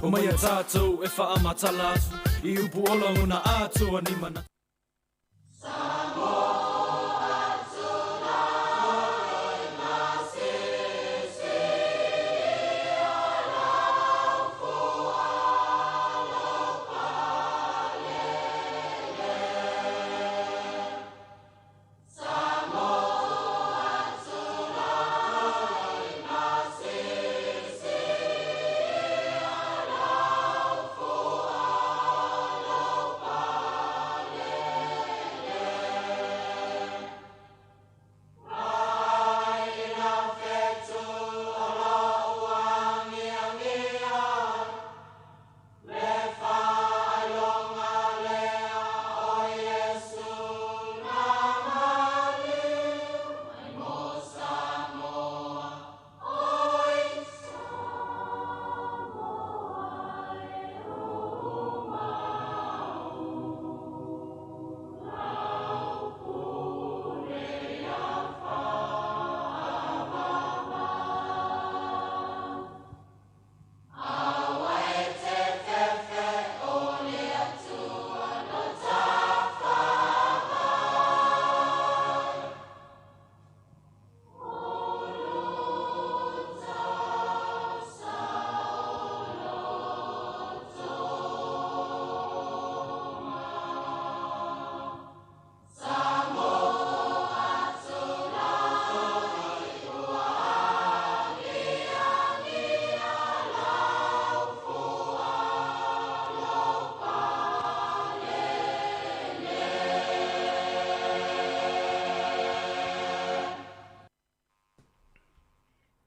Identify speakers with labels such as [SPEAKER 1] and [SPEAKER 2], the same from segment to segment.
[SPEAKER 1] O mai a tātou e wha amatala atu, I upu ola una ātua ni mana.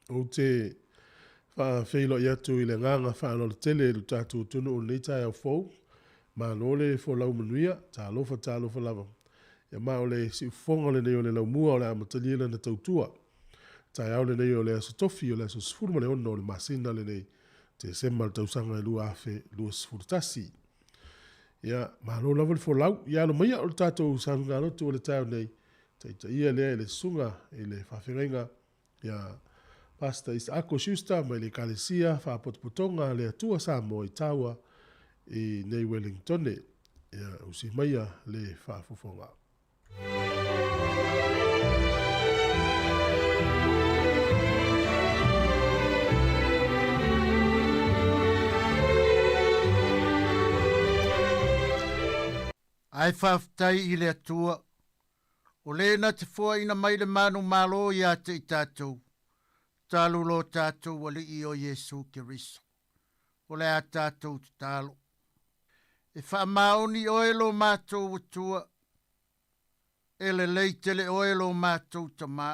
[SPEAKER 2] O te whawhilo i atu I le nganga whanau tele lu tātou tunu o nei tai au fau, ma nole fo lau manuia, tā lofa lava. Ia ma o le si ufonga le nei o le lau mua o le amatalila na tautua. Tai au le nei o le asotofi o le asosfuru le ono o le masina le nei, te sema le tausanga e lua afe lua sfurtasi. Ia ma lo lava le fo lau, ia no maia o le tātou sanga lotu o le tau nei, ta ia lea le sunga I le whawhirenga, ia Pasta Isako Schuster mai le kalesia whapotopotonga le atua sa mo I taua I nei Wellington ia usi maia le whafofonga.
[SPEAKER 3] Ai whaftai I le atua, o lena te fua ina mai le manu malo ia te I tātou. Talu lo tātou wali I o Yesu Kiriso. O le a tātou te talo. E whaamaoni oelo mātou watua. E le leitele oelo mātou tamā.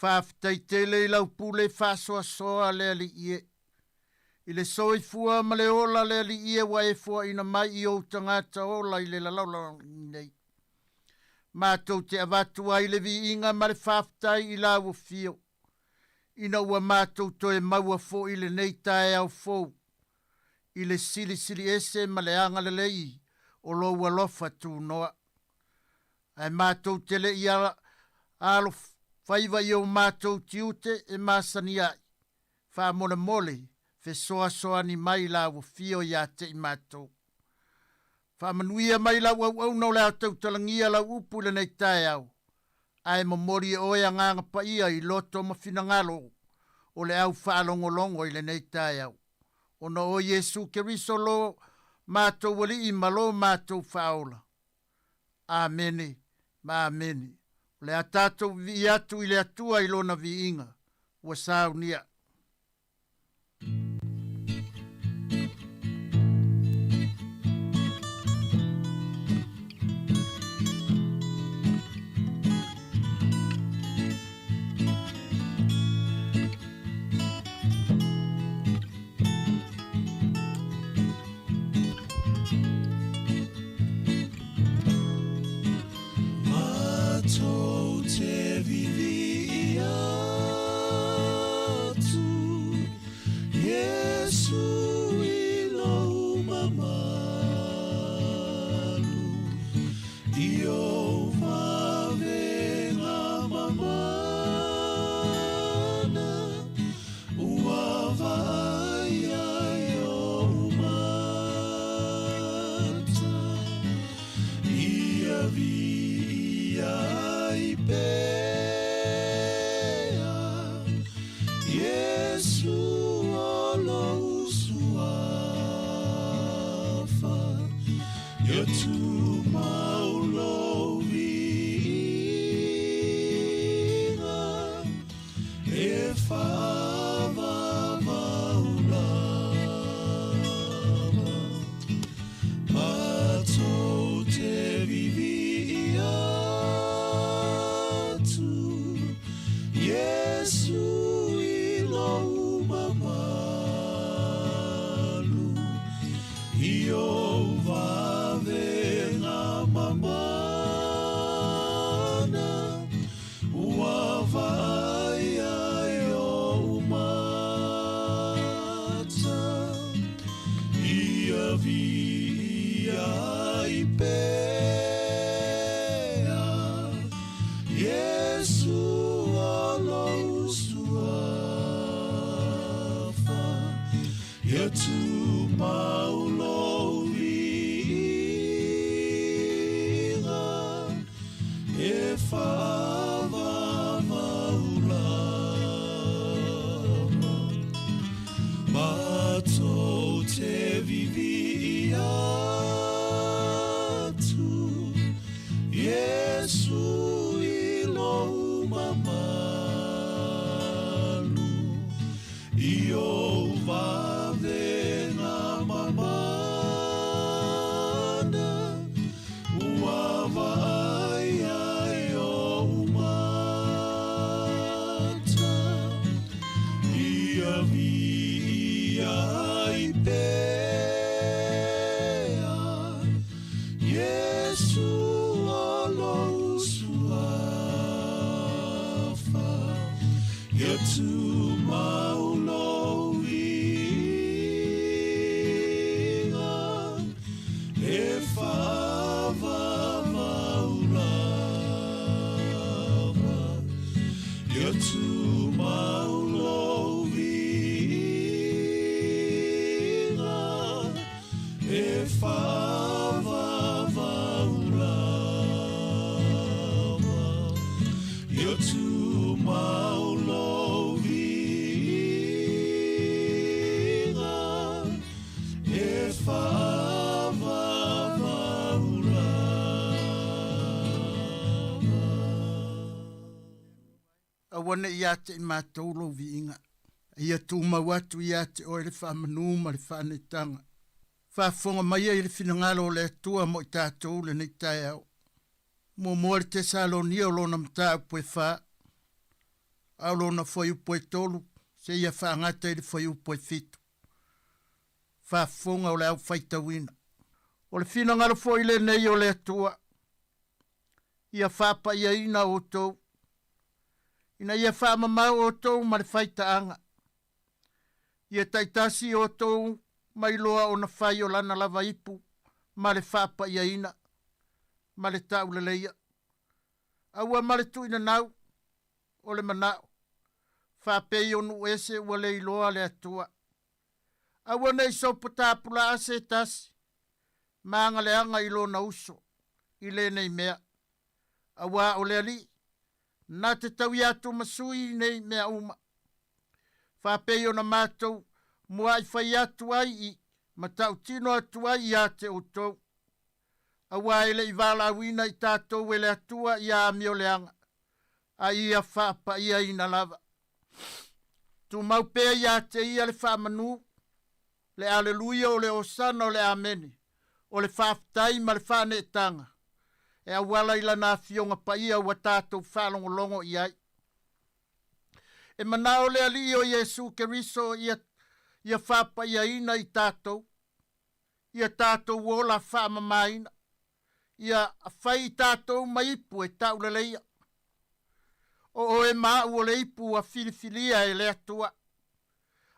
[SPEAKER 3] Whaftai te le lau pule whasoa soa le ali ie. I le soi fua ma le ola le ali ie wa e fua ina mai I o tangata ola I le lalaula nei. Mātou te avatua I le vi inga ma le whaftai I la fio. Ina ua mātou toe maua fo I le nei tae au fo. I le sili ese ma le anga le lei, o lo ua lofa tū noa. Ai mātou te le I alo whaiva I o mātou tiute e māsani ai. Wha mole mole, fe soa soa ni mai la ua fio ia te I mātou. Wha manuia mai la ua au le au talangia la upu le nei tae au. Ai mamori o ia nganga pa ia I loto ma finangalo o le au whaalongolongo I le nei tae au. O no o Yesu Kiriso lo mātou wali I malo mātou whaola. Amene, ma amene. Le a tātou vi atu I le atua I lona vi inga. Ua saunia.
[SPEAKER 1] tu maulovinga e whaavavaula patou te vivi atu Yesu ilo mamalu io vavenga mamana ua vaia io mata ia via i pea Yesu alo suafa ia tu maulovinga e whaavavaula matou te vivi atu Yesu ilo mamalu io vavenga mamana ua vaia io mata ia via i pea Yesu alo suafa ia tu maulovinga e whaavavaula ia tu maulovinga e whaavavaula ia tu maulovinga e whaavavaula
[SPEAKER 3] Awana ia te mātou lo viinga. Ia tū mawatu ia te o le whamanu ma le whanetanga. Whafonga mai i le whinangalo le atua mo i tātou le nei tai au. Mo moare te Salonia o lona mta upo e wha. Au lona whai upo e tolu. Se ia whaangata i le whai upo e fitu. Whafonga o le au whaita wina. O le whinangalo fo i le nei o le atua. Ia whapa ia ina o tau. Ina ia whaamamau o tau ma le whaitaanga. Ia taitasi o tau mai loa o na whai o lana lava ipu ma le whapa ia ina. Ma le tau le leia. Aua ma le tuina nau o le manao. Whapei o nu ese ua le iloa le atua. Aua nei sopa tāpula ase tasi. Maanga le anga ilo na uso. I le nei mea. Aua o le ali. Na te tau atu masui nei mea uma. Whapei o na mātou mua i whai atu ai i matau tino atu ai i ate o tau. Awa ele i wala wina i tātou ele atua i a mio leanga. A ia whapa ia ina lava. Tu maupea i ate ia le whamanu. Le aleluia o le osana o le ameni. O le whaftai ma le whane tanga. E awala ila na fionga pa ia ua tātou whalongolongo i ai. E manao le ali o Yesu Keriso ia whapa ia ina i tātou. Ia tātou wola whamamaina. Ia whai tātou maipu e tau le leia. O e maa ua le ipu a filifilia e le atua.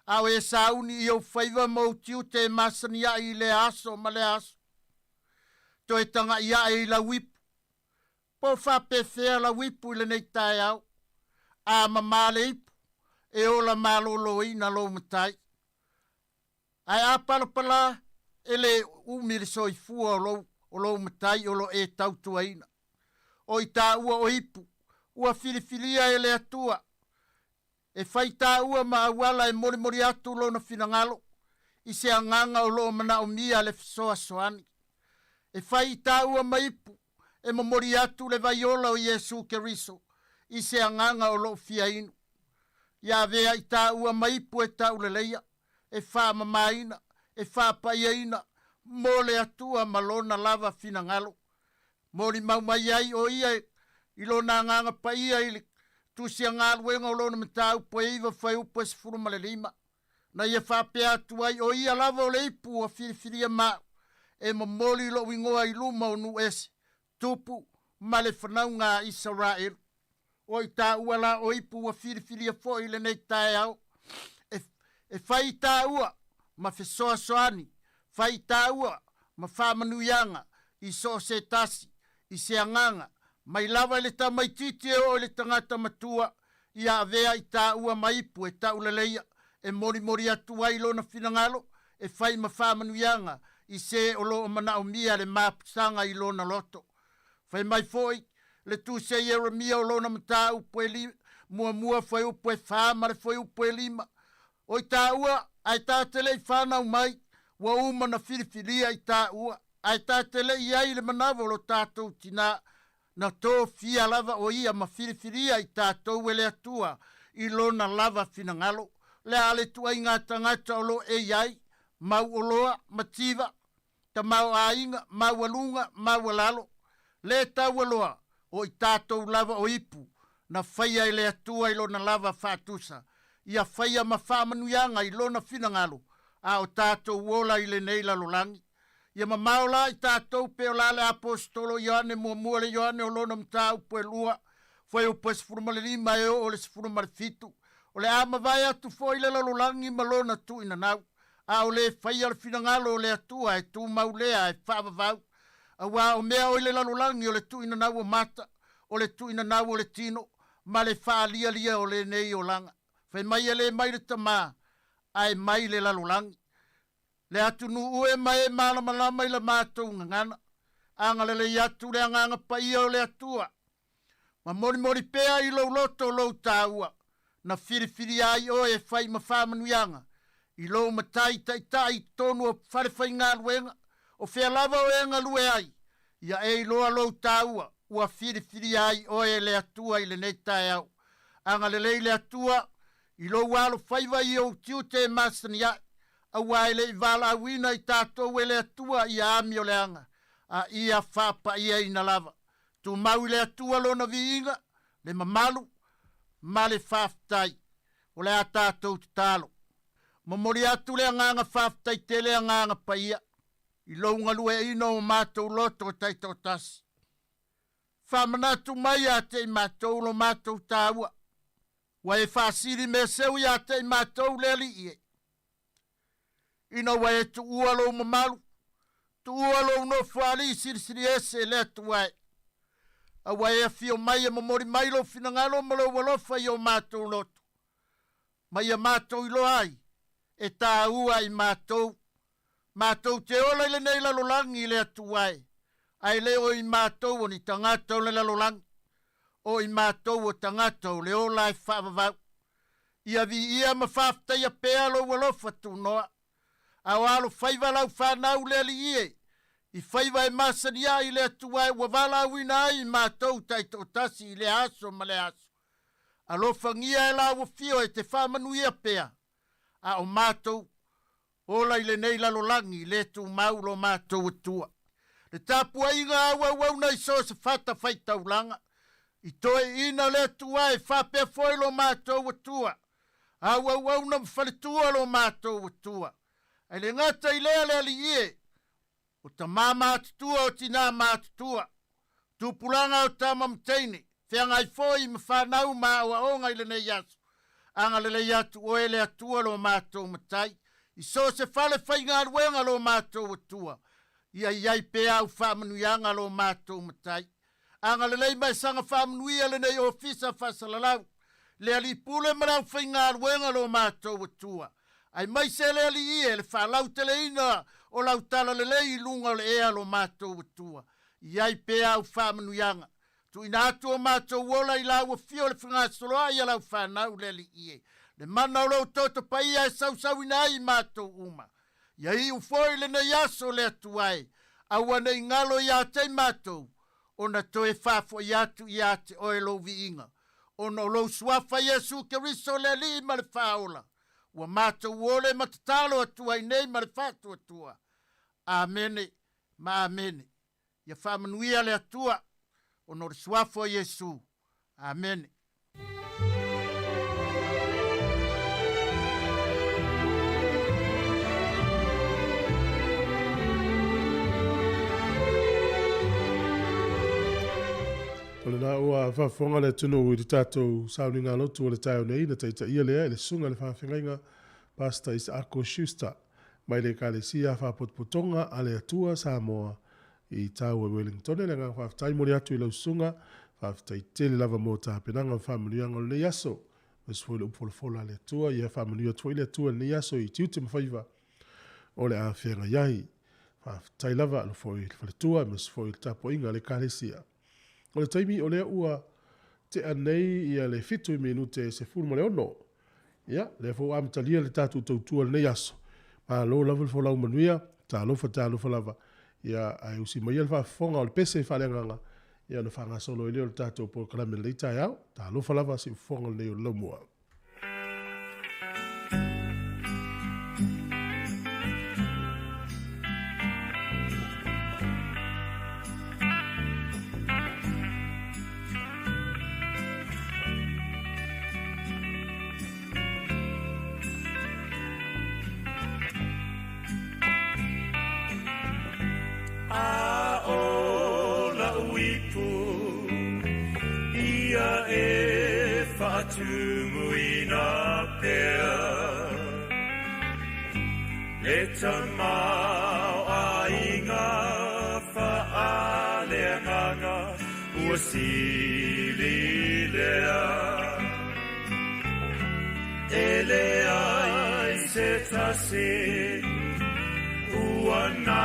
[SPEAKER 3] Au e sauni i au whaiva mau tiu te masania i le aso ma le aso. To e tanga ia e la wipu. Po whapewhea la wipu i le nei tai au. A mama le ipu. E o la malolo i na lo matai. Ai a palapala e le umiri soi fua o lo matai o lo e tautua ina. O i tā ua o ipu. Ua filifilia e le atua. E whai tā ua ma awala e mori atu lo na finangalo. I se anganga o lo mana o mia le fisoa soani. e whai tāua maipu, e mamori atu le vaiola o Iesu Keriso, i se anganga o lo fia inu. Ia vea i tāua maipu e tau le leia, e wha mamaina, e wha paiaina, mo le atua malona lava fina ngalo. Mori mau mai ai o ia i lona nganga paia ili tusia ngaluenga o lona matau po eiva whai upo se furu malelima. Na ia whapea atu ai o ia lava o leipu a whiriwhiria mau e mamoli lo wingoa i luma o nu ese tupu male whanau ngā Israel. O i tā ua la o ipu a whiriwhiria fo i le nei tae au. E whai tā ua ma whesoa soani, whai tā ua ma whamanuianga i so se tasi, i se anganga, mai lava le ta mai titi o le tangata matua, i a vea i tā ua maipu e tau leia, e mori mori atu ai lona finangalo, e whai ma whamanuianga, i se o lo o mana o mia le mapusanga i lona loto. Whai mai foi, le tu se Jeremia o lona mata upo e lima, mua whai upo e whamare whai upo e lima. O i tā ua, ai tā tele i whanau mai, wa uma na whiriwhiria i tā ua. Ai tā tele i ai le manawa lo tātou tina, na tō fia lava o ia ma whiriwhiria i tātou ele atua, i lona lava finangalo. Le ale tua i ngā tangata o lo e iai, mau oloa, mativa, ta mau ainga, mau alunga, mau alalo. Le tau aloa, o i tātou lava o ipu, na whaia i le atua i lona lava whātusa. Ia whaia ma whamanuianga i lona finangalo, a o tātou wola i le nei lalolangi. Ia ma maola i tātou pe o lale apostolo Ioane mua le Ioane o lona mtau po e lua, foi o po e sifurumale lima e o le sifurumale fitu. O le ama vai atu fo i le lalolangi ma lona tu ina nau. A o le whaia le finangalo o le atua e tu maulea e whaavavau. A wā o mea o le lalolangi o le tu ina nau o mata, o le tu ina nau o le tino, ma le whaalia lia o le nei o langa. Whai mai e le mai le tamā, ai mai le lalolangi. Le atu nu ue mai e malama i le mātou ngangana. Anga le atu le anganga paia o le atua. Ma mori pea i lau loto lau tāua. Na whiriwhiri ai o e whai ma whamanuianga. I lau matai tai tonu o wharewhai ngā luenga. O whea lava o enga lue ai. Ia e loa lau tāua. Ua whiriwhiri ai o e le atua i le nei tai au. Anga le atua. I lau walo whaiva i au tiu te masani ai. A waile i vala awina i tātou ele atua i ami o leanga. A ia whapa ia ina lava. Tu mau le atua lona viinga, le mamalu, ma le whaftai. O le a tātou te talo. Mamori atu le anganga whaftai te le anganga paia. I lounga lue ino o mātou loto o taitau tasi. Whamanatu mai a te i mātou lo mātou tāua. Wa e whasiri me seu i a te i mātou le li ie. Ina wae tu ualo mamalu, tu ualo no whali sirisiri ese le tu wae. A wae a fio mai e mamori mai lo finangalo malo walofa i o mātou loto. Mai a mātou ilo ai, e tā ua i mātou. Mātou te ola i le nei lalolangi le atu wae. Ai leo i mātou o ni tangata o le lalolangi. O i mātou o tangata o le ola i whaavavau. Ia vi ia ma whaaftai a pea lo walofa tu noa. Au alo whaiva lau whanau le ali ie. I whaiva e masani a i le atuai wa wala wina ai mātou taito tasi i le aso ma le aso. Alo whangia e lau fio e te whamanuia pea. A o mātou ola i le nei lalolangi le tu maulo mātou atua. Le tāpua inga au nei so se whata whaitau langa. I toe ina le atuai whapea foilo mātou atua. Au na mwhaletua lo mātou atua. Ai le ngata i lea le ali ie, o ta mama atutua o tina ma atutua. Tupulanga o ta mamteini, whianga i foi ma whanau ma o aonga i le nei atu. Anga le atu o ele atua lo mātou matai. I so se whale whainga aruenga lo mātou atua. Ia iai pea au whamanuianga lo mātou matai. Anga le mai sanga whamanuia le nei ofisa whasalalau. Le ali pule marau whainga aruenga lo mātou atua. Ai mai se le ali ie, le whalau tele ina o lau tala le lei lunga le ea lo mātou atua. Iai pea au whamanuianga. Tu ina atu o mātou wola i lau a fio le whangasoloa i lau whanau le ali ie. Le mana o lau toto paia e sau ina i mātou uma. Ia i ufoi le nei aso le atuai. Aua nei ngalo ia te matou. Ona toe fafo iatu ia te oe lo viinga. Ona lo suafa Yesu Keriso le li ma le faola. Ua matou ole matatalo atua i nei ma le fatu atua. Amene, ma amene. Ia whamanuia le atua. Ona le suafo Yesu. Amene.
[SPEAKER 2] Ole na ua whafonga le tunu i te tātou sauni ngā lotu o le taio nei na teita ia lea le sunga le whawhengainga Pastor Isako Schuster mai le kālesia whapotpotonga a le atua Samoa i tau e Wellington le ngā whawhtai mori atu i lau sunga whawhtai tele lava mō tā penanga whamanuanga le yaso mas fwile upolofola le atua ia whamanua tua i le atua le yaso i tiute mawhaiva o le a whenga yahi whawhtai lava lo fwile tua mas fwile tapo inga le kālesia. O le taimi o lea ua te anei ia le fitu i minute se fulu male ono. Ia, le fo amtalia le tatu tautua le nei aso. Ma lo lava le folau manuia, ta lofa lava. Ia ai usi mai le whafonga o le pese whalenganga. Ia na whanga solo i leo le tatu po kalame le itai au. Ta lofa lava si fonga le nei o le laumua.
[SPEAKER 4] Tumuina pea Le tamau ainga Fa'aleanganga Ua sili lea Ele ai se tase Ua na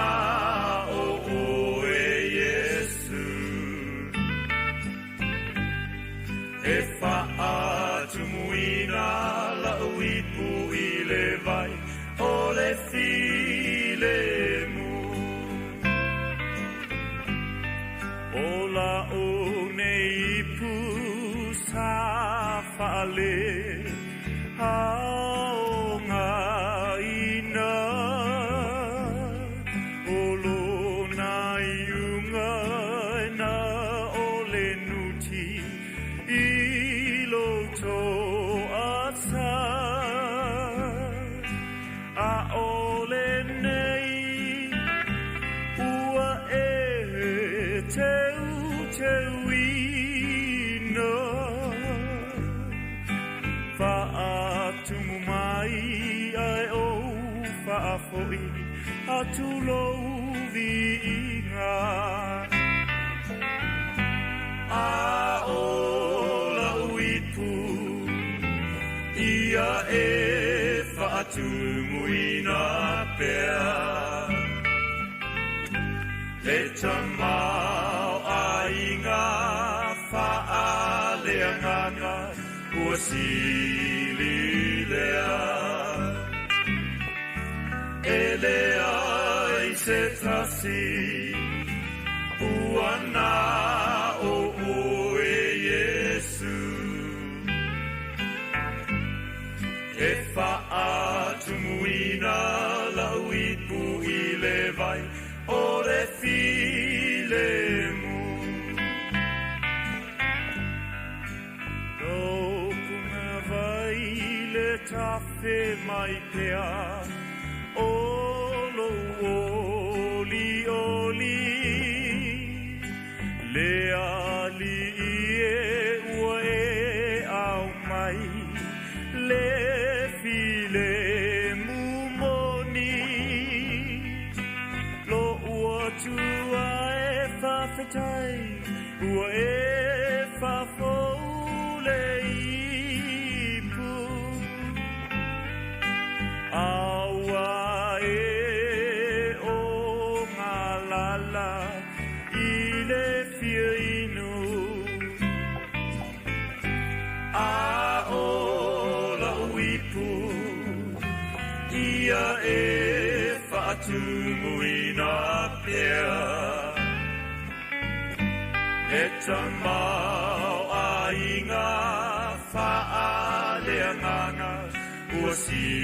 [SPEAKER 4] o oe Yesu E tumuina la uipu i le vai o le file mu. O la o neipu sa fale hao ngā ina. O lo na iunga na o le nuti Atulo vinga Aola uipu Ia e whaatumuina pea Le tamau ainga Whaaleanganga Ua sili lea Ele ai se tasi Ua na o oe Yesu E whaatumuina la uipu i le vai O le file mu Tōku ngā vai le tawhe mai pea Olo oli oli Le ali e ua e au mai Le file mumoni Lo ua tua e whawhetai Ua e whawhou le ipu Aua Ia e whaatumuina pia e tamau ainga fa'aleanganga ua sililea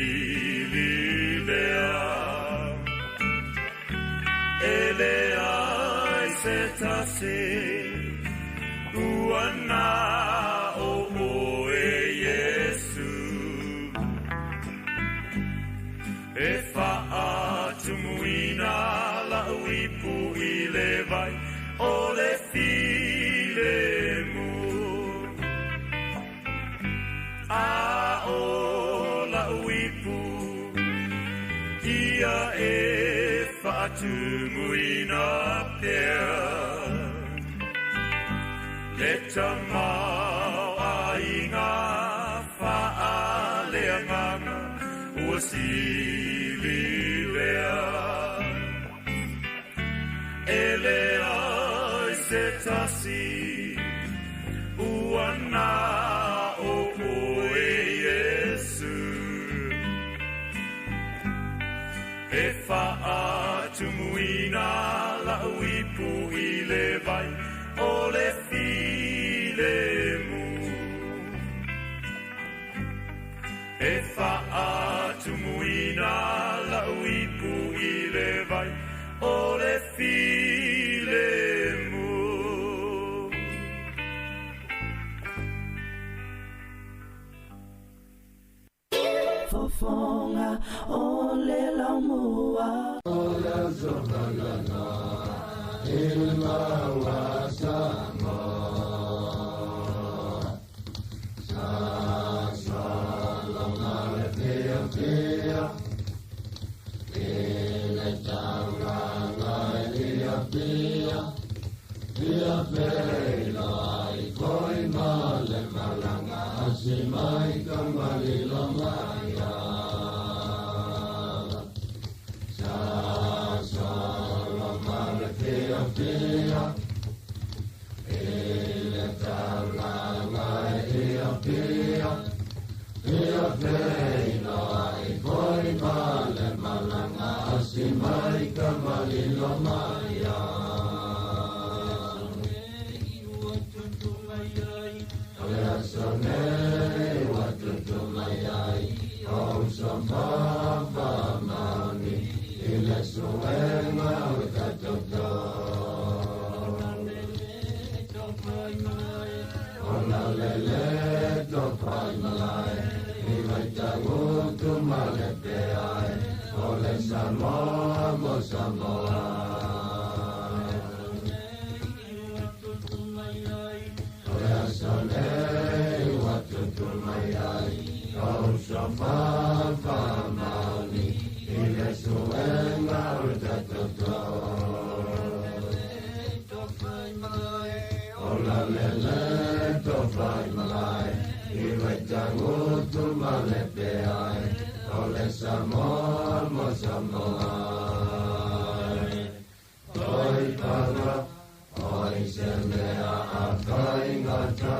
[SPEAKER 4] ele ai se tase ua na o moe Yesu e fa'atumuina la uipu i le vai o le filemu a o la uipu ia e fa'atumuina pea le tamau ainga fa'aleanganga ua sililea ele ai se tasi ua na o moe Yesu e fa'atumuina la uipu i le vai o le filemu e fa'atumuina la uipu i le vai o le filemu
[SPEAKER 5] fofonga o le laumua
[SPEAKER 6] o la zobalana il mawasama sa la pia pia ele tanga ia pia pia pela I koi male malanga asimai kamali lomaya sa la male pia pia ele tanga ia pia pia pela I koi male malanga asimai kamali lomaya sonei watutu mayai au samapa mani ile suenga utatoto ona lele topai malai ile tangutu malepe ai ole samoa mo samoa sonei watutu mayai au samapa mani ile suenga utatoto ola lele topai malai ile tangutu malepe ai ole samoa mo samoa oi pana oi semea akai ngata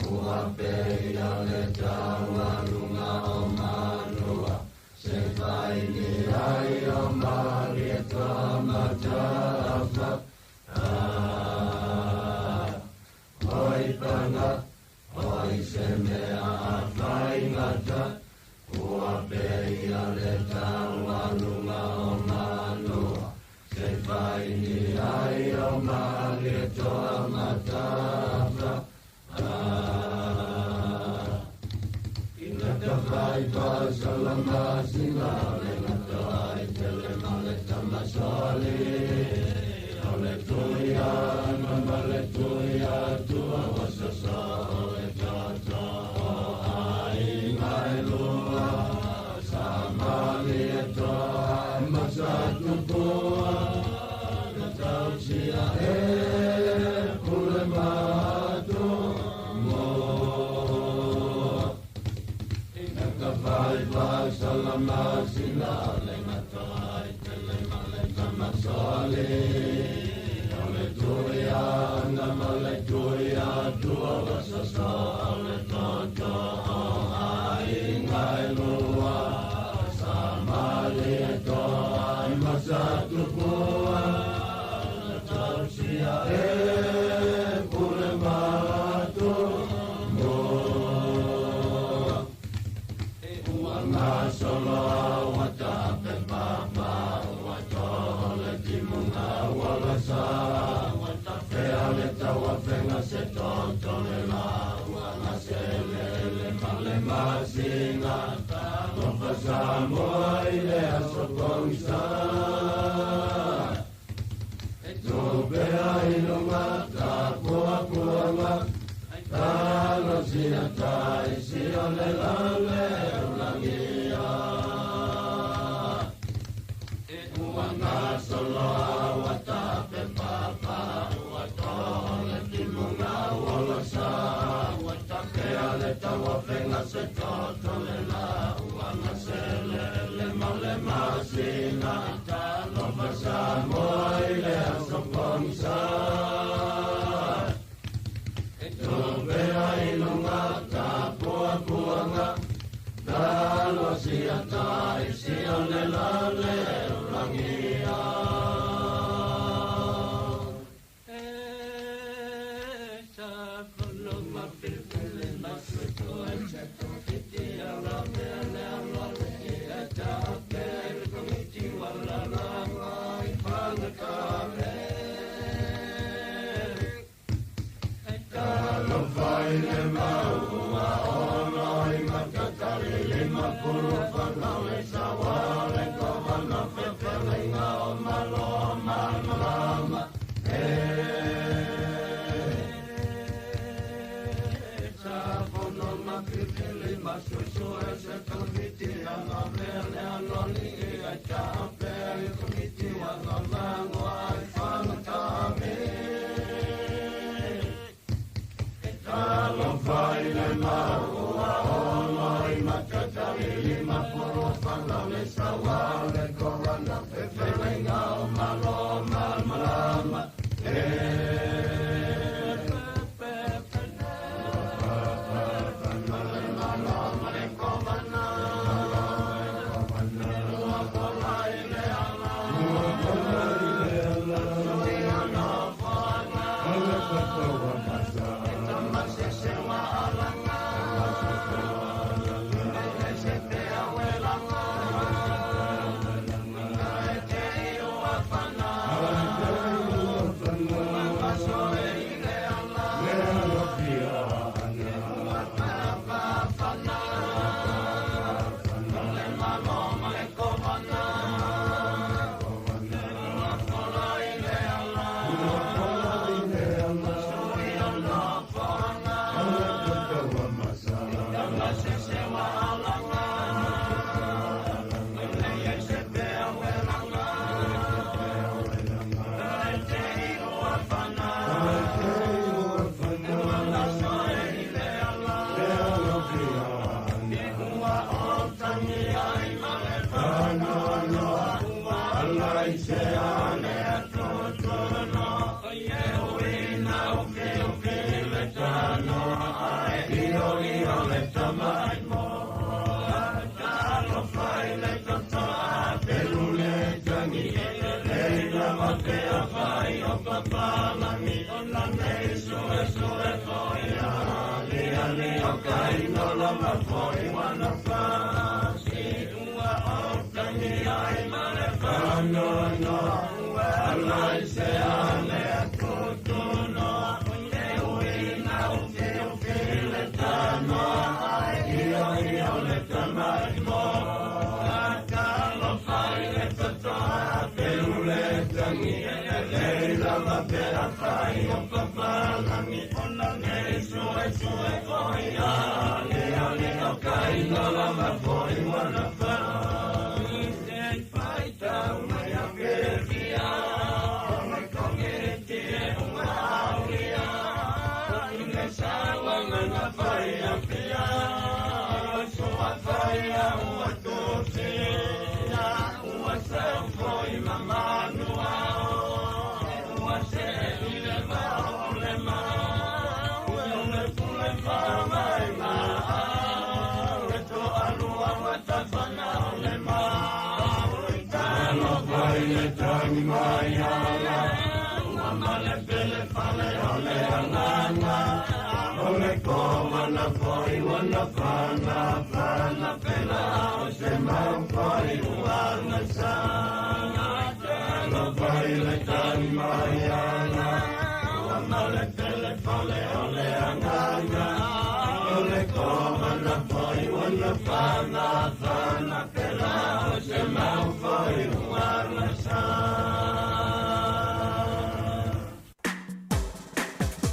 [SPEAKER 6] ua peia le tawarunga o manua se vai ni ai o mari e toa matapa oi pana oi semea akai ngata ua peia le tawarunga o manua se vai ni ai o mari e toa matapa inaka vai pasalama sinale natai tele male tamasali ole tuia male tuia tua wasasa ole tata ai mai lua samali toa masatu poa natausia pule mato vai salama sinale matai tele male tamasali ole tuia na male tuia tua wasasa ole tata ai ngai lua samali toa masatu poa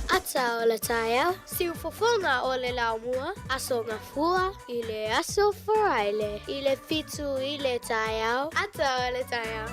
[SPEAKER 7] Ato asa o le taia, siu fofonga o le laumua, aso ngafua, i le aso foraile, i le fitu i le taia, ata o le taia.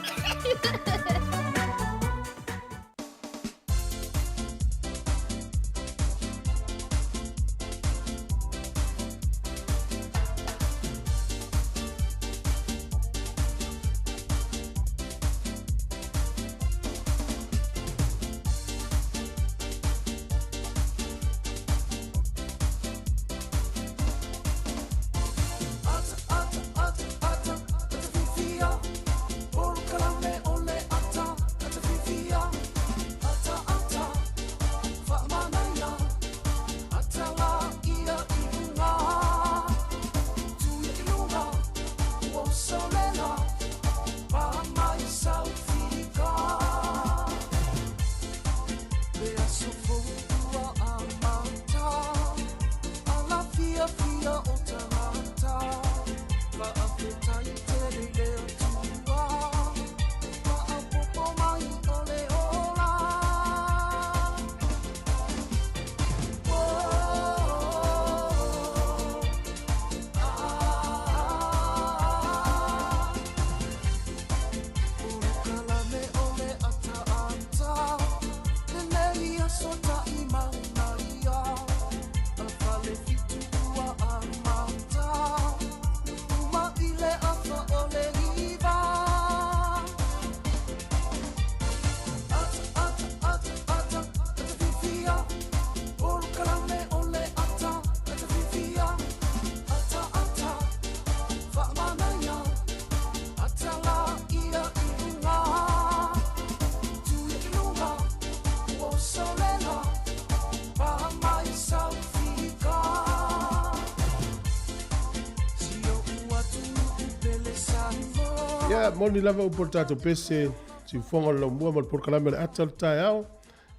[SPEAKER 2] Moni lava o portato pese si fonga lo mua mal por kalame le atal taiao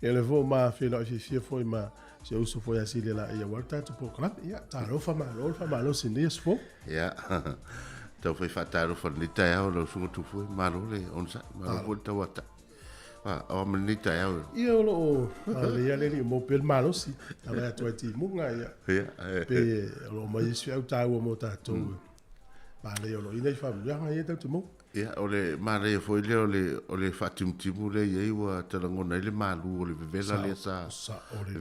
[SPEAKER 2] e le vo ma filo fi foi ma se uso foi asile la ia walta to por kalame ia ta ro fa ma lo sinis fo
[SPEAKER 8] ia to foi fataro for ni taiao lo su tu foi ma lo le onsa ma lo volta wata o ma ni taiao
[SPEAKER 2] ia lo ale ia le mo pel ma lo si ala to ti munga ia pe lo ma isu au ta o mo ta to ba le yo lo ina fa ya ia ta to mo
[SPEAKER 8] ia ole mare foi le ole fatimtimu le ia wa talangona le malu ole vela le sa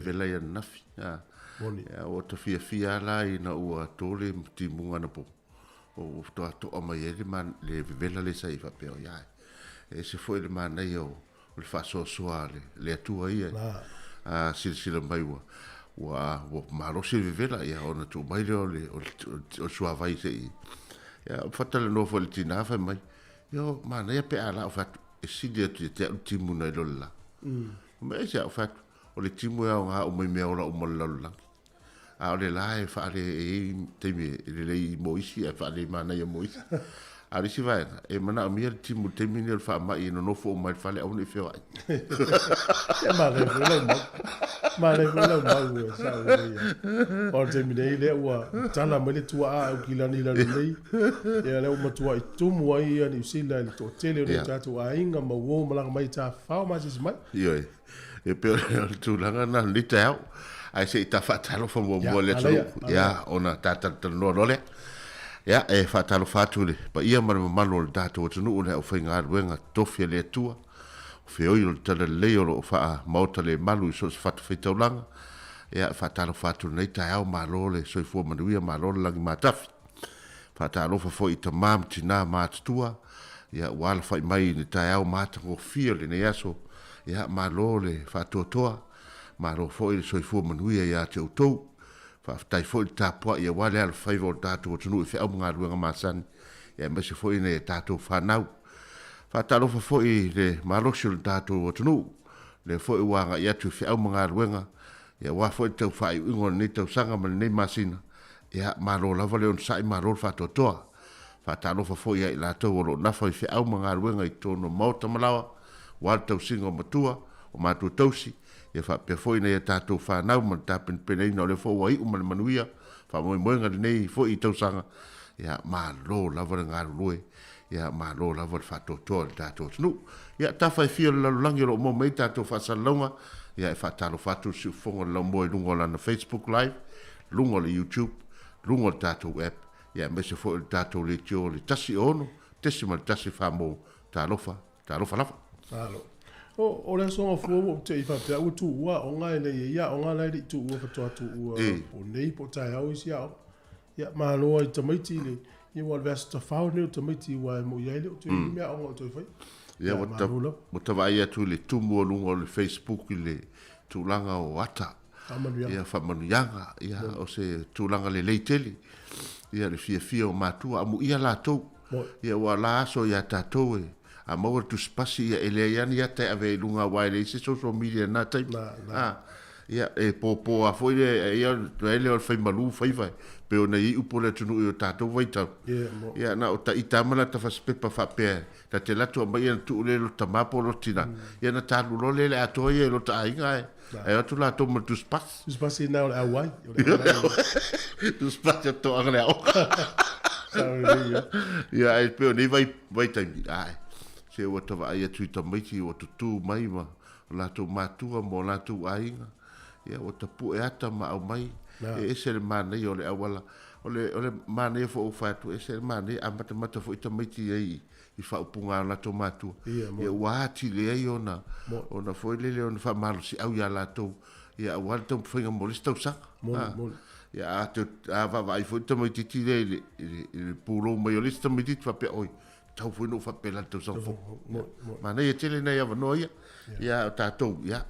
[SPEAKER 8] vela ia nafi ia o to fia la ina ua tole timu ana po o to ama ia le man le vela le sa ifa pe ia e se foi le man ia o le faso soale le atua ia a silsila mai wa maro se vela ia ona tu mai le o suavai se ia fatale no foi tina fa mai yo mana ia pe ala fa sidia tu te timu na lolla me se fa o le timu ya nga o me me o lolla a o le lai fa le te me le moisi fa le mana ia moisi a le si vai e mana mi el timu te me le fa mai no fo mai fa le o ne fe ai
[SPEAKER 2] e ma le sa o te me le wa tana me le tua a kila ni la nei e le o matua i tumu ai ani sila le to tele o tatu a inga ma wo ma mai ta fa ma si mai
[SPEAKER 8] yo e pe tu langa na li tau ai se ta fatalo fo mo le tu ya ona tata no le ya e fatalo fatule pa ia ma malo datu tu no le o finga wenga tofia le tua fe o il tele le o fa mauta le malu so fat fitolanga ya fatalo fatu nei tau malo le so fo manuia malo langi matafi fatalo fo i tamam tina matua ya wal fa mai ni tau mat go fia le ne yaso ya malo le fatotoa malo fo i so fo manuia ya te utou fa tai fo ta po ya wale al favor datu tu no fe au nga ruanga masan ya me se fo i ne tatu fa nau fatalo fo i le malo sul datu tu no le fo i wanga ya tu fe au nga ruanga ya wa fo te fa i ngon ni te sanga ma nei masina ya malo la vale on sai malo fatotoa fatalo fo i la to lo na fa fe au nga ruanga i tono mota malawa wa te singo matua o matu tosi e fa pe foi nei tatu fa na mo ta pen pen no le fo wai o manuia fa mo mo ngal nei fo i tau sanga ya ma lo la va nga lo ia malo lava le whatotoa le tātou tunu. Ia tawhai fia le lalulangi lo mo mei tātou whasalonga, ia e whatalo whatu si ufonga lau moe lungo la na Facebook Live, lungo le YouTube, lungo le tātou app, ia me se fo le tātou le tio le tasi ono, tesi ma le tasi whamo tālofa lava.
[SPEAKER 2] Alo. O le songa fuo te ifa pe au tu ua o ngai le ia o ngai le tu ua fa tu ua o nei po tai au isi au. Ia ma lo ai tamaiti le i wa vesta fau ne tamaiti wa mo ia le tu me o to fai.
[SPEAKER 8] Ia mo ta vai atu le tumu lungo le Facebook le tulanga o ata. Ia fa manuanga ia o se tulanga le leiteli. Ia le fia o matua amu ia la tou. Ia wa la so ia tatou e. A maua tu spasi ia eleani ia te ave lunga waile i se social media na tai. Ia e po a foi ia ele o fai malu fai pe o nei upo le tunu i o tātou waitau. Ia na o ta itamana ta faspepa fape ta te latu mai ia tu le lo tamapo lo tina. Ia na tālu lo le ato ia lo ta inga e. E atu la to tu spasi.
[SPEAKER 2] Tu spasi na o le awai.
[SPEAKER 8] Tu spasi to angale au. Ia e pe o nei waitai. Ai. Se o tawa ai atu i tamaiti o tutu mai ma la tu matua mo la tu ainga ia o tapu e ata ma au mai e ese le mane o le awala o le mane fo o fatu ese le mane a mata fo i tamaiti ai i fa upunga la tu matua ia wati le ai ona fo le ona fa malu si au ia la tu ia wal tu finga mo le stau sa ia a va vai fo i tamaiti ti le pulo mai o le tamaiti fa pe oi tau foi no fa pela tau sa fo ma nei tele nei ava noia ia tatou ia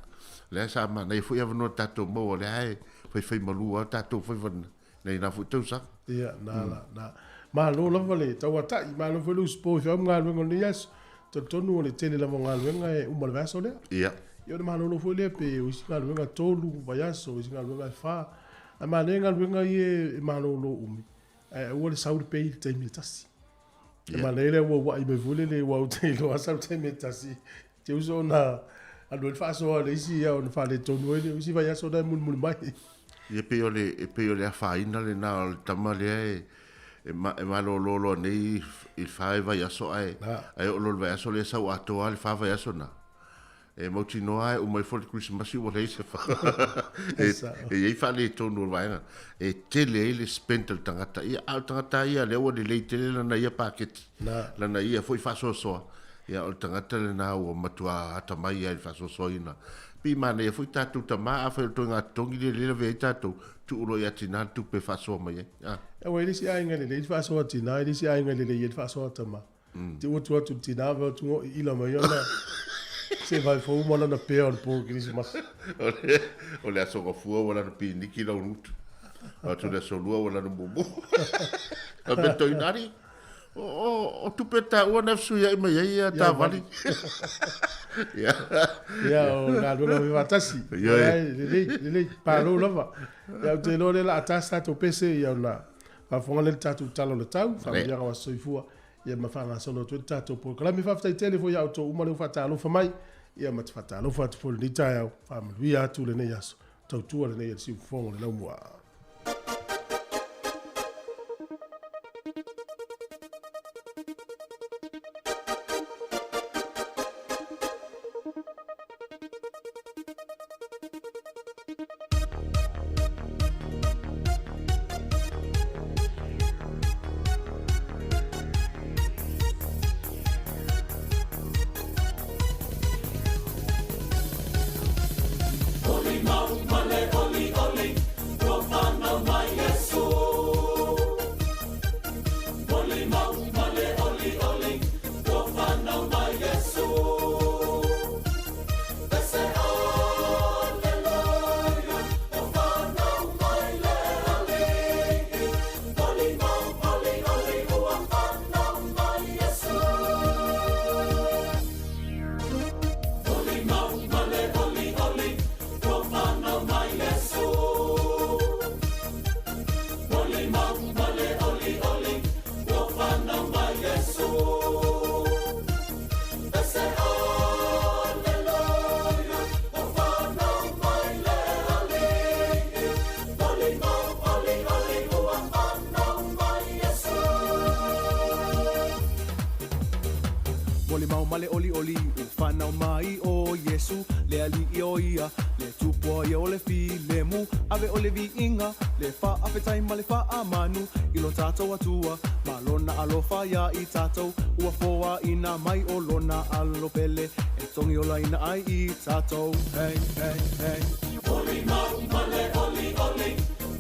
[SPEAKER 8] le sa ma nei foi ava no tatou mo le ai foi malu tatou foi van nei na foi tau sa
[SPEAKER 2] ia na ma lo la vale tau ata ma lo foi lu spo fa nga lo ngoni yes tonu le tele la nga lo nga e uma vaso le
[SPEAKER 8] ia
[SPEAKER 2] io ma lo foi le pe o singa lo nga tolu vayaso o singa lo nga fa ma nei nga lo nga e ma lo umi e o le saudi pe te militasi. Ma lele wa I me vole le wa te lo asa te metasi te uso na alo fa so le si ya on fa le tonu le si va ya so da mun mai
[SPEAKER 8] e pe ole fa ina le na tamale e ma lo nei il fa va ya so ai o lo va so le sa wa to al fa va ya so na e mo ti no ai o mai for Christmas o le se fa e fa le tonu va e tele le spent tangata ia tangata ia le o le tele na ia paket la na ia foi fa so ia o tangata le na o matua ata mai ia fa so ina pi mane foi tatu tama a fa to nga tongi le ve tatu tu lo ia tina tu pe fa so mai
[SPEAKER 2] e o le si ai ngale le fa so tina le si ai ngale le fa so tama ti o tu tina va tu ila mai ona se vai fo mo na pe on po Christmas
[SPEAKER 8] ole aso go fu wala no pi niki lo nut a tu le so lua wala no bobo a beto inari o tu peta o na su ya mai ya ta vali
[SPEAKER 2] ya o na do no va tasi le palo lava ya te lo le la tasa to pese ya na fa fonga le tatu talo le tau fa ya wa soifua ia mafanga sono tu tato po kala mi fa fta telefo ya auto uma le fa talo fa mai ia mat fa talo fa tu ni ta fa mi via tu le ne yaso tau tu le ne si fongo le mo
[SPEAKER 6] Oli mau male oli oli,
[SPEAKER 1] whanau mai o Yesu, le ali i o ia, le tupua ia o le fi le mu, ave o le vi inga, le wha awhetai ma le wha amanu, i lo tātou atua, ma lona alofa ia i tātou, ua foa ina mai o lona alopele, e tongi o laina ai i tātou, hey, hey, hey.
[SPEAKER 6] Oli mau male, oli, oli,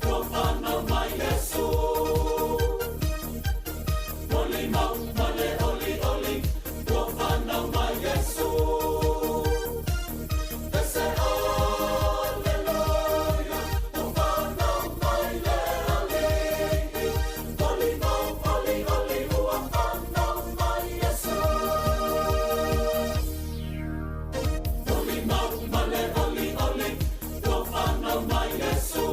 [SPEAKER 6] ua whanau mai Yesu. Oli mau male, oli, oli, ua whanau mai Yesu. Pese aleluia, ua whanau mai le alii. Oli mau, oli, oli, ua whanau mai Yesu. Oli mau male, oli, oli, ua whanau mai Yesu.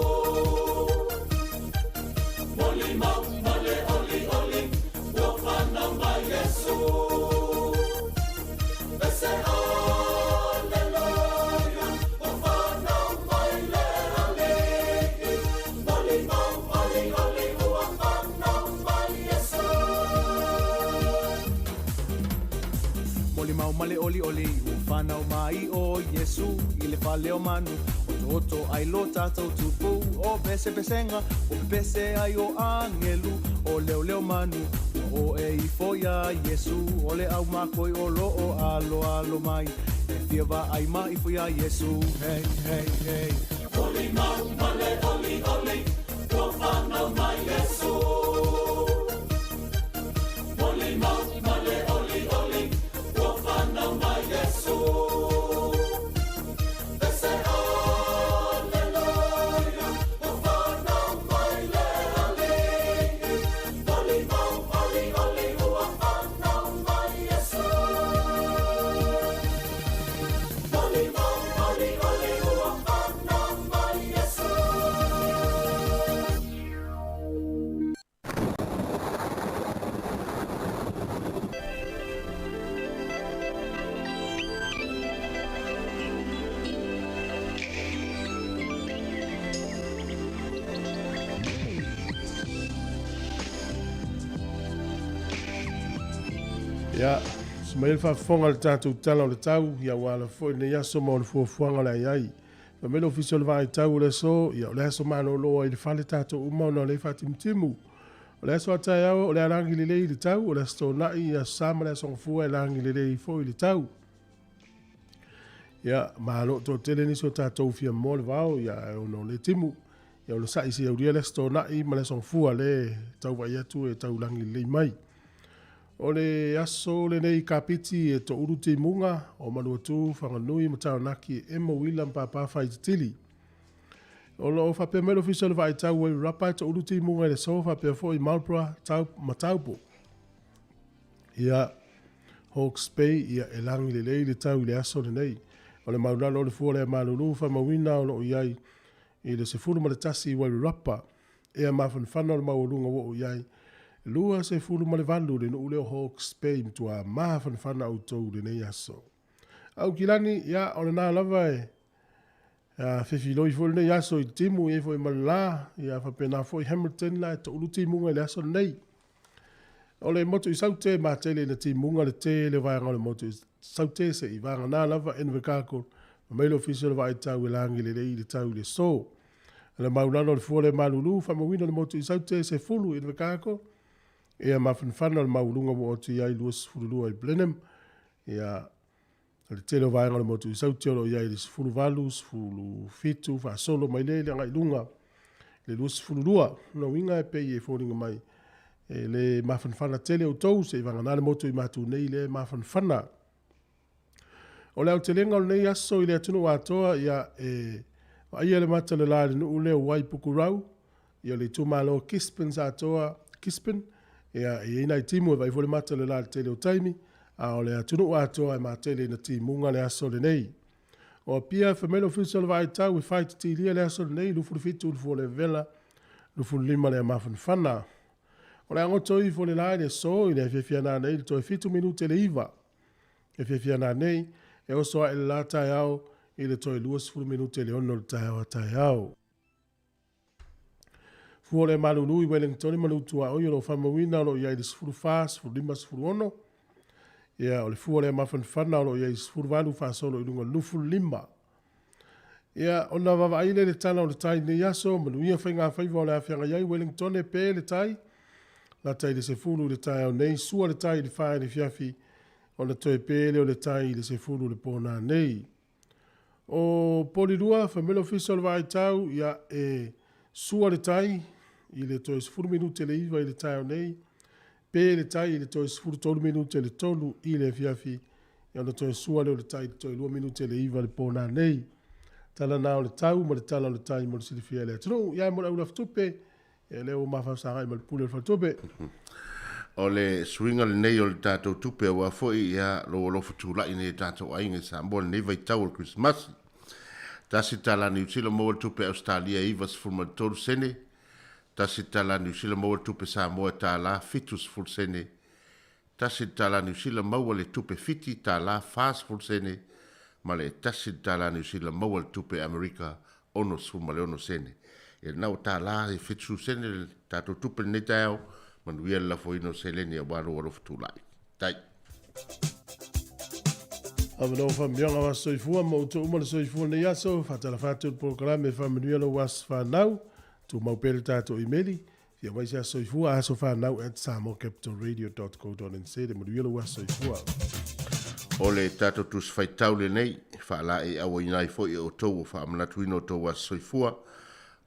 [SPEAKER 6] Oli mau male, oli, oli, ua whanau mai Yesu. Pese aleluia, ua whanau mai le alii. Oli mau, oli, oli, ua whanau mai Yesu.
[SPEAKER 1] Moli mau male oli oli, ua whanau mai o Yesu, i le whale o manu, o toto ai lo tātou tupu, o bese besenga, o bese ai o angelu, o leo leo manu, o e i foia Yesu, o le au makoi o lo o alo alo mai, e thiawa ai mai foia Yesu, hey, hey, hey.
[SPEAKER 6] Oli mau male, oli, oli, ua whanau mai Yesu. Oli mau male, oli, oli, ua whanau mai Yesu. Pese aleluia, ua whanau mai le alii. Oli mau, oli, oli, ua whanau mai Yesu. Oli mau, oli, oli, ua whanau mai Yesu.
[SPEAKER 2] Ia, Smail whaafonga le tātou tala o le tau, ia wala fo ne yaso ma o le fuafuanga le ai. Ma mele ofisio le vai tau le so, ia o le aso mano loa i le whale tātou uma o le whatimtimu. O le aso atai au, o le arangi le lei le tau, o le aso nai, ia sama le aso ngafua e arangi le lei fo i le tau. Ia, malo to tele niso tātou fia mo le vau, ia o no le timu. Ia o le saisi au ria le aso nai, ma le aso ngafua le tau vai atu e tau langi le lei mai. O le aso le nei kapiti e to uru te munga o manu atu whanganui ma tau naki e mo wila mpapa whai tili. O lo o whape melo fiso le vai tau e rapa e to uru te munga e le so whape fo i Marlborough tau mataupo. Ia Hawke's Bay ia e langi le lei le tau i le aso le nei. O le maunano o le fua le manulu whamawina o lo iai i le sefuru ma le tasi i wai rapa. Ea mawhan whana o le maurunga wo iai. Lua se fulu ma le valu le nuu leo Hawke's Bay mtua mawhan whana au tau le nei aso. Au kilani, ia, o le nā lava e whiwhi loi fulu nei aso i timu e fo i malala, ia whapena fo i Hamilton la e to ulu timunga le aso nei. O le moto i saute ma tele na timunga le te le vanga o le moto i saute se i vanga nā lava enu kako, ma mailo ofisio le vai tau e langi le rei le tau le so. Le maunano le fua le malulu, whamawina le moto i saute se fulu enu kako, ea mawhanwhana le maulunga mo o te iai luas furulua i Blenheim. Ea le telo vaenga le motu i sautiolo iai le sifuru valu, sifuru fitu, whaasolo mai le ngai lunga. Le luas furulua, na winga e pei e fōringa mai. E le mawhanwhana tele o tau se i wangana le motu i matu nei le mawhanwhana. O leo te lenga o nei aso i le atunu atoa ia e ia le mata le la le nuu leo wai pukurau. Ia le tumalo Kispin sa atoa, Kispin. Ia e ina i timu e vai fole mata le la tele o taimi, a o le atunu atoa e ma tele na timunga le aso le nei. O pia whamelo fiso le vai tau e whai te lia le aso le nei, lufu le fitu, lufu le vela, lufu le lima le mawhan whana. O le angoto i fole la le so, i le whiawhiana nei, le toi fitu minute le iwa. E whiawhiana nei, e osoa e le la tai au, i le toi luas fulu minute le ono le tai au a tai au. Fua le malunui Wellington malutua o yoro whamawina lo iai le sifuru wha, sifuru lima, sifuru ono. Ia, o le fua le mawhanwhana o lo ia isfuru walu whasolo i runga nufu lima. Ia, o na wawaile le tala o le tai ne yaso, manu ia whainga whaiva o le awhianga iai Wellington e pē le tai. La tai le se fulu le tai au nei, sua le tai le whae le fiafi, o na toi pē le o le tai le se fulu le pōna nei. O polirua, whamelo fiso le vai tau, ia e sua le tai, i le toi sifuru minute le iwa i le tai au nei, pē le tai i le toi sifuru tolu minute le tolu i le fiafi, i o na toi sua le o le tai le toi 2 minute le iwa le pōna nei. Tala nao le tau, ma le tala le tai mo le silifia le atunu, ia mo le aula ftupe, e leo mawhausaga i ma le pule le ftupe.
[SPEAKER 8] O le swinga le nei o le tātou tupe wa foi ia lo futula i tātou ainga sa mo le nei vai tau o Christmas. Tasi tala New Zealand mo le tupe Australia i vas fulma tolu sene. Tasi tala New Zealand mo le tupe Samoa tala fitus full sene. Tasi tala New Zealand mo le tupe fiti tala fast full sene. Ma le tasi tala New Zealand mo le tupe America ono fulma le ono sene. E nau tala e fitu sene tātou tupe nei tau. Manuia la foi no seleni a waro waro futulai. Tai.
[SPEAKER 2] Avano whamionga wa soifua mo uto umana soifua ne yaso, whatala whātua programe whamanuia lo was whanau, tu maupere tātou imeli, fia waisia soifua aso whanau at samocapitalradio.co.nz, e manuia lo was soifua.
[SPEAKER 8] O le tātou tus whaitau le nei, whaala e awa inai foi o tau o whaamanatuino tau was soifua,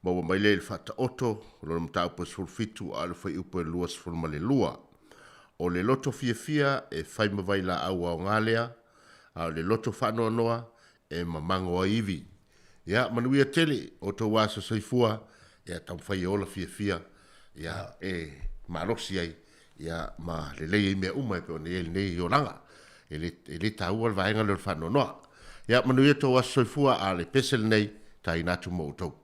[SPEAKER 8] Maua mai le whata oto, lo mtau pa sulfitu a le whai upo e luas fulma le lua. O le loto fia e whai mawai la aua o ngālea, a le loto whanoa noa e mamango a iwi. Ia, manuia tele o tō wāsa soifua, ia tam whai ola fia, ia e marosi ai, ia ma le lei e mea umai pe o ne nei o langa, e le tāua le vaenga le whanoa noa. Ia, manuia tō wāsa soifua a le pesel nei, ta inatu mo tau.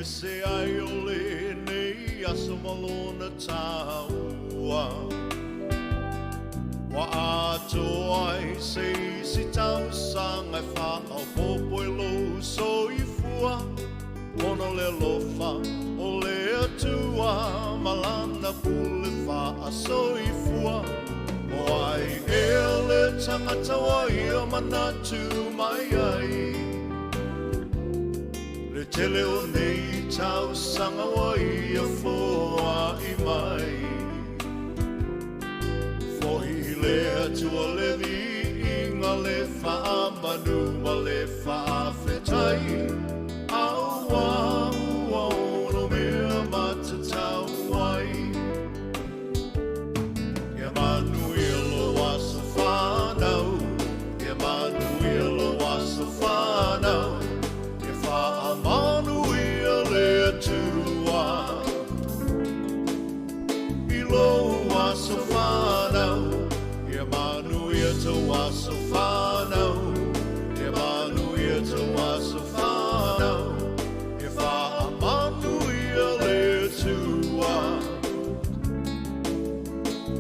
[SPEAKER 9] Se ai o le nei aso malona taua Wa ato ai se si tau sanga e wha au popo e lo soifua Ono le lofa o le atua malana pule wha a soifua O ai e le tangata wa ia manatu mai ai Le tele o nei tau sanga wa ia foa i mai Fohi le atua le vi inga le wha manu ma le wha whetai Aua ua ono mea matatau ai Ia manu ilo wasa whanau Ia manu ilo wasa whanau Amanuia le atua Ilo wasa whanau Ia manuia te wasa whanau Ia manuia te wasa whanau Ia wha amanuia le atua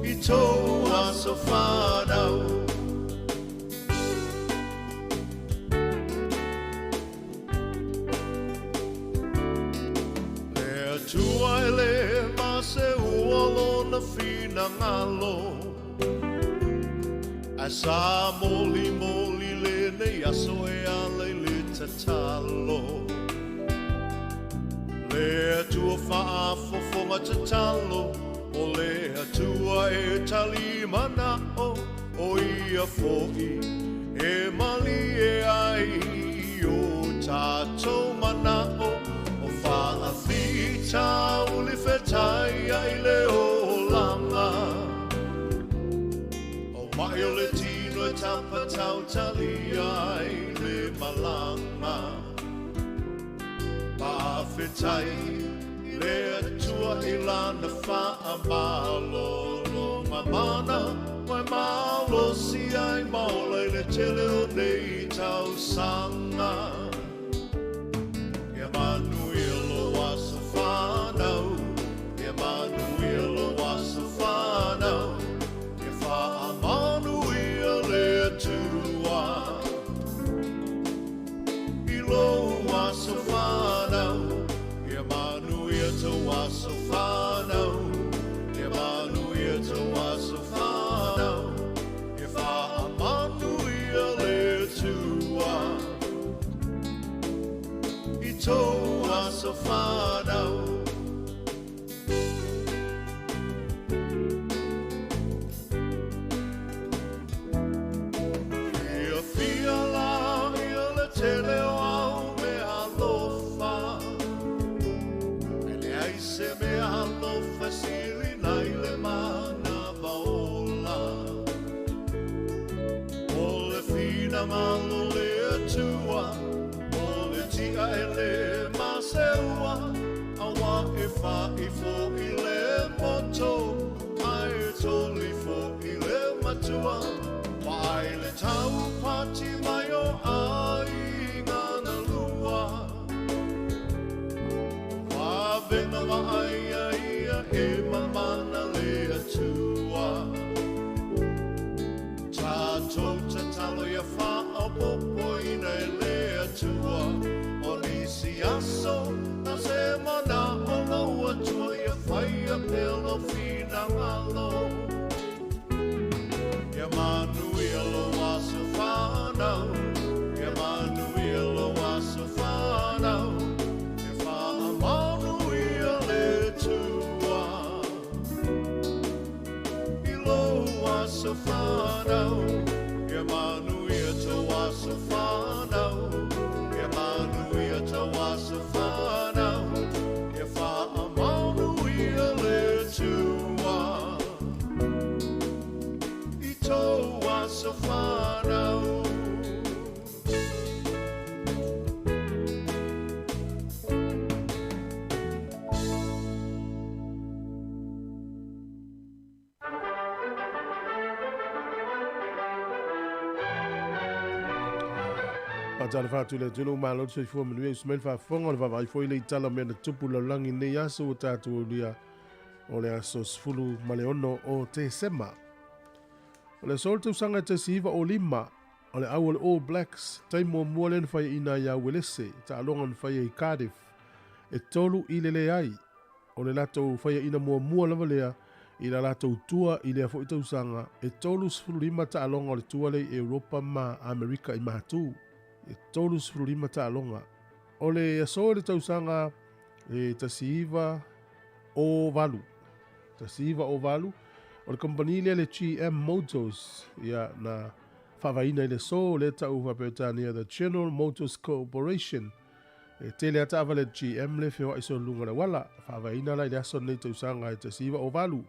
[SPEAKER 9] I tō wasa whanau Tuaile mase uolo na fina ngalo Asa moli moli le ne aso e ale le tatalo Le atua faa fofonga tatalo O le atua e talimana o ia foi E mali e ai o tato mana o Whaafita uli whetai ai le o langa O mai o le tino e tapa tau tali ai le malanga Whaafetai le atua i lana wha malo Lo mamana mai malo si ai maula i le tele o nei tau sanga Emanuel was a whanau Emanuel was a whanau If I Emanuel e tua so whanau, ia manu ia tau a so whanau, ia manu ia tau a so whanau, ia wha manu ia le tua, I tau a so whanau. Malo le tua, o le tia e le maseua, awa e wha I fo I le moto, ai e toli fo I le matua, wai le tau pati mai o ai ngana lua. Wa vena wa ai ia e mamana le atua. Tātou ta talo ia wha au popo ina e lea tua. O nisi aso na se mana o lau atua ia whai a pelo whina ngalo. Ia manu ia lo aso whanau, ia manu ia lo aso whanau, ia wha a manu ia le tua. I lo aso whanau, ia manu ia tau aso whanau, ia manu ia tau aso whanau, ia wha a manu ia le tua. I tau aso whanau.
[SPEAKER 2] Tala whātu le tunu mālo te fua manu e usmel whaafonga le whawai fwoi le itala mea na tupu la langi nei aso o tātu o lia o le aso sfulu male ono o te sema. O le sol tau sanga te siiva o lima o le au o le All Blacks taimo mua le whai ina ia welese ta alonga whai e Cardiff e tolu I le ai o le lato whai ina mua lava lea I la lato tua I le fo I tau sanga e tolu sfulu lima ta alonga o le tua le Europa ma Amerika I mahatu. E tolu sifuru lima ta alonga. O le aso le tausanga e tasiiva o valu. Tasiiva o valu. O le kompani le GM Motors ia na whawaina I le so le tau whapetania the General Motors Corporation. E tele ata awa le GM le whio iso lunga le wala. Whawaina lai le aso nei tausanga e tasiiva o valu.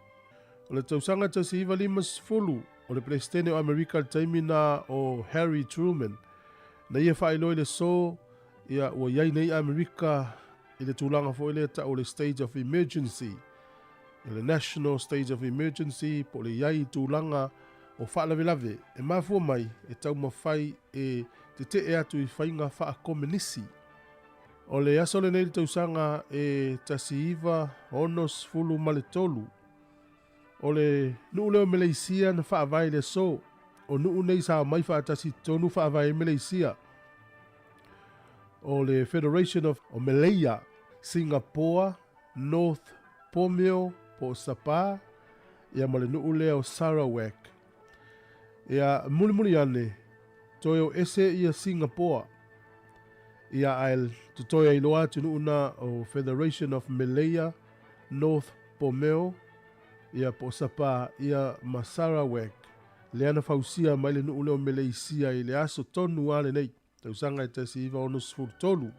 [SPEAKER 2] O le tausanga tasiiva lima sifulu. O le presidente o Amerika le taimina o Harry Truman. Na ia whaeloi le so, ia ua iai nei Amerika I le tūlanga fo ile ta o le state of emergency. I le national state of emergency, po le iai tūlanga o whaalavelave. E mafua mai, e tau mawhai e te atu I whainga wha komenisi. O le aso le nei tausanga e tasiiva onos fulu male tolu. O le nuu leo Malaysia na wha avai le so. O nuu nei sa mai wha atasi tonu wha avai Malaysia. O le Federation of Malaya, Singapore, North Borneo, po Sapa, ia ma le nuu leo Sarawak. Ia muli ane, toi o ese ia Singapore. Ia ael tutoia iloa tunu una o Federation of Malaya, North Borneo, ia po Sapa, ia ma Sarawak. Le ana fausia mai le nuu leo Malaysia I le aso tonu ale nei. Tausanga e tasiiva ono sfuru tolu.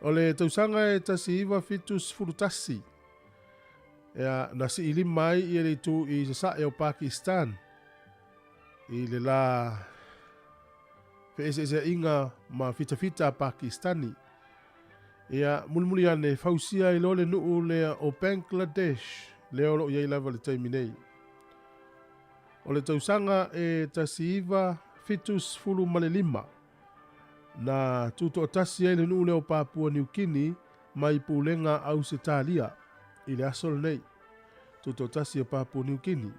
[SPEAKER 2] O le tausanga e tasiiva fitu sfuru tasi. Ea nasi ili mai I le tu I sasa e o Pakistan. I le la feese inga ma fita Pakistani. Ea mulmuli ane fausia I lole nuu lea o Bangladesh. Leo lo iei lava le taiminei. O le tausanga e tasiiva fitus fulu male lima. Na tuto atasi ele nuu leo Papua New Guinea mai pulenga au se talia. Ile asol nei. Tuto atasi o Papua New Guinea.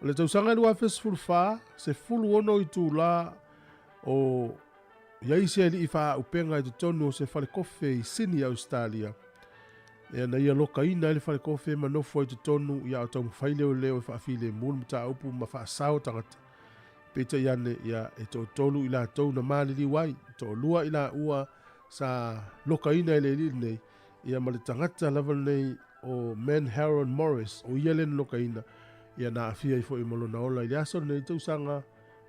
[SPEAKER 2] Le tausanga lua fes fulu fa se fulu ono I tu la o ia ise li fa upenga i tonu se fale kofe i sini Australia. Ia na ia loka ina le fale kofe ma no foi tonu ia o tau faile o leo fa file mun ta upu ma fa sao tangata. Peta iane ia e to tolu ila tau na mali li wai to lua ila ua sa loka ina ile li nei ia ma le tangata level nei o Man Harold Morris o ia len loka ina ia na afia i foi molo na ola ia so nei tau sanga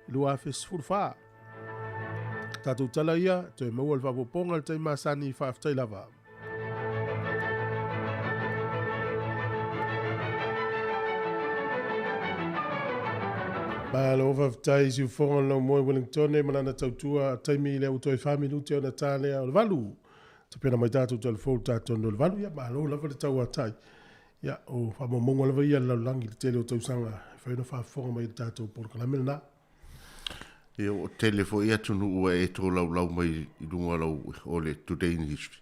[SPEAKER 2] lua fes furfa. Tatu tala ia to e maua le vapoponga le taima sani fa aftai lava. Ba lo va tai si fonga lo mo Wellington e mana tautua taimi le auto e family te ona tale o valu. Te pena mai tatu tele fo tatu no valu ia ba lo lava le tau tai. Ya o fa mo mo lava ia la langi tele o tau sanga fa no fa fonga mai tatu por kala mena.
[SPEAKER 8] E o telefo ia tunu ua e tō lau mai i runga lau o le Today in History.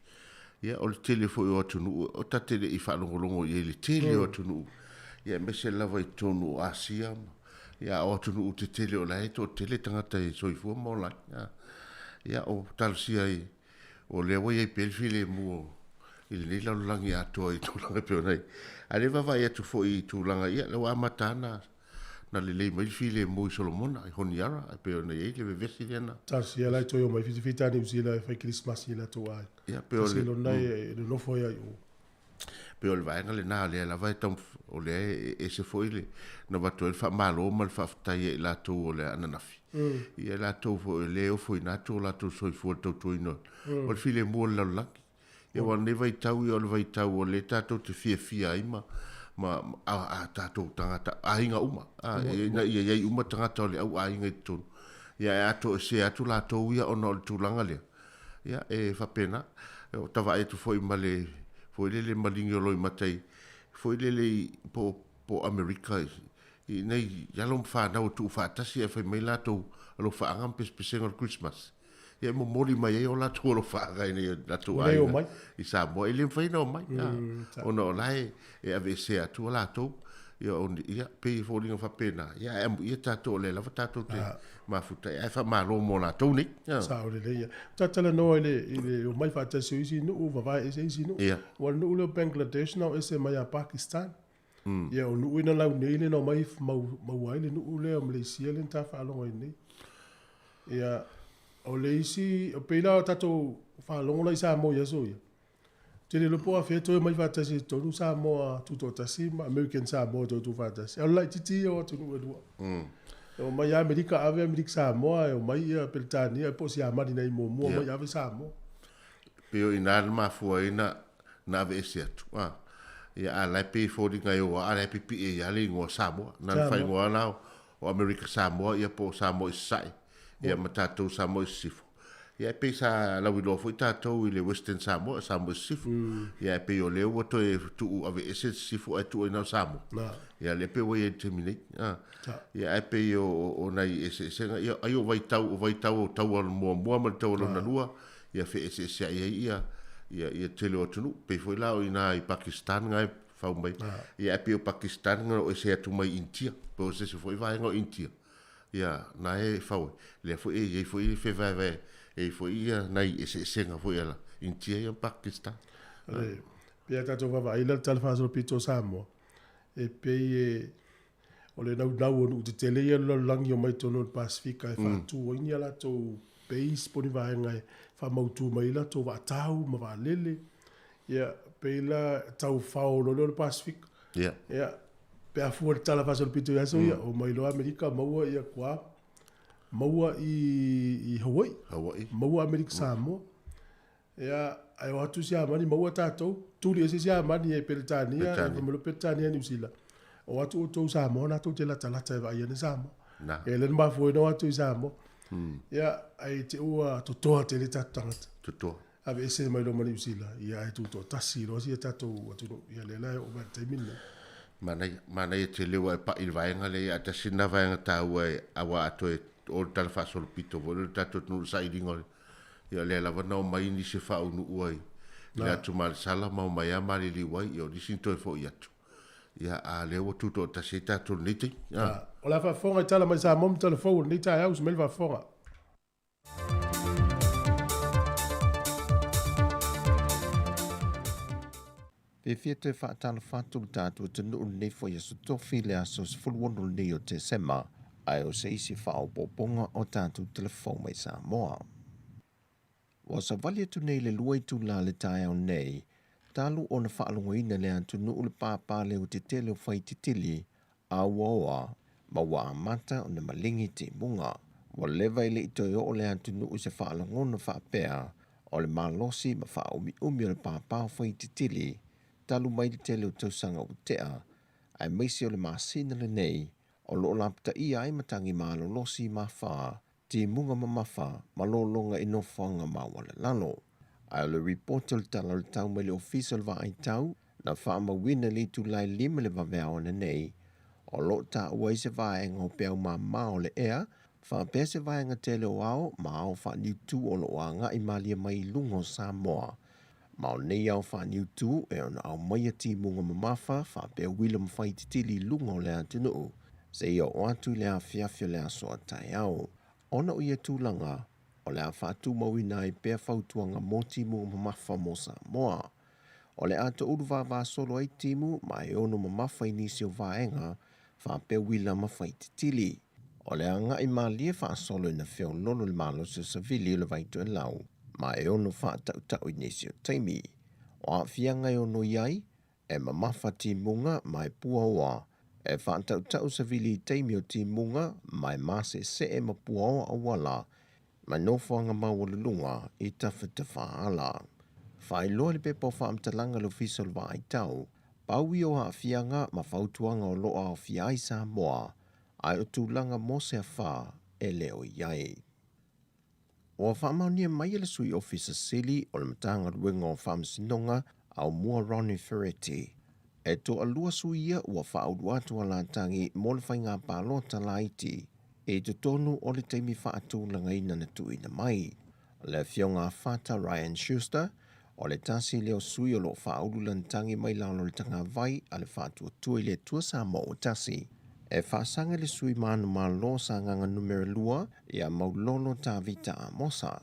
[SPEAKER 8] Ia o le telefo i o tunu o tatele i whanongolongo i le tele o tunu. Ia mese lava i tonu o Asia. Ia o tunu o te tele o lai to tele tangata i soifua mo lai. Ia o talsia i o le wai ai pelfile mua i le nei laulangi atoa i tūlanga peo nei. A le wawa ia tu fo i tūlanga ia le wa amatana. Na le lei mai file mo i Solomona i honiara a peo na ye le vesi dena
[SPEAKER 2] tasi ala to yo mai fita ni usila fa Christmas ila to ai
[SPEAKER 8] ya peo le
[SPEAKER 2] lo nai no foi ai
[SPEAKER 8] peo le vai ngale na le la vai tom o le e se foi le no va to el fa malo mal fa tai la to o le ananafi ia la to fo le o foi na to la to soi fo to to ino o file mo la la ia wa ne vai tau o le vai tau o le tato te fia ima ma a tatou tangata a inga uma na ia uma tangata le au a inga tonu ia ato se atu la to ia ona le tulanga le ia e fa pena o tava e tu foi male foi le malingi o loi matai foi le po America i nei ya lo fa na o tu fa tasi e fa mai la to lo fa ngam pes Christmas ia mo moli mai o la to lo fa ga ni la to ai i sa mo ele fa no mai o no lai e ave se atu la to ia pe fo linga fa pena ia ia tato le la tato te ma futa e fa ma lo mo la to ni
[SPEAKER 2] sa o le ia tatala no ile o mai fa tasi si no va vai e si no o no le Bangladesh no ese mai a Pakistan ia o no ina la nei no mai mau ai le no le Malaysia le ta fa lo ni ia o le isi o peila tato fa longo la isa mo yeso ia te le po afia to mai va tasi to nu sa mo tu to tasi American sa mo to tu va tasi o la titi o tu no do o mai America ave America sa mo o mai Britania po si amadi nei mo mai ave sa mo
[SPEAKER 8] peo ina ma fuaina na ve se tu ia ala pe fo di ngai o ala pe pi ia le ngo sa mo na fai ngo na o America sa mo ia po sa mo sai ia matatou Samoa sifu ia pe sa la wilo foi tatou i le Western Samoa sifu ia pe o le o to e tu ave ese sifu e tu na Samoa ia le pe we terminate ia pe o nai ese ia ai o vai tau tau mo ma tau na lua ia fe ese ia tele o tunu pe foi la o ina i Pakistan ngai fa mai ia pe o Pakistan ngo ese atu mai India pe o se foi vai ngo India ia na e fau le foi e foi fe vai e foi ia nai ese senga foi ela India e Pakistan
[SPEAKER 2] pe ta to va ila tal fa so pito Samoa e pe o le nau o te tele ia lo langi o mai tono Pasifika e fa tu o inia la to base poni vai ngai fa mau tu mai la to va tau ma va lele ia pe la tau fau lo Pasifika ia pe a fuor tala fa sol pito yaso ia o mai lo America maua ia kwa maua i Hawaii maua America Samoa ia ai o atu sia mani maua tato tuli ese sia mani e Britania mo lo Britania New Zealand o atu to Samoa na to tela tala te vai ne Samoa e le ma foi no atu Samoa ia ai te ua to te le tatanga
[SPEAKER 8] to
[SPEAKER 2] ave ese mai lo mani New Zealand ia ai to tasi ro sia tato atu ia le la o ba te minna
[SPEAKER 8] mana e te lewa e pa il vaenga le ata sina vaenga tau e awa ato e o tala fa sol pito vo le tato nu sai dingo ia le la vana o mai ni se fa unu uai le atu mal sala ma o mai ama li wai ia di sinto e fo ia tu ia a le o tuto ta se tato niti
[SPEAKER 2] o la fa fonga tala mai sa mom telefone ni ta house mel va fonga
[SPEAKER 10] Pe fia te whaatala whātu tātua te nuu nei fo ia sutofi le aso se fuluonu nei o te sema, ai o se isi whaopoponga o tātu telefon mai Samoa. Wa sa vali atu nei le luai tu la le tae au nei, talu o na whaalongoina le antu nuu le pāpā le o te tele o whai titili, a waoa, ma wa amata o na malingi te munga. Wa lewa ile ito o le antu nuu se whaalongona whaapea, o le malosi ma whaomi o le pāpā o whai titili, talu mai le tele o tausanga o tea, ai meisi o le masina le nei, o lo lapta i ai matangi malo losi ma whaa, ti munga mamafa ma lo longa ino whanga ma wale lalo. Ai le report le tala le tau mai le official va ai tau, na wha ma wina li tu lai lima le vavea o nei, o lo ta uai se vaenga o peau ma mao le ea, wha pea se vaenga tele o ao, ma ao wha niu tu o lo anga i malia mai lungo Samoa. Ma o nei au wha niu tu e ona au mai ati munga mamafa, wha pea William whai titili lungo le atinu. Se ia o atu le a fiafio le a soa tai au. Ona o ia tūlanga, o le a whātu mawina i pēr whautuanga mō timu mamafa mō Samoa. O le ato uruwa wā solo ai timu, ma e ono mamafa i nisi o vāenga, whāpea wila mawhai titili. O le anga i mā lia wha solo ina whio lolo le malo se savili le vaitu e lau, ma e ono wha tau i nisi o taimi. O a whianga i ono iai, e mamafa timunga ma e pua oa, e whaantau savili i teimi o timunga, mai mase se e mapua o awala, mai nofuanga mawalulunga i tawhita whaala. Whai loa li pepo whaamtalanga lo fisol wa ai tau, paui o a whianga ma whautuanga o loa o whiai Samoa, ai o tūlanga mo se a wha e leo iai. O a whaamaunia mai ele sui officer Sili o le matanga ruenga o whaamsinonga au mua Ronnie Ferretti. E to alua suia ua whaaudu atu ala tangi mo le whainga pālota laiti, e to tonu o le teimi whaatūlanga ina na tuina mai. Le fionga whata Ryan Schuster, o le tasi leo sui o lo whaaudu lantangi mai lalo le tanga vai a le whaatua tui le tua Samoa o tasi. E whaasanga le sui manu malo sa nganga numero lua, ia maulolo ta vita a mosa.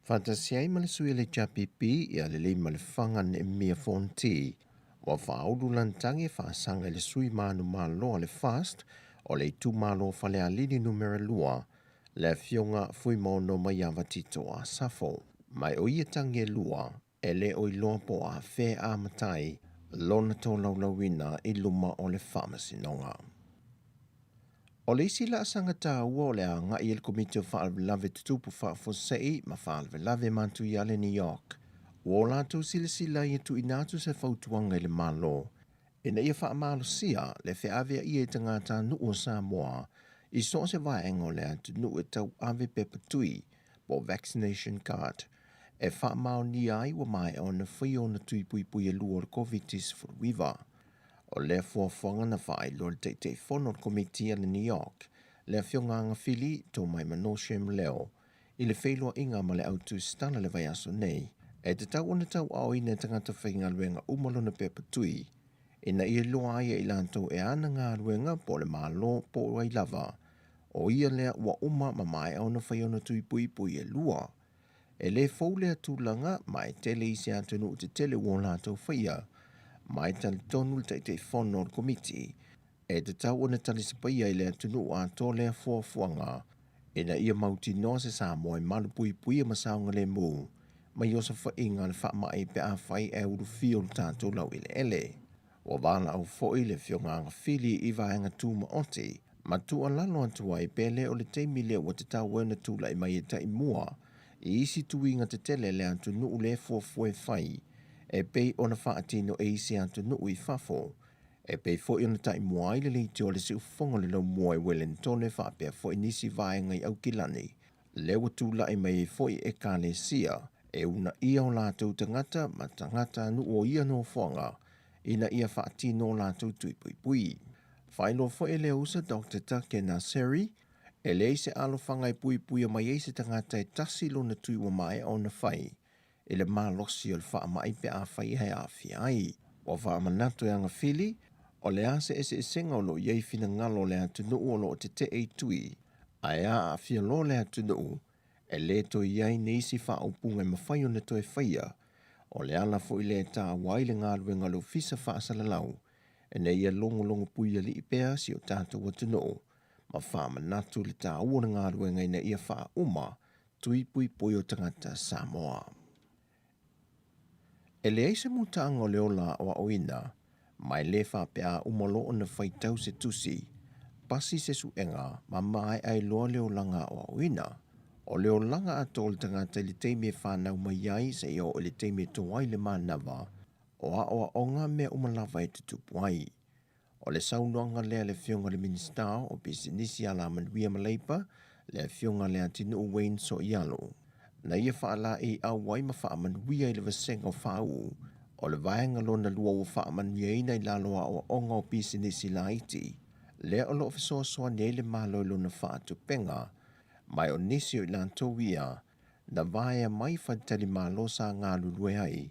[SPEAKER 10] Fantasiai ma le sui le chapipi, ia le lima le whanga ne mia fonti, wa whaaudu lantangi whaasanga le sui manu malo le fast, o le tu malo whale alini numero lua, le fionga fui mono mai avatito a safo. Mai o ia tangi lua, e le o iloa po a whē a matai, lona tō laulawina i luma o le whamasinonga. O le isi la asanga tā ua o le a ngai el komite o whaalvelave tutupu whaafosei ma whaalvelave mantu i ale New York. O lātou sila i tu inatu se whautuanga i le malo. E na ia whaamalo sia le whiawea i e tangata nu o Samoa i so se vaenga o le atu nu e tau ave pepatui po vaccination card. E whaamao ni ai wa mai o na whi o na tui pui pui e lua o COVID-19 furuiva. O le fuafonga na whai lo le teitei whono komitia le New York, le whionganga whili tō mai manoshem leo, i le whailua inga ma le autu stana le vai aso nei, e te tau ona tau au ina tangata whainga luenga umalo na pepatui, ina ia loa ia i lantou e ana ngā luenga po le malo po wai lava, o ia lea ua uma ma mai au na whaiona tui pui pui e lua. E le fōlea tūlanga mai tele isi atunu te tele uo lātou whaia, mai tali tonu le teitei whono le komiti, e te tau ona tali sipaia i le atunu a tō lea fuafuanga, ina ia mauti noa se Samoa i malu pui pui a masaunga le mū, mai osa whainga le whaamai pe a whai e uru fio le tātou lau ile ele. O wala au fōi le whionganga whili i vaenga tūma oti, ma tu alalo atua i pele o le teimi leo o te tau wana tūla i mai e tai mua, i isi tuinga te tele le atunu le fuafue whai, e pei ona whaatino e isi atunu i whafo, e pei fōi ona tai mua i le leiti o le si ufonga le lau mua i Wellington e whapea fōi nisi vaenga i au kilani, lewa tūla i mai fōi e kāle sia, e una ia o lātou tangata ma tangata anu o ia no whanga, ina ia whaatino lātou tui pui pui. Whailo fōi le usa Dr. Take Naseri, e le se alo whangai pui pui a mai eise tangata e tasi lo na tui wa mai o na whai, e le mālosi o le whaamai pe a whai hei a whiai. O whaamanato e anga whili, o le ase ese e senga o lo iei fina ngalo le atunu o lo te te e tui, a ea a whia lo le atunu, e le to iei ne isi wha upunga ma whai o na toi whaia, o le ala fo i le tā wai le ngā luenga lo fisa whaasalalau, e ne ia longo pui ali i pēa si o tātou atunoo, ma whaamanatu le tā ua ngā luenga ina ia wha uma, tui pui pui o tangata Samoa. E le eise mutaanga o le ola o oina, mai le wha pēa umalo o na whaitau se tusi, pasi se suenga ma mai ai loa leo langa o oina, o leo langa atol tangata le teime whanau mai iai se o le teime toai le manawa, o a oa onga mea umalawa e tutupuai. O le saunoanga lea le fionga le minister o bisinisi ala manuia maleipa, le fionga lea tinu Wayne so ialo. Na ia whaala e au wai ma wha manuia i le vasenga o whau, o le vaenga lona lua o wha manuia ina i laloa o onga o bisinisi la iti. Lea o loo fisoa soa nei le malo lona wha atu penga, mai o nisi o ilan towia, na vaea mai whantali malo sa ngā lulue ai,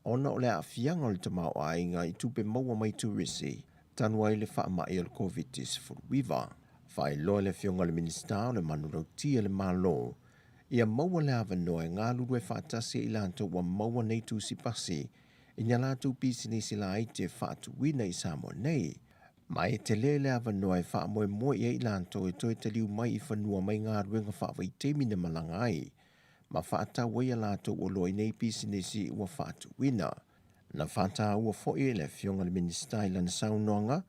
[SPEAKER 10] ona o le a fianga o le tamau a inga i tupe maua mai turisi, tanua i le wha mai o le COVID-19. Whai loa le fionga le minister o le manurau tia le malo, ia maua le avanoa e ngā lulue whaatasi i lanto wa maua nei tu si pasi, i nyalatu pisinisi la aite whaatu wina i Samoa nei, mai te le avanoa e wha moe moe i lanto e toi te liu mai i whanua mai ngā ruenga whaawai temi na malanga ai, ma whaata waia lato o loi nei pisinisi ua whaatu wina. Na whaata ua fo'i le fionga le minister i lana saunoanga,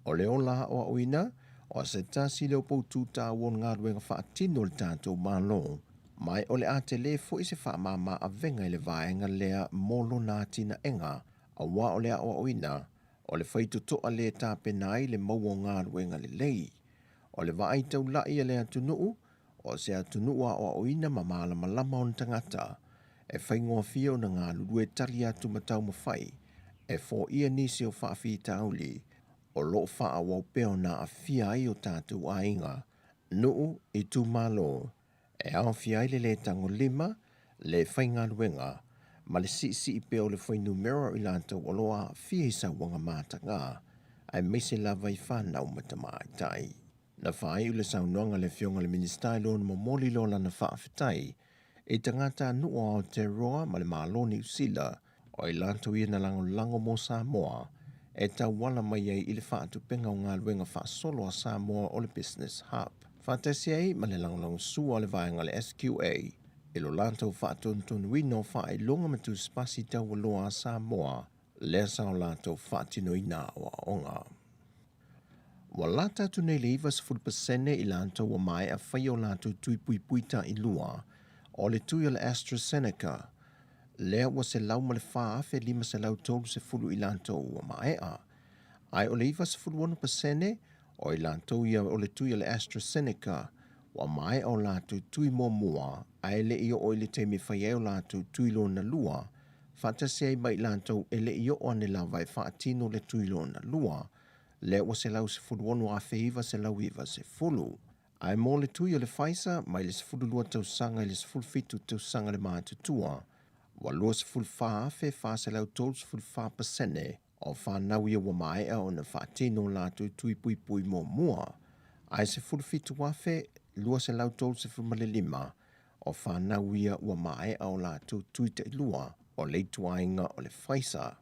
[SPEAKER 10] o le ola o oina, o se tasi leo poutu ta won ngā ruenga whaatino le tātou malo, mai o le a te le fo'i se wha mama a venga i le vaenga lea molo nā tina enga, a wā o le a o oina, o le whaitu toa le tā penai le maua ngā ruenga le lei. O le vai tau lai le atunuu, o se atunuu a o oina ma maala malama on tangata, e whaingoa fio na ngā lulue tali atu matau mawhai, e fo ia nisi o whaafi tauli, o lo wha a wapeo na a fia i o tātou a inga, nuu i tu malo, e ao fia i le tango lima, le whainga luenga, ma le si i peo le whainu mera i lantou o loa fia i sa wanga māta ngā, ai meise lava i whanau matamai tai. Na whai u le saunoanga le fionga le ministai lo na momoli lo lana whaafitai, e tangata nua o te roa ma le maaloni usila, o i lantou ia na lango mo Samoa, e tau wala mai ai i le whaatu penga o ngā luenga whaasolo a Samoa o le Business Hub. Whaatasi ai ma le lango sua o le vaenga le SQA, e lo lantou whaatontonu ino whae longa matu spasi tau waloa a Samoa, lea sao lantou whaatino ina o onga. Wa lata tu nei le iwa 10% i lantou wa mai a whai o lantou tui pui puita i lua, o le tui o le AstraZeneca, lea wa se lau ma le whaafe 5 se lau tolu se fulu i lantou wa mai a. Ai o le iwa 10% o i lantou ia o le tui o le AstraZeneca, wa mai o lantou tui mua, ai le i o le teimi whai o lantou tui lo na lua, whatasi ai mai lantou e le i o ane la vai whaatino le tui lo na lua, le wa se lau se fulu a feiva se lau iwa se fulu. Ai mo le tui o le Pfizer, mai le se fulu lua tau sanga i le se fulu fitu tau sanga le mātutua, wa lua se fulu whaafe wha se lau tolu se fulu whaapasene, o whanau ia wa mai o na whaatino lātou tui pui pui mua. Ai se fulu fitu wafe, lua se lau tolu se fulu malelima, o whanau ia wa mai o lātou tui te lua, o leitu ainga o le Pfizer.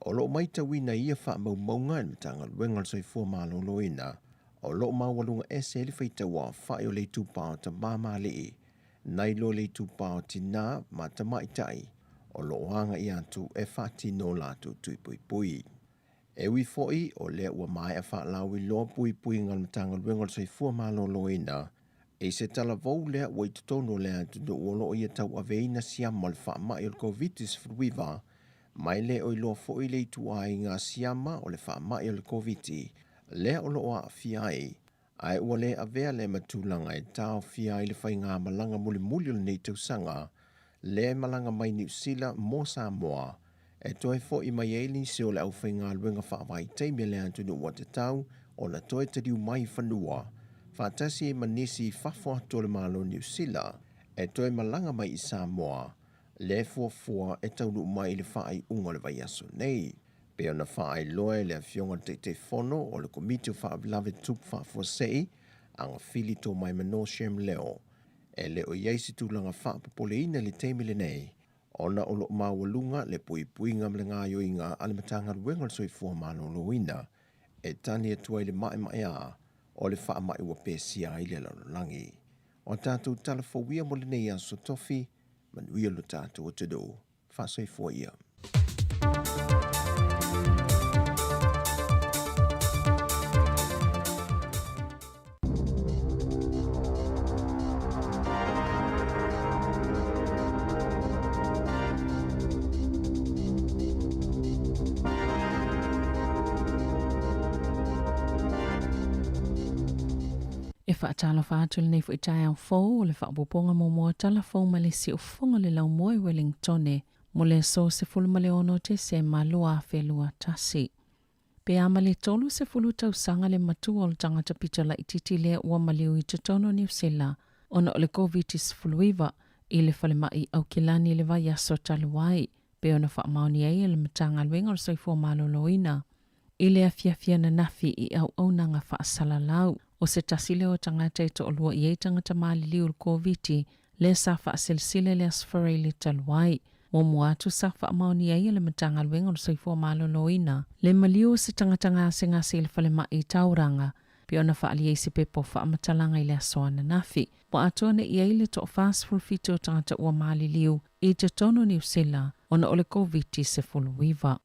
[SPEAKER 10] O lo mai tawina ia wha maunga e matanga luenga soi fua maloloina, o lo mawalunga ese le whaita wa whae o le tupao ta mama lii, nai lo le tupao tina ma ta maitai, o lo hanga i atu e whati no latu tui pui pui. E wi foi o le ua mai a wha lawi lo pui pui ngal matanga luenga soi fua maloloina, e se tala vau lea wai tutono lea tuno uolo ia tau aveina siama le wha mai o le COVID-19, mai le o ilo foi le tua i ngā siama o le wha mai o le COVID, le o lo a fiai, ai ua le avea le matulanga e tau fiai le whai ngā malanga muli muli o le nei tausanga, le malanga mai New Zealand mo Samoa, e toi foi mai eili se o le au whai ngā luenga whaavai teime le antunu ua te tau, o na toi te riu mai whanua, whaatasi e manisi whafo ato le malo New Zealand, e toi malanga mai i Samoa, le fuafua e taunu mai le whaai unga le vai aso nei. Pea na whaai loe le fionga te fono o le komiti o whaabilave tup whaafua sei, anga fili tō mai mano shem leo. E leo iaisi tūlanga whaapopoleina le teimile nei, Ona o lo mawalunga le puipuinga mle ngā yoinga ale matanga ruenga le soifua maloloina e tani atua i le mai a o le wha mai ua pēsia i le lalolangi. O tātou talafauia mo le nei aso tofi, manuia lo tātou o te do. Wha soifua ia.
[SPEAKER 11] E whaatala whaatul nei fo i tai au fōu o le whaapoponga mo mua tala fōu ma le si o whonga le lau moe Wellingtone mo le so se fulu ma le ono te se malua whelua tasi. Pe ama le tolu se fulu tau sanga le matu o le tangata pita la ititi le ua maliu i te tono New Zealand ona o le COVID-19 fuluiva i le whale mai au kilani le vai aso taluai pe ona wha mauni ai le matanga luenga o soifua maloloina. I le afiafia na nafi i au aunanga wha asalalau. O se tasile o tangata i to olua i ei tangata malili ul COVID le sa wha silsile le asfare le taluai. Mo muatu sa wha mauni ai le matanga luenga o soifua maloloina. Le maliu se tangata ngase ngase il whale mai i tauranga. Pe ona wha ali eisi pepo wha amatalanga i le asoana nafi. Mo atua ne i ei le to fast full fito tangata ua maliliu i te tono New Zealand ona ole COVID se fuluiva.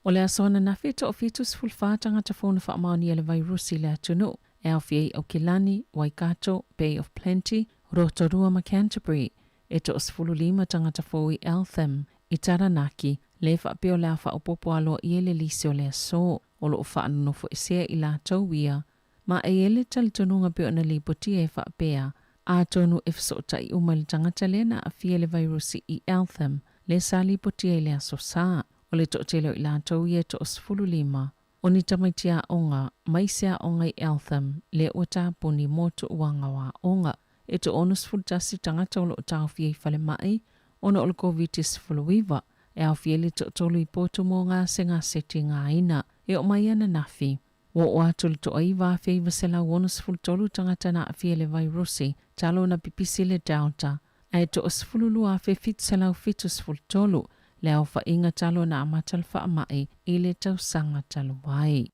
[SPEAKER 11] O le asona na fito o fitus fulfatanga ta fona wha mauni ele vairusi le atunu, e awhiei au Kilani, Waikato, Bay of Plenty, Rotorua ma Canterbury, e to osfulu lima tangata fōi Eltham, i Taranaki, le wha peo le wha upopo alo i ele lisi o le aso, o lo wha anonofo e sea i la tauia, ma e ele talitonunga peo na lipoti e wha pea, a tonu e fsota i umali tangata lena a fie le vairusi i Eltham, le sa lipoti e le aso saa. O le to'atelo i lātou ia to osfulu lima. O ni tamaitia onga, maisea onga i Eltham, le ua tāpuni moto uanga wa onga. E to onus fultasi tangata o lo tāwhia i whale mai, ona o le COVID-19 fuluiva, e awhia le to'atolu i poto mō ngā senga seti ngā ina, e o mai ana nafi. Wo o atu le to'a i wāwhia i wasela onus fultolu tangata na awhia le vairusi, talo na pipisi le Delta, e to osfulu lua awhia fitselau fitus fultolu, le au wha inga talo na amatal wha amai i le tausanga talo wai.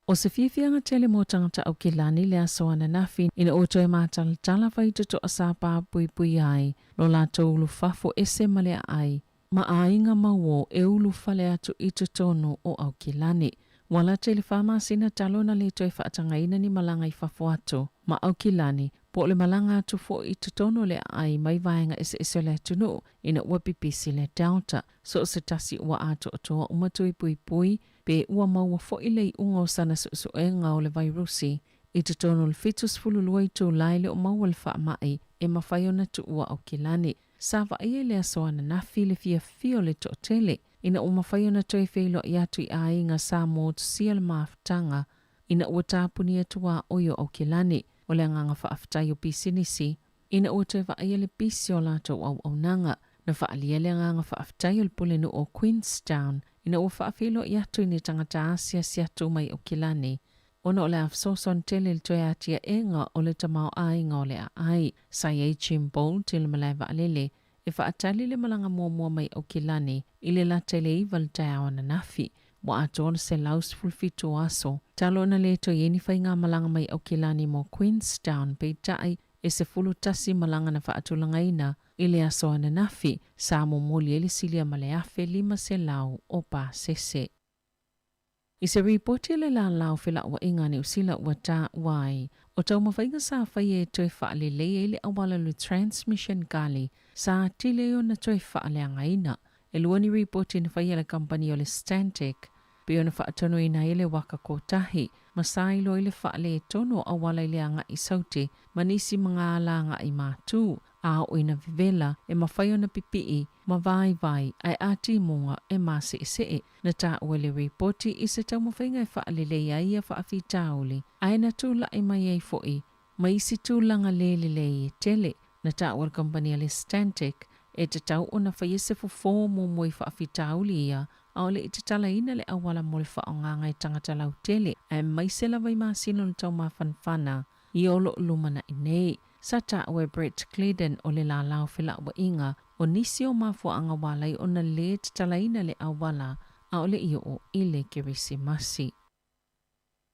[SPEAKER 11] O se whiwhianga tele mō tangata au Kilani le asoana nafi ina oto e mātal tala whai tuto a sāpā pui pui ai, lo lātou ulu whafo ese malea ai, ma a inga mawo e ulu whale atu i tutono o au Kilani. Wala te le whamasina talo na le toi whaatanga ina ni malanga i whafo atu, ma au Kilani, po le malanga atu fo i tutono le ai mai vaenga ese le tunu ina ua pipisi le Delta, so se tasi ua atu atoa umatui pui pui, pe ua maua fo i lei unga o sana su e ngau le vairusi, i tutono le fitus fululua i tū laile o maua le wha mai e mawhaiona tu ua au Kilani. Sawa ia le asoana nafi le fia fio le tōtele, ina ua mawhaiona toi feilo i atu i a inga sa mō tusia le maafutanga, ina ua tāpuni atua oio au Kilani, o le nganga whaafutai o pisinisi, ina ua toi whaia le pisi o lātou au nanga, na whaalia le nganga whaafutai o le pulenu o Queenstown, ina ua whaafilo i atu i ni tangata Asia si atu mai o Kilani. Ona o le afsoson tele le toi atia enga o le tamau ainga o le ai, sai ei chimbo te le malai waalele, e whaatali le malanga mua mai o Kilani, i le la tele i valtao na nafi, wa atona se laus fulfito aso. Talo na le to yeni whainga malanga mai au Kilani mo Queenstown pe tai e se fulu tasi malanga na whaatulanga ina i le aso na nafi sa mo moli ele silia male afe lima se lau o pa sese. I se ripoti le la lau whila ua inga ni usila ua tā wai, o tau mawhainga sa whai e toi whaale lei ele awala lu transmission kali sa tileo na toi whaale anga ina. E lua ni ripoti ni whai ele company o le Stantec, pe ona whaatono ina ele waka kotahi, masailo ele whaale e tono awala ele anga i sauti, manisi mga ala anga i mātū, a o ina vivela e mawhai ona pipii, ma vai ai ati munga e masi se na ta wele ripoti i se tau mawhainga e whaalele ia whaafi tauli, ai na tūla e mai ei foi, ma isi tūlanga lelele e tele, na ta wale company le Stantec, e te tau ona whaiese fufo mo moi whaafi tauli ia, a ole i te tala ina le awala mo le whaonganga i tangata lau tele, ai mai se la vai masino le tau mawhanwhana, i olo lumana i nei. Sa ta ue Brett Cleden o le la lau whila ua inga, o nisi o mafuanga wala i ona le talaina le awala a ole i o ile Kirisimasi.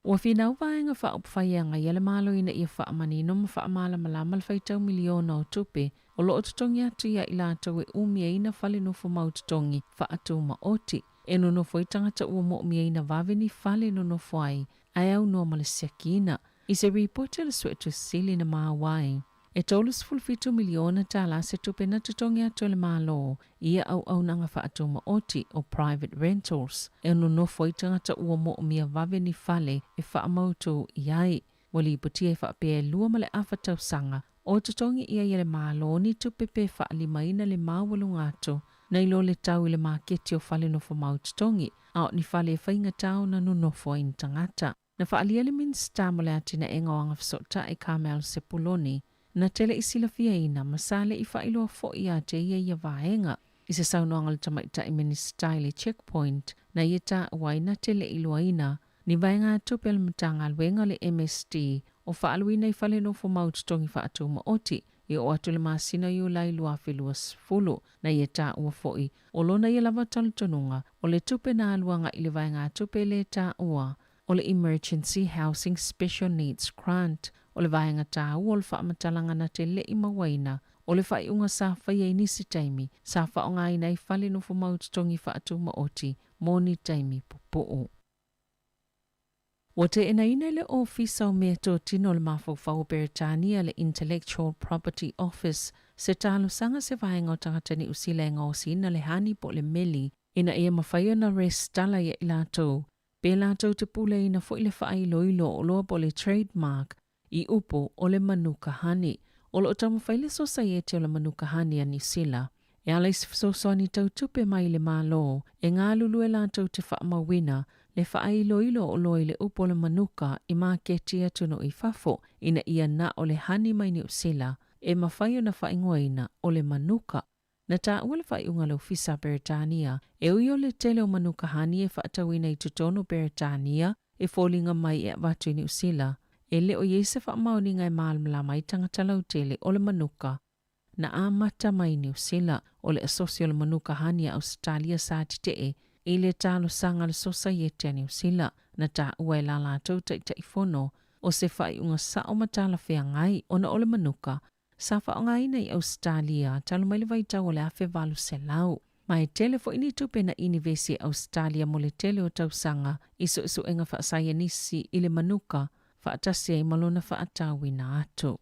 [SPEAKER 11] Ua whinau vaenga wha upwhaianga i ale malo ina i wha amanino ma wha amala malama le whaitau miliona o tupe o loo tutongi atu ia i lātou e umia ina whale nofo mau tutongi wha atu ma oti. E no nofo i tangata ua mo umia ina vaveni whale no nofo ai au no malesiakina. I se reporte le swetu sili na maa wai. E tolus fulfitu miliona tala se tupe na tutongi atu le malo ia au nanga wha atu ma oti o private rentals. E no nofo i tangata ua mo umia vaveni whale e wha amautu iai. Wali iputia e wha pēe lua male awhatau sanga o tutongi ia i le malo ni tupe pe wha alimaina le mawalu ngātu. Na ilo le tau i le maketi o whale nofo mau tutongi a o ni whale e whainga tau na no nofo in tangata. Na wha alia le minsta mole atina e ngawanga whasota e Carmel Sepuloni. Na tele i sila fia ina masale i whailoa fo i a te ia vaenga. I se saunoanga le tamaita i minista i le checkpoint na i ta waina tele i loa ina. Ni vaenga tupe le matanga alwenga le MSD o whaaluina i whale nofo mau tutongi wha atu ma oti. I o atu le masina i ulai lua whelua sifulu na i ta ua foi. O lona i lava talutonunga o le tupe na aluanga i le vaenga tupe le ta ua. O le Emergency Housing Special Needs Grant, o le vaenga tā ua o le whamatalanga na te le i mawaina, o le whaiunga sa whaia i nisi taimi, sa whaonga ina i whale nofo maututongi whaatu maoti, moni taimi pupu'u. Wa te ina ina le ofisa o mea tō tino le mawhau Beretania le Intellectual Property Office, se tālu sanga se vaenga o tangatani usilenga o sina le hani po le meli, ina ia mawhaia na restala ia i lātou. Pēlā tau te pule ina fo i le whaai loilo o loa po le trademark i upo o le manuka hani. O lo tamu whaile society o le manuka hani a Nisila. E ala isi fisosoani tau tupe mai le mālo, e ngā lulu e la tau te whaamawina, le whaai loilo o loa i le upo le manuka i mā ketia tuno i fafo, ina ia na o le hani mai ni usila, e mawhaio na whaingoina o le manuka. Na tā ua le whaiunga le ofisa Beretania, e ui o le tele o manuka hani e whaatawina i tutono Beretania, e fōlinga mai e watu i ni usila, e le o iese whaamauninga e mālamala mai tangatala tele o le manuka, na a mata mai ni usila o le asosio le manuka hani a Australia sa titee, e le talo sanga le society a ni usila, na tā ua e la lātou ta i fono, o se whaiunga sa o matala whea ngai ona o le manuka, sa whaonga ina i Australia, talo mai le vaitau o le awhe walu se lau. Mai tele fo ini tupe na University Australia mo le tele o tausanga, iso enga whaasaya nisi i le manuka, whaatasia i malona whaatawina atu.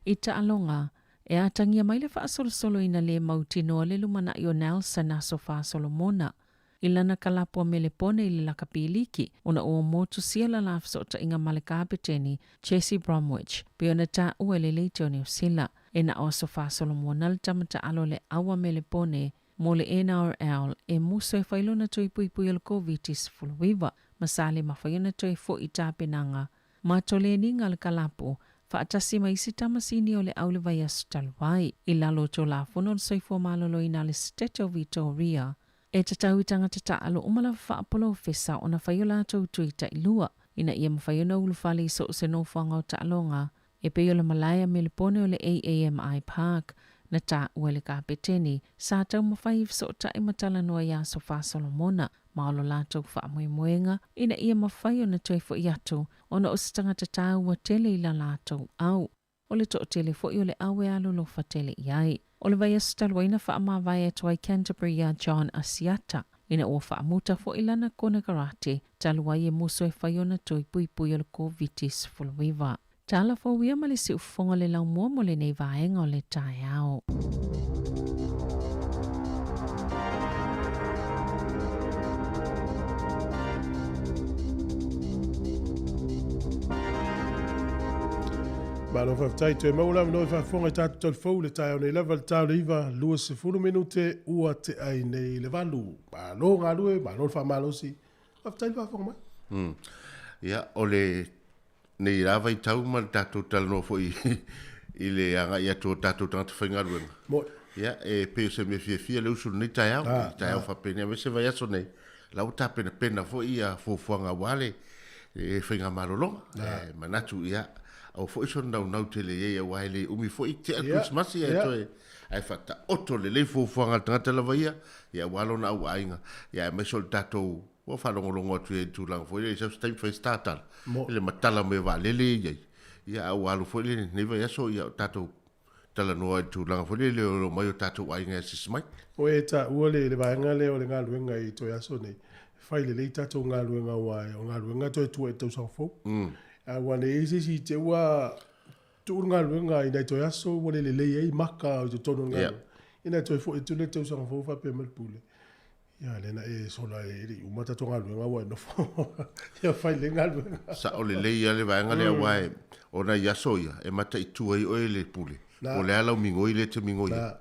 [SPEAKER 11] I ta alonga, e atangia mai le whaasolosolo ina le mautino le lumana i o Nelson na so whaasolomona. I lana kalapua me le pone i le lakapiliki, ona o motu sia la lafsota inga malekapeteni, Chessie Bromwich, pe ona ta ua le leite o Neusila, e na o so whaasolomona le tamata alo le awa me le pone, mo le NRL, e muso e whailona tui pui al COVID-19 fuluiva, masale mawhaiona tui fo i tāpenanga, ma tole ninga le kalapo, whaatasi maisi tamasini o le aule vai astalwai, i lalo to la fono le soifo malolo ina le State of Victoria, e tatau i tangata ta alo umala whaapolo fesa o na whaiola tau tuita i lua, ina ia mawhaiona ulufale i so se nofanga o ta alonga, e peo le malaya me le pone o le AAMI Park, na ta uele ka peteni, sa tau mawhai so ta i matala noa ia so wha Solomona, maolo lātou wha moemoenga, ina ia mawhaiona tui fo i atu, ona o se tangata ta ua tele i la lātou au, o le to tele fo i o le awe alo lo fa tele iai. O le vai astalwaina wha ama vai atu ai Canterbury a John Asiata, ina ua wha amuta fo ilana kona karate, taluai e muso e whaiona tui pui o le COVID-19 fuluiva. Tala fo wia malisi ufonga le lau mua mo le nei vaenga o le tae ao.
[SPEAKER 2] Malo whaftai te maula mnoi whafonga tātu telefou le tae o nei level tau leiva lua se funu minute ua te ai nei le valu. Malo ngā lue, malo whamalosi. Whaftai le whafonga mai?
[SPEAKER 8] Ia, o le nei rawa i tau ma tātou talano fo i le anga i ato tātou tangata whainga ruenga.
[SPEAKER 2] Moi.
[SPEAKER 8] Ia, e peo se me fia le usuru nei tae au, tae au whapene, a me se vai aso nei. Lau tā pena fo i a fuafuanga wale, e whainga marolonga, manatu ia, au fo iso nau te le ye wai le umi fo i te Christmas ia toe ai fata oto le le fo fo nga tanga la vaia ia walo na au ainga ia me sol tato o fa longo tu e tu lang fo le so stai fa startal le matala me va le ye ia au walo fo le ne va so ia tato tala no tu lang fo le lo mai tato ainga sis mai
[SPEAKER 2] o e ta ua le vaenga le o le ngā luenga i toi aso nei fai le tato ngā luenga wai o ngā luenga toi tu e tau sang fo a wane isi si te ua tu ngā luenga i nei toi aso wane le ei maka o te tono ngā ina toi fo e tu le tau sang fo fa pe malpule ia lena e sola e ri umata to ngā luenga wai no fo ia fai le ngā luenga
[SPEAKER 8] sa o le ia le vaenga le wai o na yaso ia e mata i tu ai o le pule o le ala mingo i le te mingo ia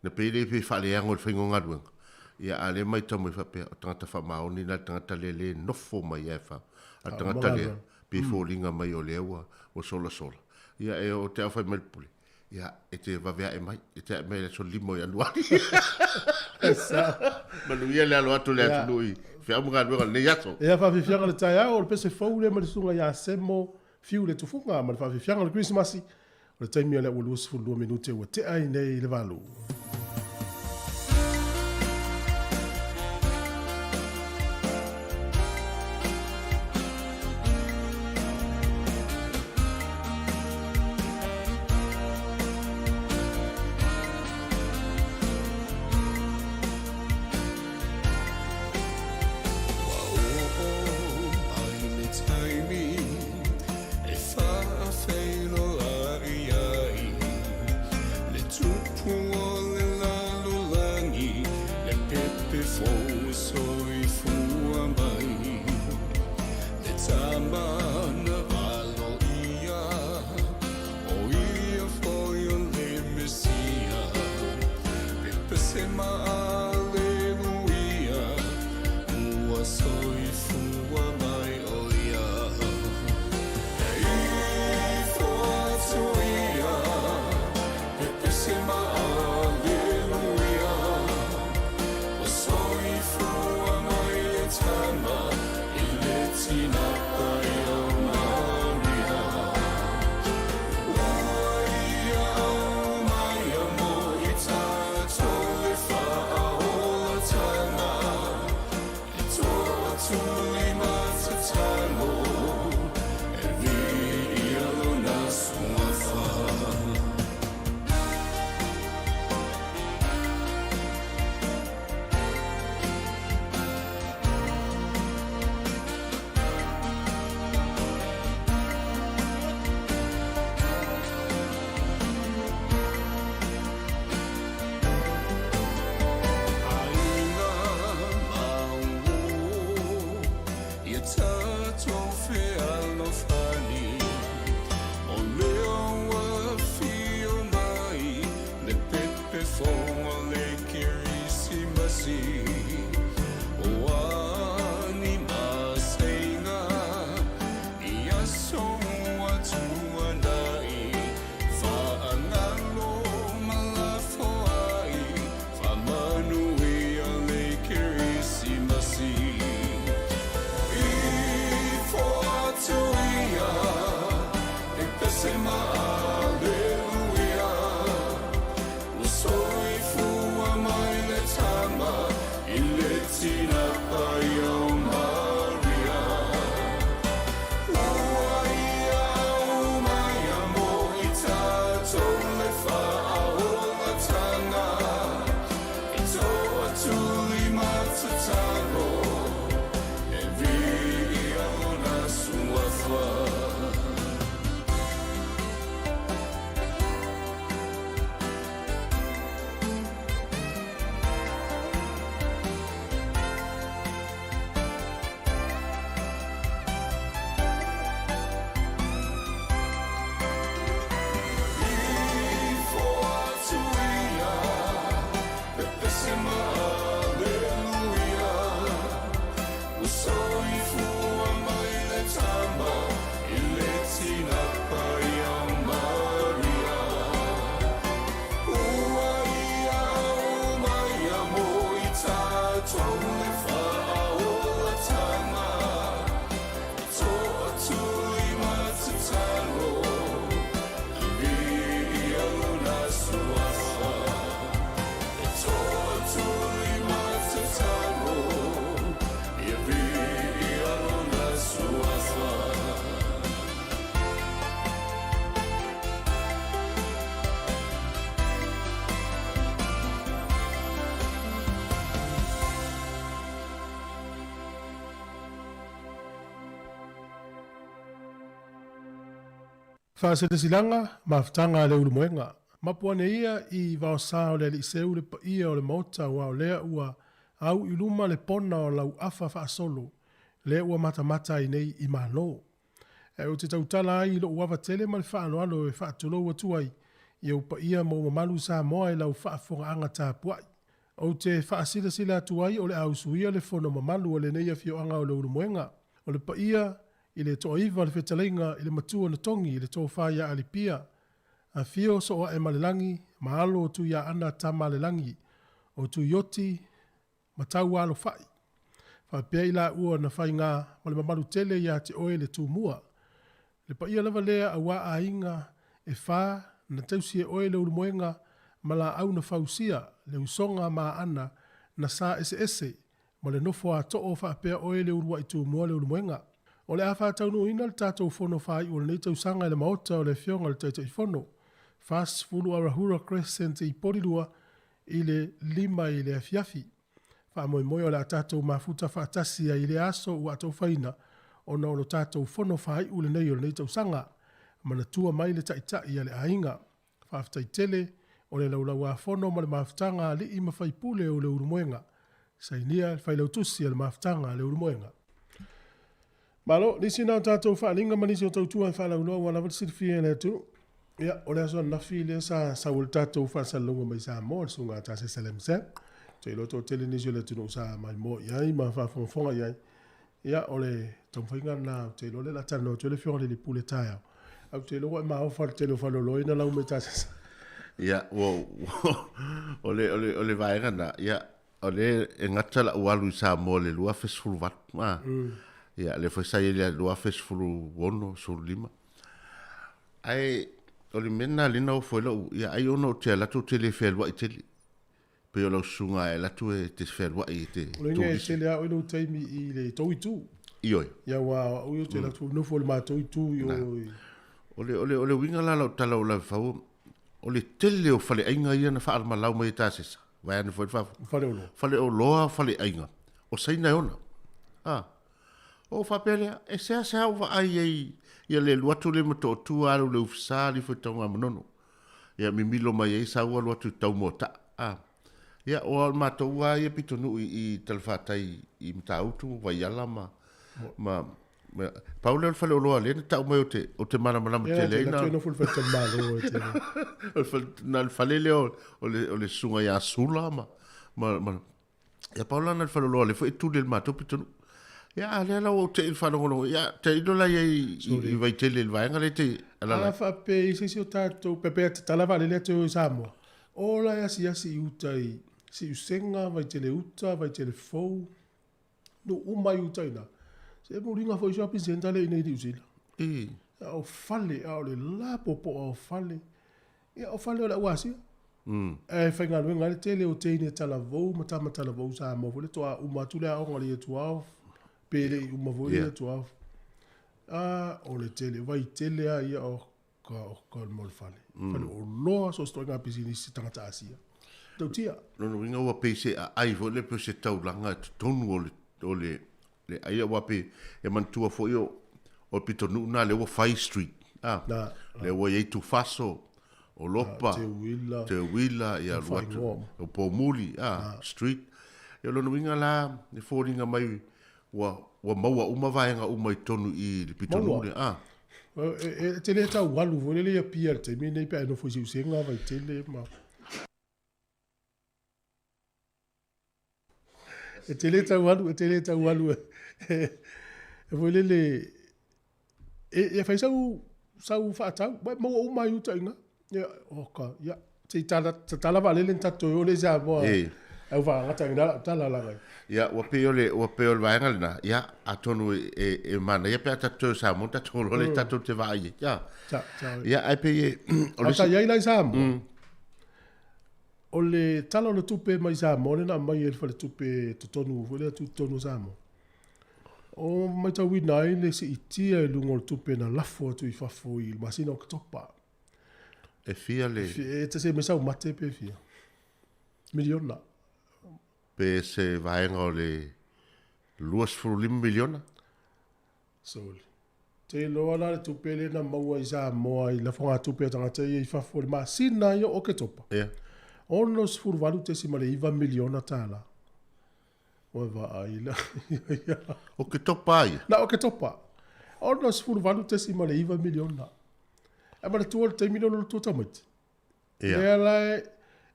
[SPEAKER 8] na pele pe fa le angol fingo ngā luenga ia ale mai tamu fa pe o tangata fa maoni na tangata le nofo mai e fa a tangata le pe folinga mai o le o sola ia e o te awhai melpule ia e te vavea e mai e te me le so limo i anuari manu ia le alo atu le atu nui fia mga luenga ne yaso
[SPEAKER 2] ia fa fianga le tai au le pese fau le malisunga ia semo fiu le tufunga ma le fa fianga le Christmasi o le taimi le ulu sfu 2 minute o te ai nei le valu Whaaseresilanga, mawhtanga le ulu moenga. Mapuane ia I vaosa o le aliseu le pa ia o le maota wa o lea ua au iluma le pona o lau afa whaasolo. Le ua mata I nei I malo. E o te tautala ai ilo uawa tele ma le whaaloalo e whaatolo wa tuai. I au pa ia mo malu sa moa I lau whaafonga anga tā puai. O te whaasila tuai o le au suia le fono mamalu o le neia fio anga o le ulu moenga. O le pa ia I le toa iwa le whetalenga I le matua na tongi I le toa whaia alipia. A fio so o e malelangi, maalo o tu ia ana ta malelangi, o tu yoti, matau alo fai. Whapea ila ua na whai ngā, wale mamalu tele ia te oe le tu mua. Le pa ia lava lea a wā a inga, e whā, na tausi e oe le urumoenga, ma la au na whausia, le usonga ma ana, na sa ese, ma le nofo a to'o whapea oe le urua I tu mua le urumoenga. O le a whātaunu ina le tātou whono whai o le nei tausanga le maota o le whionga le taitai whono. Fast fulu arahura crescent I porirua I le lima I le afiafi. Wha moi o le a tātou mafuta whaatasi I le aso ua atau whaina o na o lo tātou whono whai o le nei tausanga. Mana tua mai le taitai a le ainga. Whaafitai tele o le laulau a whono ma le mafutanga li I mawhaipule o le urumoenga. Sainia whailau tusi a le mafutanga le urumoenga. Malo, nisi nao tātou whaalinga manisi o tautua whaalau loa wala wala sirfia le tu. Ia, o lea soa nafi lea sa ule tātou whaasalunga mai sa mo, sunga tā se salem se. Te loto tele nisi o le tunu sa mai mo iai, ma whaafonga iai. Ia, o le taumwhainga na te lo le la tano, te le whionga le pule tāiau. Au te lo ma o whal te lo whaloloi na lau me tā se sa.
[SPEAKER 8] Ia, o le vaenga na, ia, o le ngata la ualu sa mo le lua fesfulu watu. Ia, le whaisai le lua fesfulu wono, suru lima. Ai, o le mena lina o foi lau, ia ai ono te alatu te le whelwa I tele. Pe o lau sunga e latu e te whelwa I te tōrisi.
[SPEAKER 2] O le ngai te lea o ilo teimi I le toi tū.
[SPEAKER 8] Ioi.
[SPEAKER 2] Ia wā, o ilo te latu, nofo le mātoi tū.
[SPEAKER 8] O le winga la lau tala o la whau, o le tele o whale ainga ia na whaarma lau mai tāsesa. Vai ane foi whafu.
[SPEAKER 2] Whale o loa.
[SPEAKER 8] Whale o loa, whale ainga. O saina e ona. O whapelea, e sea hau wa ai ei, ia le luatu le mato o tu aru le ufisa li fai taunga manono. Ia mi milo mai ei sa ua luatu tau mo ta. Ia o al mato ua ia pito nui I talwhatai I mta autu, vai ala Paule al whale o loa le, tau mai o te mana manama te leina.
[SPEAKER 2] Ia, te no fulfai te malo o te leina.
[SPEAKER 8] Na whale leo o le sunga ia sula Ia Paula na whale o loa le, fai tu le mato pito nui. Ia, le lau o te whanongono. Ia, te idola I vai tele il vaenga le te alala.
[SPEAKER 2] Ala whape I sisi o tātou pepe te talawa le lea te o Samoa. Ola asi I uta I si usenga, vai tele uta, vai tele fou. No umai uta ina. Se mo ringa fo I shopping center le ina I usila. O fale, o le la popo o fale. Ia, o fale o la uasia. E whainga nuenga le tele o teine talavou, matama talavou Samoa. Fole toa umatule a onga le tuao. Pele I umavoi le tuao. O le tele, vai tele a ia o ka mol fale. Fale o loa so stoi ngā pisini si tangata asia. Tau tia.
[SPEAKER 8] Nono winga ua peise a aivo le pe se tau langa tonu o le aia wape e mantua fo io o pito nuna le ua Fai Street. Le ua iei tu faso o lopa. Te wila ia ruatu. O po muli. Street. Ia lono winga la ne fōringa mai wa maua uma vaenga uma I tonu I le pito nune.
[SPEAKER 2] Te le tau walu, vole le pia te mi nei pe no fo si usenga vai tele ma. Te le tau walu. Vole le e fai sau whaatau, ma uma I uta inga. Ia, oka, ia. Te tala vale le tato o le za moa. Au va ngata ngala tala la.
[SPEAKER 8] Ia wa pe ole vaenga na. Ia atonu e mana ia pe tato sa mo tato le tato te vai. Ia. Ia ai pe
[SPEAKER 2] ole sa ia lai sa mo. Ole tala le tupe mai sa mo le na mai e fa le tupe tonu vole tu tonu sa mo. O mai ta wi nai le si itia e lungo tupe na lafo tu I fafo I masino ktopa.
[SPEAKER 8] E fia le.
[SPEAKER 2] E te se me sa mate pe fia. Miliona.
[SPEAKER 8] Pe se vaenga o le luas furu 5 miliona.
[SPEAKER 2] Soli. Te loa la le tupe le na maua i sa moa i la fonga tupe tangata i whafori ma sina i o ke topa.
[SPEAKER 8] Ia.
[SPEAKER 2] Ono sifuru walu te si male iwa miliona tala. O va ai la.
[SPEAKER 8] O ke topa ia.
[SPEAKER 2] Na o ke topa. Ono sifuru walu te si male iwa miliona. E male tuol te miliona lo tuota maiti.
[SPEAKER 8] Ia.
[SPEAKER 2] Lea lai,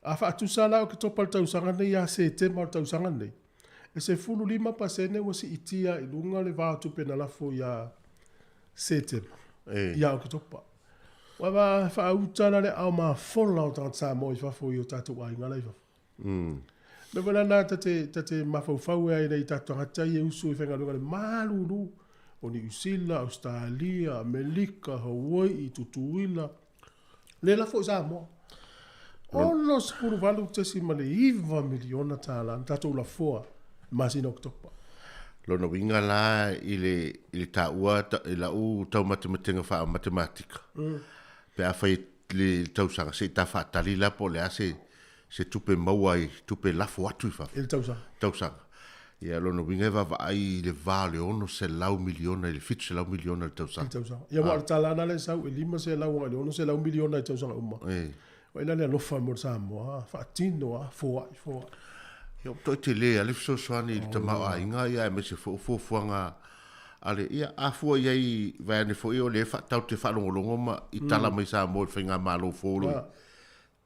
[SPEAKER 2] a wha atusa la o ke topa le tausanga nei a se te ma le tausanga nei. E se fulu 5% wasi itia i lunga le vā tupe na lafo ia se te ia o ke topa. Wawa wha utana le au maa fola o tangata sa mo i whafo i o tātou a inga lai whafo. Me wala nā tate mawhauwhau e nei tātou tangata i e usu i whenga lunga le māluru o ni Usila, Australia, Amerika, Hawaii, Tutuila. Le lafo i sa mo. Ono sepuru walu tesi male iwa miliona tāla, tātou la foa, masina o ke topa.
[SPEAKER 8] Lona winga la i le taua i la u tau matematenga wha matematika. Pe a whai le tausanga se ta wha tali la po le a se tupe maua i tupe lafo atu i wha.
[SPEAKER 2] Il tausanga.
[SPEAKER 8] Tausanga. Ia lona winga wa ai le vale ono se lau miliona i le fitu se lau miliona i tausanga.
[SPEAKER 2] Il tausanga. Ia mo talana le sau e 5 se lau ngani ono se lau miliona i tausanga uma. Wa ina le alofa mo sa mo fa tino foa.
[SPEAKER 8] Yo to te le ale so soani te ma inga ia me se fuanga ale ia afo ia I va ne fo io le fa tau te fa longo ma I tala mai sa mo finga malo fo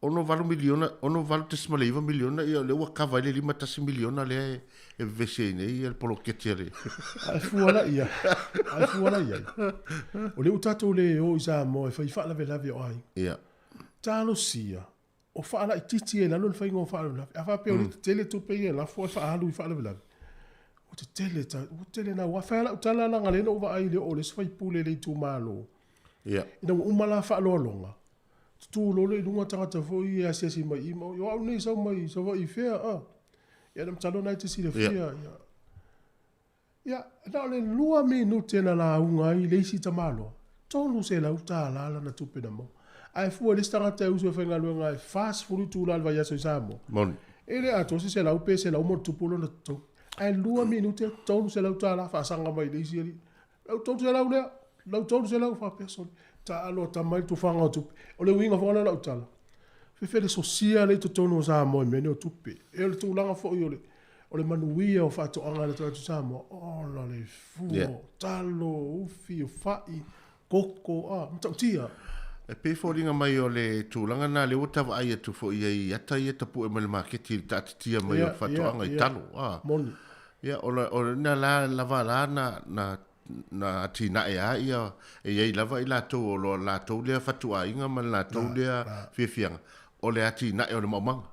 [SPEAKER 8] ono valo miliona ono valo te smale iva miliona ia le wa kava le 5 miliona le e vesene ia il polo che tire
[SPEAKER 2] Alfuala ia o le utato le o isa mo e fa la vela o ai
[SPEAKER 8] ia
[SPEAKER 2] talo sia o whaala I titi e lalo le whainga o whaala lafi. A whapea o le tele tupe i e la fua whaalu I whaala lafi. O te tele na wawhaala utala langa lena o wa ai le o le swai pule le I tu malo.
[SPEAKER 8] Ia.
[SPEAKER 2] Ina umala whaaloa longa. Tu lolo I lunga tangata fo I asiasi mai I mo. Yo au nei sau mai, sau wa I whea. Ia nam talo nai te si le whea. Ia, na o le lua minute na la unga I le isi ta malo. Tolu se la utala na tupe na mo. Ai fu le stanga te uso fenga luenga ai fast food tu la vai so samo.
[SPEAKER 8] Mon.
[SPEAKER 2] Ele ato se la upe se la umo tu polo na to. Ai lua minute tolu se la utala fa sanga mai le siri. La tolu se la ule, la tolu se la fa person. Ta alo ta mai tu fanga tu. O le winga fanga la utala. Fe le sociale to tono samo me no tupe. E le tu langa fo yo le. O le manuia o fa to anga le tu samo. Oh la le fu. Talo ufi fai koko mtautia.
[SPEAKER 8] E pe fōringa mai o le tūlanga nā le otawa ai atu fo I ata I tapu e mele maketi I tātitia mai o whatoanga I talo.
[SPEAKER 2] Moni.
[SPEAKER 8] Ia, o na la lava la na tina e a ia e iei lava I lātou o lo lātou lea whatua inga ma lātou lea whiawhianga. O le ati na e o le maumanga.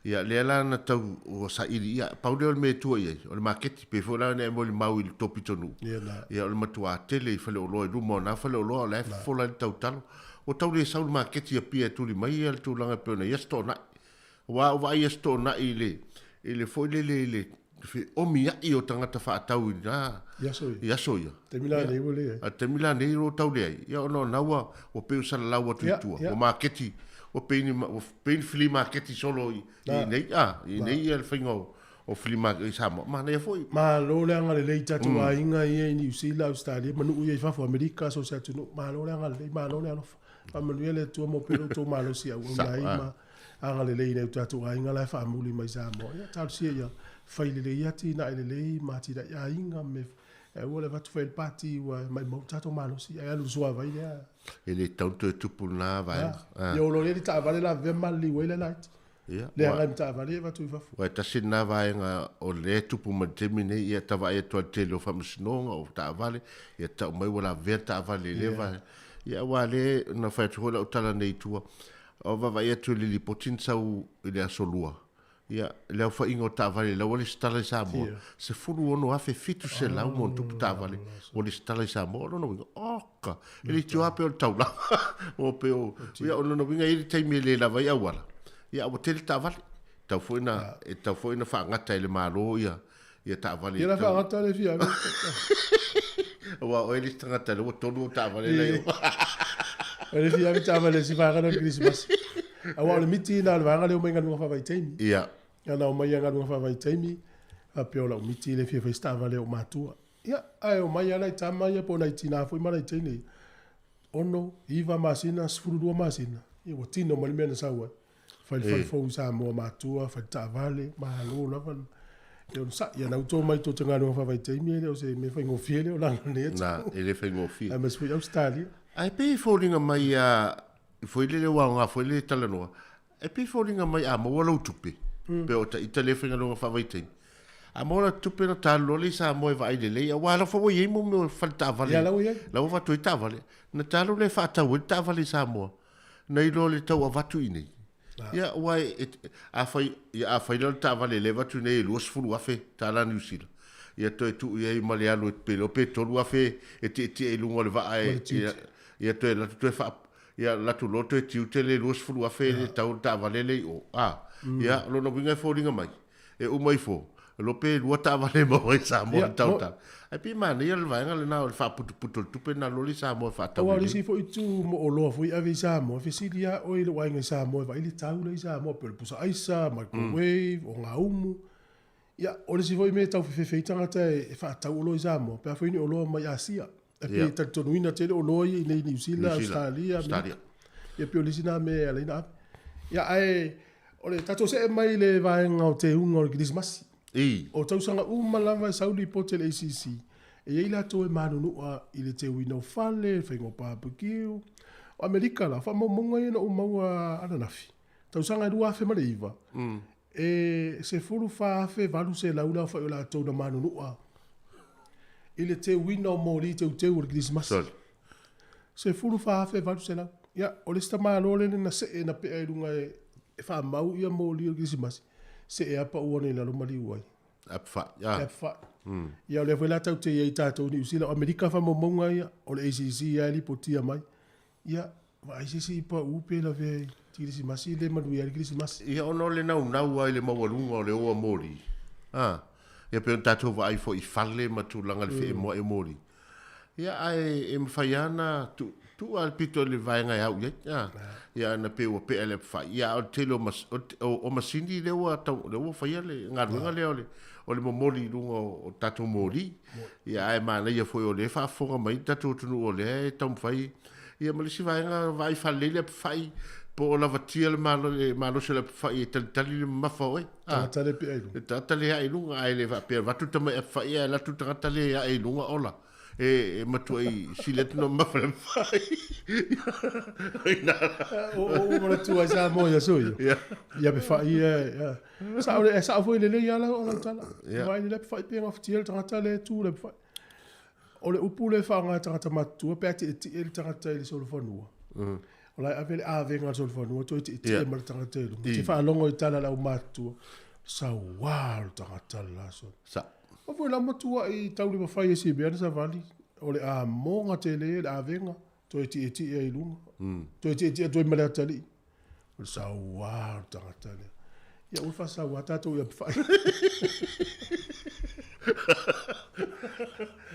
[SPEAKER 8] Ia, lea la na tau o sa iri ia, paule o le me tua iei, o le maketi, pe fōla ne e mo le mau I le topi tonu. Ia, o le matua tele I whale o loa I rumo na whale o loa o le fōla I tau talo. O tau le saul maketi a pia tuli mai al tu langa pena yesto na wa yesto na ile foi le o mia I o tangata fa tau na yaso ya
[SPEAKER 2] temila nei wole
[SPEAKER 8] a temila nei ro tau le ya no nawa o pe usala lawa tu o maketi o pe fili maketi solo I nei al fingo o flima I samo ma nei foi
[SPEAKER 2] ma lo le anga le tatu a inga I New Zealand Australia manu I fa America so sa tu ma lo le anga le ma lo le alo Manuele tu mo pelo tu malo sia o mai ma anga le le tatu a inga la fa muli mai sa mo ya tal sia ya fai le ya ti na le ma ti da ya inga me e wole va tu fai il party wa mai mo tatu malo sia ya lu sua vai ya
[SPEAKER 8] ele tanto tu pulna vai
[SPEAKER 2] yo lo le ta vale la ve mal li wele light le anga ta vale va tu va fu
[SPEAKER 8] wa ta sina vai nga o le tu pu ma termine ia ta vai to tele o famsnonga o ta vale ia ta mai wala ve ta vale le vai ia wale na fai tu hola utala nei tua o va ia tu li potin sau I le asolua ia le fa ingo ta vale la wale stala sa mo se fulu ono afe fitu se la mo tu ta vale wale stala sa mo no oka ele tu ape o taula o pe o ia ono no vinga I te me le la vai awala ia o tel ta vale ta foi na fa ngata le malo ia ta vale
[SPEAKER 2] ia fa ngata le fia
[SPEAKER 8] wa o ele tangata le tolu ta vale la yo
[SPEAKER 2] ele fia mi ta vale si va ga Christmas awa le miti na le va le o menga no fa vai temi
[SPEAKER 8] ia
[SPEAKER 2] ya na o mai nga no fa vai temi a pe o la miti le fia fa sta vale o matua Ia, ai o mai ana i tama ia po nai tina foi mana i tini. Ono, iwa masina, sfurudua masina. Ia wa tino mali mena sawa. Fai fo sa mo matua, fai ta vale, ma lo na van. Ia on sa ia na uto mai to tanga no fa vai tini o se me fai ngofiele o la ne.
[SPEAKER 8] Na, ele fai ngofi.
[SPEAKER 2] Ai mas foi Australia.
[SPEAKER 8] Ai pe folinga mai a foi le wa nga foi le talanoa. Ai pe folinga mai a mo lo tupe. Pe o ta itale fai nga fa vai tini. A mora tupe na talo le sa mo vai le le wa la fo ye mo me falta vale
[SPEAKER 2] Ia la ia.
[SPEAKER 8] la va tu ta vale na talo le fa ta ta vale sa mo na i lo le tau va tu ini ia wai a fai lo ta vale le va tu ne lo sfulu afe ta la New Zealand ia to tu ia i male alo pe lo pe to lo afe e ti lungo le va ai ia to la tu fa ia la tu lo to ti te le lo sfulu afe le tau ta vale le o ia lo no vinga fo ringa mai e o mai fo lo pe lua ta vale mo sa mo tau ta ai pi man ia le vai ngale na le fa putu tupe na lo li sa mo fa ta
[SPEAKER 2] o ali si fo itu mo o lo fo ave sa mo fe si dia o ile wai ngai sa mo vai le tau le sa mo per pusa aisa microwave o nga umu ia o le si fo me tau fe tanga te fa tau lo sa mo pe fo ni o lo mai asia e pe ta to nuina te o lo i nei New Zealand Australia ia pe o le sina me ale na ia ai o le tato se mai le vai ngau te ungo Christmas o tausanga lava sauli po te ACC e ei lato e manunua i le te wino fale whaingo barbecue o Amerika la wha monga i na umaua ananafi tausanga e rua fe mareiva e se furu whaafe valu se laula wha i lato na manunua i le te wino mori te uteu o le Christmas se furu whaafe valu se lau ia o le sta malole na se e na pe e runga e wha mau ia mori o le Christmas se e apa uone la lomali uai.
[SPEAKER 8] Apfa, ya.
[SPEAKER 2] Apfa. Ia le wela tau te iei tātou ni usila. Amerika wha momonga ia, o le ACC ia li potia mai. Ia, wa ACC pa upe la ve tirisi masi, le manu ia li kirisi masi.
[SPEAKER 8] Ia ono le nau ai le mawalunga o le oa mori. Ia pe on tātou wa ai fo i fale matu langa le fe e mori. Ia ai e mwhaiana tu al pito le vaenga au ia na pe o pe ele fa ia o telo mas o masindi le o fa le ngaruanga le o le momoli lungo o tato mori ia ai mana ia foi o le fa fonga mai tato tunu o le tam fai ia malisi vaenga vai fa le fai po la vatia le malo se le fai tali le mafoi
[SPEAKER 2] tale pe ai
[SPEAKER 8] tale ai lunga ai le va pe va tuta mai fa ia la tuta tale ai lunga ola e matuai silet no mafle fai
[SPEAKER 2] o mona tu ai sa mo ya so ia be fai ia sa foi le ia la o tala vai le fai pe of tiel tata le tu le fai o le upule fa nga tata matu pe ti el tata le solo fonua o la ave nga solo fonua to ti e mar tata le ti fa longo i tala la matu sa wow tata la so
[SPEAKER 8] sa
[SPEAKER 2] o foi la matua i tau le fai si be sa vali o le a monga te le a venga to ti e lunga to ti to mala tali o sa wa tata le ia o fa sa wa tato ia fai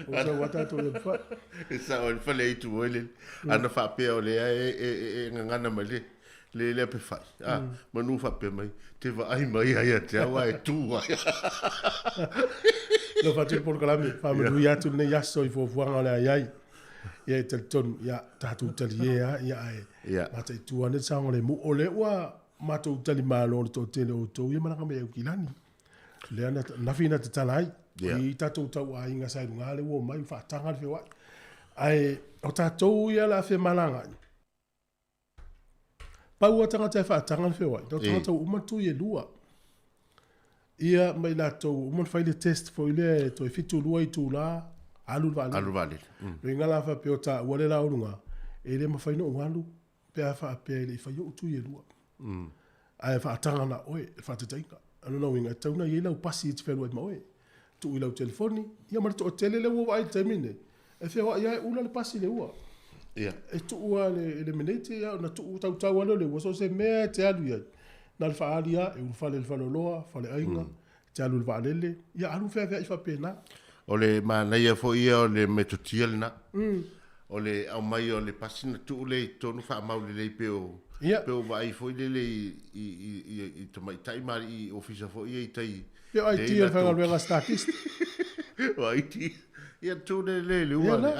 [SPEAKER 2] o sa wa tato ia fai
[SPEAKER 8] sa o fa le tu ole ana fa pe ole e ngana male le pe fai manu fa pe mai te va ai mai ai te wa e tu wa
[SPEAKER 2] lo faccio por calame fa me ya tu ne ya so i fo fuanga le ai ia te ton ia tatu tali ia ma te tu ane sa ngole mu ole wa ma tu tali malo to tele o to ia mana me kilani le ana na fina te talai i tatu tau ai nga sai ngale wo mai fa tanga fe wa ai o tatu ia la fe malanga pa ua tanga te fa tanga fe wa to tanga u ma tu ye lua ia mai la to mon fai le test fo ile to fitu lua i tu la alu vale ringa la fa pe ta wale la urunga e le ma fai no walu pe fa pe le fa yo tu ye lua ai fa tanga na oi fa te taika anu no winga tauna ye la pasi te felo ma oi tu ila telefoni ia ma to tele le wo ai termine e fe wa ia ula le pasi le ua
[SPEAKER 8] ia
[SPEAKER 2] e tu ua le minute ia na tu tau le wo so se me te alu ia na le faalia e ufale le faloloa fale ainga te alu le valele ia alu fe fe fa pena
[SPEAKER 8] o le mana ia fo ia o le metotia le na o le au mai o le pasina tu le tonu fa mau le pe o vai fo le i to mai tai mari i ofisa fo ia i tai
[SPEAKER 2] ia ai ti fa le statist
[SPEAKER 8] o ai ti Ia tu le ua le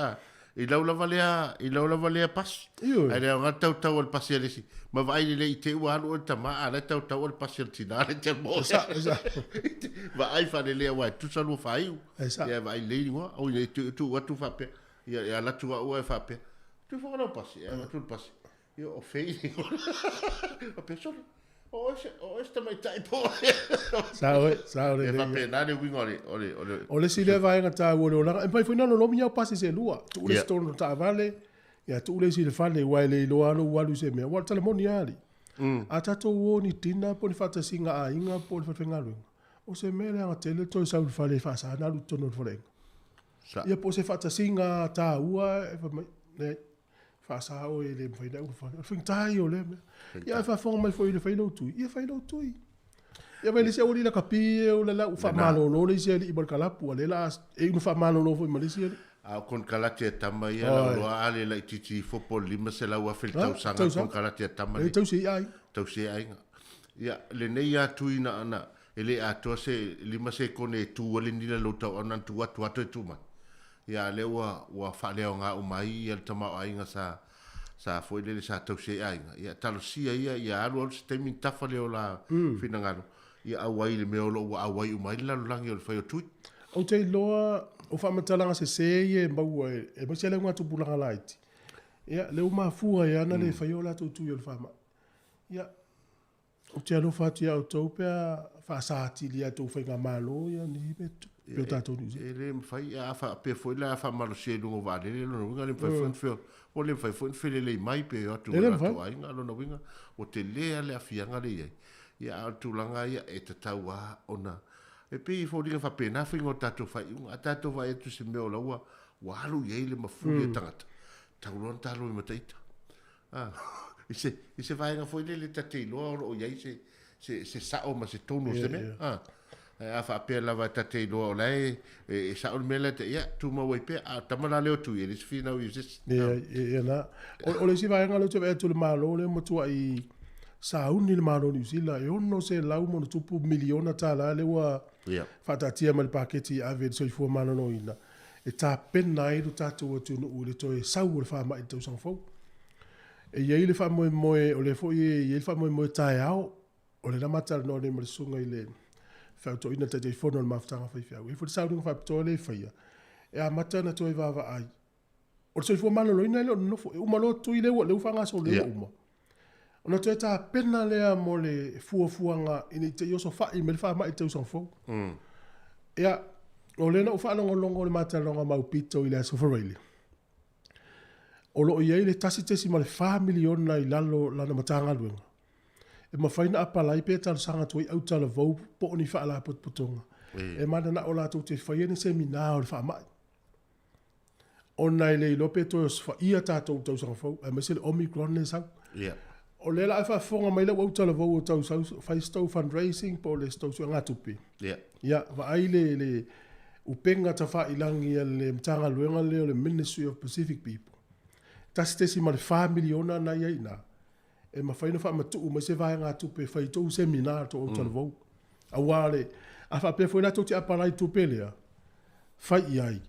[SPEAKER 8] I laula valea pas. Ai le nga tau al pasialisi. Ma vai le I te ua alu ta ma ala tau al pasialtina te mo. Va ai fa le wa tu salu fai. Ia vai le ngwa o le tu watu fa pe. Ia la tu ua fa pe. Tu fa no pasi, ia tu pasi. Ia o fei. O persona. O esta mai tai po.
[SPEAKER 2] Sao
[SPEAKER 8] le. Fa pe na le wingo le.
[SPEAKER 2] O si le vai nga ta o la. E pai foi na lo mi pasi se lua. Tu le sto ta vale. Ia tu le si le fa le wai le lo alo walu se me. Wa tele moni ali. A tato o ni tina po ni fata singa a inga po ni fata ngalu. O se me le nga tele to sa fa le fa sa na lu tono fo ia po se fata singa ta ua e fa ne fa sa o ele fa ina fa fin tai o le ia fa fo mai foi le fa no tu ia fa no tu ia vai le se o la kapi o la fa malo no le se i bol kala pu le la e no fa malo no foi malisia
[SPEAKER 8] a kon kala te tama ia lo ale la titi football lima se la wa fil tau sanga kon kala te tama
[SPEAKER 2] e tau se ai
[SPEAKER 8] ia le nei ya tu ina ana ele a to se lima se kone tu le ni la lo tau ana tu atu tu ma ia le wa fa le nga o mai ia tama ai nga sa foi le sa tau se ai ia talo sia ia alu se mi tafa le ola fina ngalo ia awai le me o lo awai o mai la langi o fa tu
[SPEAKER 2] o te loa o fa matalanga se ye mbau e ba se le ngatu bulanga light ia le uma fua ia na le fa yo la tu yo fa ma ia o te alo fa tia o topea fa sa ti lia tu fa nga malo ia ni betu pe tato ni
[SPEAKER 8] ele fai a fa pe foi la fa malo se no va le no nga le fa fo o le fa fo le mai pe o tu ai nga lo no winga o te le ale a fianga le ia tu langa ia e tataua ona e pe fo dinga fa pena fa ngo tato fa un tato va e tu se me o la wa lu ye le mafu le tangata taulon talo me taita se vai nga foi le tate lo o ye se sa o ma se tono se me a fa pe la va tate lo la e sa o me le te ia tu ma we pe a tamala le tu ye se fina u se
[SPEAKER 2] na o le si vai nga lo te e tu le malo le mo tu ai sa un ni malo ni sila e ono se la mo tu pu miliona tala le wa fa tatia mal paketi ave so fu malo no ina e ta penna i ta tu no le to e sa u le fa ma i tu sang fo e ye le fa mo o le fo ye le fa mo tai ao o le mata no le mo sunga ile fa to ina te fo no mafta fa fa e fo sa u fa to le fa ia e a mata na to va ai o so fo malo ina le no fo o malo tu ile le fa nga so le o ona te ta pena lea mo le fuafuanga ini te yoso fa i me le fa mai te usang fo ia o le na o fa longo le mata longa mau pito ile so forele o lo ia ile tasi tesi ma le fa miliona i lalo lana matanga luenga e ma faina apa lai pe tal sanga tu au tala vo po ni fa la pot potonga e ma na o la tu te fa yene seminar o le fa mai ona ile lo pe to fa ia ta to usang fo e ma se omicron le sang o le la fa fonga mai le o tala vo tau fa sto fundraising po le sto so ngatupi ya va ai le upenga ta fa ilangi le mtanga luenga le Ministry of Pacific People tastesi ma le fa miliona na ia ina e ma fa ina fa matu ma se va ngatupi fa to seminar to tala vo awale a fa pe foi na to ti apalai tu pelea fa ai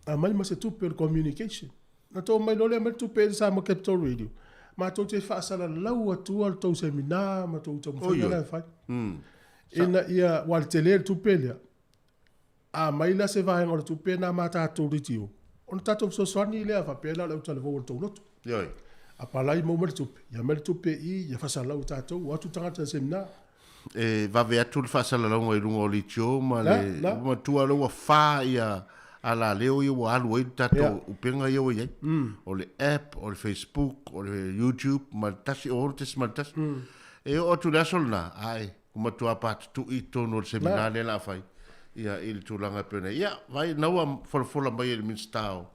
[SPEAKER 2] a mai ma se tu per communication na to mai lo le ma tu pe sa mo Capital Radio ma to te fa sala lau atu al to seminar ma to mo fa fa ina ia wal tele tu pelea a mai la se va ngor tu pena ma ta to ritio on ta to so swani le fa pela le to le vo to lot a palai mo mer tu ya mer tu pe i ya fa sala u ta to wa tu tanga seminar
[SPEAKER 8] e va ve tu fa sala lo i lungo litio ma le ma tu alo fa ia ala leo yo alu e tato upenga yo ye o le app o le Facebook o le YouTube ma tasi o te smaltas e o tu la solna ai kuma tu apat tu i tono seminar le la fai ia il tu langa pena ia vai na wa for mai el minstao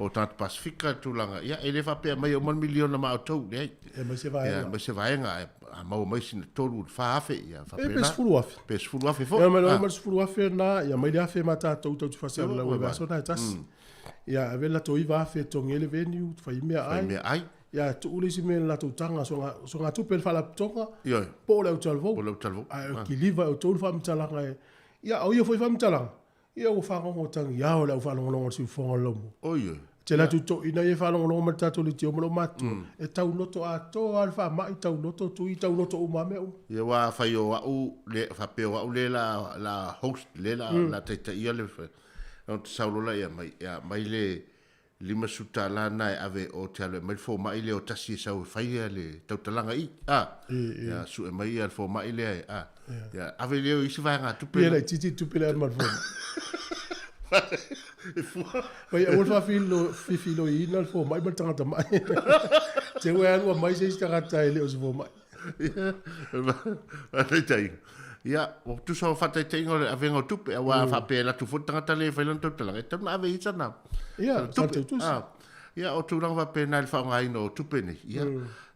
[SPEAKER 8] o tant Pasifika tu langa ia ele fa pe mai o 1 milion na ma auto ne
[SPEAKER 2] e ma se vai
[SPEAKER 8] ma se vai nga a mau mai sin tolu fa afe ia fa pena pes fulu afe fo
[SPEAKER 2] ia ma fulu afe na ia mai afe mata to fa se la wa so na tas ia ave la to i va afe to ngele venue fa i me ai ia tu uli si me la tu tanga so nga tu pel fa la tonga po le talvo a ki liva o to fa mtalanga ia o ia foi fa mtalanga ia o whangongo tangi au le au whanongo si whango lomo.
[SPEAKER 8] Oye.
[SPEAKER 2] Te la tu to ina e whanongo ma tato le tio malo matu. E tau noto a to alfa mai tau noto tu i tau noto umame o.
[SPEAKER 8] Ia wa whai o au le whapeo au le la host le la teita ia le whai. Nau te saulola ia mai le lima suta la nai ave o te alo mai fo mai le o tasi sau whai le tau talanga i. Ia su e mai ia fo mai le ia ave le o isi vai ngā tupe.
[SPEAKER 2] Ia le titi tupe le anman fo. Vai a wolfa filo i na fo mai tangata mai. Te we anu mai se tangata ele o se fo mai.
[SPEAKER 8] Tai. Ia, o tu sa fatai te ngore avenga tupe a wa fa pe la tu fo tangata le fa lan tala. E tama ave i sana.
[SPEAKER 2] Ia, tupe tu.
[SPEAKER 8] Ia o tu rang va pe na fa ngai no tupe ni.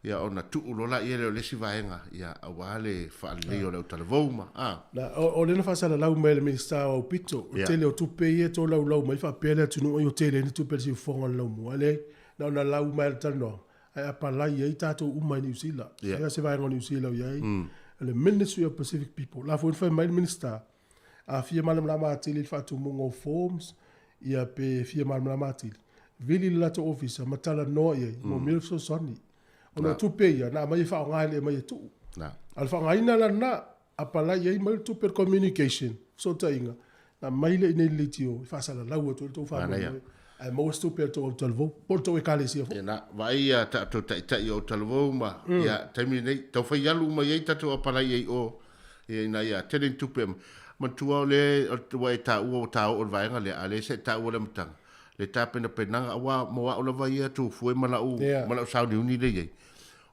[SPEAKER 8] Ia ona tu ulola ia le si vaenga. Ia a wale fa le o le tala voma.
[SPEAKER 2] Na o le na fa sala lau mai le minister o pito. O tele o tupe ia to lau mai fa pe le tunu o tele ni tupe si fonga lau mo. Ale na lau mai tano. Ai apa lai ia tato umai New Zealand. Ia se vaenga New Zealand ia. Le Ministry of Pacific People. La foi mai minister. A fia malam la matili fa tu mongo forms ia pe fia malam la matili. Vili la to office matala no ia mo milso soni. Ona tu pe ia na mai fa ngai le mai tu.
[SPEAKER 8] Na.
[SPEAKER 2] Al fa ngai na na apala ia mai tu per communication. So tainga. Na mai le nei litio fa sala la wo to fa. Ai mo stu per to talvo porto e kale sia fo.
[SPEAKER 8] Na vai ia ta to ta i o talvo ma ia taimi nei to fa ia lu mai ia ta to apala ia o ia na ia tele tupe ma tua le o wai ta o vai nga le ale se ta o le mtang. Le ta pena penanga wa mo wa o la vai tu foi mala sa ni le ye.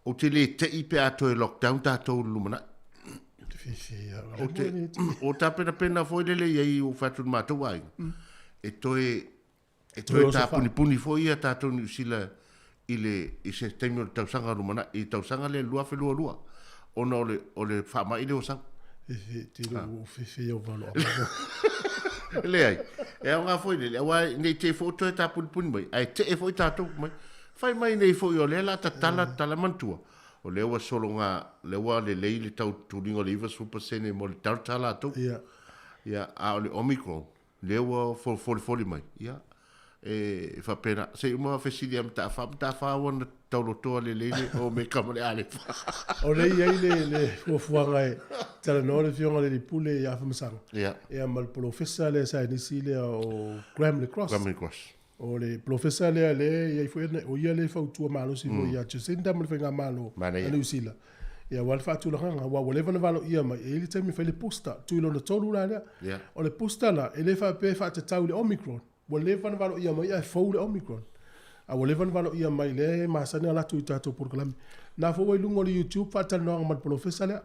[SPEAKER 8] O te le te i pe ato e lockdown ta to lu mana. O ta pena foi le ye o fatu ma to wai. E toi ta puni foi ia ta tonu sila i se temi o tausanga rumana i tausanga le lua lua o le whama i le o sang
[SPEAKER 2] te lo fefe o valo
[SPEAKER 8] le ai e au ngā foi le awa nei te fo toi ta puni mai ai te e foi tatou mai fai mai nei foi o le la ta tala mantua o le wa solo ngā le wa le leili tau turingo le iwa super sene mo le tartala tau ia a o le omicron le wa foli mai ia e fa pena se uma fesili am ta fa won tolo to le o me kamale ale
[SPEAKER 2] o le le fuanga tala no le fiona le pule ya fa masang e am el professeur le sa ni sile o Grammy Cross o le professeur le ia foi o ia le fa tu malo si vo ia chesenda mo fenga malo ani usila ia wal fa tu la nga wa le vana valo ia ma e le temi fa le posta tu lo no tolu la o le posta la e le fa pe fa te tau le omicron wale van valo ia mai ai fou le omicron a wale van valo ia mai le masani ala tu tato por kalam na fo wai lungo le YouTube fa tan no mal professor le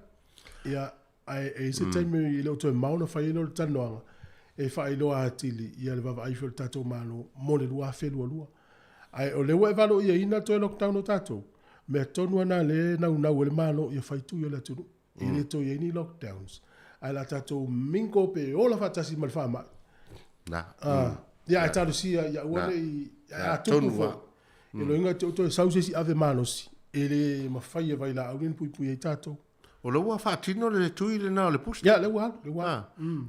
[SPEAKER 2] ia ai se time ile to mauna fa ile tan no e fa ile atili ia le va ai fo tato malo mo le lua fe lua ai o le wai valo ia ina to lockdown no tato me tonu na le na le malo ia fa tu ia le tu ile to ia ni lockdowns ai la tato mingo pe ola fa tasi mal fa ma ya taru sia ya wale ya tonu fa ilo inga to sauce si ave manos ele ma faia vai la alguém pui tato
[SPEAKER 8] o lo wa fatino le tuile na le post
[SPEAKER 2] ya le wa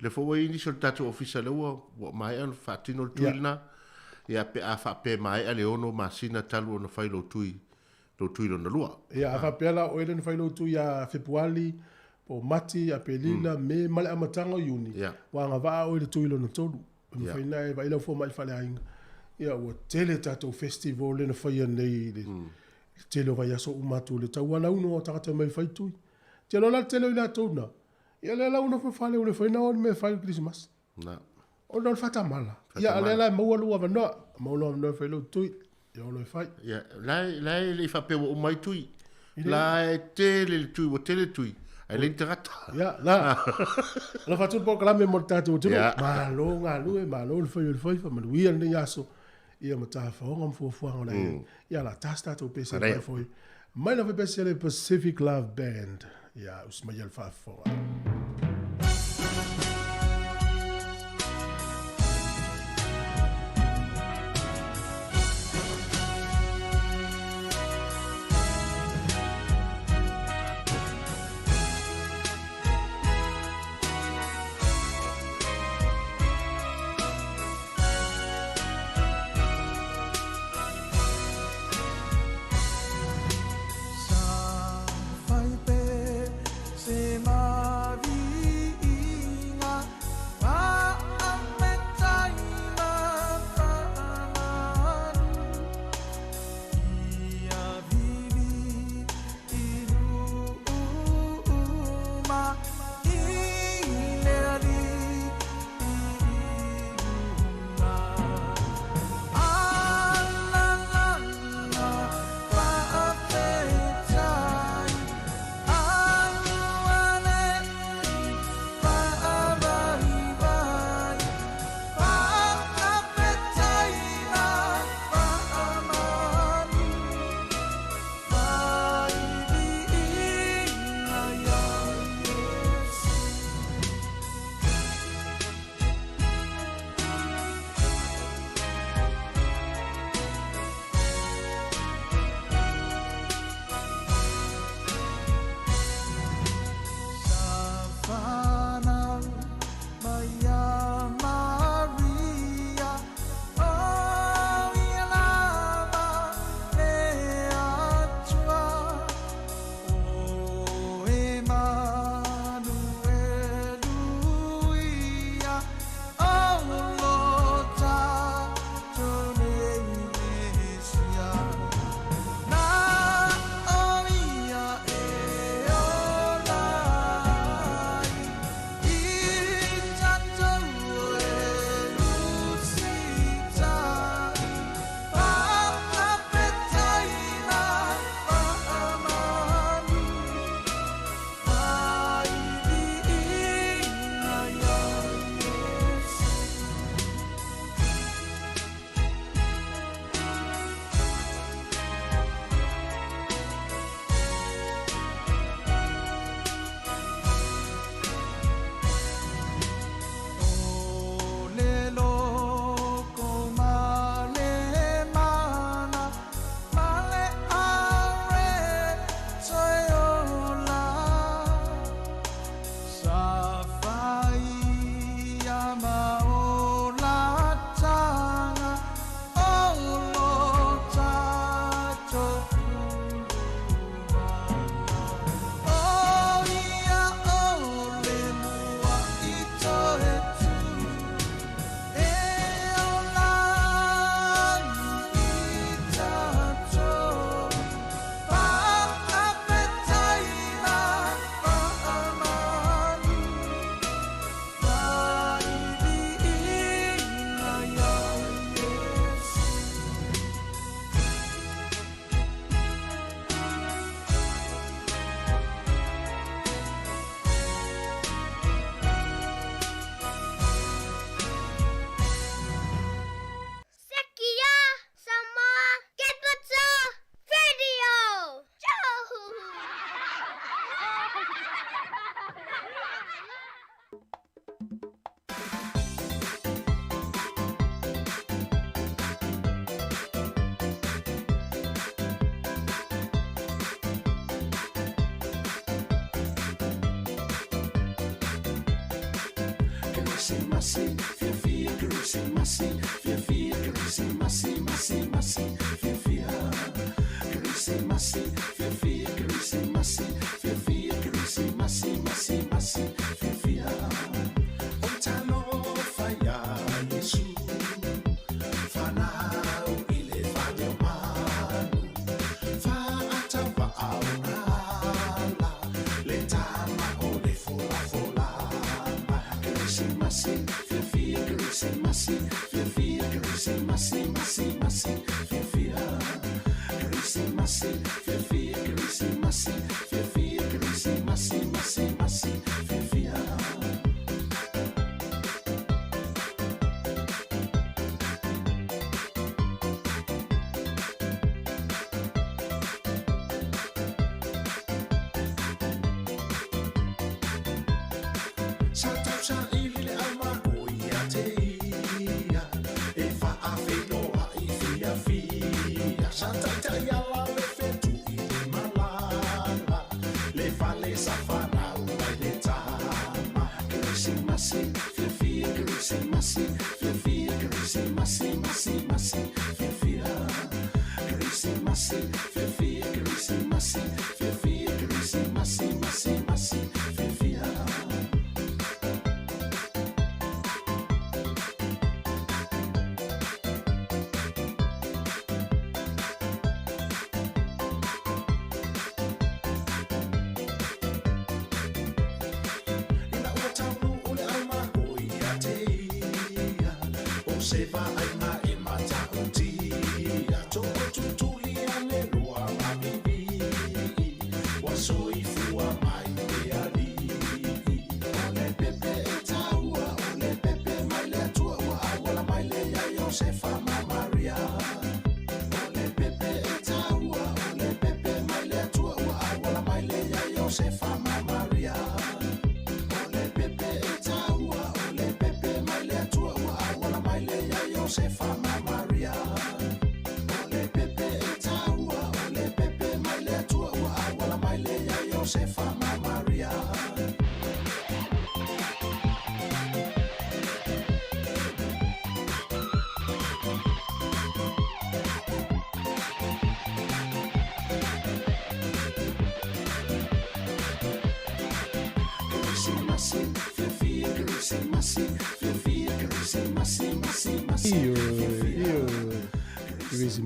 [SPEAKER 8] le fo wa ini sol tato official le wa mai an fatino le tuile na ya pe a fa pe mai ale ono masina talu no fai lo tuile na lua
[SPEAKER 2] ya fa pe la o ele no fai lo tu ya februari po mati a pelina me male amatanga yuni wa nga va o le tuile no tolu fai nai vai la fo mai fale ainga ia o tele tato festival le na fai nei tele vai aso umatu le tau ala uno o takata mai fai tui tele la tele ila tona ia le la uno fa fale o le fai na o me fai Christmas o non fata mala ia le la mo lu ava no fai lo tui ia o lo fai
[SPEAKER 8] ia la le fa pe o mai tui la tele tui o tele tui ai le interata
[SPEAKER 2] ya la la fatu po kala me mortato tu ma lo nga lu e ma lo foi fa ma wi an ya so ia mata fa ngam fo ngona ia la tasta to pesa foi mai la pesa le Pacific Love Band ya us ma yel fa fo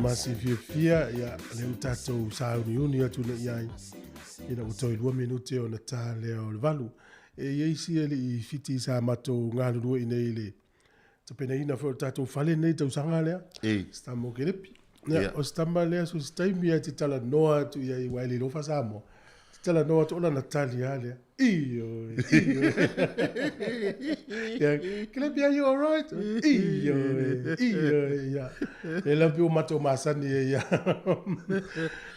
[SPEAKER 2] Masi fia ya le mtato sauni uni atu na iai ina utoi 2 minute ona ta leo le valu e yeisi ele I fiti sa mato ngalu do ine ile tapena ina fo tato fale nei tau sanga lea stamo kelepi ya o stamba lea so staimi ati tala noa tu iai waile lo fa samo tala noa tu ona natali ale iyo ya kelepi are you all right iyo ya ela piu mato masani ya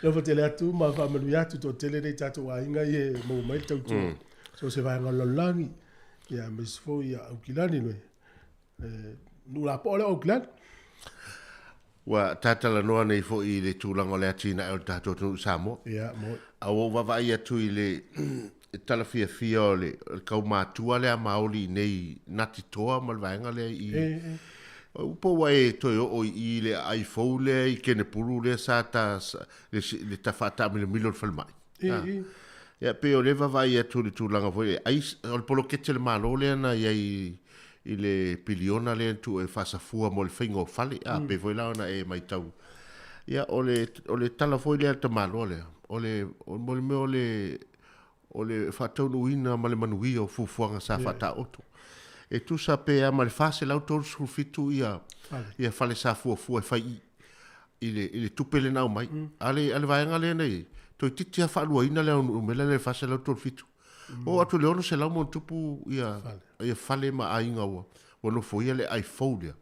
[SPEAKER 2] lo fotele atu ma fa melu ya tu to tele nei tato wa inga ye mo mai tau tu so se va ngalolangi ya misfo ya ukilani no nu la pole oklan
[SPEAKER 8] wa tatala noa nei fo I le tūlanga le atina e o tātou tunu Samoa.
[SPEAKER 2] Ia, mo.
[SPEAKER 8] A o wawai atu I le talafia fia o le kau mātua le a maoli nei nati toa malvaenga le I. Upo wa e toi o I le iPhone le I kene puru le sa ta le tawhata mile milo le whalmai. Ia, pe o le wawai atu le tūlanga fo e. O le polo kete le malo le ana iai I le piliona le tu e fasafua mo le whaingo fale a pe foi laona e mai tau ia o le tala foi le ta malo le o le fatau nuina ma le manui o fufuanga sa fata oto e tu sa pe a ma le fase lau tolu sul fitu ia fale sa fua e fai I le tupele nau mai ale vaenga le nei to titia fa luina le umela le fase lau tolu fitu o atu le ono se lau mon tupu ia fale ma ainga ua wano foi le iPhone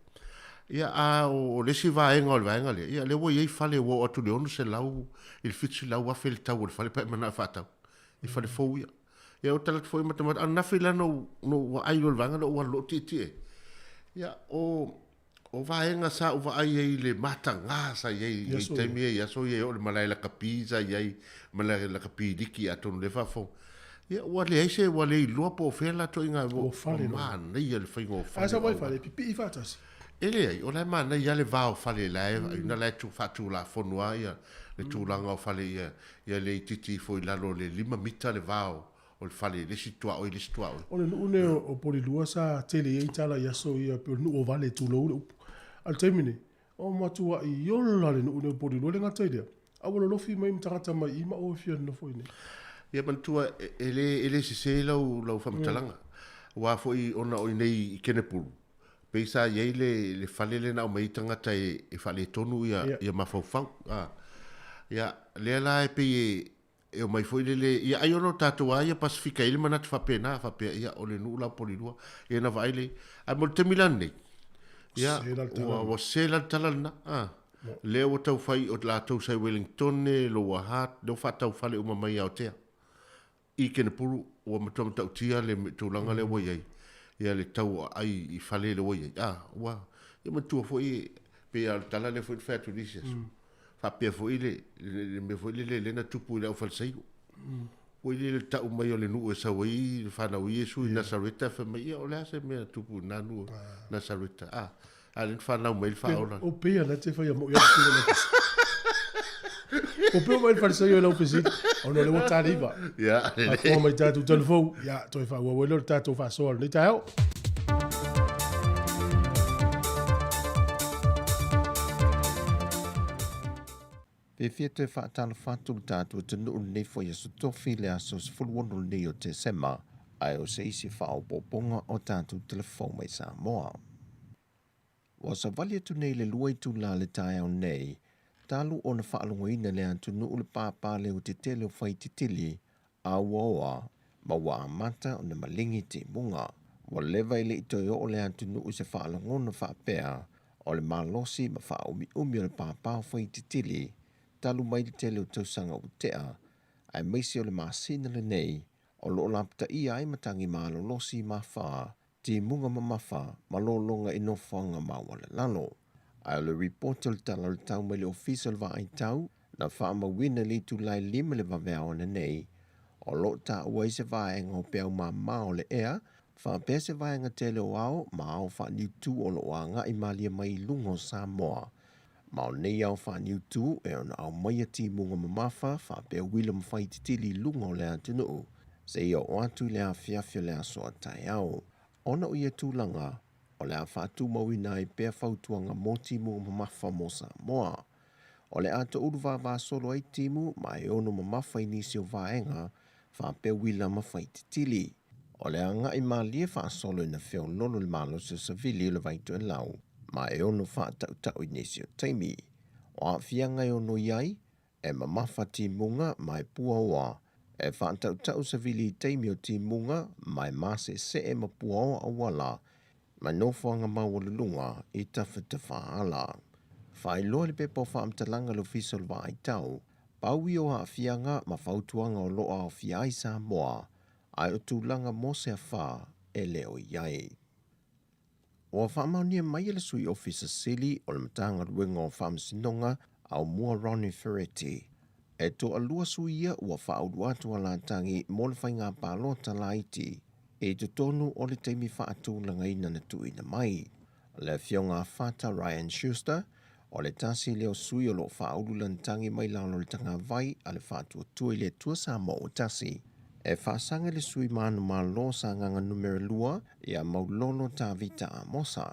[SPEAKER 8] ia a o le si vaenga o le vaenga le ia le wo iei fale wo atu le ono se lau il fitu lau a fel tau le fale pa mana fatau I fale fo ia o talat foi matamat ana fila no wa ai le vaenga no wa lo titi ia o vaenga sa o vai ei le matanga sa iei taimi ia so iei o le malai la kapisa iei malai la kapidiki atu le fa fo Ia, wale aise, wale lua po fela to inga
[SPEAKER 2] O fale no.
[SPEAKER 8] man, nei le whainga o fale.
[SPEAKER 2] Asa mai fale, pipi I whatasi.
[SPEAKER 8] Ele ai, o lai mana ia le vao fale lai, ina lai tu fatu la fonua ia, le tūlanga o fale ia le titi foi lalo le 5 mita le vao, o le fale, le situa o le situa o.
[SPEAKER 2] O le nuune o polilua sa tele ei tala iaso ia pe nu o vale tu lo upu. Al temine, o matua I yola le nuune o polilua le ngata idea. Awalo lofi mai mtangata mai ima o fia na foi ne.
[SPEAKER 8] Ia mantua, ele se lau whamtalanga. Wa foi ona o nei I Kenepuru. Peisa iei le whalele na o mei tangata e whale tonu ia mawhauwhau. Ia lea la pe e o mai foi lele, ia ai ono tātua ia Pasifika ile manatu whapena ia o le nuu la polilua. Ia na vaile, ai mo te milan nei. Ia, wa sela talana. Lea o tau whai o la tau sai Wellington lo wa hat, do whatau whale o mamai au tea. I Kenepuru, o matua tau tia le tūlanga le wai ai. Ia le tau ai I whale le wai ai. Wa, ia matua foi pe al tala le foi whatu nisias. Whapea foi le me foi le lena tupu I le au whalsaigo. Foi le tau mai o le nuu e sa wai, whanau Iesu I Nasareta, whamai ia o le ase mea tupu nanu Nasareta. Ale whanau mai whaona.
[SPEAKER 2] O pea na te whai a mo ia tūra na kisi. O pea mai wharisai o lau pesi. O no le wa tāriwa.
[SPEAKER 8] Ia.
[SPEAKER 2] A kua mai tātou telefou. Ia, toi wha ua welo tātou wha soa. Nei tā heo.
[SPEAKER 10] Pe fia te whaatala whātulu tātua tunu nei fo Iesu tofi le aso se fulwonu nei o te sema, ai o se isi whao poponga o tātou telefon mai Samoa. Wa sa vali atu nei le luai tu la le tae au nei, talu o na whaalungoina le antunu ule pāpā le o te tele o whai titili, a waoa, ma wa amata o na malingi te munga. Wa lewa ile ito o le antunu u se whaalungona whaapea, o le malosi ma whaumi o le pāpā o whai titili, talu mai le tele o tausanga o tea, ai meisi o le maasina le nei, o lo lapta I ai matangi malo losi ma wha, ti munga mamafa, ma lo longa ino whanga mawale lano. Ai le reporter tala le tau mai le official va ai tau, na wha ma wina li tu lai 5 le vavea na nei, o lo ta uai se vaenga o peau ma mao le ea, wha pese vaenga tele o au, ma au wha ni tu o lo anga I malia mai lungo Samoa. Mao nei au wha niu tu e ona au mai ati munga mamafa wha pia Willem whai titili lungo le atunu. Se ia o atu le a fiafio le a soa tai au. Ona o ia tūlanga, o le a whātu mawina I pia whautuanga moti munga mamafa mo Samoa. O le ato uruwa wā solo ai timu ma e ono mamafa inisi o vaenga wha pia Willem whai titili. O le anga I malie wha solo ina whio lolo le malo se savili o le vaitu e lau. Ma e ono wha tau inisi o taimi. O a whiangai ono iai, e mamafa ti munga mai pua oa. E wha tau savili taimi o ti munga mai mase se e ma pua oa awala. Mai no whanga mawale lunga I tawhita whaala. Whai loa le pepo wha amtalanga lo fisol wa ai tau. Paui o a whianga ma whautuanga o loa o whiai Samoa. Ai o tūlanga mo se a wha e leo iai. O whamaunia mai ele sui officer Sili o le matanga ruenga o whamsinonga au mua Ronnie Ferretti. E to alua suia ua whaaudu atu ala tangi mo le whainga pālota laiti. E to tonu o le teimi whaatūlanga ina na tuina mai. Le fionga whata Ryan Schuster o le tasi leo sui o lo whaaudu lantangi mai lalo le tanga vai a le whaatua tui le tua Samoa o tasi. E whaasanga le sui manu malo sa nganga numero lua ia maulolo ta vita a mosa.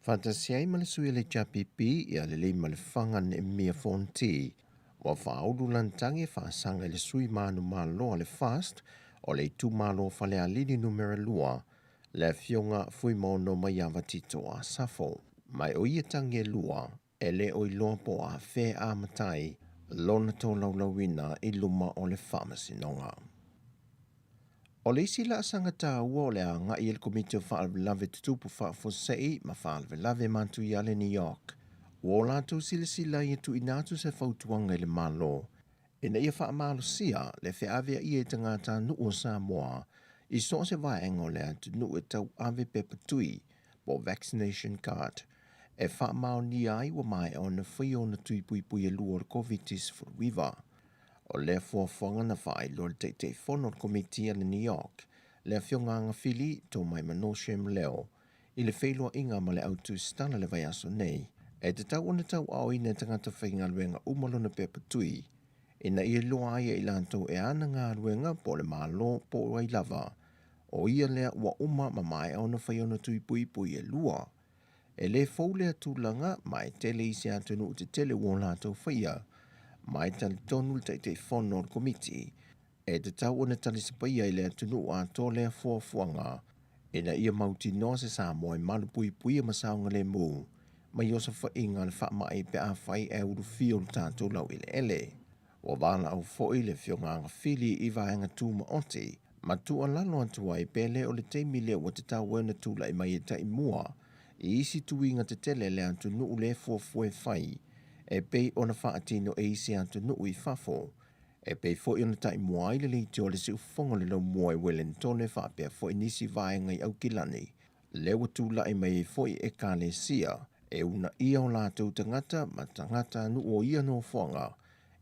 [SPEAKER 10] Fantasiai ma le sui le japipi ia le lima le whanga ne mia fonti. Wa whaaudu lantangi whaasanga le sui manu malo le fast o le tu malo whale alini numero lua le fionga fui mono mai awatito a safo. Mai o ia tangi lua e le o iloa po a whē a matai lona tō laulawina I luma o le whamasinonga. O le isi la sanga tā ua o le a ngai el komite o whaalvelave tutupu whaafosei ma whaalvelave mantu I ale New York. O lātou sila I tu inatu se whautuanga I le malo. E na ia whaamalo sia le whiawea I e tangata nuu o Samoa I so se vaenga o le atu nuu e tau ave pepatui po vaccination card. E whaamao ni ai wa mai o na whai o na tui pui pui e lua o COVID-19 wiva. O le fuafuanga na whaai lo le te whono komitia le New York, le whionganga whili tō mai manoshem leo, i le whailua inga ma le autu stana le vai aso nei, e te tau ona tau au ina tangata whainga luenga umalona pepa tui, ina ia loa aia i lantou e ana ngā luenga po le malo po wai lava, o ia lea ua uma ma mai au na whaiona tui pui pui e lua. E le fōlea tūlanga mai tele isi atunu te tele wō lātou whaia, mai tali tonu te whono o komiti, e te tau ona tali sipaia i le atunu a tō lea fuafuanga, ina ia mauti noa se Samoa i malu pui pui a masaunga le mū, mai osa whainga le whaamai pe a whai e uru fio le tātou lau ele ele. Wa wala au fōi le whionganga whili i vaenga tūma oti, ma tua lalo atua i pele o le teimi leo wa te tau wena tūla i mai e tai mua, i isi tuinga te tele le atunu le fuafue whai, e pei ona whaatino e isi atunu i fafo, e pei fo i ona tai mua i le leiti o le si ufonga le lau mua i Wellingtone whaapea fo i nisi vaenga i au kilani, le watula i mai fo i e kale sia, e una ia o lātou tangata ma tangata anu o ia no whonga,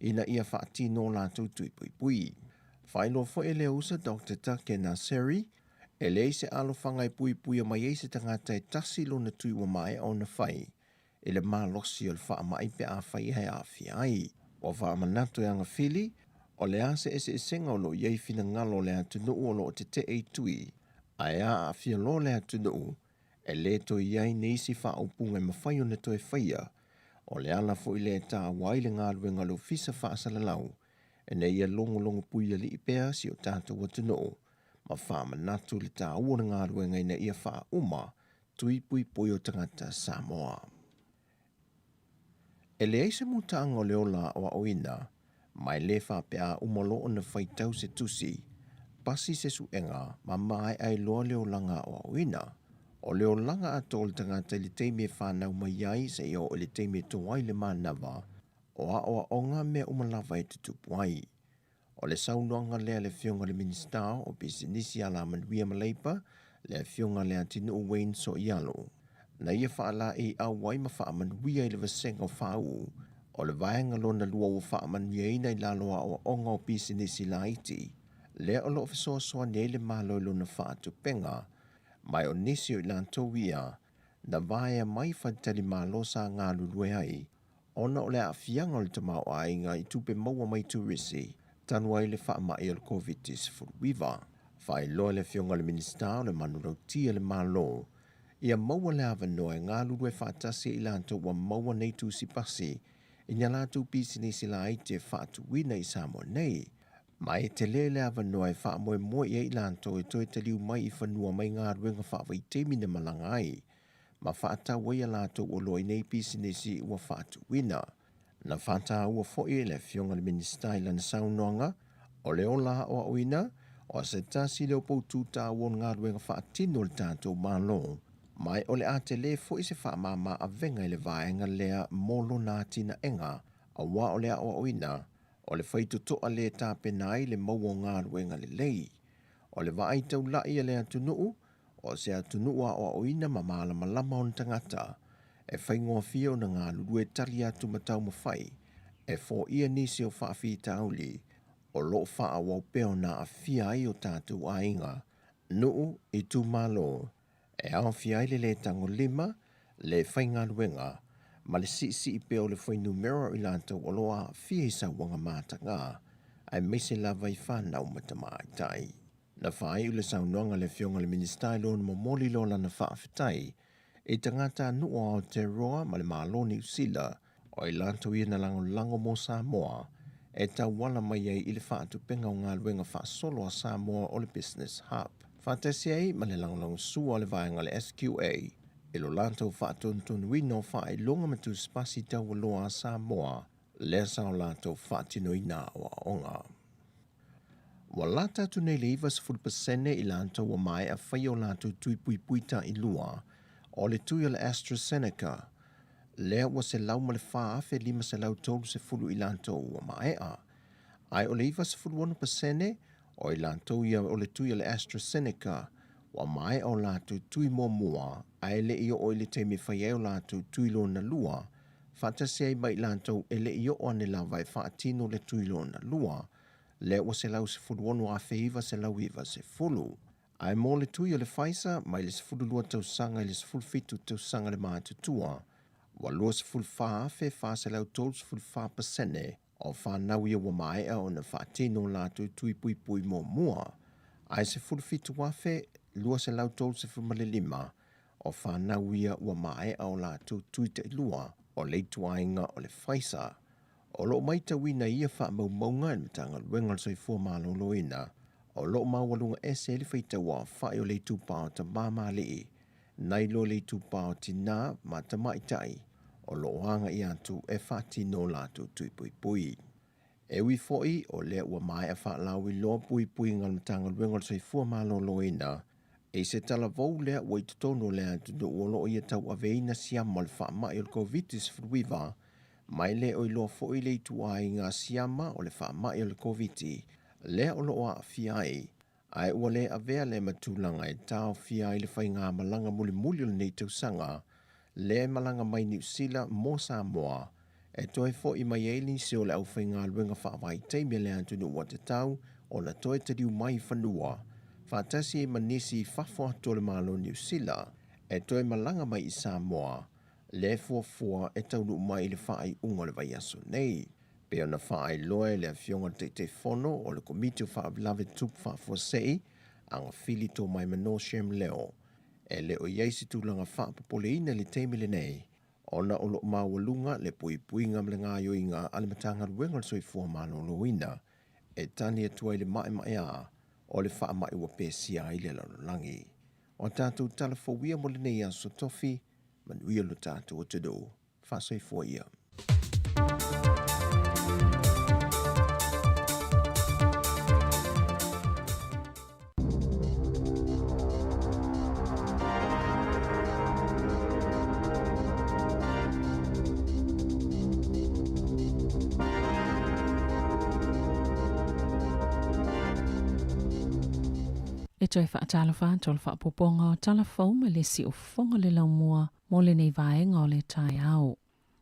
[SPEAKER 10] ina ia whaatino lātou tui pui pui. Whailo fo e le usa Dr. Take Naseri, e le se alo whangai pui pui a mai e se tangata e tasi lo na tui wa mai o na whai, e le mālosi o le wha mai pe a whai hei a whiai. O wha manatu e anga whili, o le ase e senga o lo iei fina ngalo le atunu o lo te te e tui, a ea a whia lo le atunu, e le to iei ne isi wha o punga i mawhai o na to e whaia, o le ala fo i le tā wai le ngā ruenga lo fisa wha asalalau, e ne ia longo pui ali i pēa si o tātou atunu, ma wha manatu le tā ua ngā ruenga i na ia wha uma, tui pui pui o tangata Samoa. E le eise mutanga o le ola o oina, mai le wha pēa umalo o na whaitau se tusi, pasi se suenga ma mai ai loa leo langa o oina, o leo langa ato le tangata le teime whanau mai ai se o le teime toai le manawa, o a onga mea umalawa e tutupuai. O le saunoanga lea le whionga le minister o bisinisi ala manuia maleipa, le whionga le atinu o Wayne so ialo. Na ia whaala e au wai ma wha manuia i le vasenga o whau, o le vaenga lona lua o wha manuia ina i laloa o onga o bisinisi la iti, le o lo fisoa soa ne le malo lona wha atupenga, mai o nisi o ilantou ia, na vaea mai whaitali malo sa ngā lulue ai, ona o le a fianga o le tamau a inga i tupe maua mai turisi, tanu ai le wha mai o le COVID-19 wiva. Whai loa le whionga le minister o le manurau tia le malo, ia maua le avanoa e ngā lulue whaatasi i lantou wa maua nei tu si pasi, i nia lātou pisinisi la ai te whaatuwina i Samoa nei. Mai te le avanoa e wha moe moe i lantou e toi te liu mai i whanua mai ngā ruenga whaawai te mina malanga ai, ma whaata waia lātou o loi nei pisinisi ua whaatuwina. Na whata ua fo'i le whionga le minister i lana saunoanga, o le ola o oina, o se tasi leo poutu tā won ngā ruenga whaatino le tātou malo, mai o le ate le fo'i se wha mama a venga i le vaenga lea molo nā tina enga, a wa o le a o oina, o le whaitu toa le tāpenai le maua ngā ruenga le lei. O le vaai tau lai le atunuu, o se atunua o oina ma malama lama on tangata, e whaingoa fio na ngā lulue tali atu matau mawhai, e fo ia nisi o whaafi tauli, o loo wha wau peo na a fia ai o tātou a inga, nuu i tu malo, e au fia ai le tango lima, le whainga luenga, ma le si i peo le whainu mero i lantou o loa fia isa wanga mātanga, ai meise lava i whanau matamai tai. Na whai ule saunoanga le whionga le minister lo na momoli lo lana whaafetai, e tangata nua o te roa ma le maloni usila, o i lantou ia na lango mo Samoa, e tau wala mai ai i le whaatu penga o ngā luenga whaasolo a Samoa o le Business Hub. Whaatasi ai ma le lango sua o le vaenga le SQA, e lo lantou whaatontonu wino whae longa matu spasi tau loa a Samoa, le sao lantou whaatino ina o a onga. Wa lata tu nei le iwa 10% i lantou wa mai a whai o lantou tui pui puita i lua, o le tui o le AstraZeneca, lea wa se lau ma le wha afe 5 se lau tolu se fulu i lantou wa mai a. Ai o le iwa 1% o i lantou ia o le tui o le AstraZeneca, wa mai o lantou tui mua mua, ai le i o le teimi whai o lantou tui lo na lua, Whatase ai mai lantou e le i o ane la vai whaatino le tuilo na lua, le ua se lau se fulu onu a feiva se lau iwa se fulu. Ai mō le tui o le whaisa, mai le se fulu lua tau sanga i le se fulu fitu tau sanga le maa tutua. Wa lua se fulu wha afe wha se lau tolu se fulu wha pasene, o wha nau ia wa maea o na whaatino la tui pui pui mō mua. Ai se fulu fitu afe, lua se lau tolu se fulu male lima, o wha nau ia wa maea o la tui te lua, o leitu ainga o le whaisa. O lo maita wina ia wha maunga e matanga luenga soi fua malolo ina. O lo mawalunga ese le whaita wa whai o leitu pao ta mama lii. Nai lo leitu pao tina ma ta maitai. O lo hanga i atu e whati no latu tui pui pui. E wi foi o le ua mai a wha lawi loa pui pui ngal matanga luenga soi fua malolo ina. E se tala vau lea ua i tutono lea tuno uolo ia tau aveina siama le wha mai o le COVID-19 fruiva. Mai le o ilo fo i le tu ai ngā siama o le wha mai o le COVID-19. Le o lo a fiai. Ai ua le a vea le matulanga e tau fiai le whai ngā malanga muli muli o le nei tau sanga. Le malanga mai New Zealand mo Samoa. E toi fo i mai eili se o le au whai ngā luenga wha vai teimia le antunu ua te tau o na toi te diu mai whanua. Whatasi e manisi whafo atu le malo New Zealand. E toi malanga mai i Samoa. Le fua e taunu mai le whaai unga le vai aso nei. Pea na whaai loe le fionga te fono o le komiti o whaablave tup whaafua sei, anga fili tō mai mano shem leo. E le o yeisi tūlanga whaapopoleina le teimile nei. Ona o lo mawalunga le pui pui ngam le ngā yoinga ale matanga ruenga le soi fua malolo ina. E tani atua le mai a, o le wha mai ua pēsia i le lalolangi. O tātou talafowia mo le nei aso tofi, manuia lo tātou o te do, whasoi fua ia.
[SPEAKER 11] E toi whaatalo whaatolo whaapoponga o talafou ma le si o whonga le laumua mo le nei vaenga o le tai au.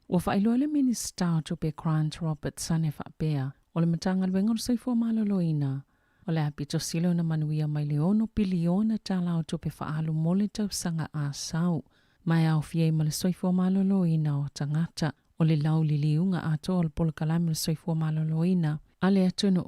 [SPEAKER 11] Ua whailua le minista o tupe Grant Robertson e whaapea o le matanga luenga o soifua maloloina. O le apito silo na manuia mai le ono biliona tala o tupe whaalu mo le tausanga a sau. Mai au fie ma le soifua maloloina o tangata o le lau liliunga ato o le polokalami le soifua maloloina. Ale atunu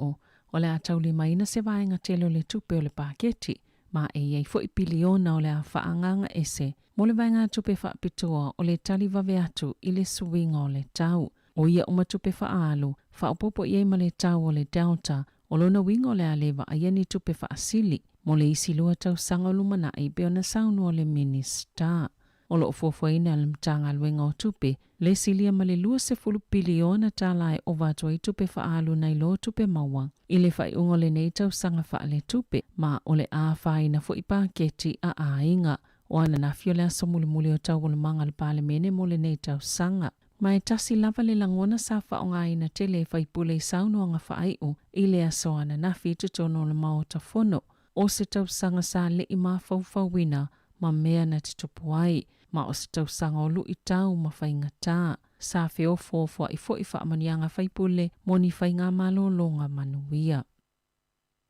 [SPEAKER 11] o le atauli maina se vaenga telo le tupe o le paketi, ma e iei foi biliona o le a whaanganga ese, mo le vaenga tupe whaapitoa o le tali vave atu i le suinga o le tau. O ia uma tupe whaalu, whaapopo iei ma le tau o le Delta, o lona winga o le aleva a ieni tupe whaasili, mo le isi lua tau sanga lumana i beo na saunu o le minista. O lo ufofoina le mtanga luenga o tupe, le silia ma le 20 biliona tala e ovato i tupe whaalu na ilo tupe maua. I le whai ungo le nei tau sanga wha le tupe, ma o le a whai na fo i paketi a ainga. O ana na fio le aso muli o tau le manga le pale mene mo le nei tau sanga. Ma e tasi lava le langona sa wha o ngai na tele whai pule i saunu o nga whai u, i le aso ana na fitu tono le mao ta fono. O se tau sanga sa le i maa wina, ma mea na te tupu ai, ma o se tau sanga o lu i tau ma whainga tā. Sa feo fōfua i fo i whaamanianga whaipule, mo ni whainga malolonga manuia.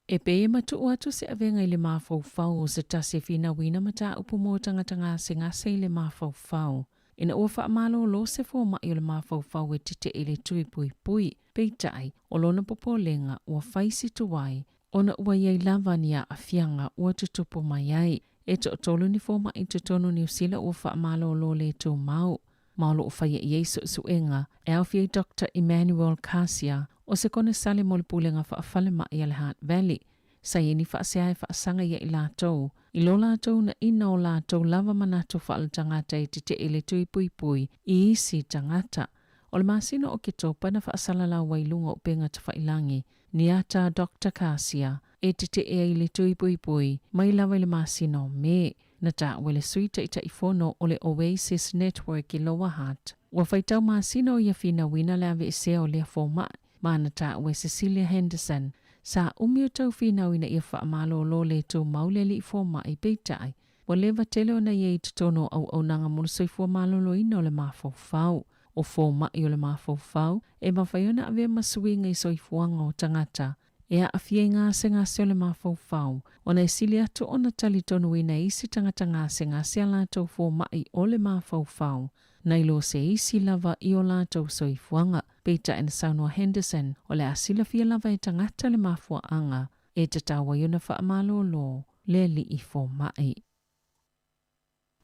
[SPEAKER 11] E pe e matu atu se avenga i le mawhauwhau o se tase whina wina mata upu mō tangatanga se ngase i le mawhauwhau. Ina ua whaamalo se fō mai o le mawhauwhau e tite i le tui pui pui, peitai o lona popolenga ua whaisi tuwai, ona ua iei lavania a fianga ua tutupu mai ai. E to tolu ni fō mai te tonu New Zealand ua whaamalo le tō mau. Maolo o whaia i eiso suenga, e au fiei Dr. Emmanuel Kasia, o se kone sale mo le pulenga whaafale mai i le Hutt Valley. Sa ieni whaasea e whaasanga ia i lātou. I lo lātou na ina o lātou lava manatu whaala tangata i te ele tui pui pui i isi tangata. O le masino o ke topa na whaasala la wailunga o penga ta whailangi, ni ata Dr. Kasia, e te e le tui pui pui, mai lawa le masino me. Na ta wele suita ita ifono o le Oasis Network i Lower Hutt. Wa whaitau masino ia fina wina le ave ese o lea fōma, ma na ta we Cecilia Henderson. Sa umio tau fina wina ia whaamalo lo le tō mauleli i fōma i peitai. Wa lewa tele o na ia i tutono au nanga monusoi fua malolo ino le mawhauwhau. o fō mai o le mafau e mawhaiona ave masuinga i soifuanga o tangata. E a awhia ngā se o le mafau o nei sili atu o na tali tonu ina isi tangata ngā se a lātou fō mai o le mafau. Nei lo se isi lava i o lātou soifuanga. Peter and Saunua Henderson o le asila fia lava e tangata le mafuaanga e te tawa iuna whaamalo lo le li i fō mai.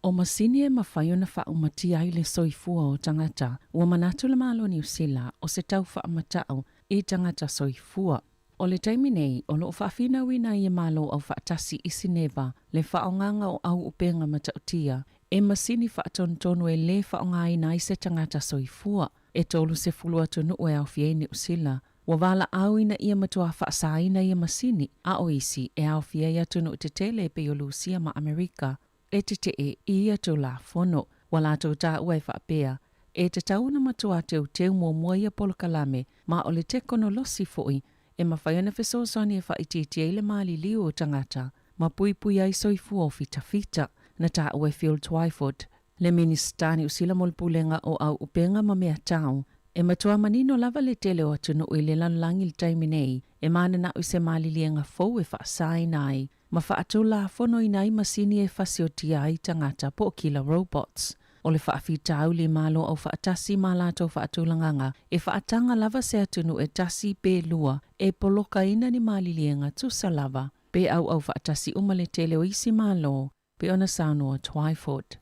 [SPEAKER 11] O masini e mawhai ona whaumati ai le soifua o tangata, ua manatu le malo ni usila o se tau whaamatau i tangata soifua. O le taimi nei, o loo whaafina wina i e malo au whaatasi isi neva, le whaonganga o au upenga matautia, e masini whaatontonu e le whaonga ina i se tangata soifua, e tolu se fulua tonu o e au fieni usila. Wa wala au ina ia matua whaasa ina ia masini, a o isi e au fiea tonu te tele pe o Lucia ma Amerika, e te e ia tau la fono, wala tau ta ua e whaapea, e te tauna matua teu mua mua ia polokalame, ma o le te kono losi foi, e mawhaiona whesosani e whaititia i le maali liu o tangata, ma pui ai soifua o fita, na ta ua Phil Twyford, le ministani usila molpulenga o au upenga ma mea tau, e matua manino lava le tele o atunu i le lanlangi le taimi nei, e mana na use maali lienga fau e whaasai nai, ma whaatau la fono i nai masini e whasiotia ai tangata po kila robots. O le whaafitau li malo au whaatasi ma lato whaatulanganga, e whaatanga lava se atunu e tasi pe lua, e poloka ina ni maali lienga tusa lava, pe au whaatasi umale tele o isi malo, pe ona Saunua Twyford.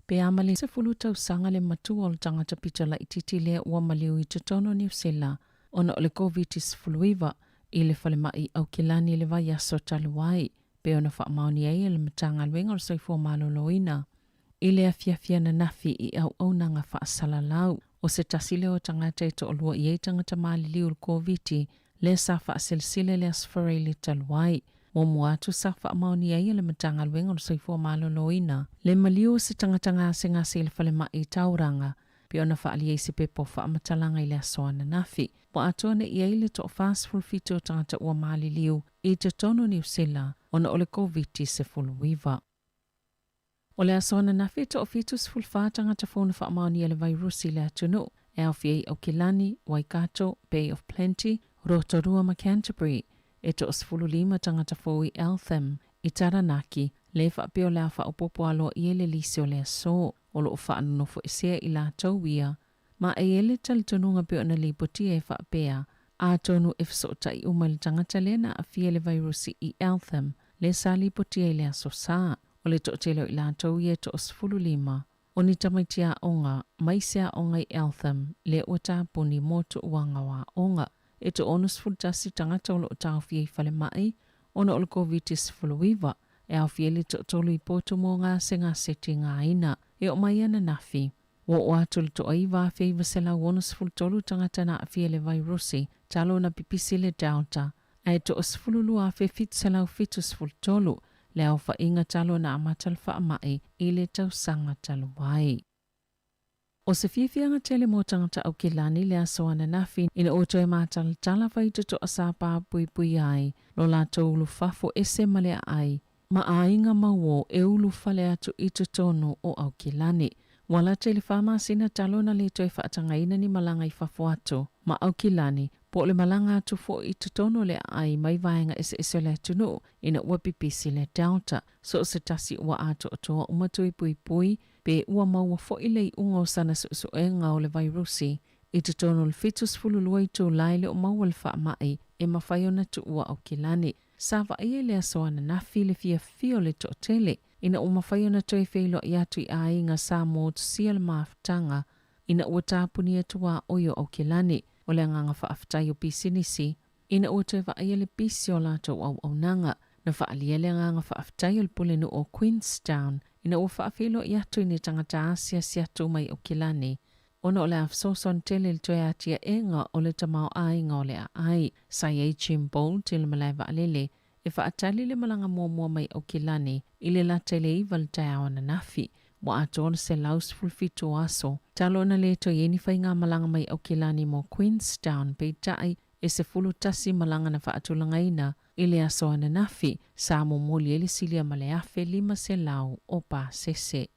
[SPEAKER 11] Pe amali se fulu tau sanga le matua o le tangata pita la ititi lea ua maliu i totono New Zealand, ona o le COVID-19 i le whale mai au kilani le vai aso taluai, pe ona whaamauni ai le matanga luenga o soifua malo loina. I le afia na nafi i au nanga whaasala lau, o se tasile o tangata e to olua i e tangata maali liu le COVID, le sa whaasilsile le asfare le taluai, mo muatu sa whaamauni ai le matanga luenga o soifua malo loina, le maliu se tangata ngase le whale mai tauranga, pe ona whaali e se pepo whaamatalanga i le asoana nafi. Wa atone i eile to fast fulfito tangata ua maali liu i te tono New Zealand ona ole COVID se fuluiva. O le asoana nafi to fitus fulfa tangata fona whaamauni ele vairusi le atunu, e au fiei au Kilani, Waikato, Bay of Plenty, Rotorua ma Canterbury, e to osfululima tangata fo i Eltham, i Taranaki, le whaapeo le a whaapopo alo i ele lisi o le aso, o lo whaanunofo e sea i la tauia, ma e ele talitonunga pe ona lipoti e whaapea, a tonu e fsota i umale tangata lena a fie le vairusi i Eltham, le sa lipoti e le aso saa, o le to'atelo i la tauia to osfululima, o ni tamaitia onga, maisea onga i Eltham, le ota puni moto uanga wa onga, e to onus fultasi tangata o lo tau fie i fale mai, ona o le COVID-19 fuluiva, e au fie le to'atolu i poto mo ngā seti ngā ina, e o mai ana nafi. Wo o atu le to'ai wa fei vasela onus fultolu tangata na fie le vairusi, talo na pipisi le Delta, e to osfululu a fe fitsela fitus fultolu, le au fa inga talo na amatal fa amai i le tausanga talo wai. O se fiafianga tele mo tangata au Kilani le asoana nafi ina oto e matal tala fai to asapa pui ai, lo la ulu fafo ese male ai, ma ainga mawo e ulu fale atu i tono o au Kilani. Wala tele fama sina talo na le toi whaatanga ina ni malanga i fafo atu, ma au Kilani, po le malanga atu fo i tono le ai mai vaenga ese le tunu ina ua pipisi le Delta, so se tasi ua atu o toa umatui pui, pe ua maua fo i lei unga o sana su e ngau le vairusi, i tono le fitus fululua i tō laile o maua le wha mai e mawhaiona tu ua au Kilani. Sawa ia le asoana na file fia fio le to tele, ina o mawhaiona toi feilo i atu i a inga sa mo tusia le maaftanga, ina ua tāpuni atu wa oyo au Kilani, o le nganga whaafitai o pisinisi, ina ua toi wa ia le pisi o lato au nanga, na whaalia le nganga whaafitai o le pulenu o Queenstown, ina ua whaafilo i atu ni tangata Asia si atu mai o Kilani, ona o le afsoson tele le toi atia enga o le tamau a inga o le a ai, sai e chimbo te le malai waalele, e whaatali le malanga mua mai o Kilani, i le la tele i valtao na nafi, wa atona se laus fulfito aso, talo na le toi eni whai ngā malanga mai o Kilani mo Queenstown, pe tai e se fulu tasi malanga na whaatulanga ina, i le aso ana nafi, sa mo moli ele silia male afe 5 se lau o pa sese.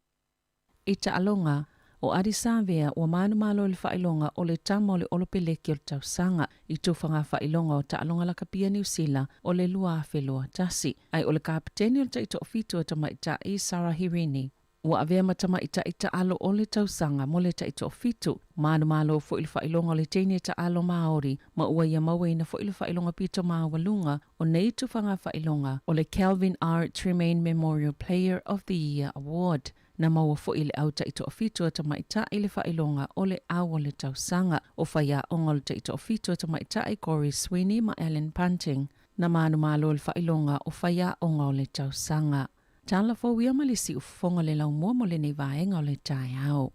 [SPEAKER 11] I ta alonga, O arisa vea ua manumalo le whailonga o le tama o le olopeleki o le tausanga I tūwhanga whailonga o Taalonga Lakapia New Zealand o le lua whelua tasi. Ai o le kapiteni o le taito o fitu o tamaita I Sarah Hirini. Ua avea matama ita alo o le tausanga mo le taito o fitu. Manumalo fo ili whailonga o le teine ta alo Māori ma ua ia mawena fo ili whailonga pito Māwalunga o nei tūwhanga whailonga o le Calvin R. Tremaine Memorial Player of the Year Award. Na maua fo ili au taito o fitu o tamaita ili whailonga o le au o le tausanga o whaia onga o le taito o fitu o tamaita I Corey Sweeney ma Ellen Punting. Na manumalo le whailonga o whaia onga o le tausanga. Tala fo wia malisi ufonga le lau mua mo le nei vaenga o le tai au.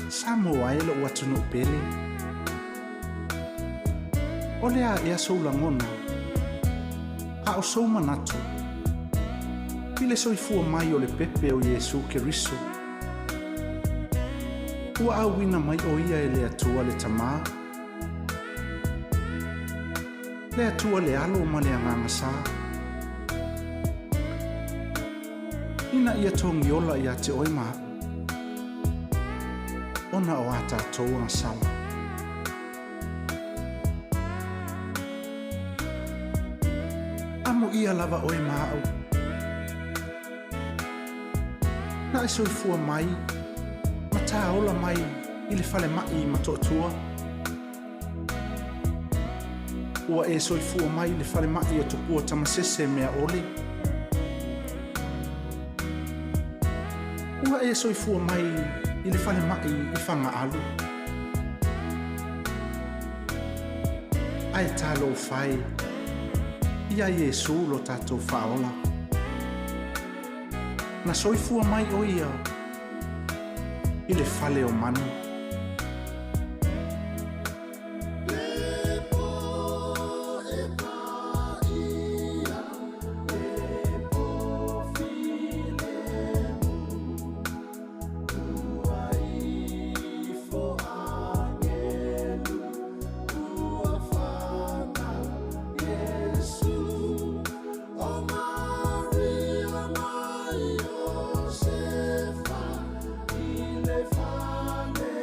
[SPEAKER 12] Samoa e lo watunu pele. Ole a ea soulangona. A o sou manatu. Pile soifua mai o le pepe o Yesu Keriso. Ua awina mai o ia e le atua le tamaa. Le atua le alo ma le angangasa. Ina ia tongi ola ia te oima. Ona o ata toa sawa. Amo ia lava oi maau. Na iso ifua mai. Mata ola mai ili fale mai matotua. Ua e so ifua mai ili fale mai o tupua tamasese mea oli. Ua e so ifua mai ili fale mai I fanga alu. Ai talo fai. Ia Yesu lo tato faola. Na soifua mai o ia. Ili fale o manu.
[SPEAKER 6] Fane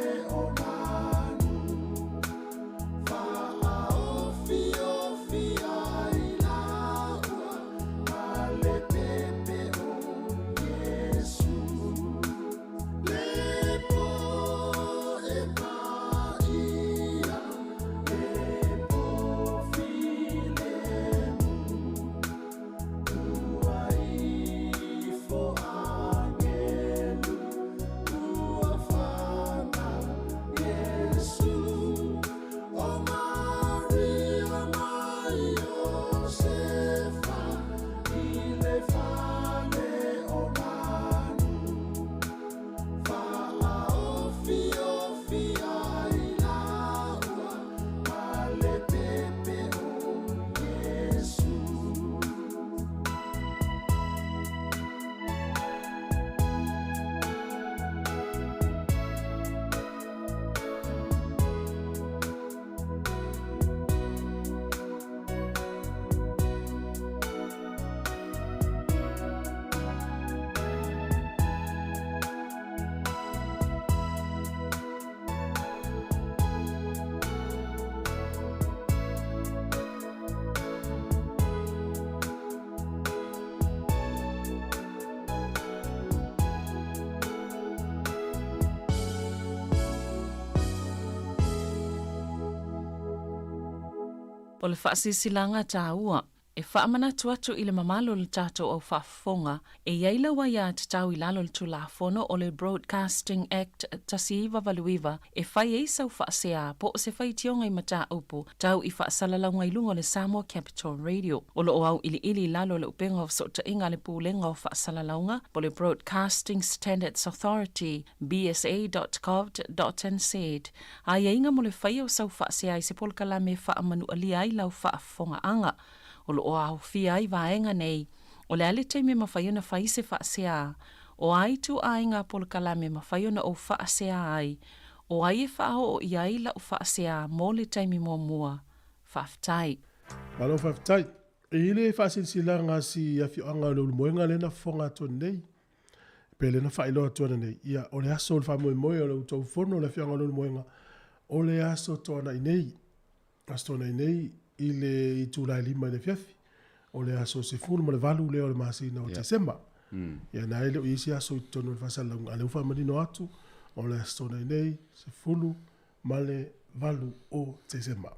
[SPEAKER 11] O le whaasilanga tā ua, e whaamanatu atu i le mamalo le tātou au whaafonga, e iaila wa ia te tau i lalo le tulafono o le Broadcasting Act tasiiwa valuiwa, e whai e sau whaasea po o se whai tionga i mata upu, tau i whaasalalanga i lunga le Samoa Capital Radio. O lo o au ili lalo le upenga o sota inga le pūlenga o whaasalalanga, po le Broadcasting Standards Authority, bsa.gov.nz. A ia inga mo le whai o sau whaasea i se polkala me whaamanu alia i lau whaafonga anga. O lo o au fia i vaenga nei, o le ale teime mawhaiona whai se whaasea, o ai tu ainga polkala me mawhaiona o whaasea ai, o ai e whao o iai la o whaasea mō le teime mua whaftai.
[SPEAKER 2] Malo whaftai, e ile whaasilanga si awhioanga le ulumoenga le na whonga atua nei, pe le na whailo atua nei, ia o le aso le whamoe o le utau whono le awhioanga le ulumoenga, o le aso tōna i nei, ile i tūlai lima i le fiafi, o le aso se fulu ma le valu leo le masina o te sema. Ia na ele o isi aso i tono le whasalangu, a le ufa manino atu, o le aso nei nei, se fulu ma le valu o te sema.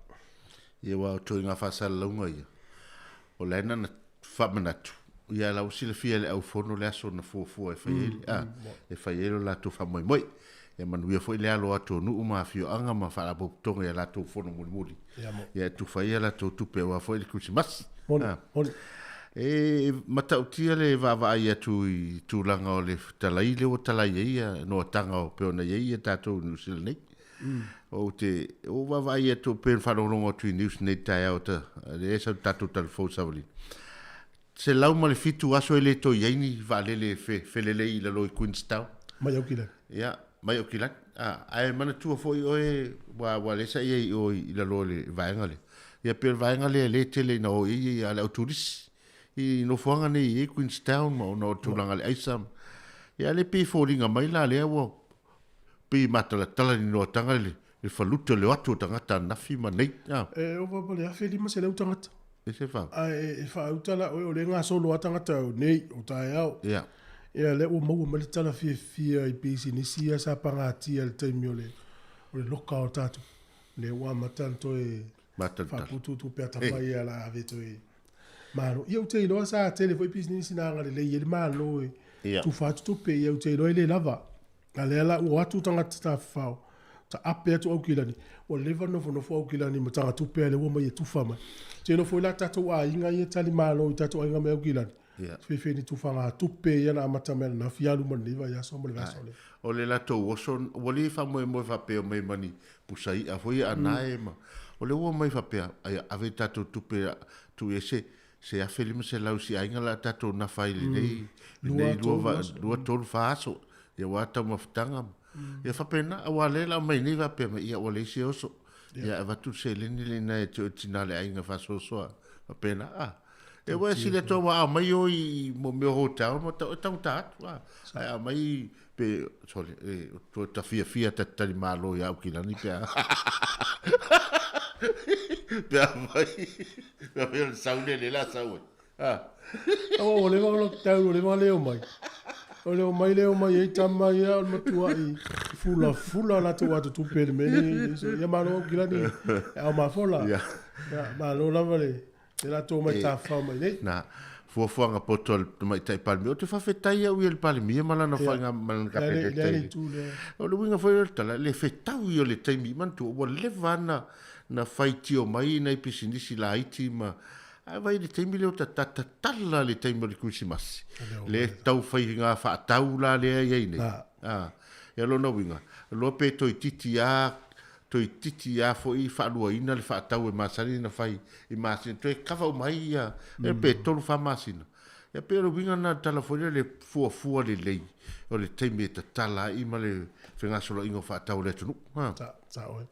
[SPEAKER 8] Ia wa o tōi ngā whasalangu ia. O le ena na whamanatu. Ia la usile fia le au fono le aso na fuafua e whaiele. E whaiele la tu whamoe moi. E manuia foi le alo ato nu uma fio anga ma fala bo tonga ya lato fono muri. Ya tu fai la to tupe wa foi le Christmas. E mata utia le va ia tu langa o le talai le o talai ia no tanga o pe ona ia tato nu silne. O te o va ia to pe fa longo tu news net tai out le esa tato telefon savali. Se lau ma le fitu aso ele to yaini va le felele i le lo Queenstown.
[SPEAKER 2] Mai au kila.
[SPEAKER 8] Ya. Mai o kilan, ai mana tua foi oe wa le sa i o i la lole vaenga le. Ia pe vaenga le tele na o i ala turis. I no fuanga nei Queenstown ma no tulanga le aisam. Ia le pe foringa mai la le wo. Pe mata la tala ni no tanga le faluta le atu tangata nafi ma nei.
[SPEAKER 2] O va le afe lima se le tangata.
[SPEAKER 8] E se fa.
[SPEAKER 2] Ai fa utala o le nga solo tangata nei o tai au.
[SPEAKER 8] Ia.
[SPEAKER 2] Ia le o mau ma le tala fia i pisi ni sia sa pangati al taimi o le loka o tatu. Le ua matanto e whaputu tu pia tapai ala aveto e maro. Ia ute iloa sa tele foi pisi ni sinanga le le malo e tu fatu tu pe ia ute iloa le lava. A le ala ua atu tangata ta whao. Ta ape atu au kilani. O leva nofo au kilani ma tanga tu pe le ua mai e tu fama. Te no foi la tatu a inga i tali malo i tatu a inga me au kilani. Fe ni tu fanga tupe ia na mata me na fialu man liva ya so mo le vasole
[SPEAKER 8] o le lato woson o le fa mo fa pe o mai mani pusai a foi anae ma o le o mai fa pe ave tato tupe tu ese se a film se la usi ainga la tato na faile nei nei lua tol faso ia wata mo ftanga ia fa pena o le la mai ni va pe ia o le se oso ia va tu se le ni le na tinale ainga faso so pena e wa si le to wa mai o i mo me hotel mo ta wa ai mai pe sole to ta fia ta ta malo ya o kilani pe pe mai pe saune le la saue
[SPEAKER 2] o le va lo ta le va le o mai leo mai e tama ia o matua i fula la to wa tu pe me ya malo kilani a ma fola ya malo la vale la to mai ta fa mai nei
[SPEAKER 8] na fuanga potol mai tai palmi o te fa fetai au il palmi ma la no fanga man ka pe o lo winga foi tala le fetau io le tai mi man tu o le vana na faiti o mai nei pisinisi la iti ma ai vai le tai mi le ta tala le tai mo le Christmas le tau fai nga fa tau la le ai nei ya lo no winga lo pe to titi a fo i fa lua ina le fa tau e masani na fai i masini to e kava o mai ia e pe tolu fa masina ya pe lo winga na telefone le fua le lei o le teime ta tala i ma le fenga solo ingo fa tau le tunu
[SPEAKER 2] ta oe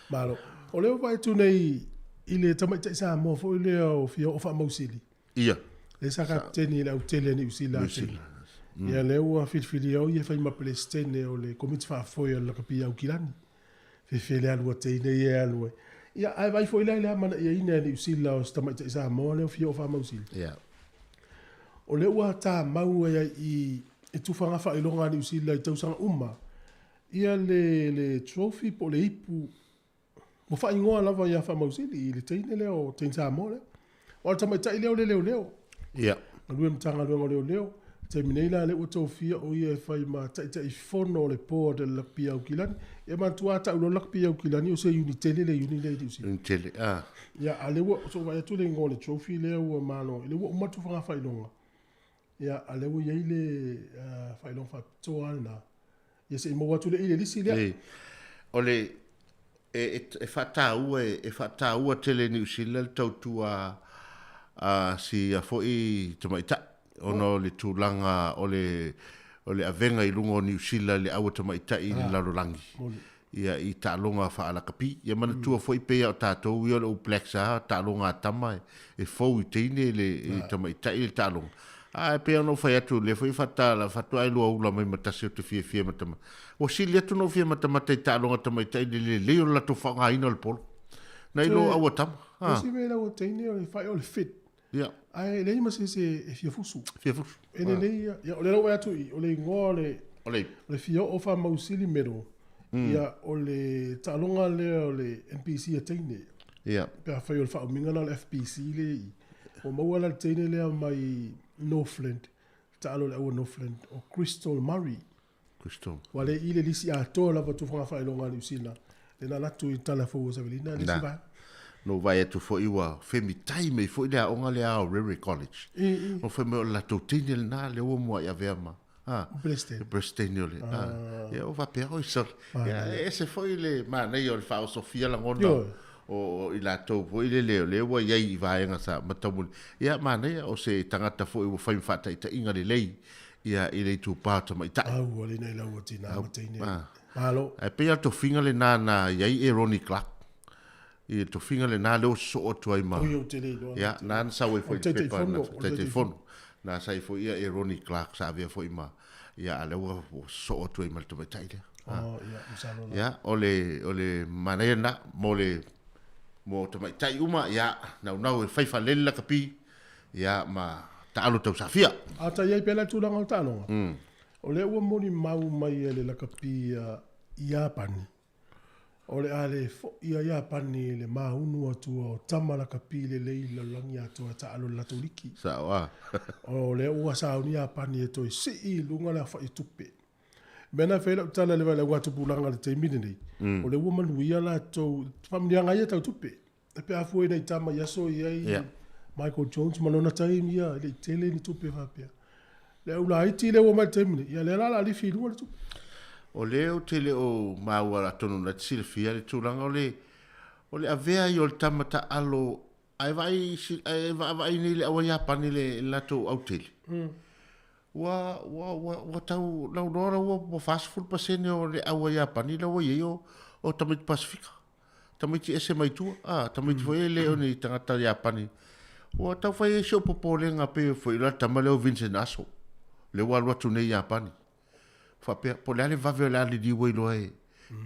[SPEAKER 2] malo o leo vai tu nei i le tamai sa mo fo le o fio o fa mausili
[SPEAKER 8] ia
[SPEAKER 2] le sa ka teni le utele ni usila ia le ua fitfili au ia fai ma plestene o le komiti fa foi la kapia o kilani fe le alu te ne ye alu ia ai vai foi le mana ia ina ni usila o sta mai sa mo le fio fa mausili
[SPEAKER 8] ia
[SPEAKER 2] o le ua ta mau ia i tu fanga fa i longa ni usila i tau sanga uma ia le trophy po le ipu mo fa ingoa lava ia fa mausili i le teine leo tein sa mo le o tama tai leo
[SPEAKER 8] ia
[SPEAKER 2] lue mtanga leo te minela le o tofia o ia fai ma tai fono le po de la pia ukilani e ma tua ta ulo la pia ukilani o se unitele le diusi
[SPEAKER 8] unitele
[SPEAKER 2] ia ale wo so vai tu le ngole trophy le o mano le wo matu fanga fai longa ia ale wo ia ile fai longa fa toana ia se mo watu le ile lisi le
[SPEAKER 8] ole e fata ua tele ni usila tautua si a foi tamaita ono le tulanga ole avenga i lungo ni usila le awa tamaita i le larolangi ia i talonga fa ala kapi ia mana tua foi pe o tatou i o black sa talonga tama e fo i teine le tamaita i le talonga pe no fai atu le foi fata la fatua i lo ula mai matasi o te fia matama o sili atu no fia matama i talonga tamaita i le o la to fanga ina le polo na i lo awa tama
[SPEAKER 2] si me la o teine o le fai o le fit
[SPEAKER 8] ia
[SPEAKER 2] ai le ima se fia fusu ene le ia o le lo atu i o le ngole le fia o fa mausili mero ia o le talonga le o le NPC a teine
[SPEAKER 8] ia
[SPEAKER 2] pe fa o fa minga na FPC le o mo wala teine le mai Northland talo le o Northland o Crystal Murray wale ile lisi a to la tu fa longa ni usina le na tu tala fo sa velina lisi ba
[SPEAKER 8] no vai tu fo iwa femi time fo ile onga le a Rary College o fe me la to teine na le o mo ya vema Bresteniole. Ja, o va per o so. Ja, ese foi le ma nei o fa Sofia la ngona. O ila to po ile le o ia i vai nga sa matamul. Ja, ma nei o se tangata foi o fa fata ita inga le lei. Ia ile tu pata mai ta.
[SPEAKER 2] Au le nei la o tina matine. Malo.
[SPEAKER 8] E pe to finga le na ia i Ronnie Clark. I to finga le na le so o tu ai ma. Ja, na sa we foi pepa na telefono. Na sai foi ia Ronnie Clark sa via foi ma. Ia ale o so o tu ai mal to mai ia
[SPEAKER 2] usalo.
[SPEAKER 8] Ja, ole manena mo to mai tai uma ia na fai fa lella kapi. Ia ma ta alo tau safia.
[SPEAKER 2] Ata ia pela tu langa tano. Ole o moni mau mai ele la kapi ia pani. Ole ale fo ia pani le maunu atu o tama la kapi le leila langi atu ta alo la tuliki.
[SPEAKER 8] Sawa.
[SPEAKER 2] Ole o sa unia pani to si lunga la fa itupe. Mena fela tala le vale watu pulanga le te mini. Ole o manu ia la to famia nga ia ta tupe. E pe afu ina tama ia so ia Michael Jones manona tai mia le tele ni tupe fa pe. Le ula iti le o ma temini ia le la li fi lu tupe.
[SPEAKER 8] O leo tele o maua tonu na silfia le tulanga o le avea i o le tamata alo ai vai ni le awa Japani le lato autele. Wa tau lau nora wa fast food pasene o le awa Japani la wa ye o tamit Pasifika. Tamiti ese mai tua. Tamiti foi le o ni tangata Japani. Wa tau fai e sio popole nga pe foi la tamale o Vincent Aso. Le walwa tune Japani. Fa pe po le va ver la di wo lo e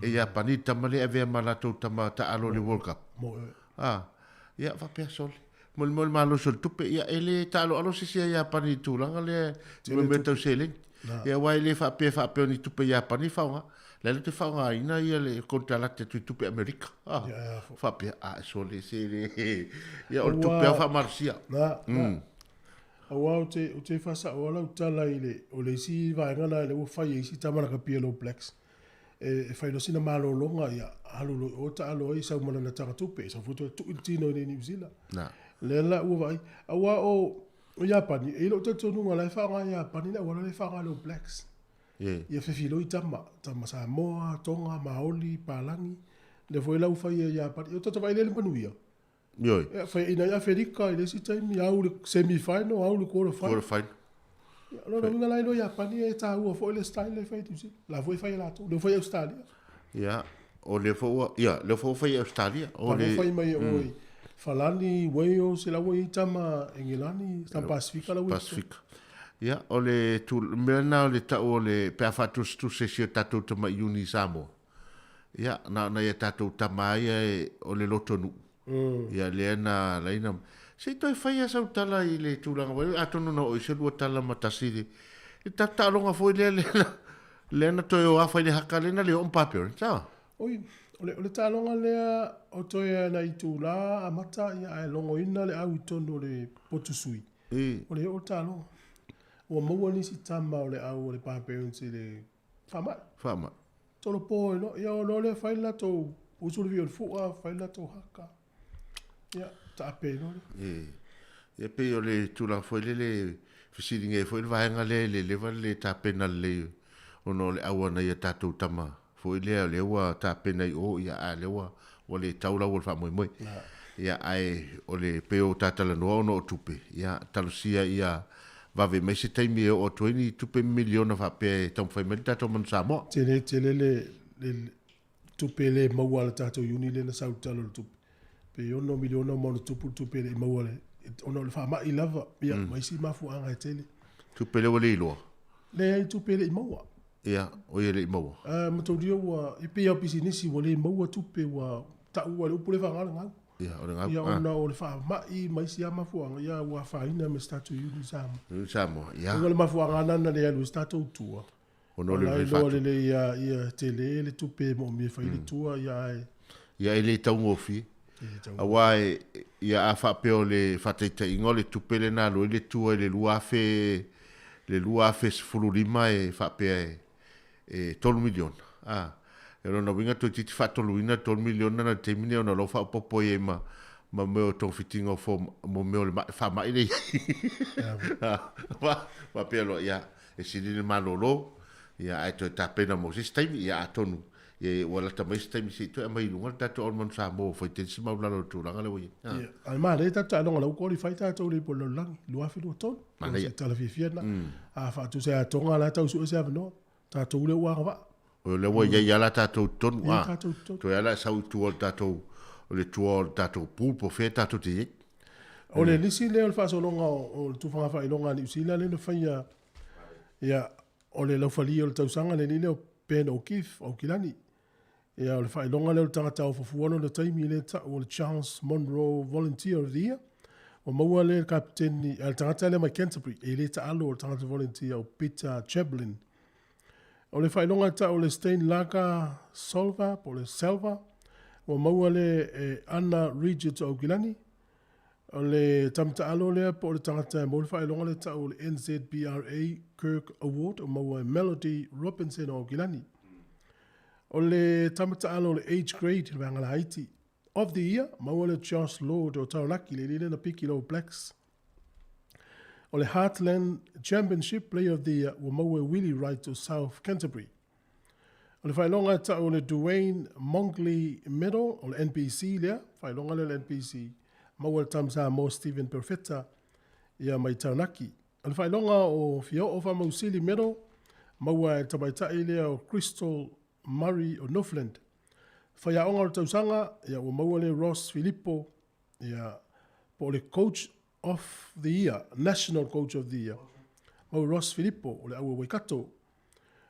[SPEAKER 8] ya pani tamale ave malato tamata alo le World Cup ya fa pe sol mol malo sol tupe ya ele talo alo si ya pani tu langa le me meto seling ya wa ele fa pe ni tupe ya pani fa nga le te fa nga ina ya le contra la te tupe America fa pe sol se le ya o tupe fa marcia
[SPEAKER 2] o te fasa o la utala ile o le si va ngana le o fai si tamana ka pielo blacks e fai no sina malo longa ya alu o ta alo i sa mana na tanga tupe sa foto tu intino ni New Zealand le la o vai awa o Japan e lo te tonu ngala fa nga Japan le wala le fa nga lo blacks ye fe filo i tama Samoa Tonga Maoli Palangi le foi la o fai Japan o to vai le panuia
[SPEAKER 8] Yoi.
[SPEAKER 2] Fai ina ia Federica ile si time ia ule semi-final au le quarter-final. Lo nga lai no Japani e ta ua fo le style fai tu si. La foi fai la tu, le foi Australia.
[SPEAKER 8] Ja, o le fo fai Australia.
[SPEAKER 2] O le fai mai oi. Falani Wales la wei tama Engilani sta Pacifica la wei.
[SPEAKER 8] Pacifica. Ja, o le tu mena le ta o le pe fa tu se si tatu tama uni Samoa. Ja, na ia tatu tama ia o le lotonu. Ia leana laina se toi fai asa utala i le tulanga wai atono no o se lua tala matasiri i tatalonga foi leana toi o afa i le haka lena le on paper sa
[SPEAKER 2] oi Ole talonga lea o toia na i tūla a mata ia ai longo ina le au tono le potusui. Ole o talonga. Ua maua nisi tama o le au o le papeunsi le whamai.
[SPEAKER 8] Whamai.
[SPEAKER 2] Tolo pō no, ia o no le whaila tō usuri vi o le fua, whaila tō haka. Ia, ta ape no le.
[SPEAKER 8] Ia pe o le tūla foi le fisiringe foi le vahenga le lewa le ta pena le o no le aua na ia tātou tama. Foi lea le ua ta pena i o ia a le ua o le taula o le wha moi moi. Ia ai o le peo tātala noa o no o tupe. Ia talusia ia vave mai se taimi o 20 tupe miliona fa pe tom fai mai tato man samo
[SPEAKER 2] tele le tupe le maua le tato uni le na sautalo le tupe pe ono miliona mo tupe le maua le ono le fa mai lava ia mai si mafu anga tele
[SPEAKER 8] tupe le wale lo
[SPEAKER 2] le tupe le maua
[SPEAKER 8] ia o ye le maua
[SPEAKER 2] matodio wa ipe ya pisinisi wale maua tupe wa ta wa le upule fa ngala
[SPEAKER 8] ia o nga
[SPEAKER 2] ia ona o le fa mai si ama fuanga ia wa fa ina me statu uni
[SPEAKER 8] samo ia
[SPEAKER 2] o le mafuanga nana le alu statu tua
[SPEAKER 8] ono le fa
[SPEAKER 2] le ia tele le tupe mo mi fa ile tua
[SPEAKER 8] ia ile tau ofi awai ia a fa pe o le fa te ingole tupe le na lo ile tua le lua fe fulurima e fa pe e 3 miliona Ero na winga to titi fato luina 3 miliona na te mine ona lo fa popo e ma meo tong fitingo fo mo meo le fa mai le wa pelo ya e sili ma lo ya ai to ta pena mo sistemi ya atonu e wala ta mai sistemi si to mai lunga ta to on sa mo fo te si ma la lo tu la le wi
[SPEAKER 2] ai ma le ta ta lo la ko li fa ta to le polo lang lo afi lo ton ta la fi fiena a fa tu se a tonga la ta su se no ta to le wa va
[SPEAKER 8] o le wa ya la tatou ton wa to ya la sau tu o tatou o le tu o tatou pulpo fe tatou te
[SPEAKER 2] o le lisi le o fa so longa o tu fa fa longa ni usila le no fa ya o le lo fali o tau sanga le ni o pen o kif o kilani ya o le fa longa le tanga tau fo fuono le taimi le ta o le Charles Monroe Volunteer of the Year o maua le captain ni al tanga le ma Canterbury e le ta alo o tanga volunteer o Peter Chaplin. O le whailonga ta o le Stein Laga Solva, po le Selva, o maua le Anna Regis o Gilani, o le tamta alo lea po le tangata mo le whailonga le ta o le NZBRA Kirk Award, o maua Melody Robinson o Gilani. O le tamta alo le Age Grade, le wangala Haiti, of the Year, maua le Josh Lord o Tauraki, le lile na piki lo Blacks. O le Heartland Championship Player of the Year o maua Willie Wright o South Canterbury. O le whailonga ta o le Dwayne Mongley Medal o le NPC lea, whailonga le NPC, maua le tamsa mo Stephen Perfetta ia mai Taunaki. O le whailonga o Fio o Mausili Medal, maua e tamaitai lea o Crystal Murray o Northland. Whaiaonga o tausanga ia o maua le Ross Filippo ia po le Coach of the Year, National Coach of the Year. Mau Ross Filippo, o le aua Waikato.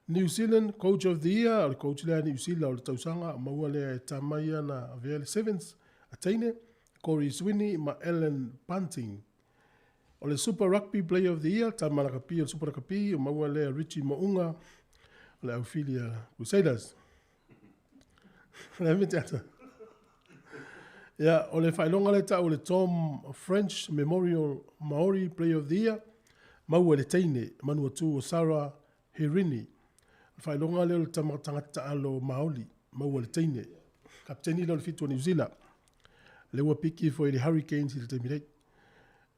[SPEAKER 2] New Zealand Coach of the Year, o le coach lea New Zealand, o le tausanga, maua lea tamaia na Vale Sevens, a teine, Corey Sweeney, ma Ellen Bunting. O le Super Rugby Player of the Year, tamalakapi o Super Rugby, o maua lea Richie Mounga, o le Aufilia Crusaders. Le mitiata. Ya, o le whailonga le ta o le Tom French Memorial Maori Player of the Year, maua le teine, manua tu o Sarah Hirini. Whailonga le o le tangata alo Maoli, maua le teine. Kapteni le fitu o New Zealand. Le ua piki fo le Hurricanes i le temirei.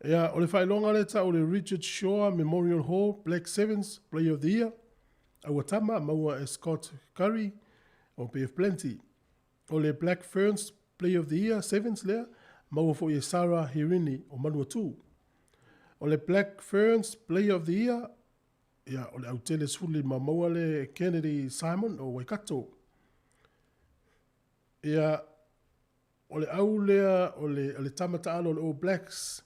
[SPEAKER 2] Ya, o le whailonga le ta o le Richard Shaw Memorial Hall Black Sevens Player of the Year. Aua tama, maua Scott Curry, o PF Plenty. O le Black Ferns Player of the Year, Sevens lea, maua fo i Sarah Hirini o manua tu. O le Black Ferns Player of the Year, ia o le autele suli ma maua le Kennedy Simon o Waikato. Ia o le au lea o le tamata alo le All Blacks.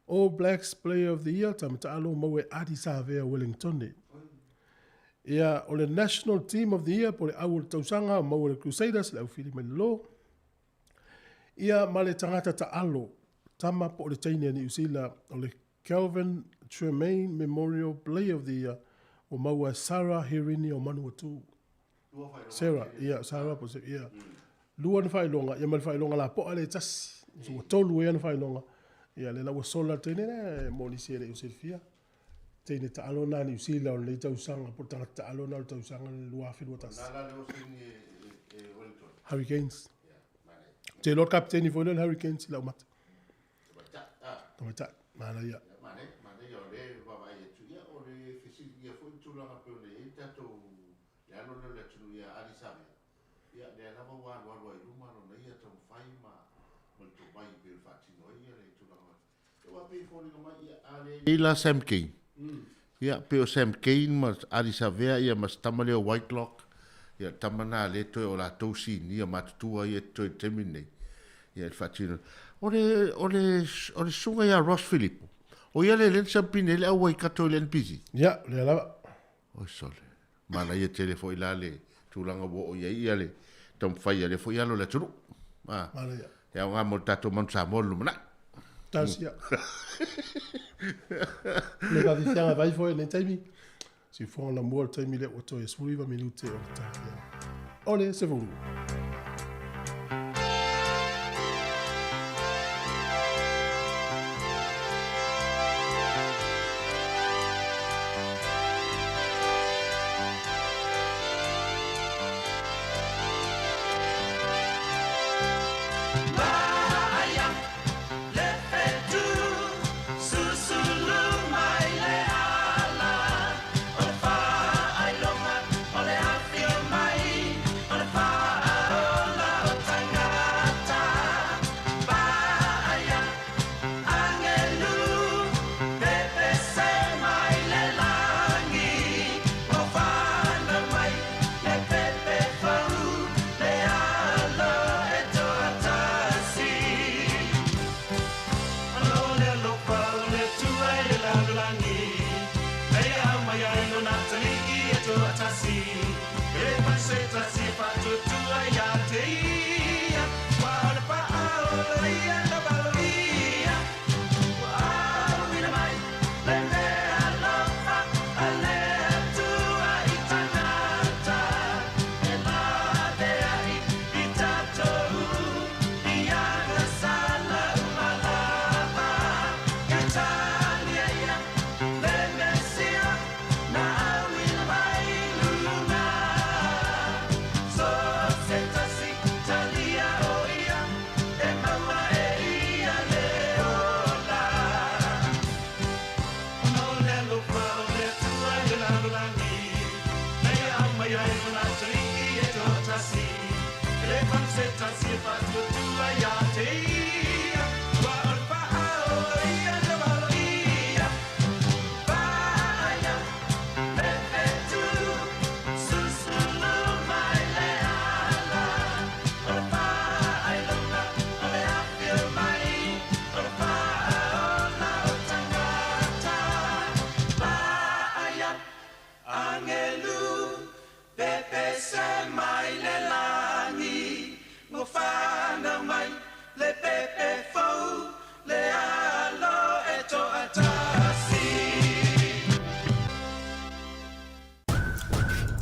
[SPEAKER 2] All Blacks Player of the Year, tamata alo maua Adi Savea Wellington. Ia o le National Team of the Year, po le au le tausanga, maua le Crusaders, le au fili Melilo. Ia ma le tangata ta alo, tama po le taine ni usila o le Calvin Tremaine Memorial Player of the Year o maua Sarah Hirini o manua tu. Sarah, ia, Sarah po se, ia. lua na whailonga, ia mal whailonga la po ale tasi. So tolu e na whailonga. Ia le lawa sola tene ne, moli se le usilfia. Tene ta alo nani usila o le tausanga, po tanga ta alo na o tausanga le lua whilua tasi. Hurricanes. Te Lord Captain i fwile le Hurricanes ila umata. Tamata, mana ia.
[SPEAKER 8] Mana ia o le wawa ia tu ia o le fisi ia fwile tūlanga peo le e tato le alo le tunu ia arisame. Ia le lava wālua i ruma no na ia tau whai ma le tō mai peo whātino ia le tūlanga. Te wapi fwile ka mai ia ale. Ila Sam Kane. Ia peo Sam Kane ma arisavea ia ma stamale o Whitelock. Ia tamana le toi o la tausi ni a matutua ia toi terminate. Ia whātino. Ole sunga ia Ross Filippo. O ia le len sampine le awa i kato le npisi.
[SPEAKER 2] Ia, le lava.
[SPEAKER 8] O sole. Mana ia telefo ila le tūlanga wo o ia le tom whaia le fo ia lo le turu.
[SPEAKER 2] Mana ia.
[SPEAKER 8] Ia o ngā mo tato manu sa molu mana.
[SPEAKER 2] Tausia. Le ka vifia vai fo le taimi. Si fo la mo taimi le o to e suriva minute o ta. Ole se volu.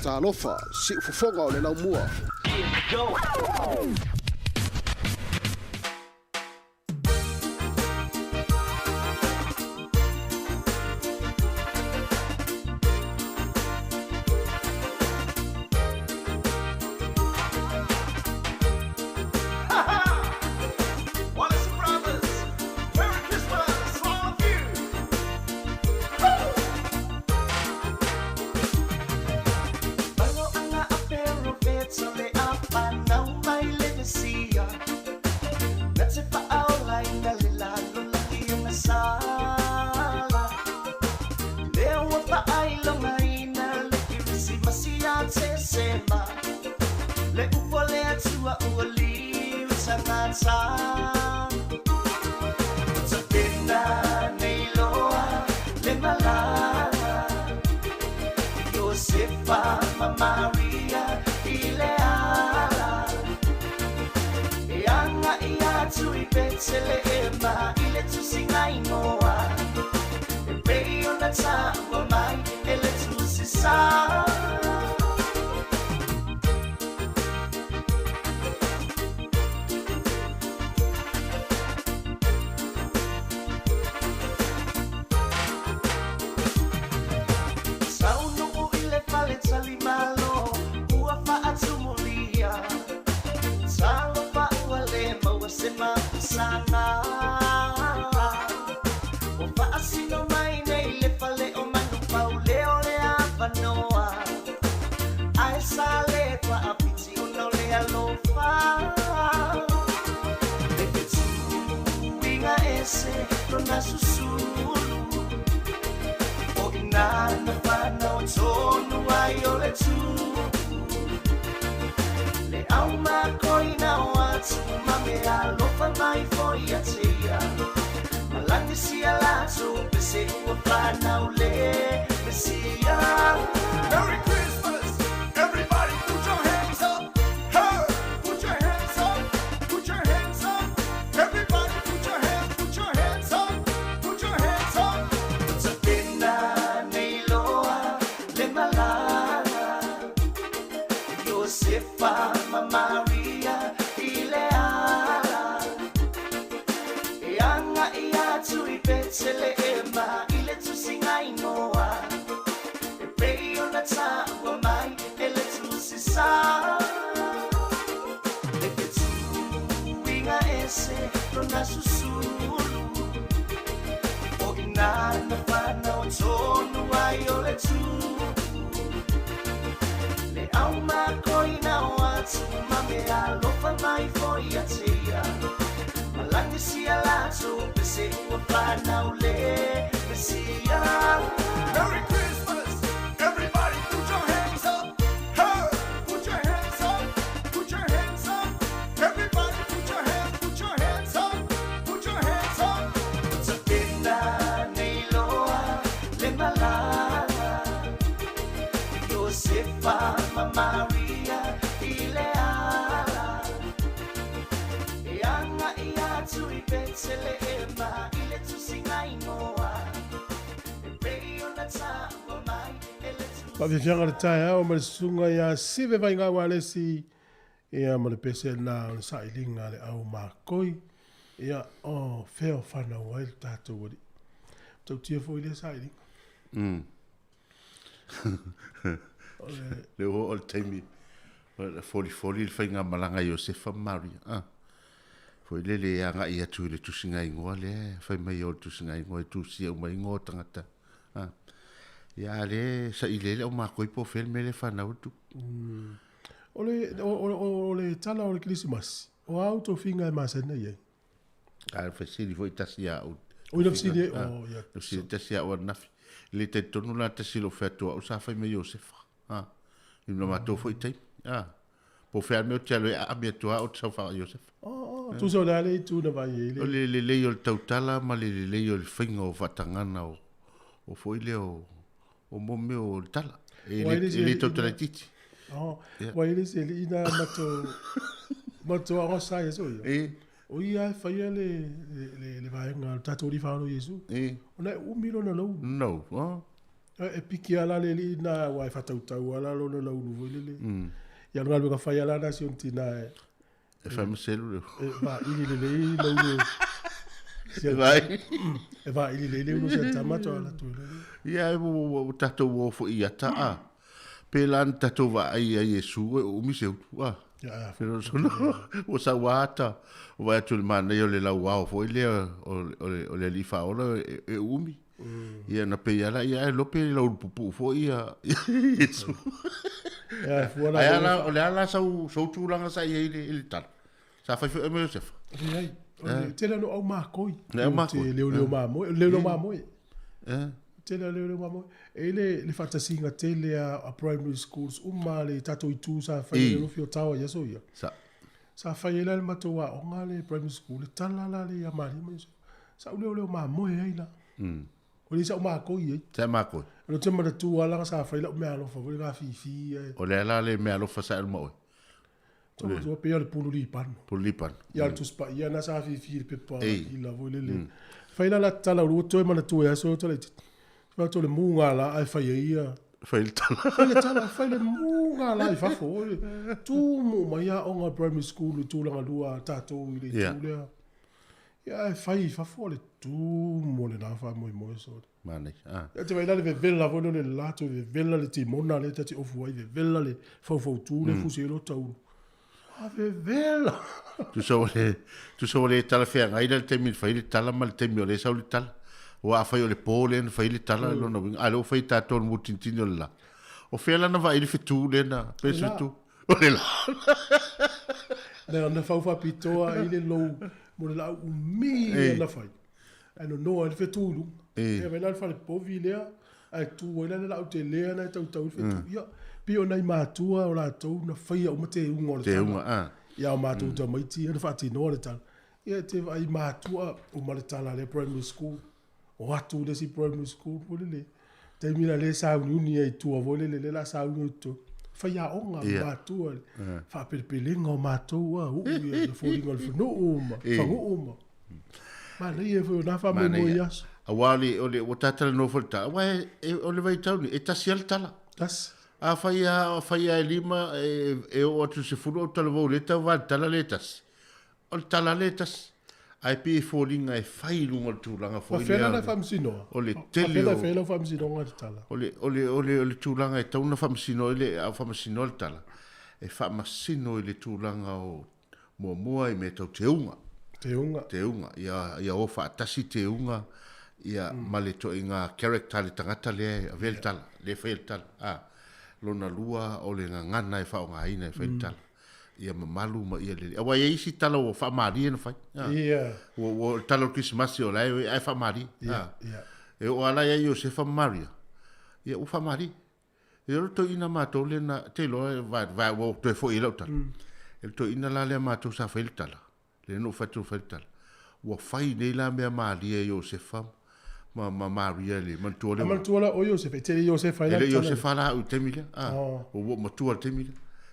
[SPEAKER 13] Talofa, si ufofonga o le lau mua.
[SPEAKER 6] susulu o ina na whanau tonu ai o le tu le au makoina o atu ma me alofa mai foi a tia malanga sia lato pese ua whanau le mesia. Merry Christmas, everybody put your hands up, hey, put your hands up, put your hands up, everybody put your hands up, put your hands up. Sabina Neiloa, Le Malala, Josefa, Maria, Ileala, Ianga Iatu I Betleema, Ile tu singai noa. Ta ua mai e le tusi sa le ke tuinga ese lona susulu o ina na whanau tonu ai o le tu le au makoina o atu ma me alofa mai foi a tia malanga sia lato pese ua whanau le mesia. Merry Christmas, everybody put your hands up, hey, put your hands up, put your hands up, everybody put your hands up, put your hands up. Sabina Neiloa, Le Malala, Josefa, Maria, Ileala, Ianga Iatu I Betleema, Ile tu singai noa.
[SPEAKER 2] Whawhiwhianga le tae au ma le sunga ia sive vai ngā walesi ia ma le pese nā o le sailinga le au mākoi ia o wheo whanau ai le tātou wari. Tau tia fo I le sailinga.
[SPEAKER 8] Le o le taimi le foli le whainga malanga Josefa Maria. Foi le anga ia tu le tusinga ingoa le whai mai o le tusinga ingoa I tusia o mai ingoa tangata. Ya le sa ile o ma koi po fel me le whanau tu.
[SPEAKER 2] O le tala o le Christmas. O auto finga e masena ye.
[SPEAKER 8] Ka fasili foi tasia o.
[SPEAKER 2] O ina fasili o ya.
[SPEAKER 8] O si tasia o nafi. Le te tonu la tasilo fetu o sa fai me Josefa. Ina ma to foi tai. Po fer me o telo a me to o sa fa Josefa.
[SPEAKER 2] Tu so dale tu na vai ele.
[SPEAKER 8] O le o tautala ma le o finga o fatangana o foi le o mo me o tala. Ele tautala titi.
[SPEAKER 2] Wa ele se le ina mato a rosa yeso yo. O ia fa le vai nga tato di fa no yesu. Ona u milo na lo.
[SPEAKER 8] No.
[SPEAKER 2] E piki ala le ina wa fa tautau ala lo na lo no le. Ya no algo fa ala na si on tina
[SPEAKER 8] e fa me selu.
[SPEAKER 2] Va ili le lo no.
[SPEAKER 8] Vai.
[SPEAKER 2] E va ili le no se tamato ala tu.
[SPEAKER 8] Ia o tato wo fo ia ta. Pelan tato va ai Yesu o mi se wa.
[SPEAKER 2] Ja,
[SPEAKER 8] pero solo o sa wata o va tu man yo le la wa fo ile o le li fa o e umi. Ia na pe ia ia lo pe lo pupu fo ia Yesu.
[SPEAKER 2] Ja, voilà.
[SPEAKER 8] Ai ala sa tu langa sa ile tal. Sa fa me Joseph.
[SPEAKER 2] Ai. Tela no au makoi. Leo mamo. Tela leo mamo. Ele le fantasinga tele a primary schools le tato I tu sa fa le fio tawa yeso ia. Sa fa ile le matoa o ngale primary school tala la le amari mo. Sa leo mamo ai la. O le sa makoi.
[SPEAKER 8] Sa makoi.
[SPEAKER 2] Lo tema tu ala sa fa ile me alo fa le ga fi.
[SPEAKER 8] O le ala le me alo fa sa mo.
[SPEAKER 2] Tu pe le pulipan. Ya tu spa ya na sa fi pe pa I la vo le. Fa ile la tala lo to ma tu ya so to le. Fa to le munga la ai fa ia.
[SPEAKER 8] Fa il tala.
[SPEAKER 2] Fa le munga la ai fa fo. Tu mo ma ya on primary school tu la lua tato ile tu le. Ya fa fo le tu mo le na fa mo so.
[SPEAKER 8] Mane.
[SPEAKER 2] Ya te vai la le vela vo le la to le vela le ti mona le tati of wa le vela le fo tu le fu se lo tau. Ave vela.
[SPEAKER 8] Tu so le tala fea ngai le te mil fai le tala mal te mil le sa le tala. Wa fai le pole fai le tala lo no wing. Alo fai ta ton mutintinho la. O fea la na vai le fitu le na peso tu. O le la.
[SPEAKER 2] Na fa pitoa ile lo mo la mi na fai. Ano no al fetulu. E vai la fale povi lea. Ai tu ela la te lea na tau fetu. Ia pio nai matua o la tau na faia o mate ungo le.
[SPEAKER 8] Te unga
[SPEAKER 2] Ia o matua ta maiti ana fati no le tal. Ia te vai matua o male tala le primary school. O atu le si primary school le. Te mira le sa uni ai tu vole le la sa uni tu. Faia onga matua. Fa pelpelinga o matua u ia fo ringa le no uma. Fa uma. Ma nei e fo na fa mo ias.
[SPEAKER 8] Awali ole o tatala no volta. Wa ole vai tauni e tasial tala.
[SPEAKER 2] Tas.
[SPEAKER 8] A faia lima e o tu se fulu tala vo leta va tala letas. O tala letas. Ai pe folinga e fai lunga tulanga fo.
[SPEAKER 2] Fa fela na famsino.
[SPEAKER 8] Ole tele.
[SPEAKER 2] Fa fela famsino nga tala.
[SPEAKER 8] Ole tulanga e tauna famsino ile a famsino tala. E fa masino ile tulanga o mo e me tau teunga. Teunga. Ia o fa tasi teunga. Ia male to inga character le tangata le veltal le veltal lona lua o le ngana e fa nga ina e veltal ia mamalu ma ia le wa ia isi tala o fa mari na fa o tala Christmas o lai ai fa mari e o ala ia yo se fa maria ia o fa mari e o to ina ma to le na te lo va o to fo ilo tal el to ina la le ma to sa veltal le no fa to veltal o fai nei la me mari e yo se fa ma Maria le mantuola
[SPEAKER 2] o Josef te Josef fa
[SPEAKER 8] ele Josef la u temile o matua temile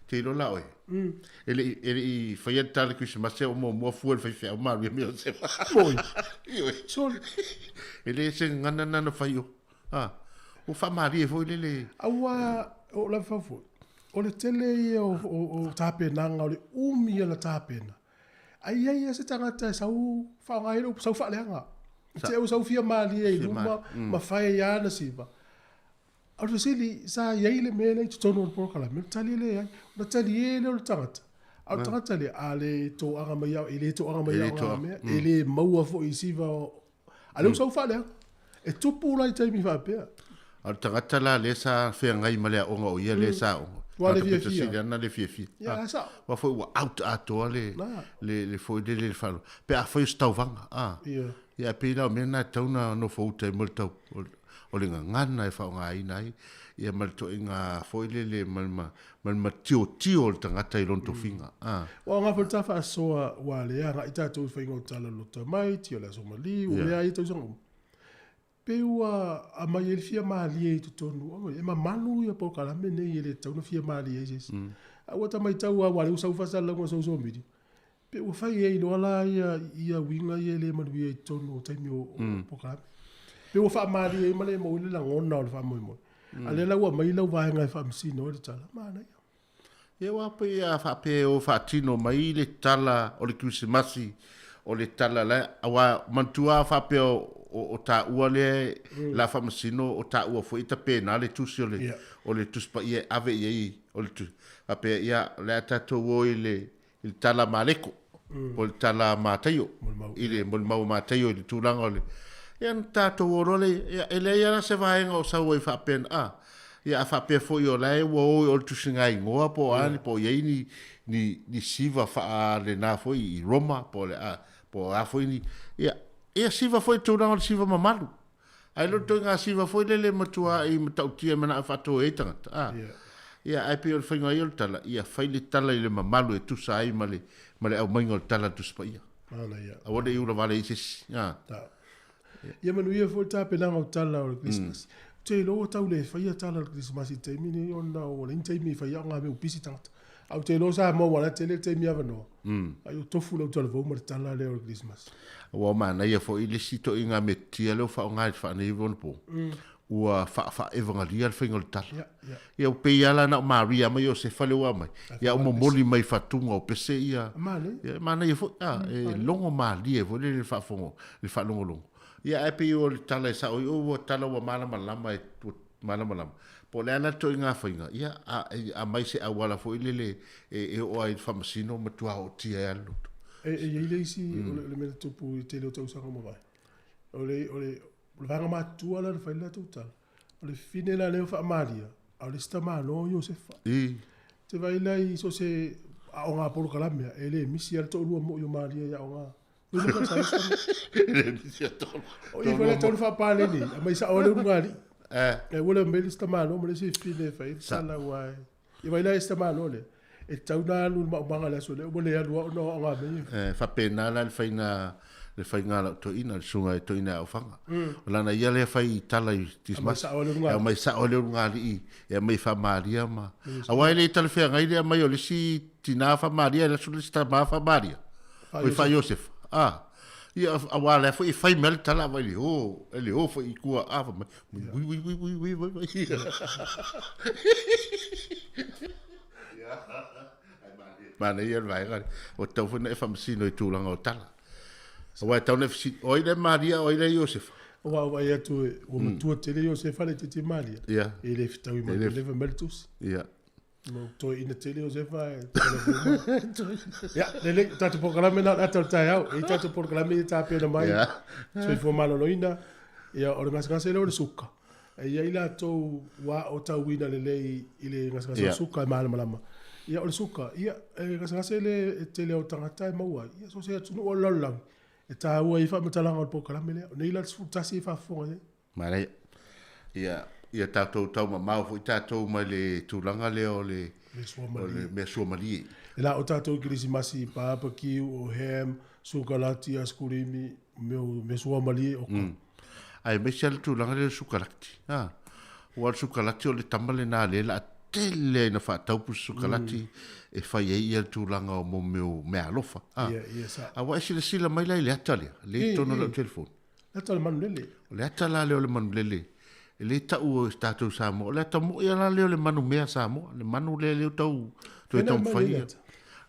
[SPEAKER 8] te lo la oi ele fa yenta le Christmas o mo fu el fa Maria mi se
[SPEAKER 2] foi sol
[SPEAKER 8] ele se ngana na fa yo o fa Maria foi le
[SPEAKER 2] awa o la fa foi o le tele o tape nanga o le umi la tape na ai se tangata sa u fa ngai o sa fa le nga te o sau fia mali e luma ma fai ya na siva au sili sa yeile mele tono por kala me tali le na tali ele o tangata au tangata le ale to anga mai ele to anga mai ele maua fo isiva ale sau fa le e tupu la te mi fa pe
[SPEAKER 8] au tangata la le sa fe ngai male onga o ia le sa
[SPEAKER 2] wa le fia
[SPEAKER 8] na le fia
[SPEAKER 2] ya sa
[SPEAKER 8] wa fo wa out ato le fo de le fa pe a fo stavanga ia pila o mena tauna no fouta mo tau o le ngana e fa nga inai ia mal to inga foile le mal tio o tangata i lonto finga
[SPEAKER 2] o nga falta fa soa wa le nga ita to fa ingo tala lo to mai tio la so mali o le ai to so pe wa a mai el fia mali e to tonu e ma manu ia po kala mene ile tauna fia mali e jes a wata mai tau wa le usau fa sala ngo so midi pe o fai e no ala ia winga ia le manu e tonu tai mi o poka pe o fa mali e male mo le la ngona o fa mo ale la wa mai la wa nga fa msi no le tala mana
[SPEAKER 8] ia wa pe ia fa pe o fa tino mai le tala o le Christmasi o le tala la wa mantua fa pe o ta ua le la fa msi no o ta ua fo ita pe na le tusi o le tuspa ia ave ia o le tu fa pe ia le tato wo ile il tala maleko o il tala matayo ile mol mau matayo il tulanga le yan tato worole ele ya se vai ngo sa wo fa pen ya fa pe fo yo lai wo o tu singa ngo po ani po ye ni siva fa le na fo i Roma po le po a fo ni ya siva fo tulanga siva mamalu ai lo to nga siva fo le matua i matautia mana fa to e tanga ia ai pe o whainga i o tala, ia whaile tala i le mamalu e tusa ai male au mainga o tala tuspa ia. A wale i ura vale i sesi.
[SPEAKER 2] Ia manu ia fo ta penanga o tala o Christmas. Te lo o tau le whaia tala o Christmas i teimi ni o na o le teimi whaia ngā me upisi tangata. Au te lo sa mo wana te le teimi awa no. Ai o tofu lau tala vau mara tala le o Christmas.
[SPEAKER 8] Ua mana ia fo i le sito i ngā me tia leo whao ngā i whaana i vona po. Ua fa evangelia al fengo tal. Ia o pe ala na Maria mai o se fale wa mai. Ia o momoli mai fatunga o pese ia. Mana ia fo longo mali e vole le fa fongo, le fa longo longo. Ia e pe o tala sa o tala wa mala malama e mala malama. Po le ana to inga fainga. Ia a mai se awala fo ile e o ai famasino matua o tia alu.
[SPEAKER 2] Ile isi le mena tupu i te leo tau sanga mo vai. Ole vanga matua la fa la total. Le fine la leo fa Maria. Ale sta malo Josefa. Te vai la i so se a nga por kalamia ele misi al to mo yo Maria ya nga Ulu ka sai sa.
[SPEAKER 8] Le sia tonu.
[SPEAKER 2] O i wala tonu fa pale ni. Mai sa ole ngali. Wala mbeli sta malo mo le si fine fa sala wai. I vai la sta malo le. E tau na lu ma banga la so le mo le alu no nga me.
[SPEAKER 8] Fa pena la le fai ngala to ina sunga to ina o fanga. Lana ia le fai tala i tismas. Mai sa ole ngali e mai fa maria ma. Awai le tala fe ngai le mai ole si tina fa maria la su sta ma fa maria. O fa Joseph. Ia awala foi fai mel tala vai ele o foi kua ava. Oui. Mana ia vai ga o tau fona e famsino i tulanga o tala. Wa tau ne fisi o ile Maria o ile Joseph.
[SPEAKER 2] Wa ia tu o tu tele Joseph ale tete Maria.
[SPEAKER 8] Ia.
[SPEAKER 2] Ele fitau i Maria leva meltus.
[SPEAKER 8] Ia.
[SPEAKER 2] No to ina tele Joseph vai. Ja, le tatu programa na atal tau. E tatu programa i tape na mai. So fo malo loina. Ia o ngas le o suka. Ia ila to wa o tau wina le ile ngas suka malama. Ia o suka. Ia ngas le tele o tangata e maua. Ia so se tunu o lolang. E tā ua i wha matalanga o pokalame lea. Nei la tasi i whafonga ne.
[SPEAKER 8] Mare. Ia tātou tau ma mau i tātou mai le tūlanga leo le me suomali.
[SPEAKER 2] E la o tātou kirisimasi pāpakiu o ham, sukalati, askurimi, me suomali o ka.
[SPEAKER 8] Ai me sia le tūlanga leo sukalati. Ua sukalati o le tamale nā le la tele na whaataupu sukalati. E whai e ia tūlanga o mo meu mea alofa. Awa e sila mai lai le atalea. Le tono lau telefon.
[SPEAKER 2] Le atala manu lele.
[SPEAKER 8] Le atala leo le manu lele. E le tau o tātou Samoa. Le atau mo ia la leo le manu mea Samoa. Le manu leo tau. Tu e tau mwhai.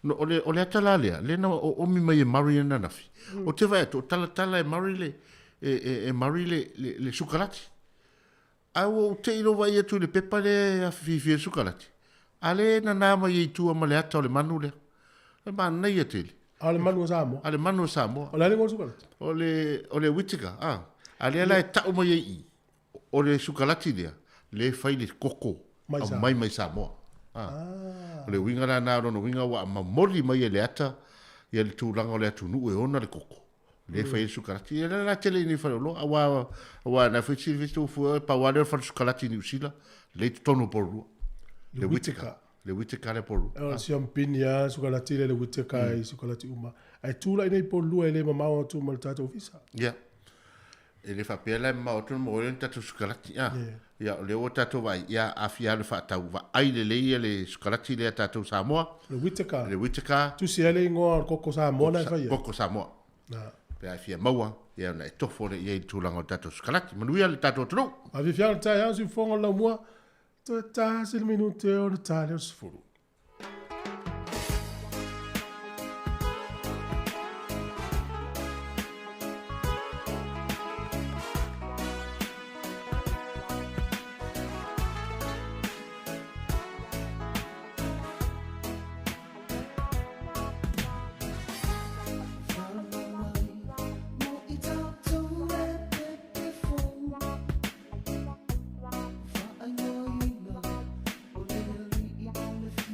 [SPEAKER 8] O le atala lea. Le na o omi mai e mari e nanafi. O te vai atu. O tala e mari le. E mari le sukalati. Au o te ilo vai atu le pepa le a fifi sukalati. Ale na nama i tua ma le ata o le manu le. Le manu nei a tele.
[SPEAKER 2] Ale manu o Samoa?
[SPEAKER 8] Ale manu o Samoa.
[SPEAKER 2] O le ale mo sukalati?
[SPEAKER 8] O le Whittaker, Ale ala e tau mai i. O le sukalati lea. Le fai le koko. Mai Samoa. O le winga na nā rono winga wa ma mori mai e le ata. Ia le tūlanga o le atu nu e ona le koko. Le fai le sukalati. Ia la tele ni whare lo. Awa na whitsi vistu fua pa wale o whare sukalati ni usila. Le tono porua. Le Whittaker. Le Whittaker le poru.
[SPEAKER 2] E o si ampini a sukalati le Whittaker i sukalati uma. Ai tūla i nei polua e le mamau o tū mal tātou visa.
[SPEAKER 8] Ia. E le whapea lai mamau tūna mo ore tātou sukalati. Ia, le o tātou vai. Ia, awhia le whaatau. Va ai le leia le sukalati le tātou Samoa.
[SPEAKER 2] Le Whittaker.
[SPEAKER 8] Le Whittaker.
[SPEAKER 2] Tu si ele ingoa koko Samoa na whaia.
[SPEAKER 8] Koko Samoa. Pea awhia maua. Ia, na e tofo le ia i tūlanga o tātou sukalati. Manuia le tātou tunu.
[SPEAKER 2] A vi fianga tai au si fonga lau mua. To ta sil minute o le tale o sfuru.
[SPEAKER 6] If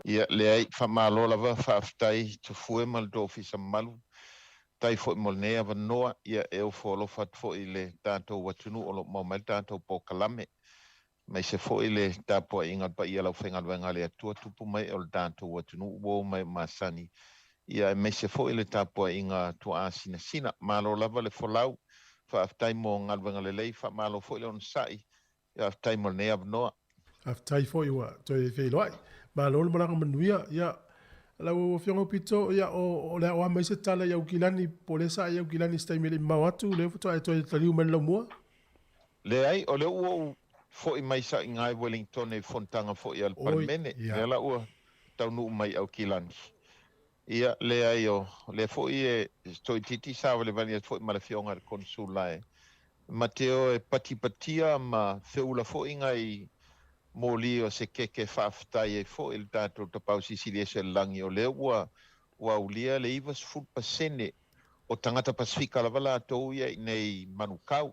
[SPEAKER 14] Ia le ai whamalo lava whaaftai tu fue mal do fisa malu. Tai fo mo nea va noa ia e o fo fat fo ile tātou watunu o lo mau mai tātou po kalame. Mai se fo ile tāpo inga pa ia lau whenga wenga le atua tupu mai o tātou watunu uo mai masani. Ia mai se fo ile tāpo inga tua asina sina. Malo lava le fo lau whaaftai mo ngalwenga le lei wha malo fo ile on sai. Ia whaaftai mo nea va noa.
[SPEAKER 2] Whaaftai fo iwa toi whei loai. Malo le maranga manuia ia lau fiongo pito ia o le o mai se tala ia ukilani polesa ia ukilani stai mele mau atu le foto ai toi taliu men mua.
[SPEAKER 14] Le ai o le uo fo i mai sa ngai Wellington e fontanga fo i al parmene. Le la ua tau nu mai au kilani. Ia le ai o le fo i e toi titi sa le vani fo i mala fionga konsula e. Mateo e patipatia ma feula fo i ngai moli o se keke whaaftai e fo il tātou ta pausi sili se langi o le ua ulia le ivas full pasene o tangata Pasifika la wala tau ia nei manukau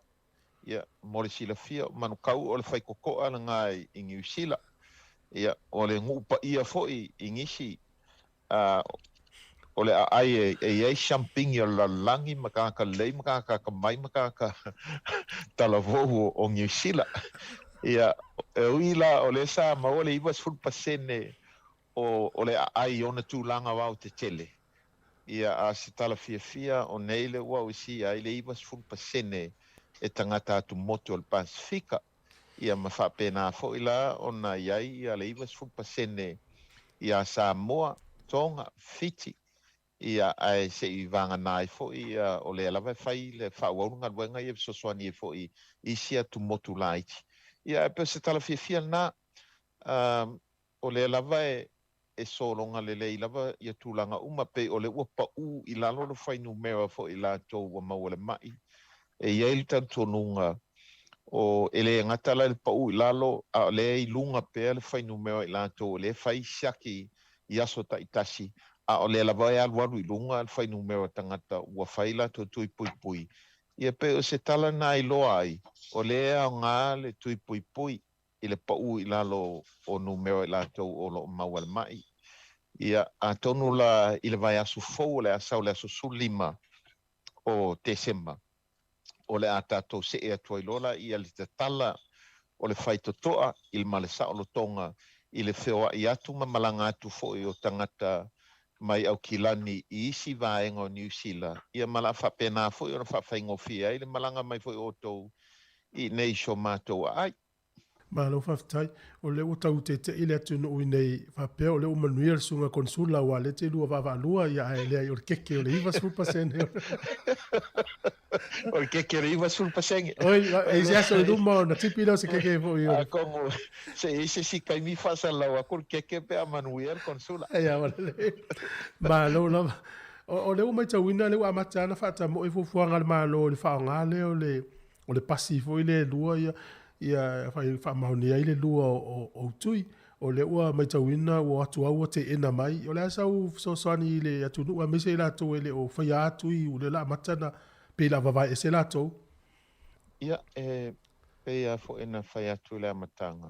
[SPEAKER 14] ia moli sila fia manukau o le whai kokoa na ngai i New Zealand ia o le ngupa ia fo i ngisi o le ai e champing ia la langi makaka lei makaka mai makaka talavohu o New Zealand ia uila o le sa ma o le iwas full pasene o le ai ona tūlanga wau te tele. Ia a se tala fia o nei le ua usi ai le iwas full pasene e tangata atu moto o le Pasifika. Ia ma whapena fo ila o na iai ia le iwas full pasene ia Samoa, Tonga, Fiji. Ia ai se i vanga nai fo ia o le alawe whai le whawaunga luenga ia soswani e fo i isia tu motu laiti. Ia pe se tala fia na o le lava e solonga le lei lava ia tūlanga uma pe o le ua pau i lalo le whainu mea fo i la tau wa maua le mai. E iei tan tonunga o ele ngatala le pau i lalo a le i lunga pe le whainu mea i la tau le whai siaki i aso ta itasi a o le lava e alwaru i lunga le whainu mea tangata ua whai la tau tui pui pui. Ia pe o se tala na i loa ai o le a ngā le tui pui pui i le pau i lalo o numero i lātou o lo maua le mai. Ia a tonu la i le vai asu fau le asau le asu sulima o Desema. O le a tātou se e atua i lola i ali te tala o le whaitotoa i le malesa o lo tonga i le wheoa i atu mamalanga atu fo i o tangata mai au kilani i isi vaenga o New Zealand. Ia mala whapena fo i o na whawhaingo fia i le malanga mai fo i o tau i nei sho mātou ai.
[SPEAKER 2] Malo whaftai, o leo tau te ile atu no i nei whapea, o leo manuia le sunga konsula wa le te lua wawa ia ai lea i o le keke o le iwa sulpasene.
[SPEAKER 14] O le keke o le iwa sulpasene.
[SPEAKER 2] Oi, e se aso i luma o na tipi lau se keke e fo i o.
[SPEAKER 14] A kongo, se ise si kai mi whasa lau a kul keke pe a manuia le konsula.
[SPEAKER 2] Ia, wale le. Malo lava. O leo mai tauina leo amatana whata mo e fufuanga le malo le whaonga leo o le pasi fo i le lua ia fa mauni ai le lua o tui o le ua mai tauina o atu au te ena mai o le asau sosani le atu nua mese la to ele o fa ya tui o le la matana pe la vava e se la to
[SPEAKER 14] ia pe ya fo ena fa ya tu le matanga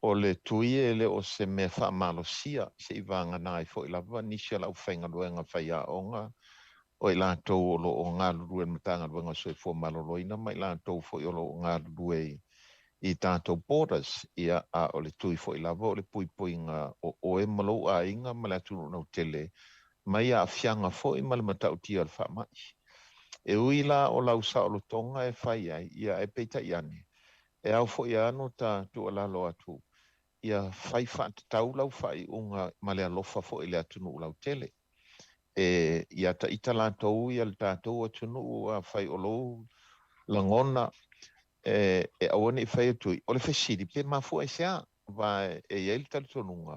[SPEAKER 14] o le tui ele o se me fa malosia se ivanga nai fo ila va nisha la ufenga luenga fa ya onga o ila to o nga luen matanga luenga so fo maloloina mai la to fo o nga lue i tātou borders ia a o le tui fo i lava o le puipuinga o e malo a inga ma le atunu nau tele mai a fianga fo i ma le matau tia al whamai. E uila o lau sa o lo tonga e whai ai ia e peita i ane. E au fo i anu ta tu alalo atu ia whai whaatau lau whai unga ma le alofa fo i le atunu lau tele. E ia ta ita lātou ia le tātou atunu a whai o lo langona e awane i whai atui, o le whesiri, pe mafu ai sea, va e iei tali tonunga,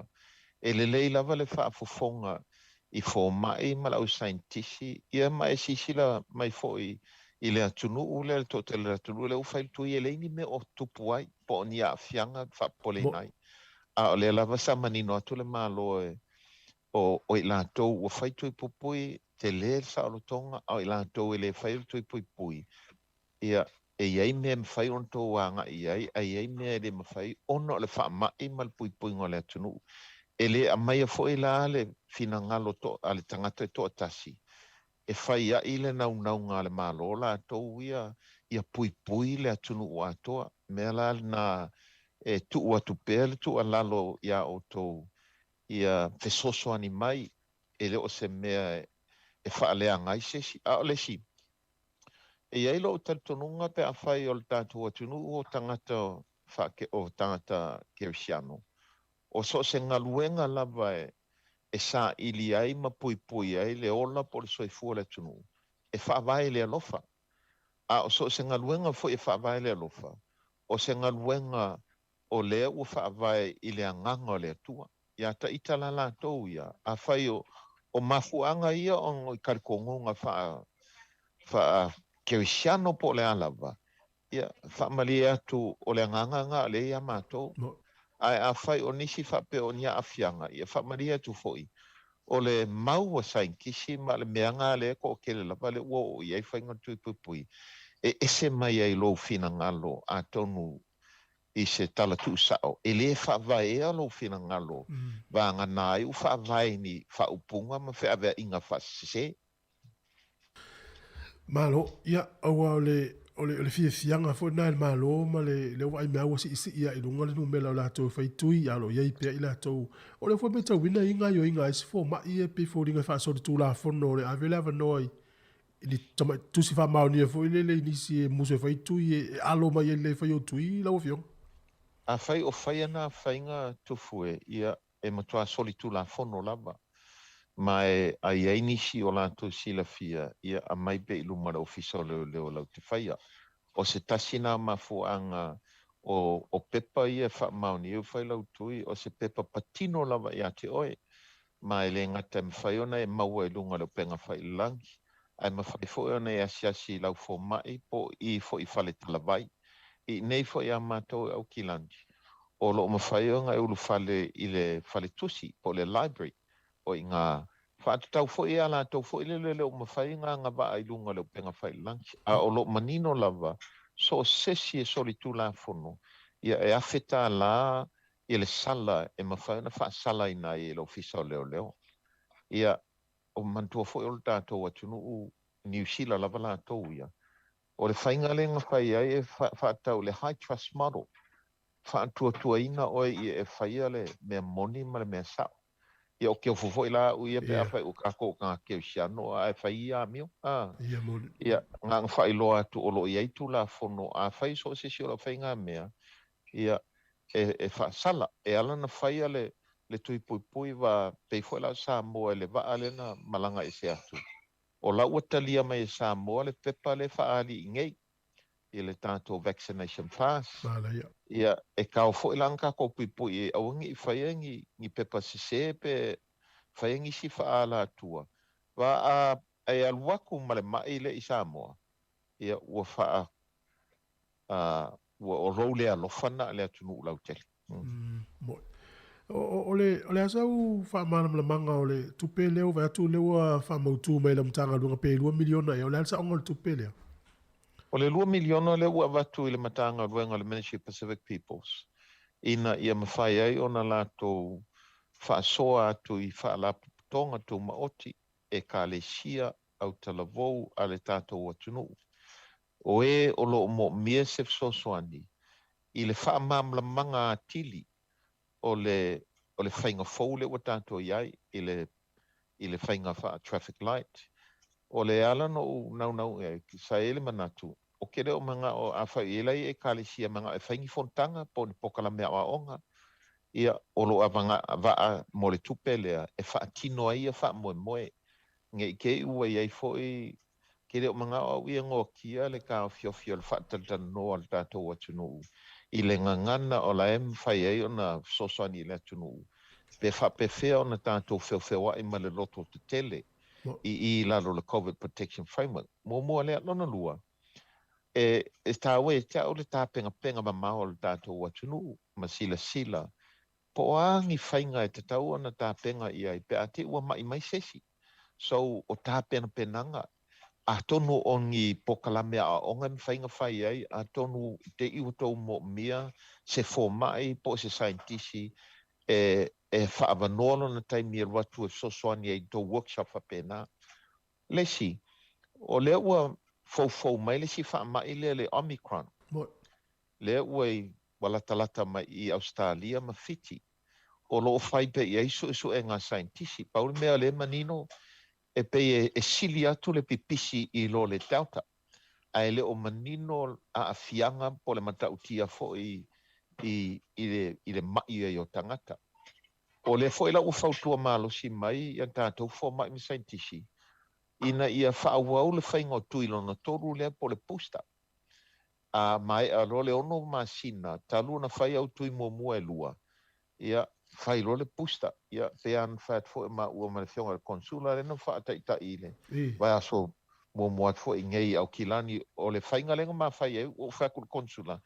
[SPEAKER 14] e le lei lava le whaafofonga i fō mai ma lau saintisi, ia mai sisila mai fō i le atunu u le tote le atunu le u whai tui e leini me o tupu ai, po ni a fianga whapole nai. A o le lava sa manino atu le malo o i lātou o whai tui pupui, te le sa o tonga, o i lātou e le whai tui pupui. Ia e iai mea mwhai on tō wanga i ai, a iai mea le mwhai ono le wha mai ma le pui pui ngā le atunu. ele a mai fo ila le fina ngalo to ale tangata to tasi e fai a ile nau ngale malola to ia pui le atunu o atoa me la na e tu o tu pel tu alalo ia o to ia fesoso ani mai ele o se mea e whaalea ngai sesi a ole si e ai lo taltonunga pe a whai o le tātua atunu o tangata whake o tangata kerisiano o so se ngaluenga lava e sa ili ai ma pui ai le ola po le soifua le tunu e whaavai le alofa a o so se ngaluenga fo e whaavai le alofa o se ngaluenga o le ua whaavai i le anganga le atua ia ta itala la tau ia a whai o mafuanga ia o i karikongonga wha kerisiano po le alava ia whaamali atu o le anganga le ia mātou ai a whai o nisi whape o nia afianga ia whaamali atu foi o le mau a sain kisi ma le meanga le ko kele lava le ua o iai whainga pui e ese mai ai lo fina ngalo a tonu i se tala tu sao e le whaavai alo fina ngalo vanga nai u whaavai ni whaupunga ma whaavai inga whasese
[SPEAKER 2] malo ia aua ole fianga fo na malo ma le wai mea wasi ia i lunga le numela la to faitui alo ia i pe ila to ole fo beta wina inga yo inga is fo ma ia pe fo ringa fa so tu la fo no le avela va noi ni toma tu si fa ma ni fo ile le ni si muso faitui alo ma ia le fa yo tui la ofio
[SPEAKER 14] a fai o fai ana fainga tufue ia e matua solitu la fo no lava mai a ia nisi o la tu sila fia ia a mai pe iluma o fiso le o la te faia o se tasina ma fuanga o pepa ia fa mauni eu fai lau tui o se pepa patino lava ia te oe mai le ngata me fai ona e maua e lunga le penga fai langi ai ma fai fo ona e asiasi lau fo mai po i fo i fale talavai i nei fo ia matou au kilandi o lo ma fai ona e ulu fale i le fale tusi po le library o i ngā whaatau fo i ala tau fo i le o mawhai ngā wa ai lunga leo penga whai lunch. A o lo manino lava, so sesi e soli tu la fono. Ia e awheta la i le sala e mawhai na wha sala i nai e lo fisa o leo. Ia o mantua fo i o le tātou atunu u New Zealand lava la tau ia. O le whainga le ngā whai ai e whaatau le high trust model. Whaatua ina oi i e whaia le mea moni ma le mea sao. Ia o keo fufo i la ui e pe awhai u kako ngā keo siano a e whai ia mio. Ia ngā whai loa atu o lo i eitu la fono a whai so se si o la whai ngā mea. Ia e wha sala e ala na whai le tui pui wa peifo i la Samoa le wa ale na malanga i se atu. O la ua talia mai Samoa le pepa le wha ali i ngei. I le tātou vaccination pass. Ia e kao fo ilang ka ko pui e awangi i whaiangi ni pepa sise pe whaiangi si whaala atua. Wa a e aluaku male mai le i Samoa. Ia ua wha ua o rau le alofana le atunu ulau tele.
[SPEAKER 2] Ole asau wha mana manga o le tupe leo vai atu leo wha mautu mai la mtanga lunga pe 2 miliona e ole alsa onga le tupe leo.
[SPEAKER 14] O le 2 miliona le ua watu i le matanga ruenga le Ministry of Pacific Peoples. Ina ia mawhai ai o na lato whaasoa atu i whaalaputonga tu maoti e ka le sia au talavou a le tātou atunu. O e o lo mo mia se sosoani i le whaamamla manga atili o le whainga fau le ua tātou iai i le whainga wha traffic light. O le ala no nau e sa ele manatu. O kere o manga o awha elai e kālesia manga e whaingi fontanga po ni pokala mea wa onga. Ia o lo avanga waa mo le tupe lea e wha atino ai a wha moe. Nge i kei ua iai foi kere o manga o ia ngō kia le ka fiofio le wha tatana no al tātou atunu. I le ngangana o la whai ai o na sosoani le atunu. Pe wha pe whea o na tātou whiwhiwa i ma le loto te tele. I lalo le COVID Protection Framework. Mua lea lona lua. E tāwe e tia o le tā penga ma mao le tātou atunu, ma sila. Po angi whainga e te tau ana tā penga i ai, pe a te ua mai sesi. So o tā penanga, a tonu o ngi pokalamea a onga mi whainga whai ai, a tonu te iu tau mo mia, se fo mai, po se saintisi, e whaavanoa na taimi e watu e sosoani e do workshop whapena. Lesi, o lea ua fau mai lesi whaamai le Omicron. Lea ua i walatalata mai i Australia ma Fiji. O loo whai pe i isu e ngā saintisi. Pauli mea le manino e pe e sili atu le pipisi i lo le Delta. Ai le o manino a afianga po le matautia fo i le mai e o tangata. O le fo ila ufautua malo si mai i tātou fo mai mi saintisi. Ina ia whaawau le whaingo tuilo na toru lea po le pusta. A mai a role ono masina, talu na whai au tui mua e lua. Ia whai role pusta. Ia pean whaat fo e ma ua ma le whionga le konsula rena whaata i ta ile. Vai aso mua fo i ngei au kilani o le whainga lenga ma whai e o whaku le konsula.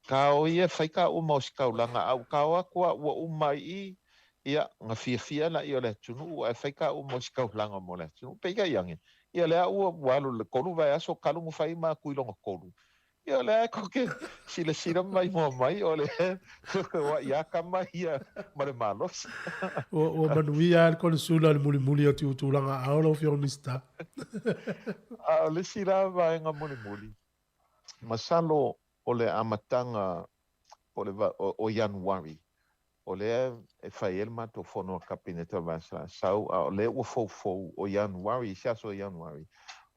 [SPEAKER 14] Ka o ia whaika o mausikau langa au ka o akua ua umai i ia nga fia la i o le tunu ua e whaika o mausikau langa mo le tunu. Peika iange. Ia lea ua walu le kolu vai aso kalu mu whai ma kuilonga kolu. Ia lea koke sila mai mo mai o le wa ia ka mai ia ma le malos.
[SPEAKER 2] O manuia al konsula le muli o tiutulanga aolo fionista.
[SPEAKER 14] A le sila vai nga muli. Masalo o le amatanga o Januari. O le e whai elma to fono kabinete vasla. Sau o le ua fau o Januari, siaso o Januari.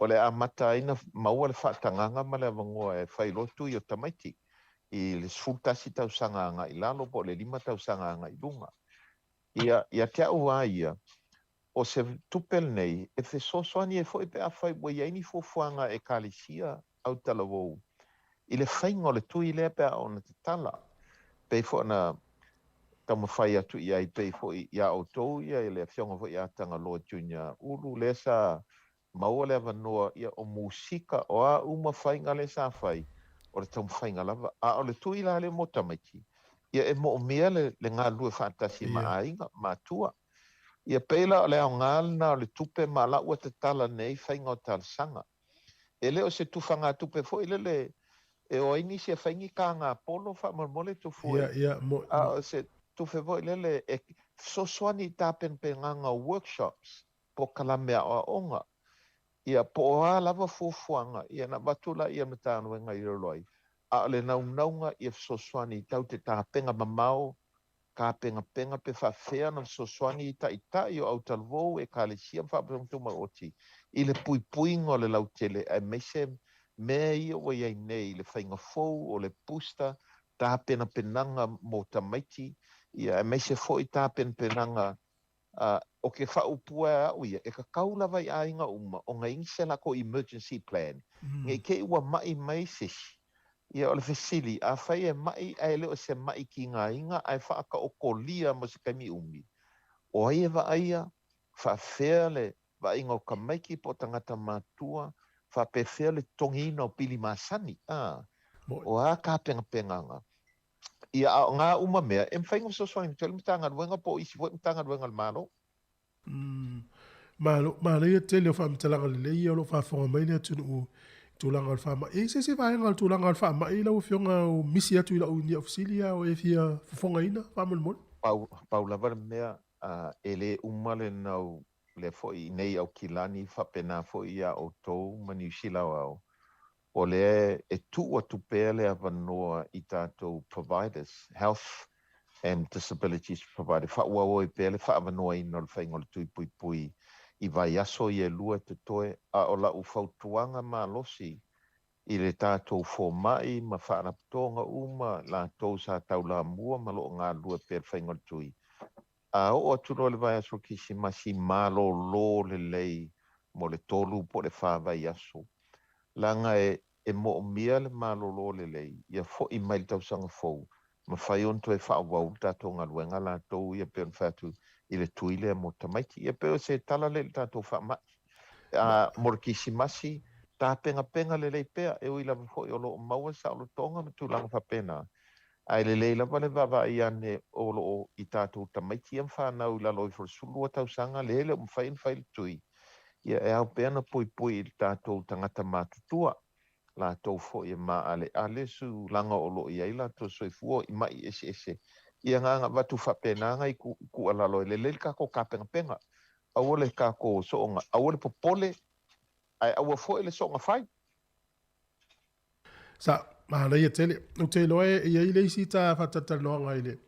[SPEAKER 14] O le amata ina maua le whaatanganga ma le avangoa e whai lotu i o tamaiti. I le sfultasi tau sanganga i lalo po le 5 tau sanganga i lunga. Ia te ua ia, o se tupel nei, e fe sosoani e fo e pe a whai wa iaini fuafuanga e kalisia au talavou. I le whaingo le tui le pe a ona te tala. Pe fo na tama whai atu i ai pe fo i a autou ia i le whionga fo i a tanga loa junior. Ulu le sa maua le avanoa ia o musika o a uma whainga le sa whai. O le tamu whainga lava. A o le tui la le motamaiti. Ia e mo o mea le ngā lue whaatasi ma ainga, ma tua. Ia peila o le au ngālina o le tupe ma la ua te tala nei whainga o talasanga. E leo se tufanga tupe fo i le e o ini se whaingi ka ngā polo wha mole tu fue. A se tupe fo i le e sosoani tāpen pe nganga workshops po kalamea o onga. Ia po a lava fuafuanga, ia na batula ia matanu e ngai roi. A le naunga ia sosoani tau te tāpenga mamau, ka penga pe whawhea na sosoani i o autalvou e ka le siam whaapatuma oti. I le puingo le lautele, e meise mea ia o iai nei, le whainga fou o le pusta, tāpena penanga mo tamaiti, ia e meise fo i tāpena penanga o ke whaupua au ia, e ka kaula vai a inga uma, o ngai ingse lako emergency plan. Ngai ke ua mai sisi. Ia o le fesili, a whai e mai e leo se mai ki ngā inga, ai whaaka o kolia mo se kaimi umi. O ai e waaia, whaafea le wainga o ka maiki po tangata mātua, whaapewhea le tongina o pili masani. O a ka penganga. Ia ngā uma mea, e mwhainga msoswani, tole mtanga ruenga po isi fo mtanga ruenga le malo.
[SPEAKER 2] Malo ia tele o whaamtalanga le leia o lo whaafonga mai le atunu u tulanga al fama. E se vaenga al tulanga al fama, e lau fionga o misi atu ila unia ofisilia o e fia fonga ina, whaamul mon?
[SPEAKER 14] Paula vare mea, e le umale nau le foi nei au kilani whapena foi ia o tou mani usila au. O le e tu pele avanoa i tātou providers, health and disabilities provider. Whaua o i pele whaavanoa ina le whaingo le tui pui i vai aso i e lua te toe a o la ufautuanga ma losi i le tātou fōmai ma whaaraptonga uma la tau sa tau la mua ma lo ngā lua pele whaingo le tui. A o aturo le vai aso ki si masi malo lo le lei mo le tolu po le whawai aso. Langa e mo mia le malo lo le lei, ia fo i mai tau sanga fou, ma whai onto e whaawau tātou ngā luenga la tau ia peon whātu i le tuile mo tamaiti, ia peo se tala le tātou whaamai. Mora ki si masi, tā penga le lei pea, e ui lava fo i o lo maua sa o lo tonga ma tūlanga whapena. Ai le lei lava le wawa i ane o lo i tātou tamaiti, am whanau la loi for sulua tau sanga, le le whai le tui. Ia e au peana pui i tātou tangata mātutua, la tau fo i ma ale su langa o lo i ai la tau soifua i mai ese ia nganga watu whapenanga i ku alalo le le kako kapenga awole kako soonga awole popole ai awa fo le soonga fai
[SPEAKER 2] sa ma le tele o te loe ia ile sita fatata no ngaile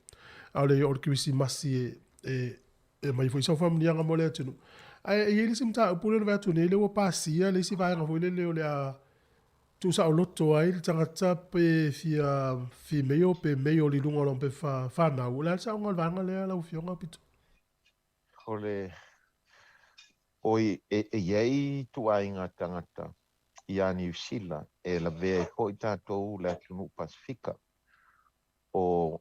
[SPEAKER 2] ale o kisi masi e mai foi so family nga mole tunu ai ile simta pule no vatu ne le o pasia le si vai nga foi le le a tu sa loto ai tangata pe fi meio pe meio li lunga lon pe fa na ula sa nga vanga le la ufionga pitu
[SPEAKER 14] ole oi ei tu ai nga tangata ia New Zealand e la vea hoi tātou le atunu Pasifika o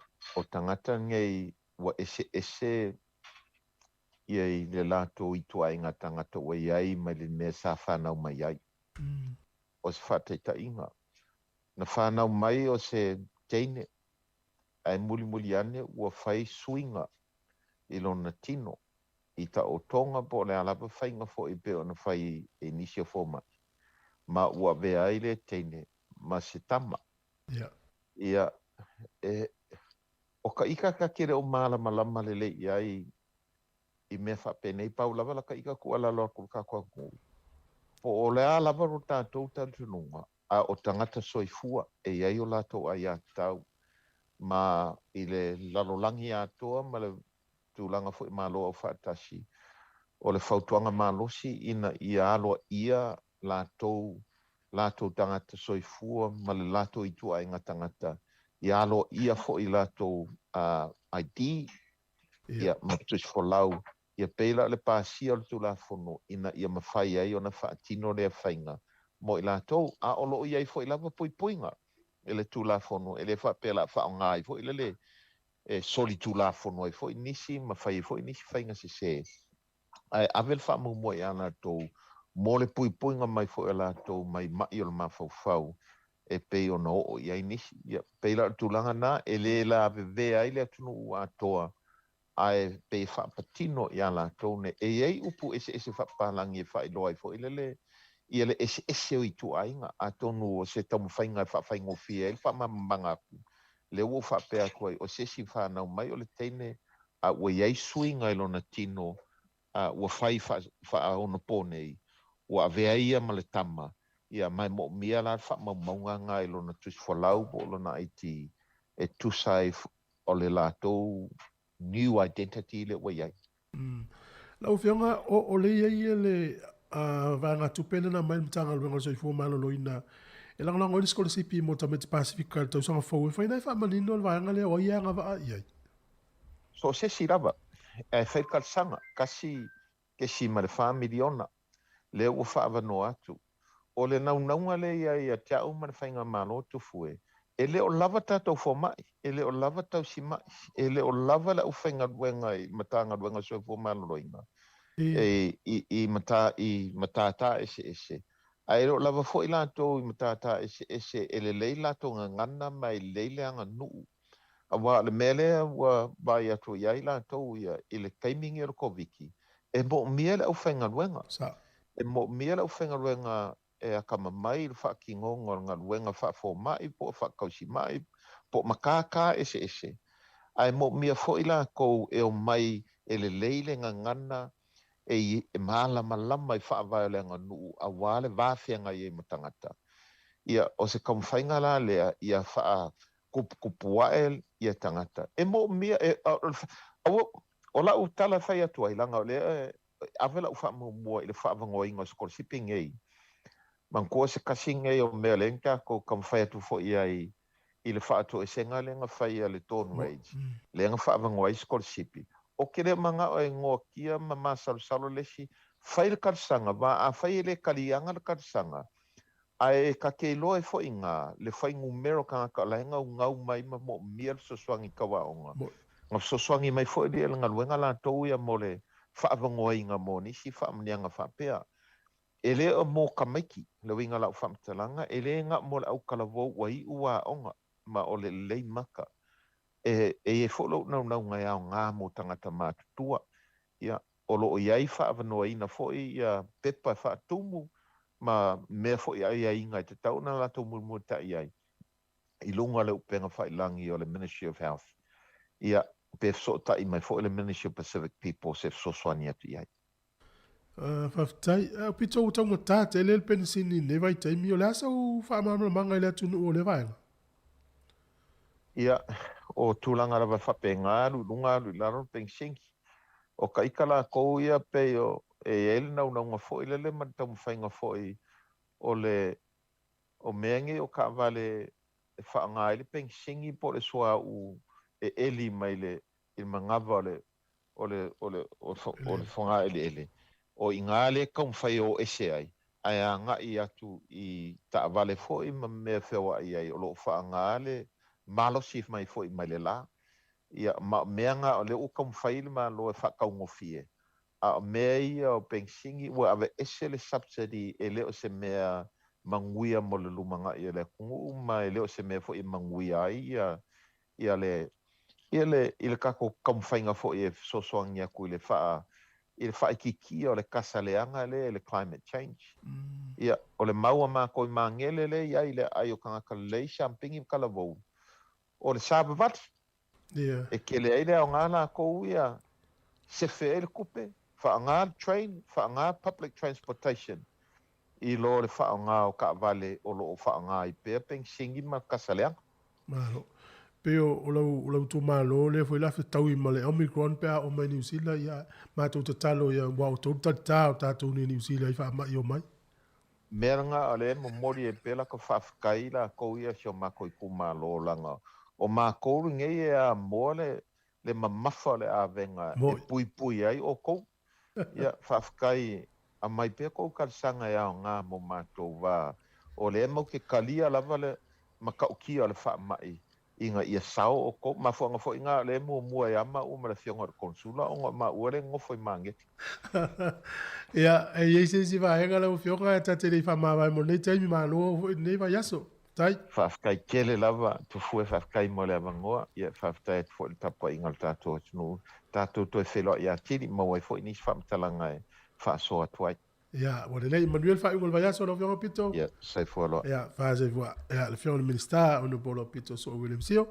[SPEAKER 14] tangata ngei wa ese iei le lato i tuai ngā tangata wa iai mai le mea sa whanau mai ai. O se whāteita inga. Na whanau mai o se teine ai muli ane ua whai suinga i lona tino i ta o tonga po le alapa whainga fo i peo na whai e nisi o fōma. Ma ua vea ile teine ma se tama. Ia o ka ika ka kere o malama lele iai i mea whapenei pau lava la ka ika ku ala loa kuru kakua ngu. Po o lea lava ro tātou tantununga a o tangata soifua e iai o lato ai a tau ma i le lalolangi atoa ma le tūlanga fo i malo au whaatasi o le whautuanga malosi ina i aloa ia lato tangata soifua ma le lato i tua ai ngā tangata i alo ia fo i lato ID ia matus fo lau ia peila le pasia o le tula fono ina ia mawhai ai o na whaatino lea whainga mo i lato a olo i ai fo i lava puipuinga e le tula fono e le whapela whaongai fo i le soli tula fono ai fo i nisi mawhai fo i nisi whainga se ai avel whamu mo i ana tau mo le puipuinga mai fo e lato mai mai o le mawhauwhau e pei o na o i ai nisi ia peila tulanga na e le la vevea ai le atunu ua atoa ai pei whapatino i a lato ne e ei upu ese whapalangi e whailoa i fo i le ia le ese o i tu ainga atonu o se tamu whainga e whaingo fia i whamamanga aku le ua whapea kuai o sesi whanau mai o le teine a ua iai suinga i lona tino ua whai whaona pōnei ua avea ia ma le tama ia mai mo mia la whamaunga ngā i lona tusi whalau po lona aiti e tusai o le lātou new identity le ua iai.
[SPEAKER 2] Lau whianga o le ia le vanga tupena na mai mtanga luenga so i fua malo loina e langalango i skola sipi mo tameti Pasifika le tausanga fau e whainai whamanino le vanga le o ia ngā waa iai.
[SPEAKER 14] So se sirava e whaikalsanga kasi ke si ma le whamiliona le ua whaavano atu. O le naunga le ia tia uma le whainga malo tufue. E le o lava tātou fo mai, e le o lava tau si mai, e le o lava la uwhainga duenga i matanga duenga so fo malo loinga. I matata ese. A e le o lava fo i lato i matata ese e le lei lato ngana mai leile anga nuu. A wa le mele wa bai atu iai lato ia i le kaimingi o koviki. E mo mia le uwhainga duenga. E mo mia le uwhainga duenga e a kama mai le whaakingonga ngā luenga whaafo mai po whaakausi mai po makaka ese. Ai mo mia fo ila kou e o mai e le leile ngā ngana e malama i whaavai le ngā nuu a wale wāwhianga i e matangata. Ia o se kamwhainga la lea ia whaa kupuael i e tangata. E mo mia o la utala whai atua i langa o lea awela u whaamua i le whaavangoa inga skol shipping ei. Man ko se kasinga o mea lenka ko kam whai atu fo i le whaato e senga lenga whai a le tone rage. Lenga whaavangwa i scholarship. O kere manga o e ngoa kia ma masalusalo lesi whai le karsanga, wa a whai le kalianga le karsanga. Ai ka keiloa e fo i ngā, le whai ngumero ka ngā laenga o ngau mai ma mo mia le soswangi kawaonga. Ngā soswangi mai fo i le ngā luenga la tau ia mo le whaavangwa i ngā mo nisi whaamnianga whaapea. Ele o mo kamaiki, le winga lau whamtalanga, ele ngā mo le au kalawau wai ua onga, ma o le lei maka. E wholo nau ngai au ngā mo tangata mātutua. Ia, o lo o iai whaavanoa ina fo i pepa whaatumu, ma mea fo i ai inga i te tau na lato murmuta i ai. I lunga le upenga whailangi o le Ministry of Health. Ia, pe so ta I mai fo le Ministry of Pacific People se so swani atu iai.
[SPEAKER 2] Whaftai, pito o taunga tā te lel penisini ne vai taimi o le asa o whaamama manga le atunu o le vaenga.
[SPEAKER 14] Ia, o tūlanga rawa whape ngāru, lungaru, laro pensingi. O ka ikala kou ia pe o ele nau nga fo le matamu whainga fo o le o meange o ka vale whaanga ele pensingi po le soa u eli mai le il mangava o le whanga ele. O I ngāle kaum whai o ese ai. Ai a ngai atu I ta vale fo ma mea whewa ai o lo whaangale malosi mai fo mai le la. Ia meanga o le o kaum whai le ma lo whakaungofie. A mea ia o pensingi ua ave ese le subsidy e leo se mea manguia mo le lumanga ia le kungu ma e leo se mea fo I manguia ai ia le kako kaum whainga fo I so soangia kui le wha I le whaikiki o le kasaleanga le climate change. Ia, o le maua mā koi mā ngele le ia I le ai o kanga kalei champingi kalavou. O le sabavati. E ke le aile o ngāna kou ia se whee le kupe. Whaanga train, whaanga public transportation. I lo le whaanga o ka vale o lo o whaanga I pēr peng singi ma kasaleanga.
[SPEAKER 2] Malo. Peo o lau tō mālo le fwoi la whetau I male Omicron pēr o mai New Zealand ia mātou te talo ia wau tō tatā o tātou ni New Zealand I whaamai o mai.
[SPEAKER 14] Meranga a le mo mori e pēla ka whawhkai la kou ia sio mako I ku mālo langa. O mako ringe ia moa le mamafa le a venga e pui ai o kou. Ia whawhkai a mai pēr kou karsanga ia o ngā mo mātou wā. O le mau ke kalia lava le makaukia le whaamai. Inga ia sao o ko ma fo ngafo inga le mua ia ma o ma le fionga konsula o ma o le ngofo I mangeti.
[SPEAKER 2] Ia e ese si va enga le fionga ta te le fa ma vai mo ne taimi ma lo ne va yaso. Tai
[SPEAKER 14] fa kai kele lava tu fu fa kai mo le vangoa ia fa ta fo le tapa inga tato no tato to felo ia tiri mo e fo ni fa talanga e fa so atwai.
[SPEAKER 2] Ia, o le lei Manuel fa ungol vai yaso no fionga pito.
[SPEAKER 14] Ia, sai fo lo.
[SPEAKER 2] Ia, fa se vo. Ia, le fionga minister o no polo pito so William Sio.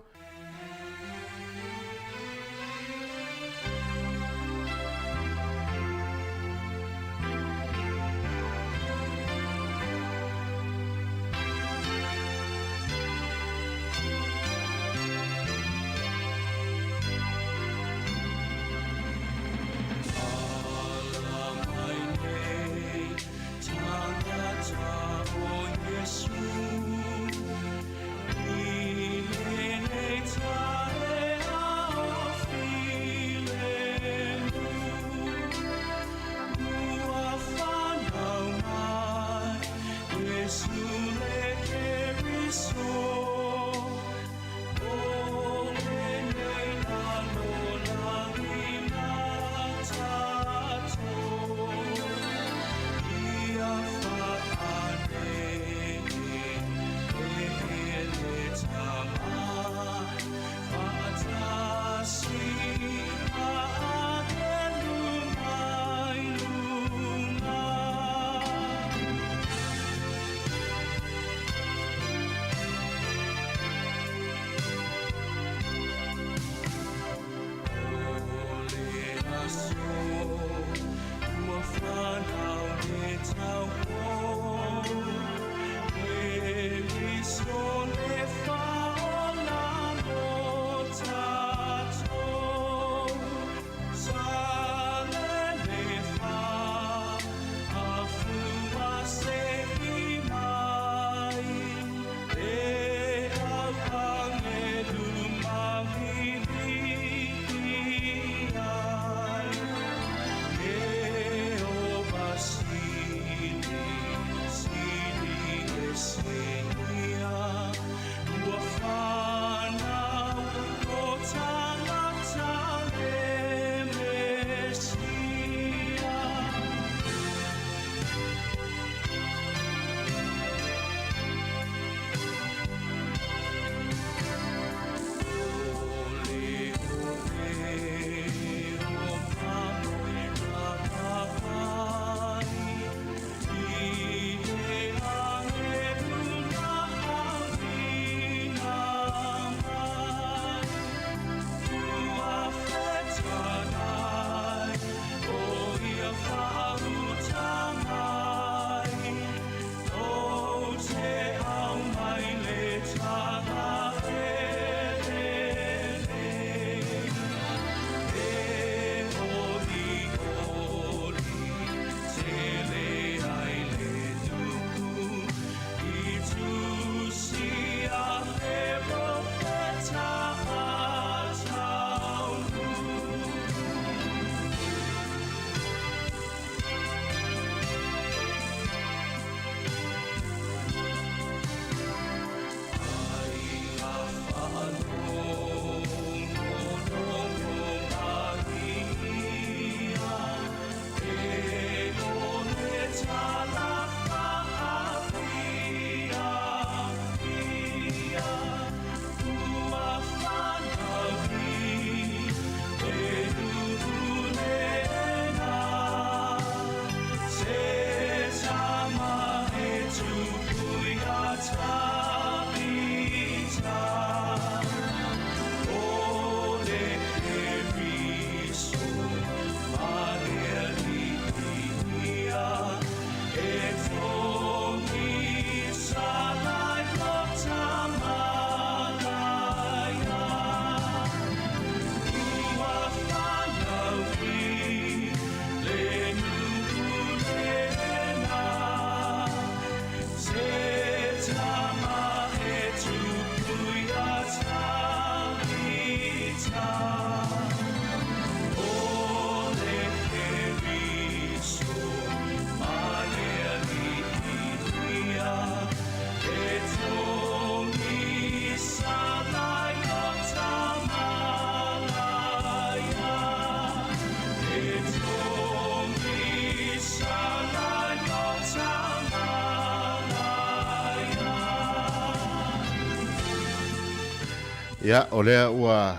[SPEAKER 8] Ia, o lea ua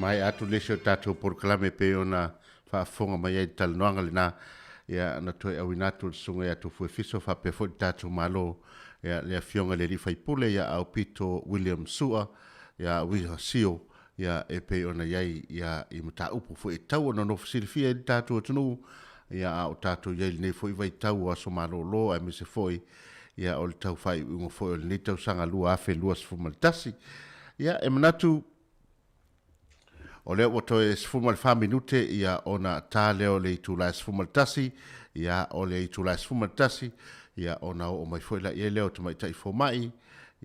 [SPEAKER 8] mai atu lesi o tātou porkalame pe ona whaafonga mai ai talanoanga le nā. Ia, na toi au inatu sunga ia tu fuefiso whapea fo tātou malo. Ia, lea fionga le rifai pule ia au pito William Sua. Ia, wiha sio. Ia, e pe ona iai ia i mata upu fo e tau ona no fasilifia i tātou atunu. Ia, au tātou iai le nei fo i vai tau aso malo lo ai mise foi. Ia, o le tau whai ungo foi o le nei tau sanga lua afe lua sfumaltasi. Ia, e manatu o leo wato e sfumal wha minute ia ona tā leo le itu lai sfumal tasi, ia o le itu lai sfumal tasi, ia ona o mai foi la ia leo te mai tai fo mai,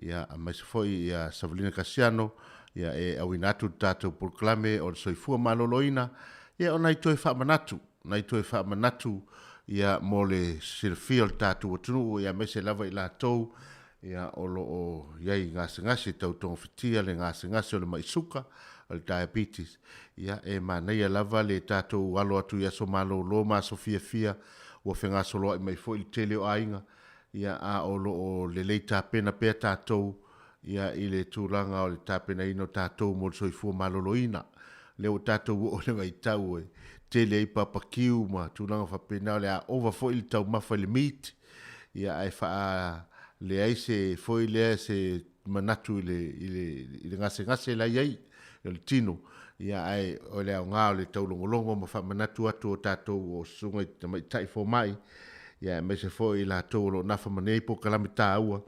[SPEAKER 8] ia a mai se foi ia Savalina Casiano, ia e au inatu tātou proklame o le soifua maloloina, ia ona i toi wha manatu, na i toi wha manatu, ia mo le silfia o tātou atunu, ia mai se lava i la tou, ia o lo o iai ngase tau tonga fitia le ngase o le maisuka, o le diabetes. Ia e manei lava le tātou alo atu ia so malo lo ma so fia o whenga solo i mai fo i tele o ainga. Ia a o lo o le lei tāpena pēr tātou, ia i le tūranga o le tāpena ino tātou mo le soifua maloloina. Leo tātou o le ngai tau e tele i papakiu ma tūranga whapena o le a ova fo i le tau mafa le meat. Ia e wha le aise foi le se manatu i le ngase la iai le tino ia ai o le ngā o le taulongolongo ma wha manatu atu o tātou o sunga i mai tai fo mai ia me se foi la tau lo nafa manei po kalami tā ua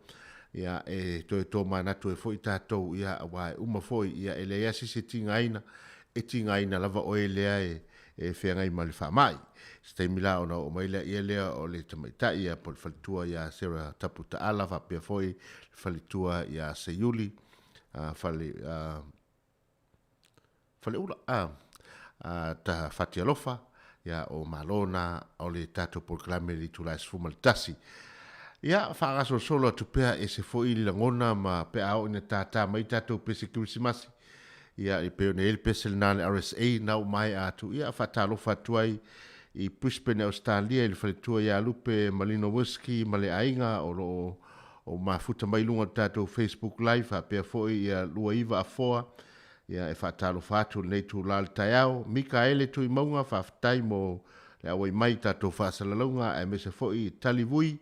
[SPEAKER 8] ia e toi tō manatu e foi tātou ia wai uma foi ia e le asi se tinga aina lava o e lea e whengai ma le wha mai Stay mila ona o mai ia lea o le tamaitai ia po le falitua ia Sarah Tapu Ta'ala whapea foi falitua ia Seiuli fale ula ta Fatialofa ia o Malona o le tātou proklame li tulai sfuma le tasi ia whaangaso solo atu pea e se foi li langona ma pea au ina tātā mai tātou pese kirisimasi ia i peo ne ele pese le nāle RSA nau mai atu ia whatalofa atuai i Brisbane, Australia, i le whaletua ia lupe Malino Whisky, ma le ainga o mafuta mai lunga tātou Facebook Live, a pia foi ia lua iwa a foa, ia e whaatalo whātu nei tū lal taiao, mika ele tui maunga whaafitai mo le awai mai tātou whaasalalunga, e me se foi talivui,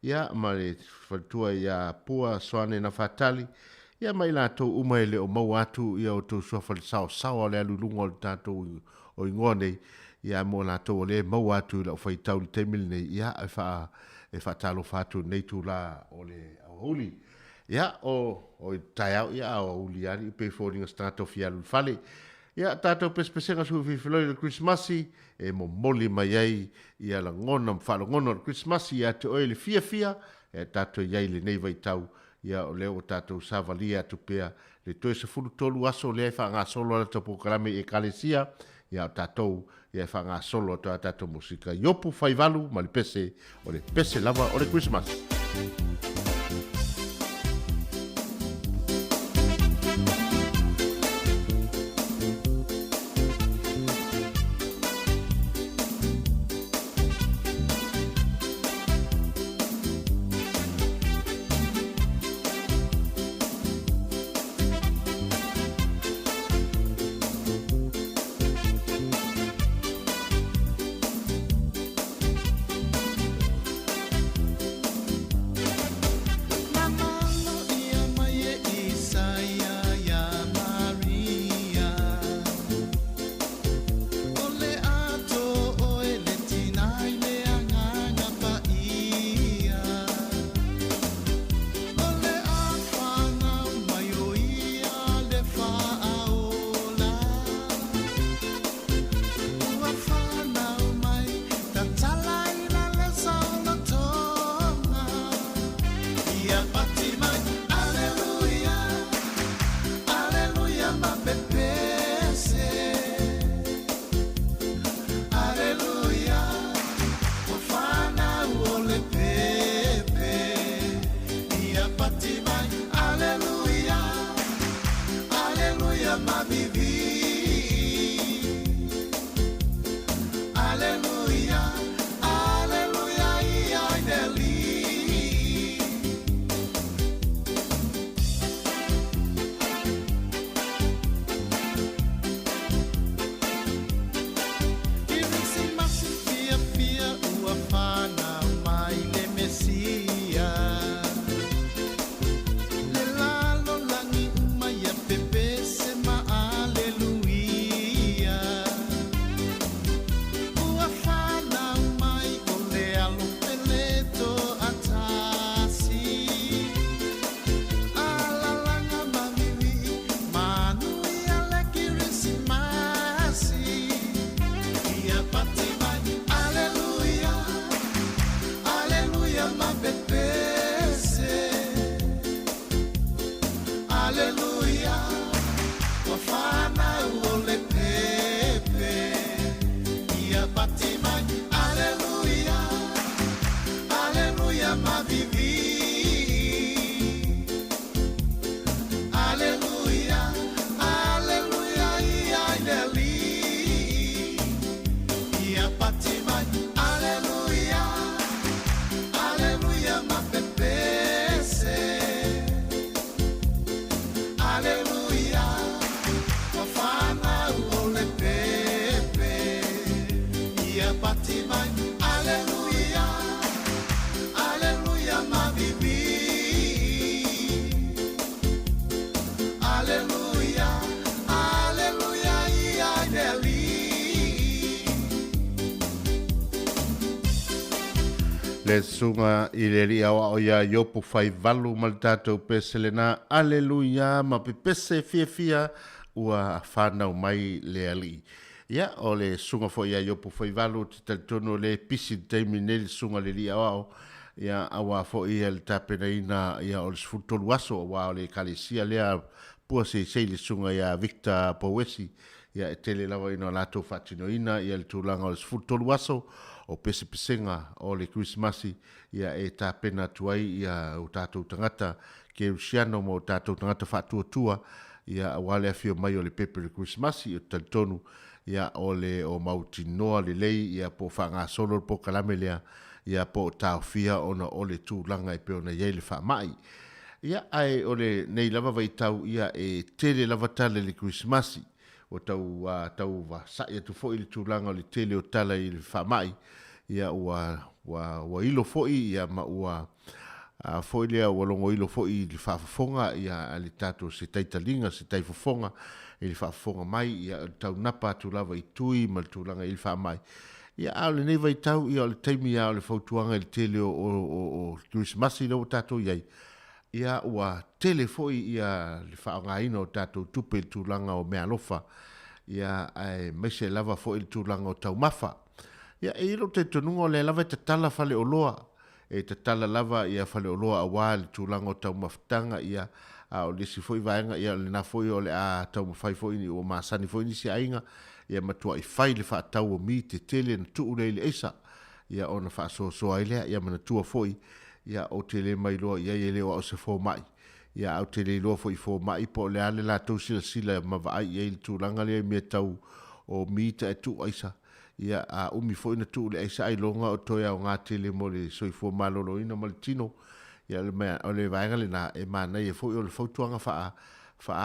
[SPEAKER 8] ia ma le whaletua ia pua soane na whaatali, ia mai la tau umai le o mau atu, ia o tau suafale sao le alulunga o tātou o ingoa nei, ia mo la to le mau atu la fai tau le temil nei ia e fa talo fatu nei tu la o le holi ia o taiau ia o uli ari pe folding start of ia fale ia tato pespesenga su fi floi le Christmasi e mo moli mai ai ia la ngona mfalo ngona le Christmasi ia te oile fia e tato ia le nei vai tau ia o leo tato savalia tu pea le toe se fulu tolu aso le fa nga solo le topo kalame e kalesia ia tatou ia fa nga solo to tatou musika yopu fai valu ma le pese lava o le Christmas. Le sunga i le ria o ia yopu fai valu ma le tātou peselena. Aleluia, ma pe pese fia fia ua whanau mai le ali. Ia, o le sunga fo ia yopu fai valu, te talitono le pisi teimi neli sunga le ria o. Ia, awa fo ia le tapena ina, ia o le sfutolu aso, awa o le kalesia lea pua se le sunga ia Victor Powesi. Ia e tele lawa ina lato fatino ina, ia le tūlanga o le sfutolu aso, o pese pesenga o le Christmasi ia e tāpena tuai ia o tātou tangata ke usiano mo tātou tangata whātua ia wale a fio mai o le pepe le Christmasi o talitonu ia o le o mauti noa le lei ia po whanga solo po kalame lea ia po tāo fia ona o le tūlanga e peona iei le whamai ia ai o le nei lava vai tau ia e tele lava tale le Christmasi o tau wa saia tu fo ili tūlanga o le tele o tala i le whamai ia ua ilo foi ia ma ua foi lea ua longo ilo foi i le whaafafonga ia ali tātou se taitalinga se taifafonga i le whaafafonga mai ia tau napa tu lava i tui ma le tūlanga i le whamai ia au le nei vai tau ia o le taimi ia o le fautuanga i le tele o Christmasi lau tātou iai ia ua tele foi ia le whaongaina o tātou tupe i tūlanga o mea lofa ia ai meise lava foi i tūlanga o tau mafa ia e ilo te tonunga o le lava te tala fale o loa e te tala lava ia fale o loa a wā le tūlanga o tau mafutanga ia o le si foi vaenga ia le na foi o le a tau mawhai foi ni o maasani foi ni si ainga ia matua i whai le whaatau o mi te tele na tuu le eisa ia o na whaasoa soa ilea ia mana tua foi ia o te le mai loa ia i leo o se fo mai ia au te le loa foi fo mai po le ale la tau sila sila mawai ia i le tūlanga lea mea tau o mi ta e tu aisa ia a umi foi na tu le aisa ai longa o toia o ngā tele mo le soifua malolo ina mo le tino ia le mea o le vaenga le na e mana ia foi o le fautuanga wha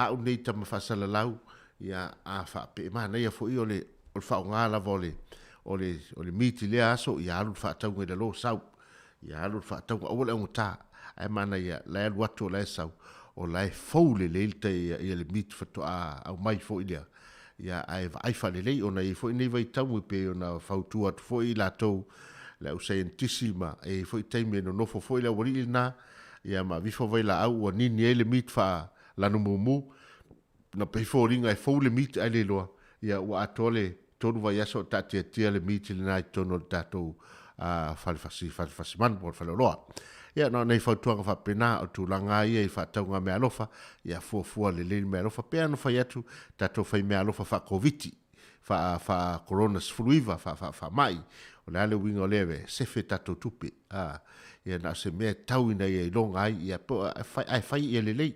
[SPEAKER 8] au nei tama whasala lau ia a wha pe mana ia foi o le wha o ngā lava o le miti lea aso ia alu wha taunga i lo sau ia alu wha taunga o le ngota e mana ia lai alu atu o lai sau o lai fau le ilta ia le miti whatoa au mai foi lea ia ai fale lei ona i foi nei vai tau pe ona fautua tu foi la tou la scientisima e foi taimi no fo foi la wali na ia ma vi fo vai la au o ni ele mit fa la no mumu na pe fo ringa e fo le mit ale lo ia o atole tonu vai aso tati tia le mit le nai tono tatou a fasi man por falo lo ia no nei fautua fa pena o tu langa ia i fa taunga me alofa ia fua le me alofa pe no fa yatu tato fa me alofa fa covid fa corona fluiva fa mai o le ale wingo leve se fe tato tupe ia na se me tau ina ia longa ia po fa ia le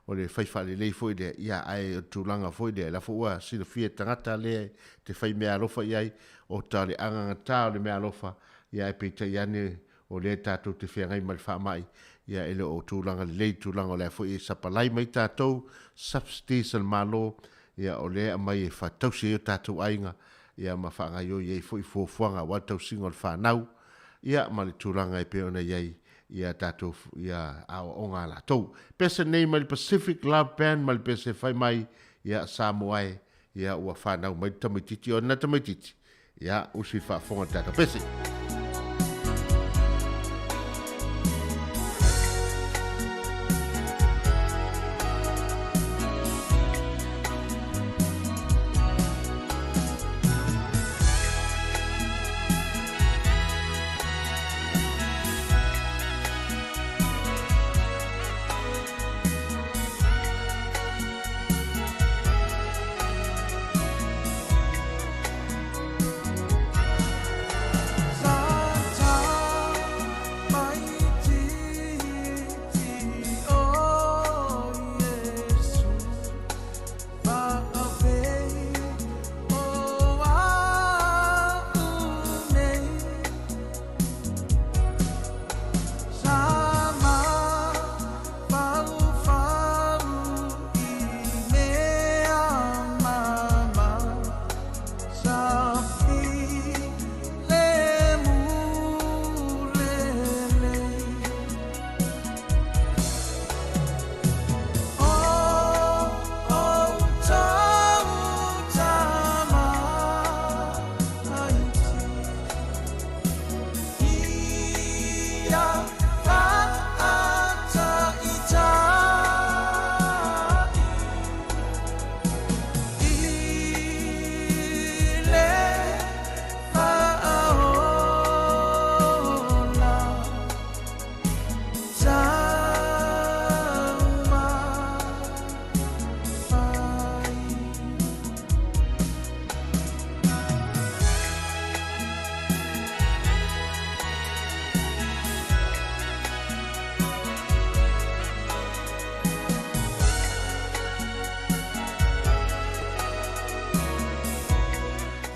[SPEAKER 8] o le fa le lei foi de ia ai tu langa foi de la fua si le fie tangata le te fa me alofa ia o tale anga ta le me alofa ia pe te yane o le tātou te whiangai mai whaamai ia ele o tūlanga le tūlanga o le fo e sapalai mai tātou substation malo ia o le mai e whatausi o tātou ainga ia ma whaangai o iei fo i fuafuanga watau singo le whanau ia ma le tūlanga e peona iei ia tātou ia ao o ngā la tau pese nei ma le Pacific Love Band ma le pese whai mai ia Samoae ia ua whanau mai tamaititi o na tamaititi ia usi whaafonga tātou pese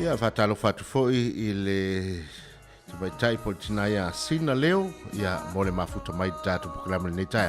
[SPEAKER 8] Ia fatalo fatu foi i le mai tai po tina ia sina leo ia mo le mafuta mai tatu programa nei tai.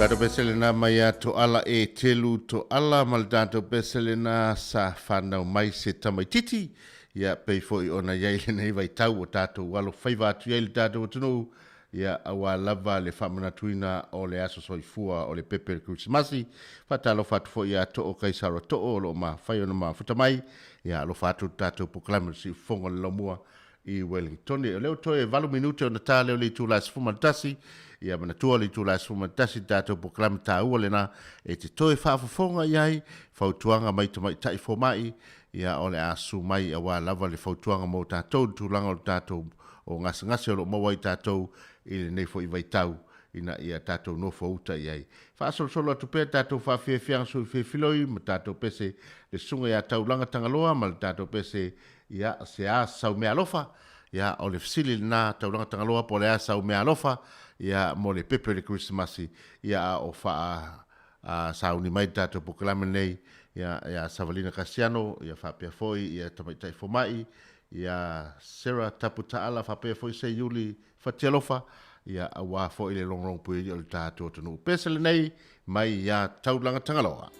[SPEAKER 8] Tato peselena mai to ala e telu to ala mal tato peselena sa whanau mai se tamaititi ia pei foi ona iaile nei vai tau o tato walo whaiva atu iaile tato o tunu ia awa lava le whamanatuina o le aso soifua o le pepe le kusimasi whatalo whatu foi ia to o kaisaro to o lo ma whai ona ma futamai ia lo whatu tato proclamer si fonga le lomua i Wellington. Leo toe 20 minute o na tā leo le tūla sifumantasi ia mana tua li tūla sifumantasi tātou proclamer tā ua lena e te toe whaafafonga iai whautuanga mai tamai tai fomai ia ole asu mai a wā lava le whautuanga mō tātou tūlanga o tātou o ngasi o lo mawai tātou i le neifo i vai tau ina ia tātou no fauta iai. Whaasolo atu pēr tātou whawhiawhiang sui whiwhiloi, ma tātou pese le sunga ia taulanga tangaloa, ma le tātou pese ia se a sau mea alofa, ia o le fisili nā taulanga tangaloa po le a sau mea alofa, ia mo le pepe le Christmasi, ia o wha a sauni mai tātou pokalame nei, ia Savalina Casiano, ia whapea foi, ia tamaitai fomai, ia Sarah Taputaala, whapea foi se Yuli Fatialofa, ia awa foi le longrong pui o le tātou tunu. Pesele nei, mai ia taulanga tangaloa.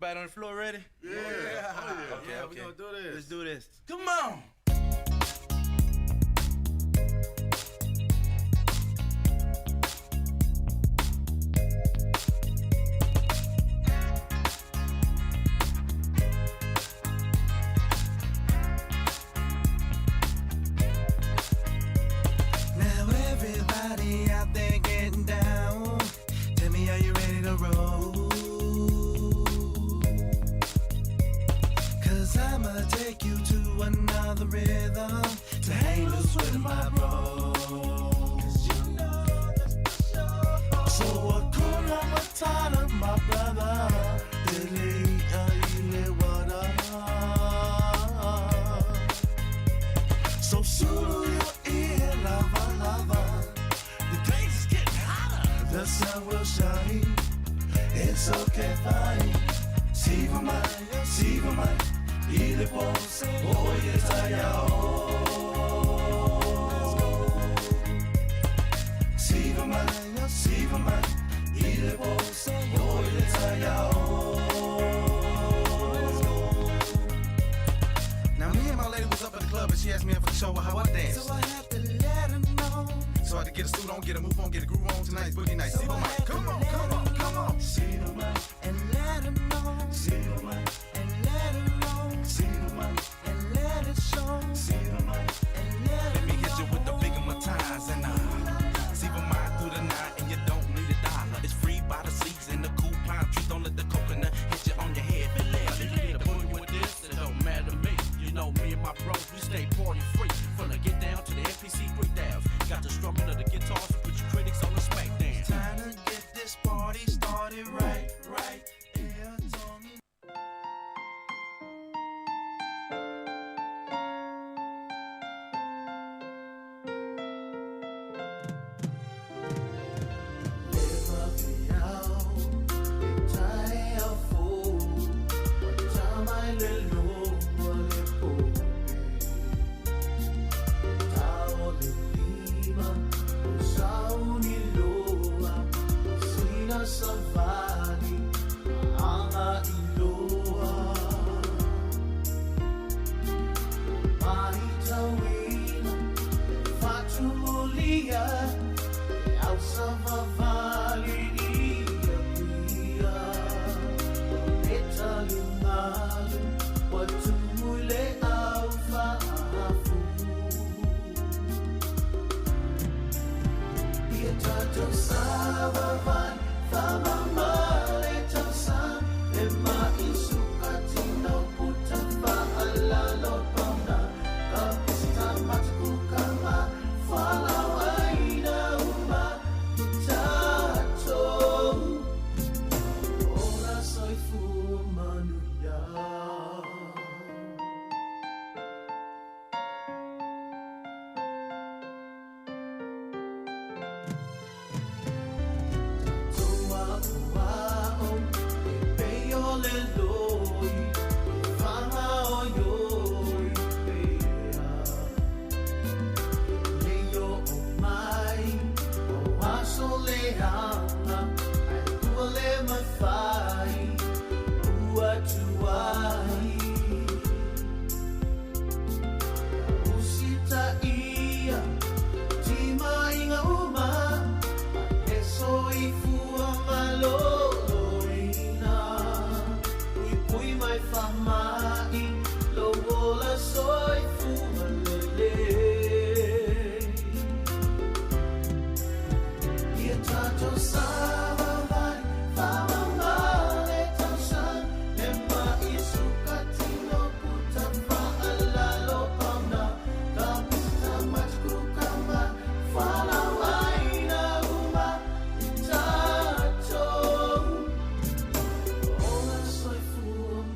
[SPEAKER 15] Everybody on the floor ready?
[SPEAKER 16] Yeah. Okay,
[SPEAKER 15] we're gonna
[SPEAKER 16] do this.
[SPEAKER 15] Let's do this. Come on.
[SPEAKER 6] Now everybody out there getting down. Tell me, are you ready to roll? 'Cause I'ma take you to another rhythm to hang loose with my bro. 'Cause you know that's for sure. So Hakuna Matata, my brother. Delete ile wada. So solo your ear, lava, lava. The days is getting hotter. The sun will shine. It's okay, fine. Siva mai, ile pose, oye tayao. Siva mai, ile pose, oye tayao.
[SPEAKER 15] Now me and my lady was up at the club and she asked me if I could show her how I dance.
[SPEAKER 6] So I had to let her know.
[SPEAKER 15] So I had to get a suit on, get a move on, get a groove on. Tonight's boogie night.
[SPEAKER 6] So
[SPEAKER 15] Siva
[SPEAKER 6] I
[SPEAKER 15] Mike,
[SPEAKER 6] had
[SPEAKER 15] come
[SPEAKER 6] to
[SPEAKER 15] on,
[SPEAKER 6] let
[SPEAKER 15] come on,
[SPEAKER 6] her
[SPEAKER 15] come on.
[SPEAKER 6] Siva mai, and let her know. Siva mai, and let her know. Siva mai, and let it show. Siva mai, and let
[SPEAKER 15] Let
[SPEAKER 6] it
[SPEAKER 15] me hit you with the big of my ties and Siva Mike through the night and you don't need a dollar. It's free by the seats and the cool pine trees. Don't let the coconut hit you on your head. If you need a boogie with this, it don't matter to me. You know me and my bros, we stay party free. From the get down to the MPC 3000. Got the strumming of the guitars to put your critics on the smack dance.
[SPEAKER 6] time to get this party started right. Yeah, Tony. Savali, anga iloa, mahitawina, fatulia, au savavali ia pia, etalumalu, watumule au faafu, ia tato savavali.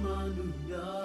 [SPEAKER 6] Hallelujah.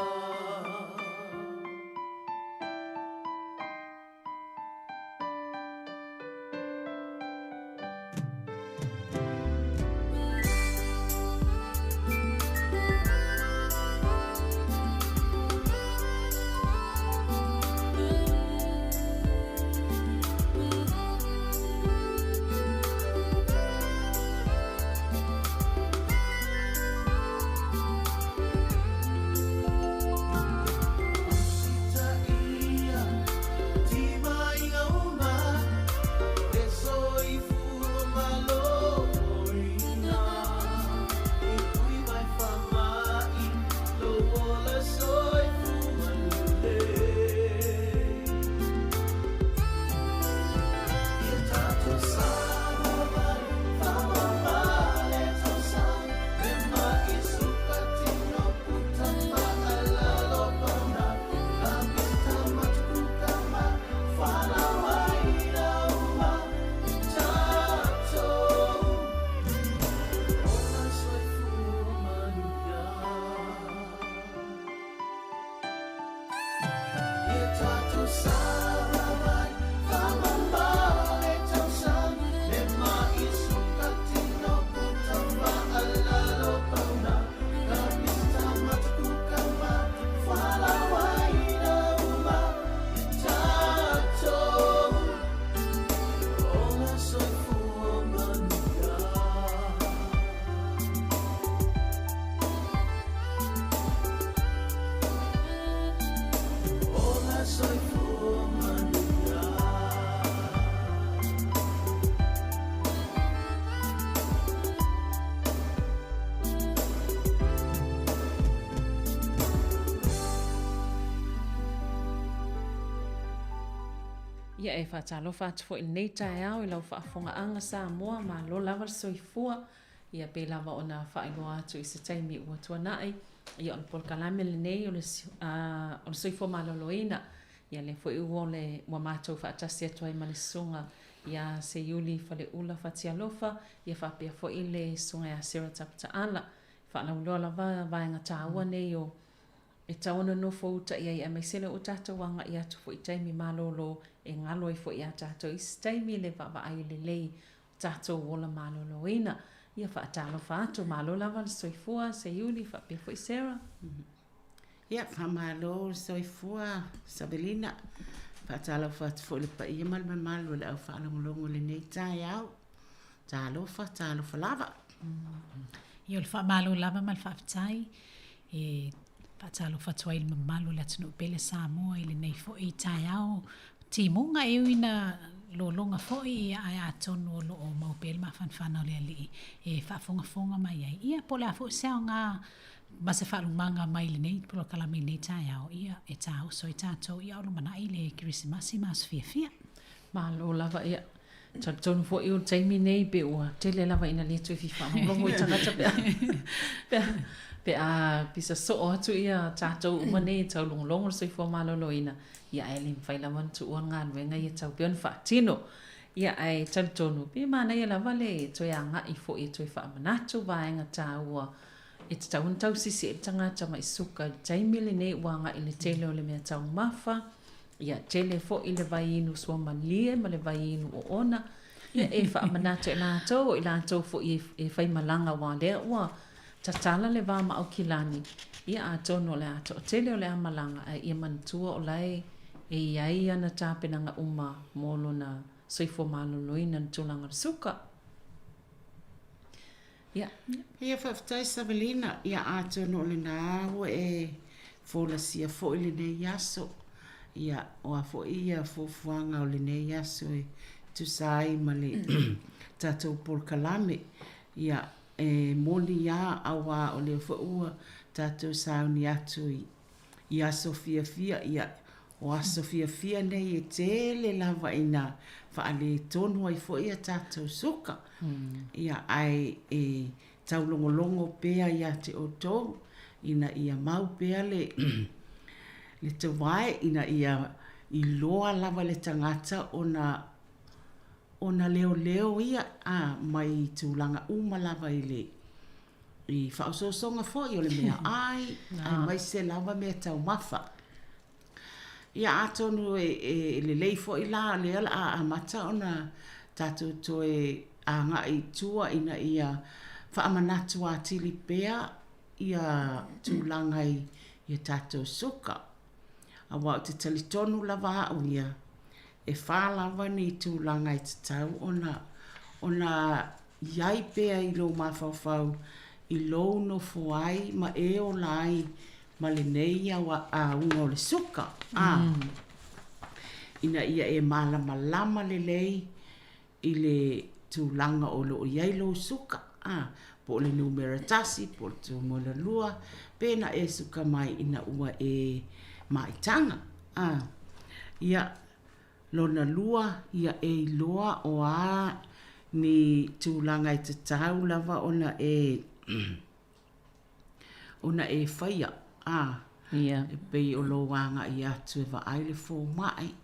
[SPEAKER 11] Ia e whaatalo whaatufo i nei tae au i lau whaafonga anga sa moa ma lo lava soifua. Ia pe lava o na whaailoa atu i se taimi ua tuanai. Ia on polkalame le nei o le soifua ma loloina. Ia le fo i ua le ua mātou whaatasi atu ai ma le sunga. Ia se iuli whale ula whaatialofa. Ia whapea fo i le sunga a Sarah Taputaala. Whaalauloa lava vaenga tāua nei o e tauna no fouta ia ia mai sele o tātou wanga i atu fo i taimi malolo e ngalo i fo i a tātou i taimi le vava ai le lei tātou wola malolo ina. Ia whaatalo whaatu malo lava le soifua se iuli whapea fo i Sarah.
[SPEAKER 17] Ia whamalo soifua Sabelina. Whaatalo whaatu fo le pa ia malma malo le au whaalongolongo le nei tai au. Talo lava.
[SPEAKER 18] Ia le whamalo lava mal whaafitai. E Patalo fatuai le mamalu le atunu pele Samoa i le nei fo i tai au. Timunga e uina lo longa fo i ai atonu o lo o maupele ma fanfana o le ali. E whaafonga mai ai. Ia po le a fo sao ngā masa whaalumanga mai le nei polo kalami nei tai au. Ia e tau so i tātou i aulu mana i le kirisimasi mas fia.
[SPEAKER 11] Malo lava ia. Tonu fo i o taimi nei pe ua tele lava ina le tui fifa. Longo i tangata pe a pisa so atu ia tātou umane tau longolongo so i fua malolo ina. Ia ai lim whaila wantu ua ngā nuenga ia tau pion whaatino. Ia ai tonu pe mana ia lava le toi a ngā i fo i toi whaamanatu vaenga tā ua. E te tau tau sisi e tangata mai suka taimi le nei ua ngā i le tele o le mea tau mafa. Ia tele fo i le vainu sua malie ma le vainu o ona. Ia e whaamanatu e lātou i lātou fo i e whaimalanga wā lea ua. Tatala le vama au kilani. Ia a tono le ato. O tele o le amalanga a ia mantua o lai e iai ana tāpenanga uma molo na soifo maloloina na tūlanga suka. Ia.
[SPEAKER 17] Ia whaftai Sabelina. Ia a tono le nāua e fōlasia fo i le nei yaso. Ia o a fo ia fōfuanga o le nei yaso e tusai ma le tātou polkalame. Ia e moli ia awa o le whaua tātou sauni atu i aso fia ia o aso fia nei e tele lava ina whaale tonu ai fo ia tātou suka. Ia ai e taulongolongo pea ia te oto ina ia mau pea le te wai ina ia i loa lava le tangata ona leo ia mai tūlanga uma lava i le i whaososonga fo i o le mea ai mai se lava mea tau mafa. Ia atonu e le lei fo i la le ala a mata ona tātou toe a ngā i tua ina ia whaamanatu a tili pea ia tūlanga i tātou suka. A wau te talitonu lava au ia e whālawa ni tūlanga i te tau ona iai pea i lo mawhawhau i lo no fuai ma e o lai ma le nei a unga o le suka. Ina ia e malama le lei i le tūlanga o lo iai lo suka. Po le numera tasi, po le tūmola lua, pena e suka mai ina ua e maitanga. Ia lona lua ia e loa o a ni tūlanga i te tau lava ona e whaia. E pei o lo wanga i atu e wa aile fō mai.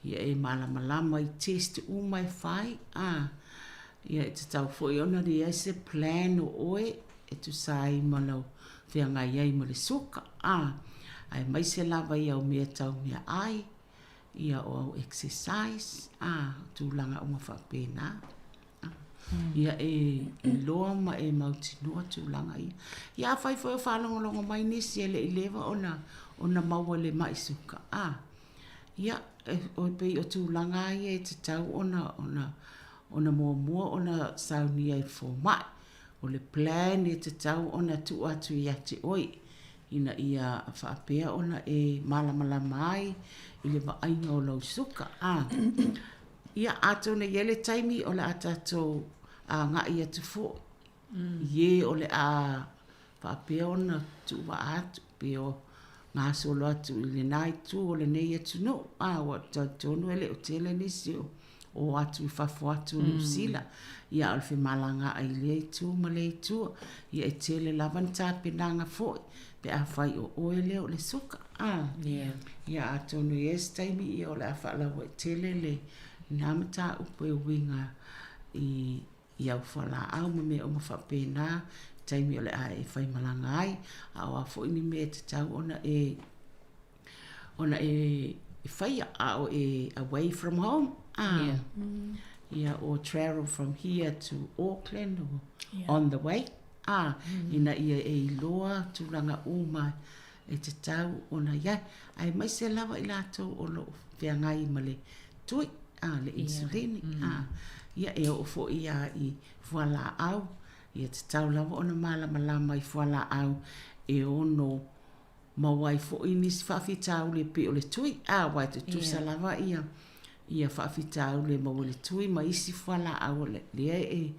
[SPEAKER 17] Ia e malama i test umai whai. Ia e te tau fo i ona ri se plan o oe e tu sai malau whianga iai ma le suka. Ai mai se lava i au mea tau mea ai. Ia o au exercise. Tūlanga unga whakpena. Ia e loa ma e mauti noa tūlanga ia. Ia whai fo e whalongolongo mai nisi e le i lewa ona maua le mai suka. Ia o pei o tūlanga ia e te tau ona mua ona sauni ai fo mai. O le plan e te tau ona tu atu i ate oi. Ina ia whaapea ona e malama mai i le waainga o lau suka. Ia ato na yele taimi o le atato a ngā ia tu fo. Ie o le a whaapea ona tu wa atu peo ngā solo atu I le nai tu o le nei atu no, wa tonu ele o tele nisi o atu I fafo atu New Zealand. Ia alfe malanga ai le tu ma le tu, ia e tele lava ni tāpenanga foi, pe a fai o oele o le suka. Ia a tonu yes taimi I o le a whaalawa e tele le namata upe winga I au whala au ma me o ma whapena, taimi o le a e whai malanga ai, a o a foi ni me te tau ona e whai a o e away from home. Yeah, or travel from here to Auckland or on the way. Ina ia e loa tūranga uma e te tau ona ia. Ai mai se lava I lātou o lo whiangai ma le tui, le insulini. Ia e o fo ia I whala au. Ia te tau lava ona malama lama I whala au e ono mawai fo I nisi whawhitau le pe o le tui. Wai te tusa lava ia. Ia whaafitau le mawale tui ma isi whala au le lea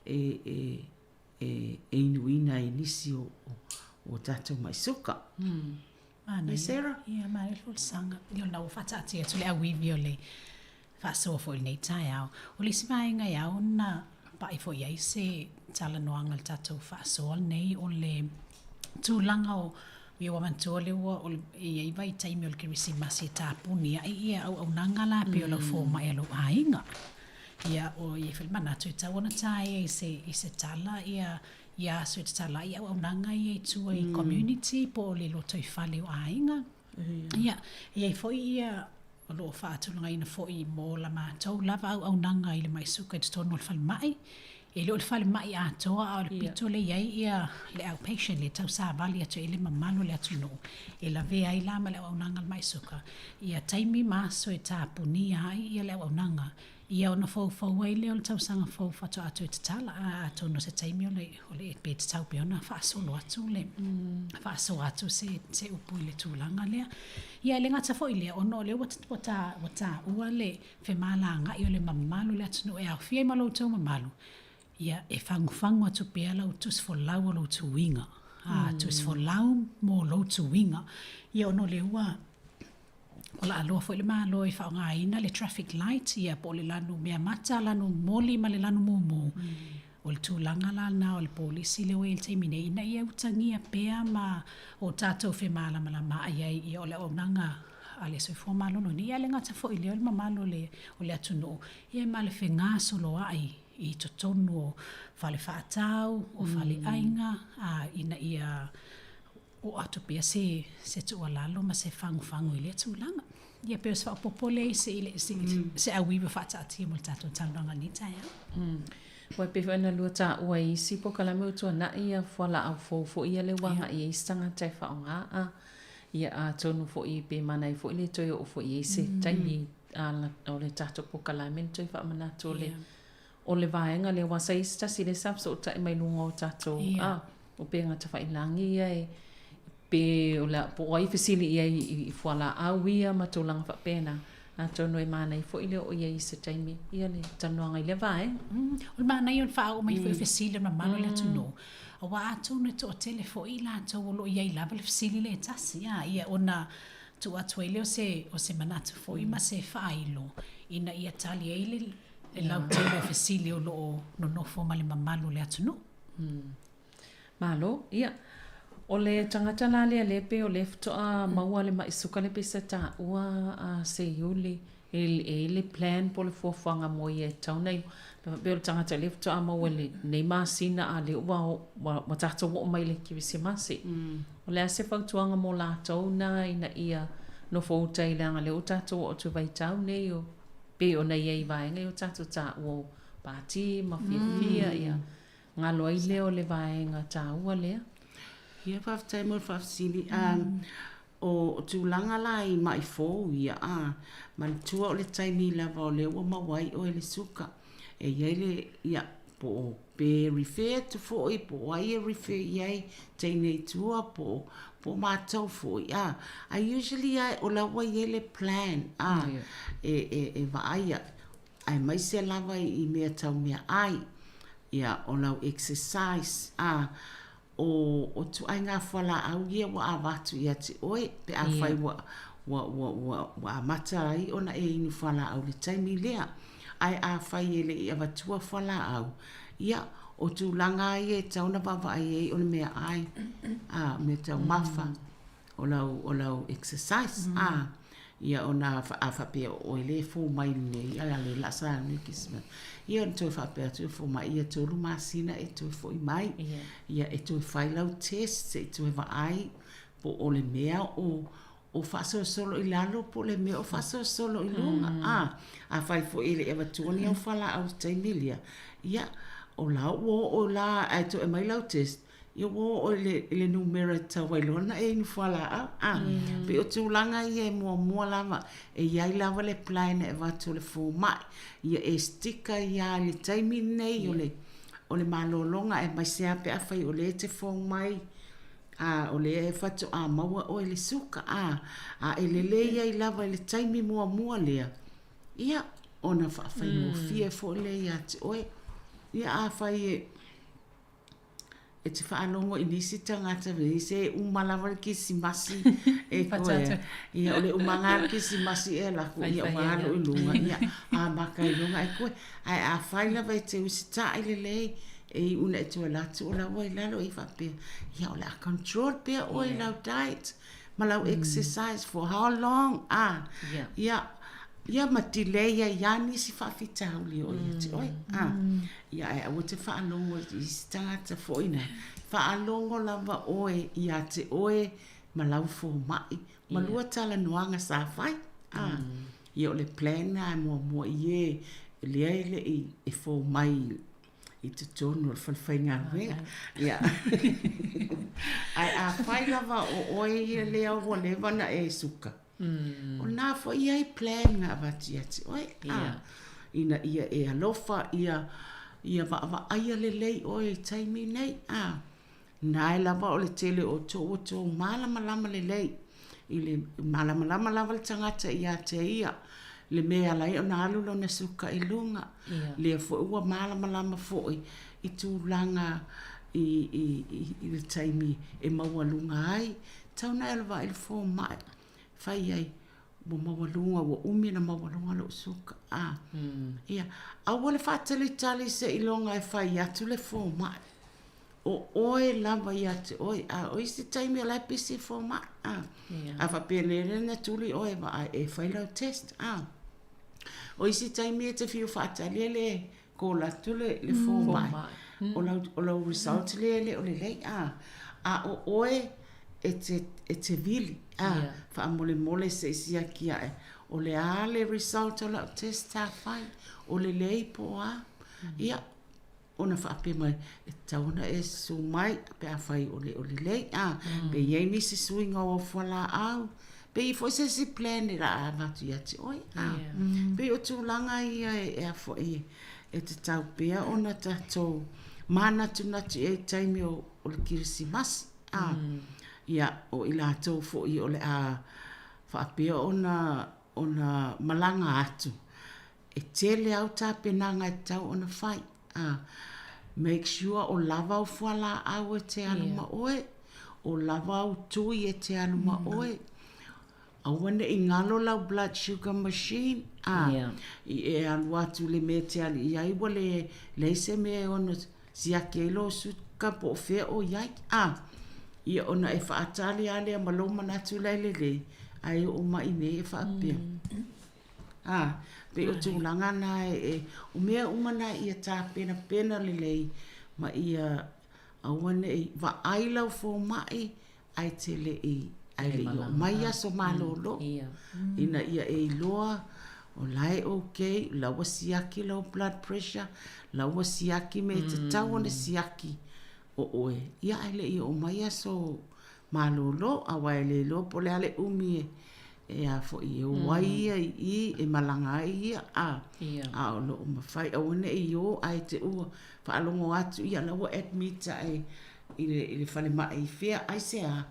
[SPEAKER 17] e inuina I nisi o tatou mai suka.
[SPEAKER 18] Mai Sarah? Ia, mai le sanga. Io na o whatati atu le awivi o le whaasoa fo I nei tai au. O le si mai ngai au na pai fo iai se tala noanga le tatou whaasoa nei o le tūlanga o Ia wa mantua le wa ia I vai taimi o le kirisi masi tāpuni ia au nanga la pe o la fō mai alo ainga. Ia o ia whilmana tu I tawana tai I se tala ia so I te tala ia au nanga ia I tua I community po o le loto I whale o ainga. Ia I fōi ia o lo whaatulanga ina fōi mō la mātou lava au nanga I le mai suka I te tono o le whale mai. E leo le whale mai atoa a le pito le iai ia le outpatient le tau sa vali atu e le mamalo le atu no. E la vea I lama le au nanga le mai suka. Ia taimi maso e tāpuni ai ia le au nanga. Ia ona fau ai leo le tau sanga fau fato atu e te tala a atu no se taimi o le pe te tau pe ona whaasolo atu le. Whaaso atu se upu I le tūlanga lea. Ia le ngata fo I lea ono le wata ua le whemala ngai o le mamalo le atu no e au fia I malo tau mamalo. Ia e fangu atu pea lau tus fo lau o lau tu winga. Tus fo lau mo lau tu winga. Ia ono le ua o la aloa fo le maa loa I whaonga ina le traffic light. Ia po le lanu mea mata lanu moli ma le lanu momo. O le tūlanga la na o le polisi le oe il teimine ina ia utangia pea ma o tātou whemala ma la maa ia o le onanga a le soifua malo no ni ia le ngata fo I leo le mamalo o le atu no. Ia ma le whenga solo ai. I totonu o whale whaatau, o whale ainga, ina ia o atu pia se tua lalo ma se fangu I le tūlanga. Ia pia se whapopole se awiwa whaatati mo le tātou tauranga ni tai au.
[SPEAKER 11] Wai pe whaina lua tā ua I si po kalame utua na ia whala au fō ia le wanga I istanga tai whaonga a ia a tonu fo I pe mana I fo I le toi o fo I se taimi o le tātou po kalame toi whaamanato le o le vaenga le wasa ista si le sap so ta mai lunga o tatou o pe ngata fa ilangi ia pe o la po ai fesili ia I fuala awia ma to langa fa pena a tono e mana I fo ile o ia I se taimi ia le tanuanga I le vae
[SPEAKER 18] o mana I on fa o mai fo fesili ma malo le tuno o wa atono to tele fo I la to lo ia I lava le fesili le tasi ia ona tu atu ile o se manatu fo I ma se failo ina ia tali ile e lau tele fesili o loo no nofo ma le mamalu le atu no.
[SPEAKER 11] Malo, ia. O le tangata la le alepe o le ftoa maua le maisuka le pisa ta ua a se iuli e le plan po le fuafuanga mo i e tau nei. Pe o le tangata le ftoa maua le nei masina a le ua watata wo mai le kiwisi masi. O le ase fautuanga mo la tau na ina ia no fauta I langa le o tata o tu vai tau nei o pe o nei ei vaenga o tatu ta o pati ma fia ia ngalo ai leo le vaenga ta ua lea
[SPEAKER 17] ia whaftai mo whafsini o tūlanga la I mai fōu ia man tua o le taimi lava o leo o mawai o ele suka e iei le ia po pe refer to fō I po ai e refer iei teinei tua po mātou fō I usually o lawa iei le plan e vaia ai mai se lava I mea tau mea ai ia o lau exercise o tu ai ngā whala au ia wa awatu ia te oe, pe a whai wa mata ai ona e inu whala au le taimi lea. Ai a whai e le i awatua whala au. Ia, o tu langa ai e tauna wawa ai e o le mea ai. Me tau mafa o lau exercise. Ia ona a whapea o le fō mai nei, ala le lasa ni kisma. Ia on toi whapea tui fō mai, ia tōru māsina e tui fō i mai. Ia e tui whailau test, se e tui wa ai, po o le mea o whaso solo i lalo, po le mea o whaso solo i lunga. A whai fō ele e watuani au whala au taimilia. Ia, o lau o la, ai tui e mai lau test, ia wo o le numera tawailona e inu whala au. Pe o tūlanga ia e mua lava, e iai lava le plaina e watu le fō mai. Ia e stika ia le taimi nei o le malolonga e mai sea pe a whai o le te fō mai. O le e whatu a maua o le suka. E le leia i lava le taimi mua lea. Ia, ona whai mo fia fō leia te oe. Ia a whai e te whaalongo i nisi tangata vei se umalawa ki si masi e koe. Ia ole umangara ki si masi e lako ia wano i lunga. Ia a maka i lunga e koe. Ai a whaila vei te usita i le lei e una e tua latu o lau i lalo i whapea. Ia ole a control pia o i lau diet. Ma lau exercise for how long? Ia mati leia ia nisi whawhitau li o ia te oe. Ia e awa te whaalongo i si tangata fōina. Whaalongo lava oe ia te oe ma lau fō mai. Ma lua tala noanga sa whai. Ia o le plana e mua i e lea ele e fō mai i te tonu o whalwhai ngā ruenga. Ia. Ai a whai lava o oe ia lea o levana e suka. O nā fo ia i plan ngā wati ati. Ina ia e alofa, ia wa aia le lei o e taimi nei. Nā e lava o le tele o tō malama le lei. I le malama lava le tangata ia te ia. Le mea lai o nā alulo na suka i lunga. Le fo ua malama fo i tūlanga i le taimi e maua lunga ai. Tauna e lava i le fō mai. Whai ai, mo mawalunga, wa umi na mawalunga lo suka. Ia, awa le whatali se ilonga e whai atu le fō mai. O oe lava i atu, o isi taimi a lai pisi fō mai. A whapelere na tuli oe wa e whai lau test. O isi taimi e te whiu whatali le ko latu le fō mai. O lau result le o le lei. A o oe e te vili. Whaamole se isia kia e. O le ale result o lau test ta whai. O le lei po a. Ia, ona whaape mai e tauna e su mai pe a whai o le lei. Pe iei nisi suinga o whala au. Pe i fo se si plan e ra a matu ia te oi. Pe o tūlanga ia e a fo e te tau pea ona tatou mana tunati e taimi o le kirisimasi. Ia o i lātou fo i o le a whaapea ona malanga atu. E tele au tāpenanga e tau ona whai. Make sure o lava o whala au e te aluma oe. O lava o tui e te aluma oe. Awane i ngalo lau blood sugar machine. I e alu atu le me te ali. Ia iwa le se me ono siake lo suka po fea o iai. Ia ona e whaatali ale a maloma natu leilele. Ai o mai ne e whaapea. Pe o tūlanga na o mea umana ia tā pena lelei. Ma ia awane e wa ailau fō mai ai te le ai le o mai aso malolo. Ina ia e loa o lai okay. Lawa siaki lau blood pressure. Lawa siaki me te tau ona siaki. O oe, ia ele i o mai aso malolo, awa ele lo pole ale umi e a fo i o wai i malanga ia a o lo mawhai a wane i o ai te ua whaalongo atu ia lawa admit ai i le whale mai i whea ai se a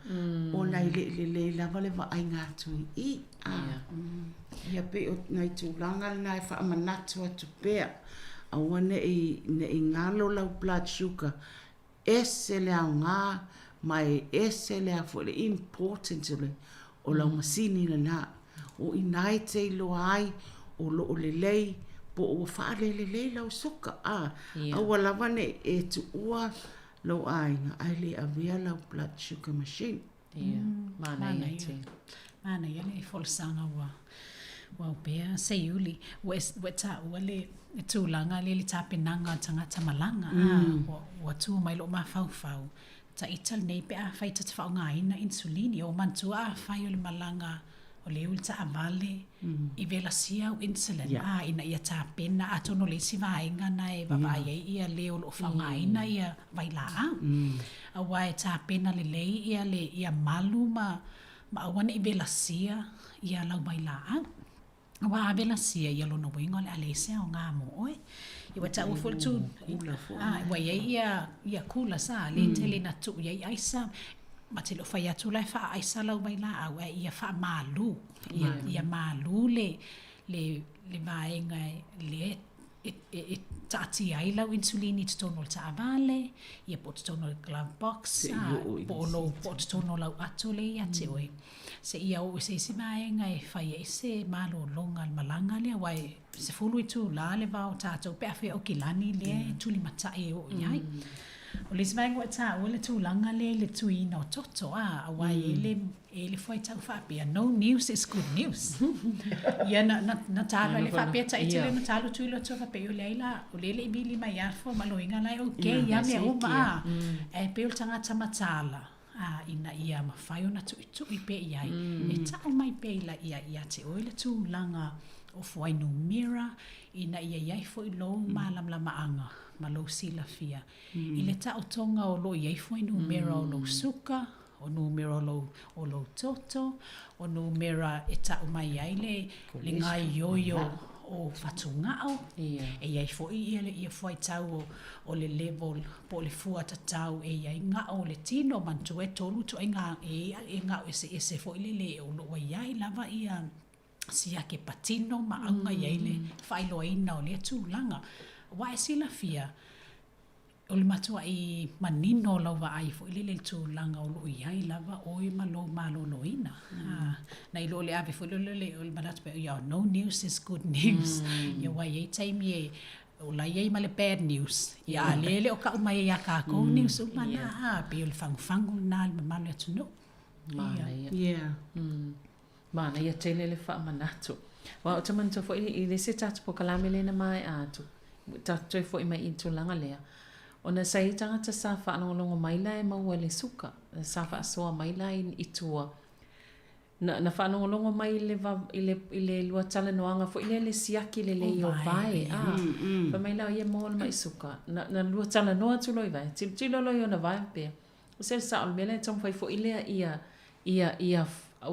[SPEAKER 17] o nei le lava le wa ai ngātu i ia pe o nei tūlanga nei whaamanatu atu pea a wane i ngalo lau blood sugar ese le au ngā, mai ese le a le important o lau masini na na. O inai te iloa ai, o lo o le lei, po o whaare le lei lau suka. Aua lawa ne e tu ua lau ainga, ai le avea lau blood sugar machine.
[SPEAKER 18] Mana ia le folsanga wa pea se yuli we ta wale tūlanga le tāpenanga tangata malanga wa tū mai lo mawhauwhau ta ital nei pe a whai tata whaunga ina insulini o mantua a whai o le malanga o le uli ta avale i vela sia o insulin ina ia tāpena a tono le si vaenga na e vavai ia leo lo whaunga ina ia vaila a wai tāpena le lei ia le ia malu ma awana i vela sia ia lau vaila a wa vela sia ia lo no wingo le alesia o ngā mo oe i wata ua fultu wa ia kula sa le tele na tu ia aisa ma te lo fai atu lai wha aisa lau vaila au ia wha malu ia malu le vaenga le e tati ai lau insulini te tono le taavale ia po te tono le glove box po te tono lau atu le ia te oe se ia o se vaenga e whai e se malo longa malanga lea wai se fulu i tu la le vau tātou pe awhi o kilani lea tuli matai o iai o le se vaenga ta o le tūlanga le tuina o toto a wai e le fwai tau whapea no news is good news ia na talo le whapea ta itile na talo tuilo tu whapea o leila o lele i bili mai arfo maloinga lai o ke ia me o maa e peo tangata matala ina ia mawhai o na tui pe iai e tau mai pe ila ia te oile tūlanga o fwai numera ina ia iai fwai lo malamlama anga ma lo sila fia i le tau tonga o lo iai fwai numera o lo suka o numera o lo toto o numera e tau mai ai le ngai yoyo o whatungao e iai fwai ia fwai tau o le level po le fua tatau e iai ngao le tino mantu e tolu tu e ngao ese fwai le o lo iai lava ia sia ke patino ma anga iai le whailoaina o le tūlanga wa e sila fia o le matua i manino lau wa ai fo i le tūlanga o lo iai lava o i malo loina na i lo le ave fo le o le manatu pe no news is good news ia wa iai taimi e o la iai ma le bad news ia lele o ka umai ia ka ko news o mana pe o le fangu na le mamalo atu no
[SPEAKER 11] mana ia tele le wha manatu wa o tamanto fo i le se tatu po kalame le na mai atu tatu fo i mai i tūlanga lea ona sai tangata sa whaanongonongo maila e maua le suka sa whaasoa maila i tua na whaanongonongo mai i le lua tala noanga fo i le siaki le o vai pa maila o ia moa mai suka na lua tala noa tu loi vai tilo loi o na vai pia o se sa o mele tong fai fo i lea ia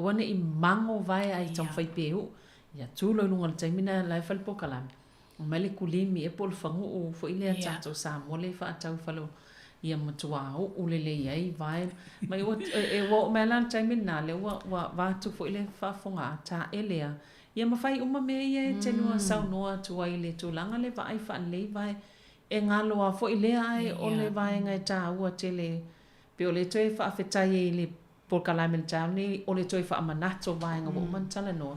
[SPEAKER 11] wane i mango vai ai tong fai peu ia tu loi lunga le taimina lai falpo kalame male kulimi e pol fangu o fo ile tato sa mole fa tau falo ia matua o le ai vai mai o e wo melan time na le wa tu fo ile fa fonga ta elea ia ma fai uma me ia te no sa no tu ai le tu langa le vai fa le vai e ngalo a fo ile ai o le vai ngai ta o tele pe o le toi fa fetai le por kalamel tani o le toi fa manato vai nga wo man tala no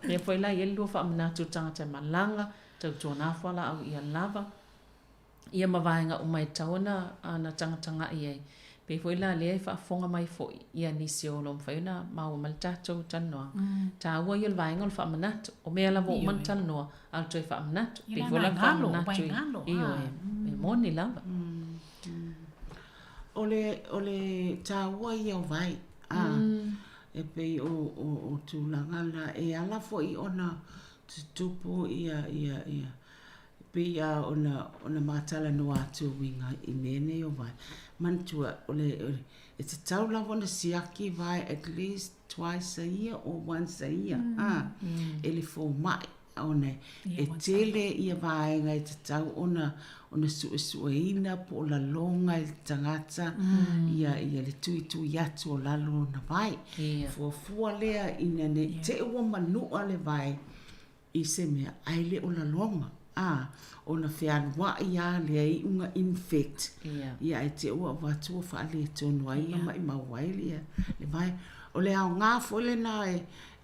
[SPEAKER 11] le foi la yelo fa manato tanga malanga tau tōna whala au ia lava. Ia mawaenga o mai tauna na tanga iai. Pe foi la lea wha fonga mai foi. Ia nisi o lom whaiuna mau maltatou tanoa. Ta ua ia lwaenga o wha manatu. O mea lava o man tanoa al toi wha manatu. Pe foi la wha manatu. Iyo e moni lava.
[SPEAKER 17] Ole ta ua ia o vai. E pe o tūlanga la e ala foi ona tupu ia pia ona matala no atu winga i mene o vai mantua ole it's a tau la ona siaki vai at least twice a year or once a year ele fo mai ona e tele ia vai ngai te tau ona sueina po la longa il tangata ia le tu yatu o lalo na vai fo lea ina ne te ua manu ale vai i se mea aile o la longa ona fean wa ia le ai unga infect ia e te ua watu fa le tonu ai na mai ma wai le mai o le au nga fo le na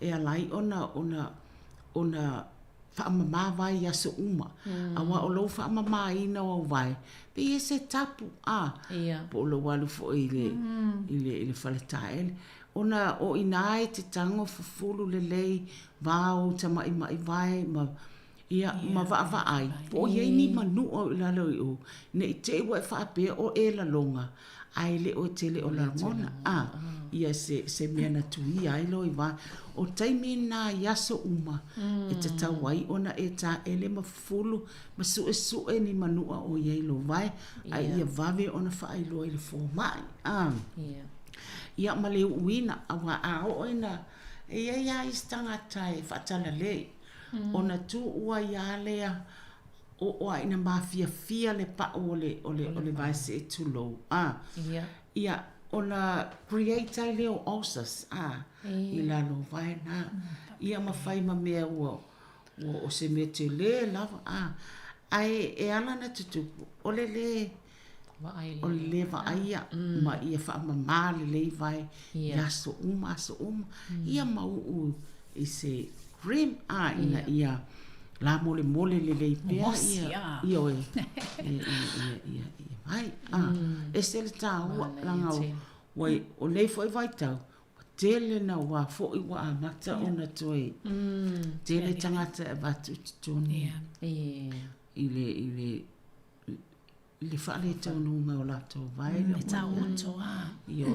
[SPEAKER 17] e alai ona fa mama vai ya so uma awa o lo fa mama ina o vai pe se tapu po lo walu fo ile faletael ona o inai te tango fufulu le lei vau tama i vai ma ia ma va ai po ye ni manu o la lo o ne te wa fa pe o e la longa ai le o tele o la mona ia se mena tu ai lo i va o taimi na yaso uma e te tawai ona e ta ele ma fulu ma su e ni manu o ye lo vai ai ia vave ona fa ai lo i le fo mai ia ma le uina awa o ina ia istanga tai fa tala le ona tu ua ia lea o ina mafia le pa ole vai se tu lo ia ona create leo osas ila no vai na ia ma fai ma mea o se mete le lava ai e ala na tutu ole le va aia ma ia fa ma le vai ya so uma ia ma u i se cream ina ia la mole le pea ia oi ia ai e se le ta langa wai o nei foi vai tau tele na wa fo i wa mata ona toi tele tangata va tutuni ile fa le tau no ma o la to vai le
[SPEAKER 18] ta o to
[SPEAKER 17] ia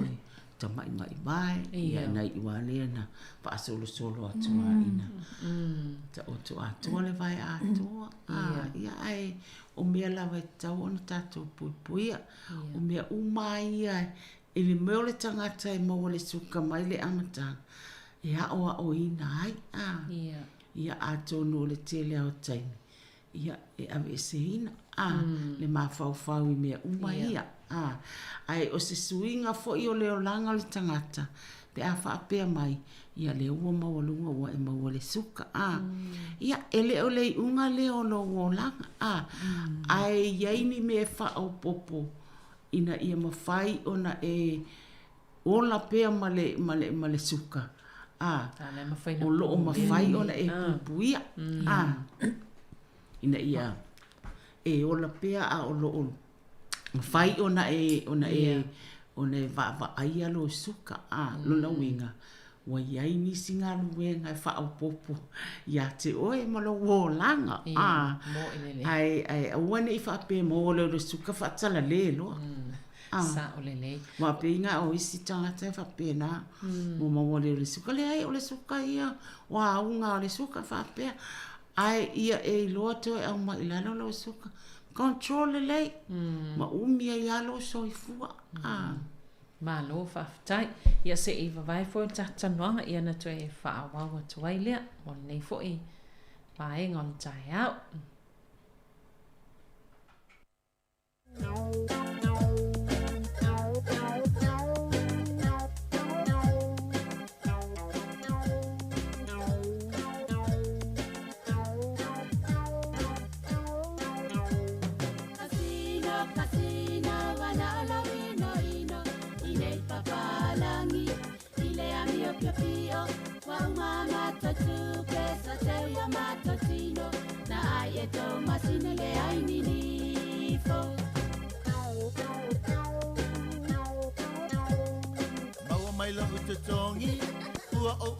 [SPEAKER 17] ta mai vai ia nai wa le na pa solo atua ina ta o to atua le vai atua ia ai o mea lava tau ona tatou puipuia o mea umai ai e le meo le tangata e maua le suka mai le amatanga e hao o ina ai ia atonu o le tele au taimi ia e ave se ina le mafau i mea umai ia ai o se suinga fo i o leo langa le tangata pe a wha apea mai ia le ua mawalunga ua e maua le suka ia e leo le unga leo lo o langa ai iaini me e wha au popo ina ia mawhai ona e ola pea ma le suka o loo mawhai ona e pupuia ina ia e ola pea o loo mawhai ona e va aia lo suka lo na winga wa yai ni singa luenga e wha au popo ia te oe malo wo langa ai wane i wha pe mo lo suka wha tala le lo
[SPEAKER 11] sa o le le
[SPEAKER 17] wa pe inga o isi tangata wha pe na mo mo le suka le ai o le suka ia wa unga o le suka wha pe ai ia e loa to e au ma ilano lo suka control le ma umia ia lo soifua
[SPEAKER 11] ma lo faafetai ia seʻi vavae foi tatanoaga ia na toe faauau atu ai lea o lenei foʻi vaega o le taeao
[SPEAKER 9] Maua mai la utotongi, ua o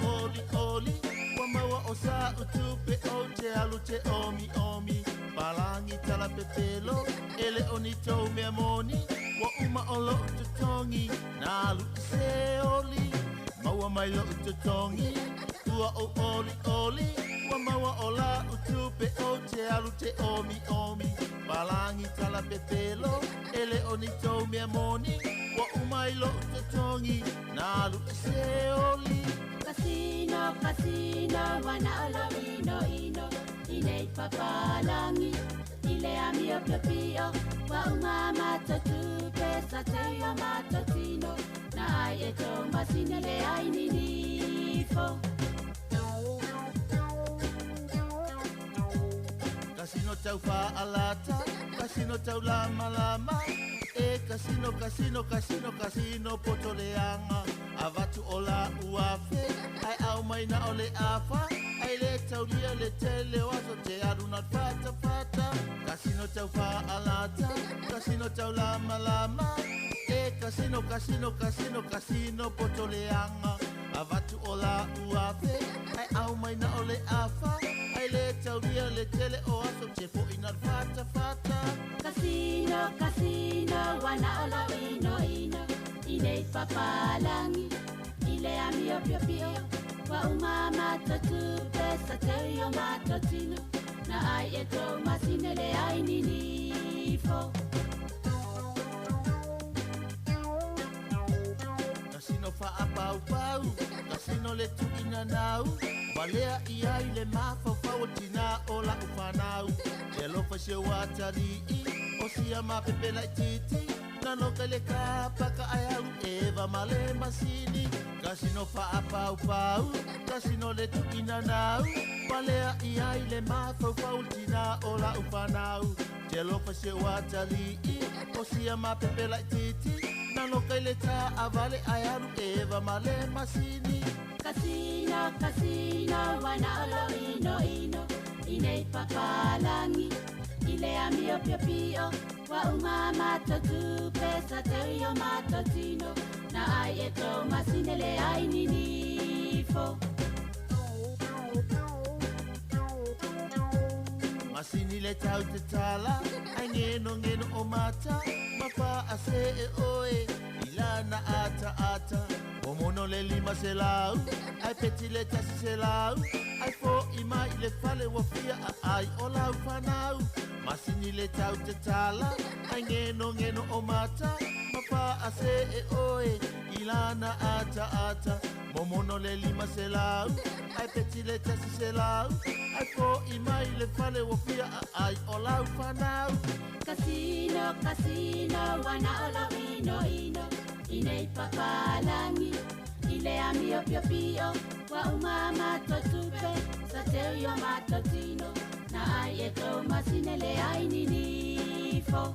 [SPEAKER 9] oli, wa maua o sa utupe o te alu te omi, palangi tala pepelo, ele oni tau mea moni, wa uma o lo utotongi, na alu se oli. Maua mai la utotongi, ua o oli, wa maua o la utupe o te alu te omi, palangi tala pepelo, ele oni tau mea moni, wa umai lo utotongi, na alu se oli.
[SPEAKER 5] Casino, wana olo ino, inei papalangi, ile amio pio, wa uma matatu, pesa teio matatino, na aieto masine le ainifo.
[SPEAKER 9] Casino te
[SPEAKER 3] tau wha alata, kasino tau lama lama. E kasino, kasino, kasino, kasino potoleanga. Avatu ola uafe, ai au mai na ole afa. Ai le tau lia le tele waso te aruna fata fata. Kasino tau wha alata, kasino tau lama lama. E kasino, kasino, kasino, kasino potoleanga. Avatu ola uafe, ai au mai na ole afa. Ai le tau lia le tele o aso te po ina fata fata.
[SPEAKER 5] Casino, casino, wana ola ino ino. Ile papalangi, ile amio pio pio. Wa umama totu pesa teio matotino. Na ai eto masinele ai ninifo.
[SPEAKER 3] Kasino fa apau pau, kasino le tu ina nau. Walea ia ile mafa fau tina ola ufanau. Yelo fa se watari o sia ma pepe la titi. Nano kele kapa ka ayau eva male masini. Kasino fa apau pau, kasino le tu ina nau. Walea ia ile mafa fau tina ola ufanau. Yelo fa se watari o sia ma pepe la titi. Nano kele ka avale ayau eva male masini.
[SPEAKER 5] Casino, casino, wana olo ino ino. Ine papalangi, ile amio pio pio. Wa umama totu pesa teio matotino. Na ai eto masinele ai ninifo.
[SPEAKER 3] Masini le tau te tala, ai ngeno ngeno o mata. Mapa ase e oe, ilana ata ata. O mono le lima se lau, ai peti le tasi se lau. Ai fo ima i le fale wafia a ai o lau whanau. Masini le tau te tala, ai ngeno ngeno o mata. Mapa ase e oe, ilana ata ata. O mono le lima se lau, ai peti le tasi se lau. Ai fo ima i le fale wafia a ai o lau whanau.
[SPEAKER 5] Casino, casino, wana olo ino ino. Ine papalangi, ile amio pio pio. Wa umama totupe, sa teio matotino. Na ai eto masinele ai ninifo.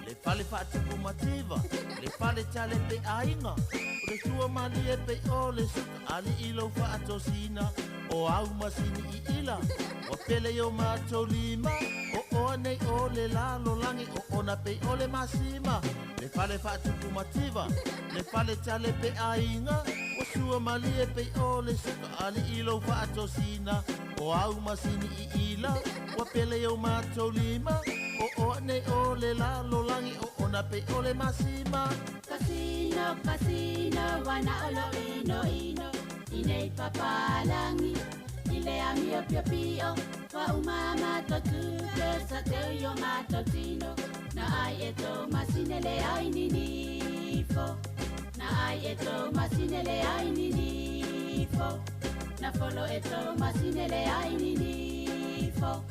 [SPEAKER 3] Le fale fatuku mativa, le fale tale pe ainga. Le sua mali e pe o le suka ali ilo fa atosina. O au masini I ila, o pele yo matolima. O nei o le lalo langi o ona pe o le masima. Le fale fatuku mativa, le fale tale pe ainga. O sua mali e pe o le suka ali ilo fa atosina. O au masini I ila, o pele yo matolima. O nei o le lalo langi o ona pe o le masima.
[SPEAKER 5] Casino, casino, wana olo ino ino. Ine papalangi, ile amio pio pio. Wa umama totu pesa teio matotino. Na ai eto masinele ai ninifo. Na ai eto masinele ai ninifo. Na folo eto masinele ai ninifo.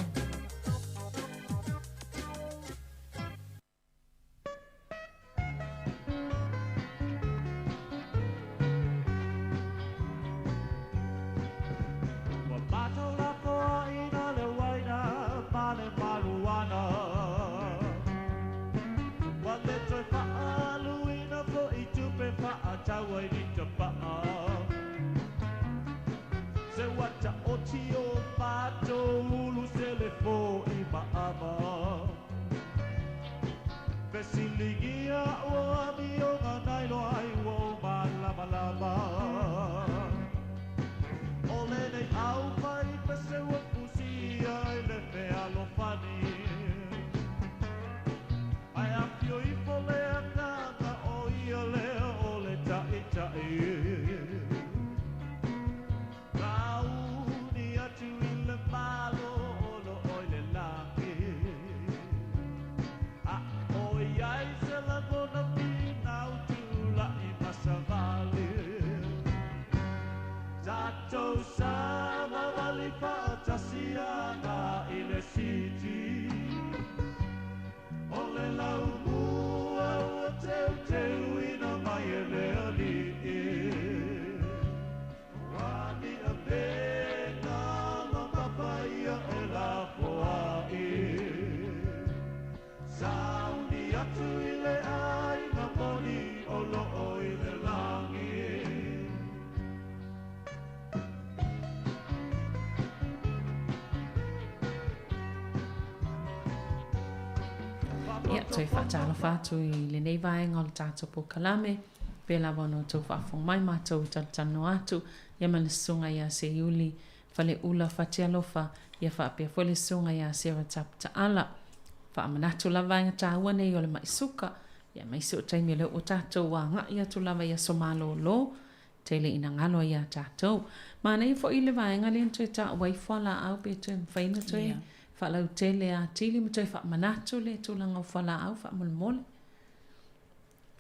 [SPEAKER 9] Vesiligia o amio nganailo ai wo malama. Ole nei au mai pese o pusia le fe alofani. Ai apio I pole akaka o ia le ole tai tai. Rauni atu I le malo olo oile langi. Ai se la
[SPEAKER 4] lo'o i le langi.
[SPEAKER 11] Ia, toi whaatala whātu I le nei vaenga o le tātou po kalame, pe la wano tau whaafong mai mātou I tano atu, ia mana sunga ia se iuli, whale ula whatia lofa, ia whaapea whale sunga ia se wa taputa ala, whaamanatu la vaenga tāua nei o le maisuka, ia maisi o taimi le o tātou wa ngā ia tu lava ia somalo lo, teile ina ngalo ia tātou. Mana I fo I le vaenga le ntoi tā wai whala au pe tui mwhaina tui, whalau tele a tili mo tui whaamanatu le tūlanga o whala au whaamulmole.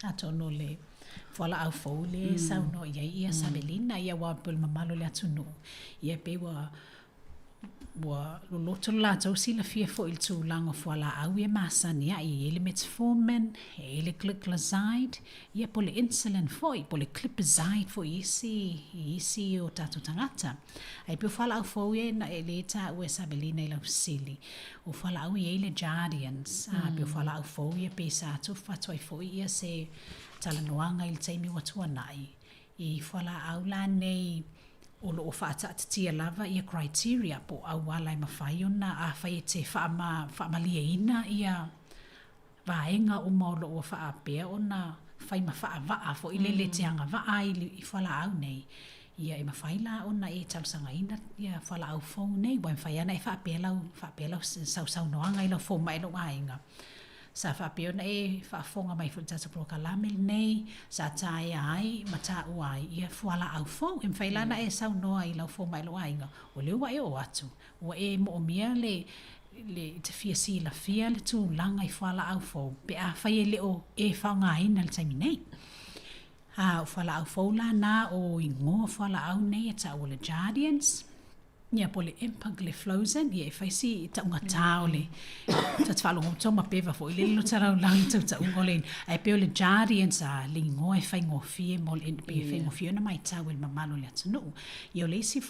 [SPEAKER 18] A tono le whala au fau le sau no ia Sabelina ia wapul mamalo le atunu. Ia pe wa loloto la tau sila fia fo il tūlanga o whala au ia masania I ele metformin, ele gliclazide, ia pole insulin foi, pole clipazide fo isi o tatu tangata. Ai pe whala au fau ia na ele ta ue Sabelina I lau sili. O whala au ia ele Guardians, pe whala au fau ia pe sa tu fatoi fo ia se talanoanga il taimi watua nai. I whala au la nei o lo whaata tia lava ia criteria po au wala I mawhai ona a whai te whaamalia ina ia vaenga o maulo o whaapea ona whai mawhaa waa fo I lele te anga waa I whala au nei. Ia I mawhai la ona e talusanga ina ia whala au fau nei wai mwhai ana e whaapea lau sau noanga I lau fau mai lo ainga. Sa whaapea ona e whaafonga mai fu tata pro kalame nei, sa tae ai, mata uai, ia whala au fau, e mwhailana e sau noa I lau fau mai lo ainga, o leo wa e o atu, o e mo mia le te fia si la fia le tu langa I whala au fau, pe a whai e leo e whaunga ina le taimi nei. O whala au fau la na o ingoa whala au nei e ta o le Guardians, ia pole empagliflozin ia e faisi ta unga taole ta tfalo toma peva fo ile lo tara lang ta unga len ai pe le Guardians a lingo e fai ngo fie mol en pe fai ngo fie na mai ta wel mamalo le tunu io le si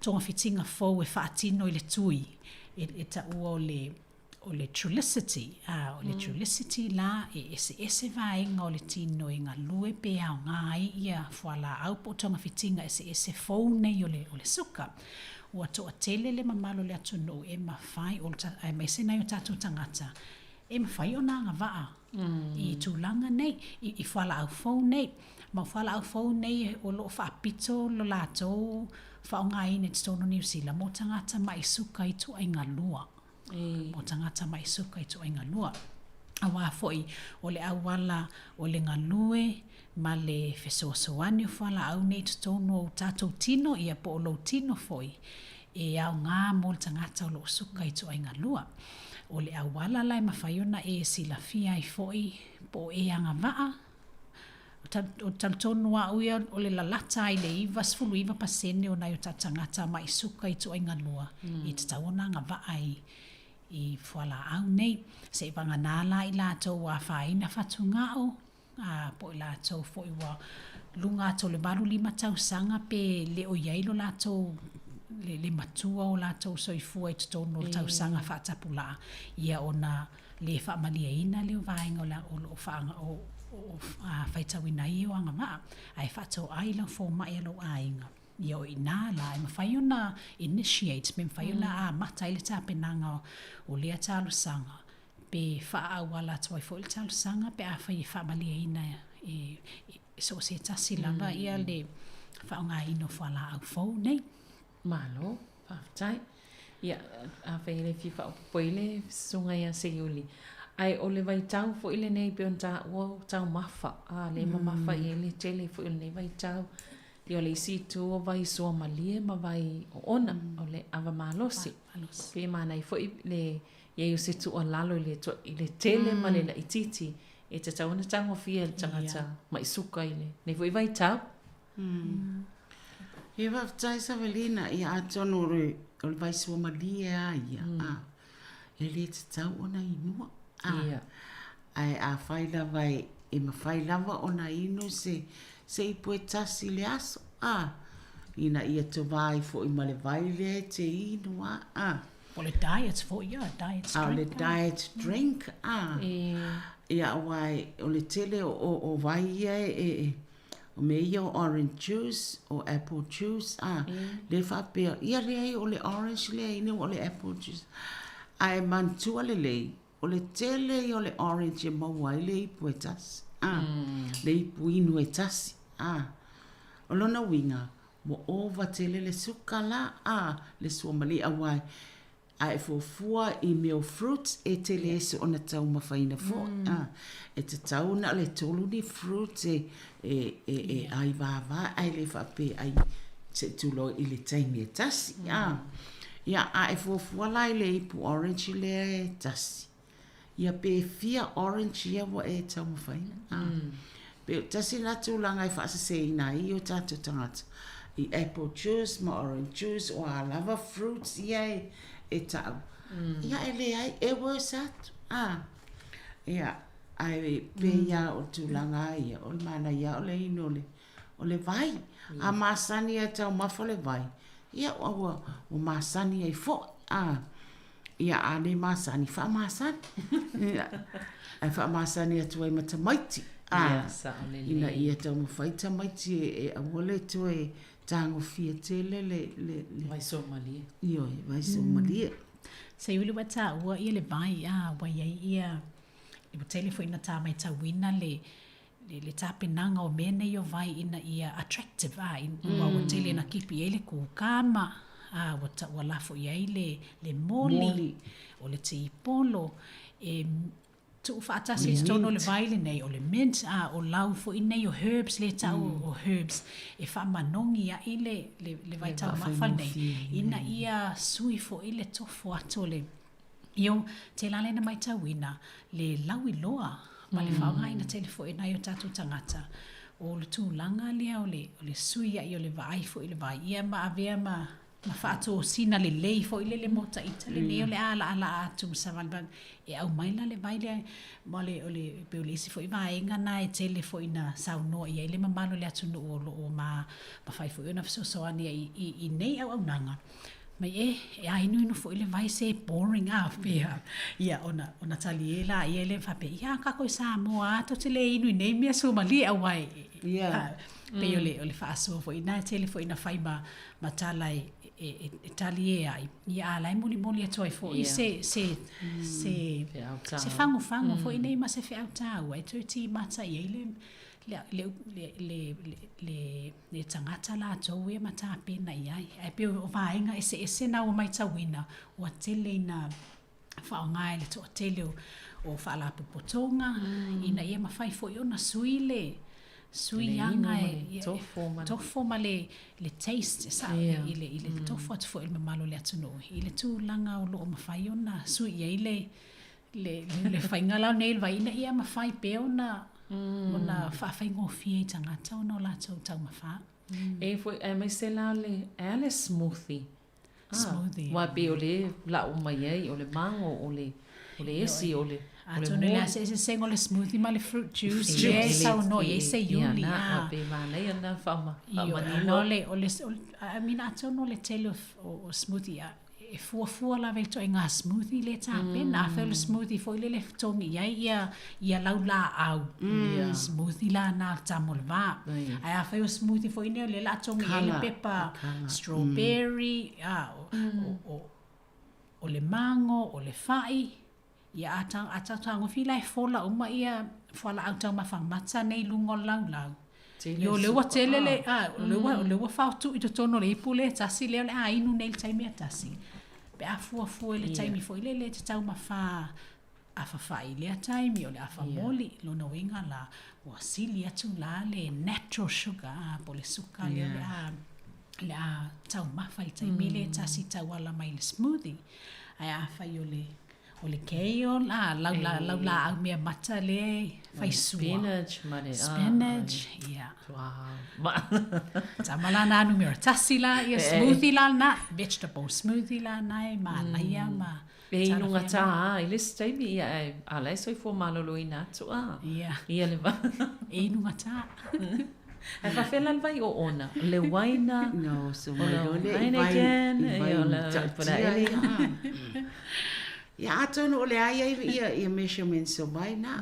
[SPEAKER 18] tonga fitinga fo e fatino ile tui e ta o le Trulicity o le Trulicity la ese vaenga o le tino e ngā lue pe au ngai ia whala au po tonga fitinga ese fau nei o le suka ua toa tele le mamalo le atunu e mawhai e mese nei o tatu tangata e mawhai o nanga waa I tūlanga nei I whala au fau nei ma whala au fau nei o lo whaapito lo lato whao ngai ne tono New Zealand mo tangata mai suka I tu ai ngā lua mo tangata mai suka I tu ai ngalua. Awa foi o le awala o le ngalue ma le fesoasoani o whala au nei tutono o tātou tino ia po o lo tino foi e au ngā mo le tangata o lo suka I tu ai ngalua. O le awala lai mawhaiona e sila fia I foi po e anga waa o taltono a uia o le lalata I le iwa sfulu iwa pasene o nai o tatangata mai suka I tu ai ngalua I tataona nga waa I whala au nei se wanga nala I lātou a whaina whatungao po I lātou fo I wa lunga to le maru lima tausanga pe le o iailo lātou le matua o lātou soifua I tutono le tausanga whaatapula ia ona le whaamalia ina leo vaenga o lo whaanga o whaitawina I o anga maa ai whaatau ai lau fo mai alo ainga ia o ina la e mawhai ona initiate me mawhai ona mata I le tāpenanga o lea tālusanga pe whaawala toi fo le tālusanga pe a whai whaamalia ina so se tasi lava ia le whaonga ino whala au fau nei
[SPEAKER 11] malo whaftai ia a whai le fifa o poile sunga ia se iuli ai o le vai tau fo ile nei pe on ta o tau mafa le mamafa I le tele fo ile nei vai tau Io le si tu o vai so malie ma vai o ona o le ava malosi. Pe mana I fo le ia io se tu o lalo le tele ma le la ititi e te tau na tango fia tangata ma isuka ile. Ne fo I vai tau.
[SPEAKER 17] Ia whaftai Sabelina ia atono o le vai so malie ia. E le te tau ona inua. Ai a whai lava e ma whai lava ona ino se I pue tasi le aso, ina ia te vai fo I male vai le te inua,
[SPEAKER 18] O le diet fo ia, diet drink.
[SPEAKER 17] Le diet drink, Ia wai o le tele o vai ia o me ia o orange juice o apple juice le whapea ia le o le orange le ine o le apple juice ai mantua le o le tele o le orange e mawai le ipu e tasi le ipu inu e tasi o lona winga mo ova tele le suka la le suomali awai ai fua i meo fruits e tele ese ona tau mawhaina fo e te tau na le tolu ni fruits e ai vava ai le whape ai te tulo i le taimi e tasi ia ai fua lai le ipu orange le e tasi ia pe fia orange ia wa e tau mawhaina pe tasi na tūlanga i whaasase ina i o tātou tangata i apple juice ma orange juice o a lava fruits ia e tau ia e le ai e wasat ia ai pe ia o tūlanga ia o mana ia o le ino o le vai a masani e tau mafo le vai ia o masani e fo ia ane masani wha masani ai wha masani atu ai matamaiti ina ia tau mawhaita maiti e awole tu e tango fia tele le
[SPEAKER 18] vai Somalia
[SPEAKER 17] io vai Somalia
[SPEAKER 18] sa yuli wata ua ia le vai wai ia i tele fo ina ta mai ta wina le tapenanga o mene yo vai ina ia attractive ua o tele na kipi ele ku kama wa lafo ia le moli o le te polo tu fatasi stono le vaile nei o le mint o lau fo nei o herbs le tau o herbs e fa manongi ia ile le vai tau mafal nei ina ia sui fo ile tofo ato le io te lale na mai tawina le lawi loa ma le whaunga ina tele fo ina yo tatu tangata o le tūlanga lea o le sui ia i o le vai fo ile vai ia ma avea ma whaato sina le lei fo ile le mota ita le neo le ala atu savalban e au maila le vai le ma le o le peolisi fo i vaenga na e tele fo ina saunoa ia ile mamalo le atu no o ma whai fo ina fisosoani i nei au nanga mai e ainu ino fo ile vai se boring pia ia ona tali ela ia le fape ia kako sa moa to te le inu nei mea Somalia awai ia pe ole faaso fo ina tele fo ina fai ma tala e tali ai ia ala muli atoy fo i se fango fo ina ma se fe auta ai tuti mata ia le tangata la tau e mata pena iai e pe o vaenga ese na o mai tawina o tele na whaongai le to tele o whaala pupotonga ina ia mawhai fo i ona sui anga tofo ma le taste sa ile tofo atu fo ilma malo le atu no ile tu langa o loo mawhai ona sui ia le whaingala o neil vai ina ia mawhai pe ona ona whawhai ngofie i tangata ona o la tau mawha
[SPEAKER 11] e foi mai se la le smoothie wa pe o le la o mai ai o le mango o le esi o le
[SPEAKER 18] Atone la se sengo le smoothie ma le fruit juice sa no se yuli
[SPEAKER 11] pe vale ana fama
[SPEAKER 18] no le I mean atono le tele o smoothie e fua la vel to inga smoothie le tape na fel smoothie foi le tongi ia laula au smoothie la na tamol va ai fel smoothie foi le la tongi le pepa strawberry o le mango o le fai ia atang fila fola uma ia fola auta ma famata nei lungo lau yo le wa tele le wa fautu i tono le ipule tasi le inu nei taimi tasi pe afu le taimi foi le tau ma fa afa ile taimi o le afa moli lo no winga la wa silia tu la le natural sugar po le suka le tau ma fa taimi le tasi tau wala mai le smoothie ai afa yo le o le kale la au mea mata le fai
[SPEAKER 11] spinach
[SPEAKER 18] ia tamala na numero tasi la ia smoothie la na vegetable smoothie la na ma ia ma
[SPEAKER 11] pe inunga ta ile staimi ia ala soi fo malolo ina tu ia le va
[SPEAKER 18] inunga ta
[SPEAKER 11] e fa fela vai o ona le waina
[SPEAKER 17] no so le
[SPEAKER 11] again
[SPEAKER 17] Ia atonu o le aia ia measurements o mai na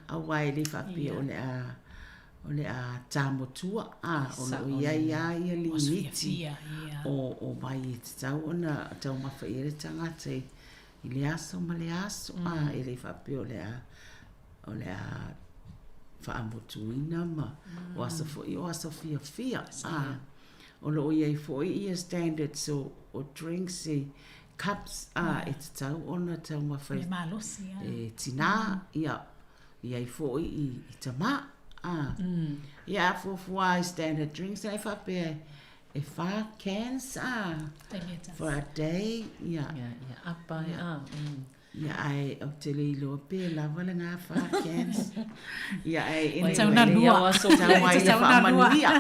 [SPEAKER 17] a wai le whapi o le a tāmotua o lo ia li niti o mai e te tau ona tau mawha i re tangata i le aso ma le aso e le whapi o le a whaamotuina ma o aso fia o lo ia i fwoi ia standards o drinks cups e te tau ona tau mawha e tina ia i fwoi i tama ia fua standard drinks ai whape e 5 cans for a day ia
[SPEAKER 11] apa
[SPEAKER 17] ia ai o te leilo pe lava le ngā 5 cans ia ai
[SPEAKER 18] e tau na lua
[SPEAKER 17] tau mai ia whaamanuia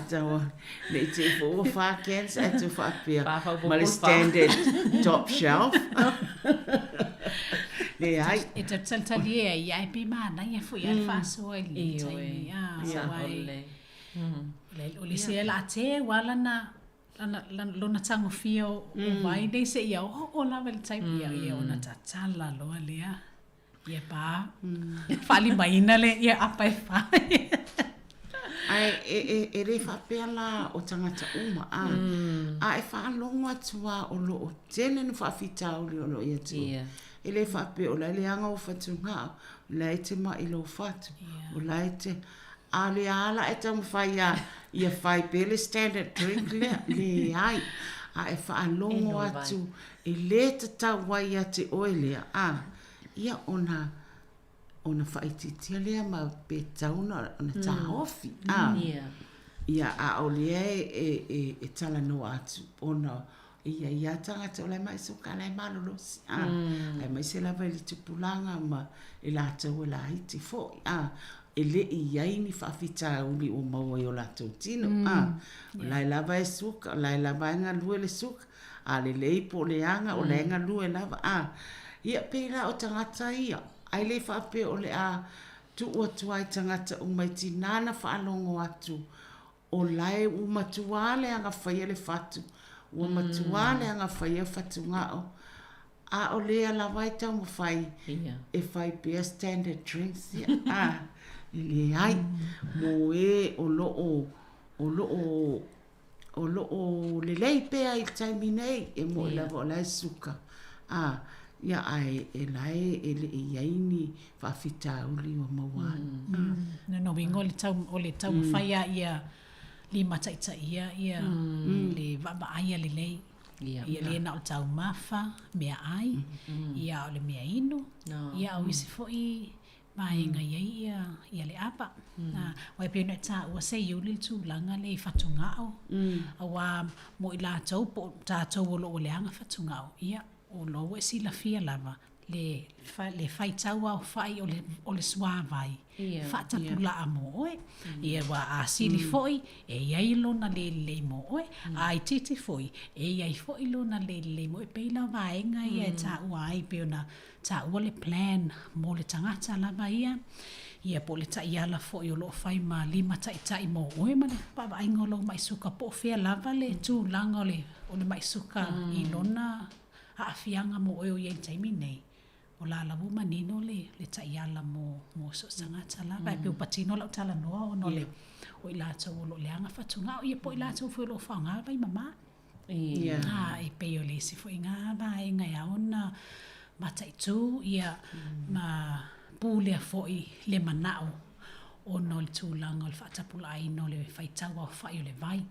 [SPEAKER 17] tau le te fua 5 cans e te whape ma le standard top shelf le ai
[SPEAKER 18] e te taltalia ia e pi mana ia fu ia faso i taimi o le se la te wala na lona tango fio vai nei se ia o la vel taimi ia ona tatala lo alia ia pa fali baina le ia apa e fai
[SPEAKER 17] ai e re whapea la o tangata uma e whaalonga tua o lo o tene nu whawhitau li o lo ia tu e le whapea o le anga o whatunga o le te ma i lo whatu o le te a le ala e tamu whai ia whai pele standard drink le ai e whaalongo atu e le te tau wai a te oelea ia ona whaititia lea ma pe tauna ona ta hofi ia a o lea e tala no atu ona ia tangata o lai mai suka lai malolosi ai mai se lava ili tupulanga ma e la tau e la hiti fo e le iai ni whawhita uli o maua i o la tau tino lai lava e suka lai lava e ngā lue le suka le lei po le anga o le ngā lue lava ia pera o tangata ia ai le whape o le tu ua tuai tangata o mai tinana whaalongo atu o lai umatuale anga whaia le whatu umatuale anga whaia whatu ngao o lea la vai tau mo whai e whai pia standard drinks le ai mo o loo le lei pea i taimi nei e mo i lava o lai suka ia ai e lai e le iaini whawhita uli o maua.
[SPEAKER 18] No wingo o le tau mawhaia ia lima taita ia le wabaaia le lei. Ia le na o tau mafa, mea ai, ia o le mea inu, ia o isi fo'i vaenga ia le apa. Wai pia na ta ua se iuli tu langa le whatungao. Awa mo i la tau po ta tau o lo o le anga whatungao. Ia o lo e si la fia lava le whai taua o whai o le swāwai. Whata pula a mo oe. Ia wa a sili fo'i e iai lona le mo oe. Ai titi fo'i e iai fo'i lona le mo oe. Peila vaenga ia e ta ua ai peo na ta ua le plan mo le tangata lava ia. Ia po le tai ala fo'i o lo whai ma lima tai mo oe ma le papa aingo lo mai suka po fea lava le tu langa o le mai suka I lona a fianga mo oe o iei taimi nei. O la lavu manino le tai ala mo so sangata lava. E peo patino lau tala noa o no le o I la tau o lo leanga whatunga. O ia po I la tau fui lo whaunga vai mama. E peo le si fui ngā vai ngai aona matai tu ia ma pūlea fo'i le manao o no le tūlanga o le whaatapulai no le whaitaua o whai o le vai.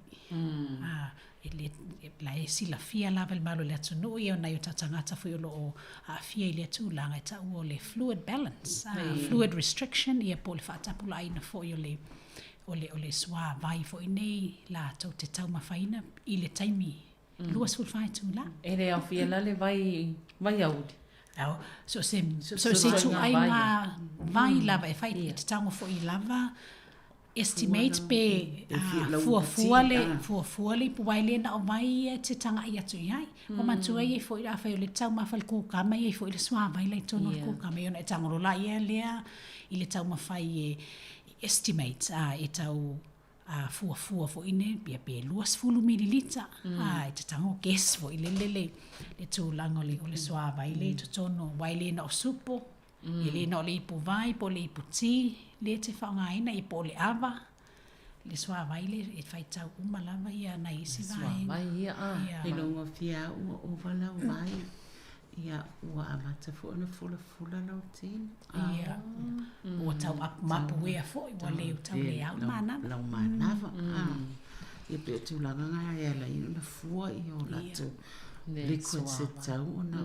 [SPEAKER 18] La e sila fia lawa le malo le atunu ia o nei o tatangata fui o lo o fia I le tūlanga e tau o le fluid balance, fluid restriction ia po le whaatapulai na fo'i o le swa vai fo'i nei la tau te tau mawhaina I le taimi. Luas fulfai tūla.
[SPEAKER 11] E le au fia la le vai audi.
[SPEAKER 18] So se tu ai ngā vai lava e whai te tango fo I lava estimate pe fuafua le pu wai le na o vai te tanga I atu iai. O matua I fo I la whai o le tau mawhal kūkama I fo I le swa vai le tono kūkama I ona e tangoro la ia lea I le tau mawhai estimate e tau fua fo ine pe 2 mililita te tango gas fo ile le tūlanga o le soa vai le tono wai le na o supo ile na o le ipu vai po le ipu ti le te whangaina i po le ava le soa vai le e whai tau lava ia na isi vai
[SPEAKER 11] vai ia
[SPEAKER 17] e longa fia o vala vai ia ua amata fo na fula lau tino
[SPEAKER 18] ia ua tau mapu ea fo i wa leo tau le au manava
[SPEAKER 17] lau manava ia pe tūlanga ngā ea la ino na fua i o lato liquid se tau ona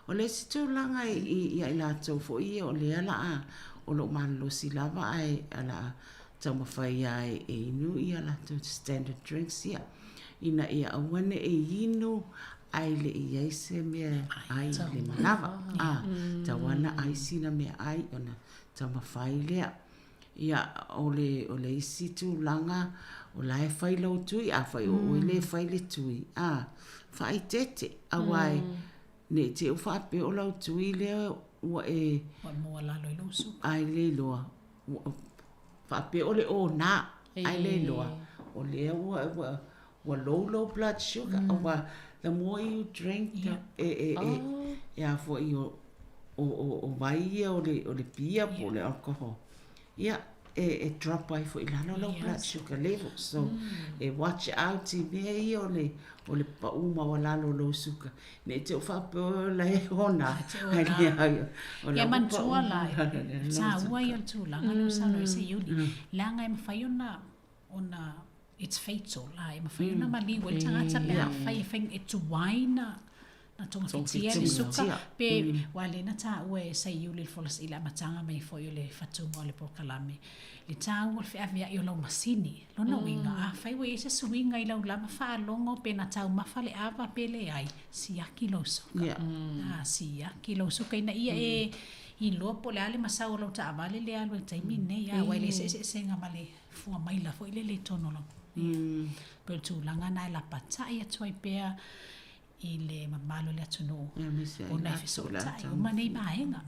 [SPEAKER 17] o le si tūlanga i lato fo i o le ala o lo manlosi lava ai ala tau mawhai ai e inu i ala lato standard drinks ia ina ia awane e inu ai le i se mea ai le manava tawana ai sina mea ai ona tama whai lea ia o le isi tūlanga o lae whai lau tui a whai o le whai le tui whai tete awai ne te u whape o lau tui lea ua e
[SPEAKER 18] mua lalo i lusu
[SPEAKER 17] ai le loa whape o le o na ai le loa o lea ua low blood sugar awa the more you drink for you o vai o le pia po le alcohol drop by for ilano low blood sugar level so watch out be o le pa uma wala lo sugar ne te fa po la hona
[SPEAKER 18] ya man tuala sa wa yo tula ngalo sa no se yuni langa em fayona ona it's fatal ai ma fai na mali wel tanga pe fai fai it's wine na tonga fitia le suka pe wale na ta we sai you le folas ila matanga mai fo yo le fatu mo le pokalame le ta wo fe avia yo lo masini lo na winga fai we se swinga ila la ma fa longo pe na ta ma fa le ava pe le ai sia kilo suka sia kilo suka ina ia i lo po le ale masau lo ta vale le alwe tai mine ya wale se nga male fu mai la fo ile le tono lo per tu langa nai la pata ia tuai pea i le mamalo le atuno o na fiso tai o manei baenga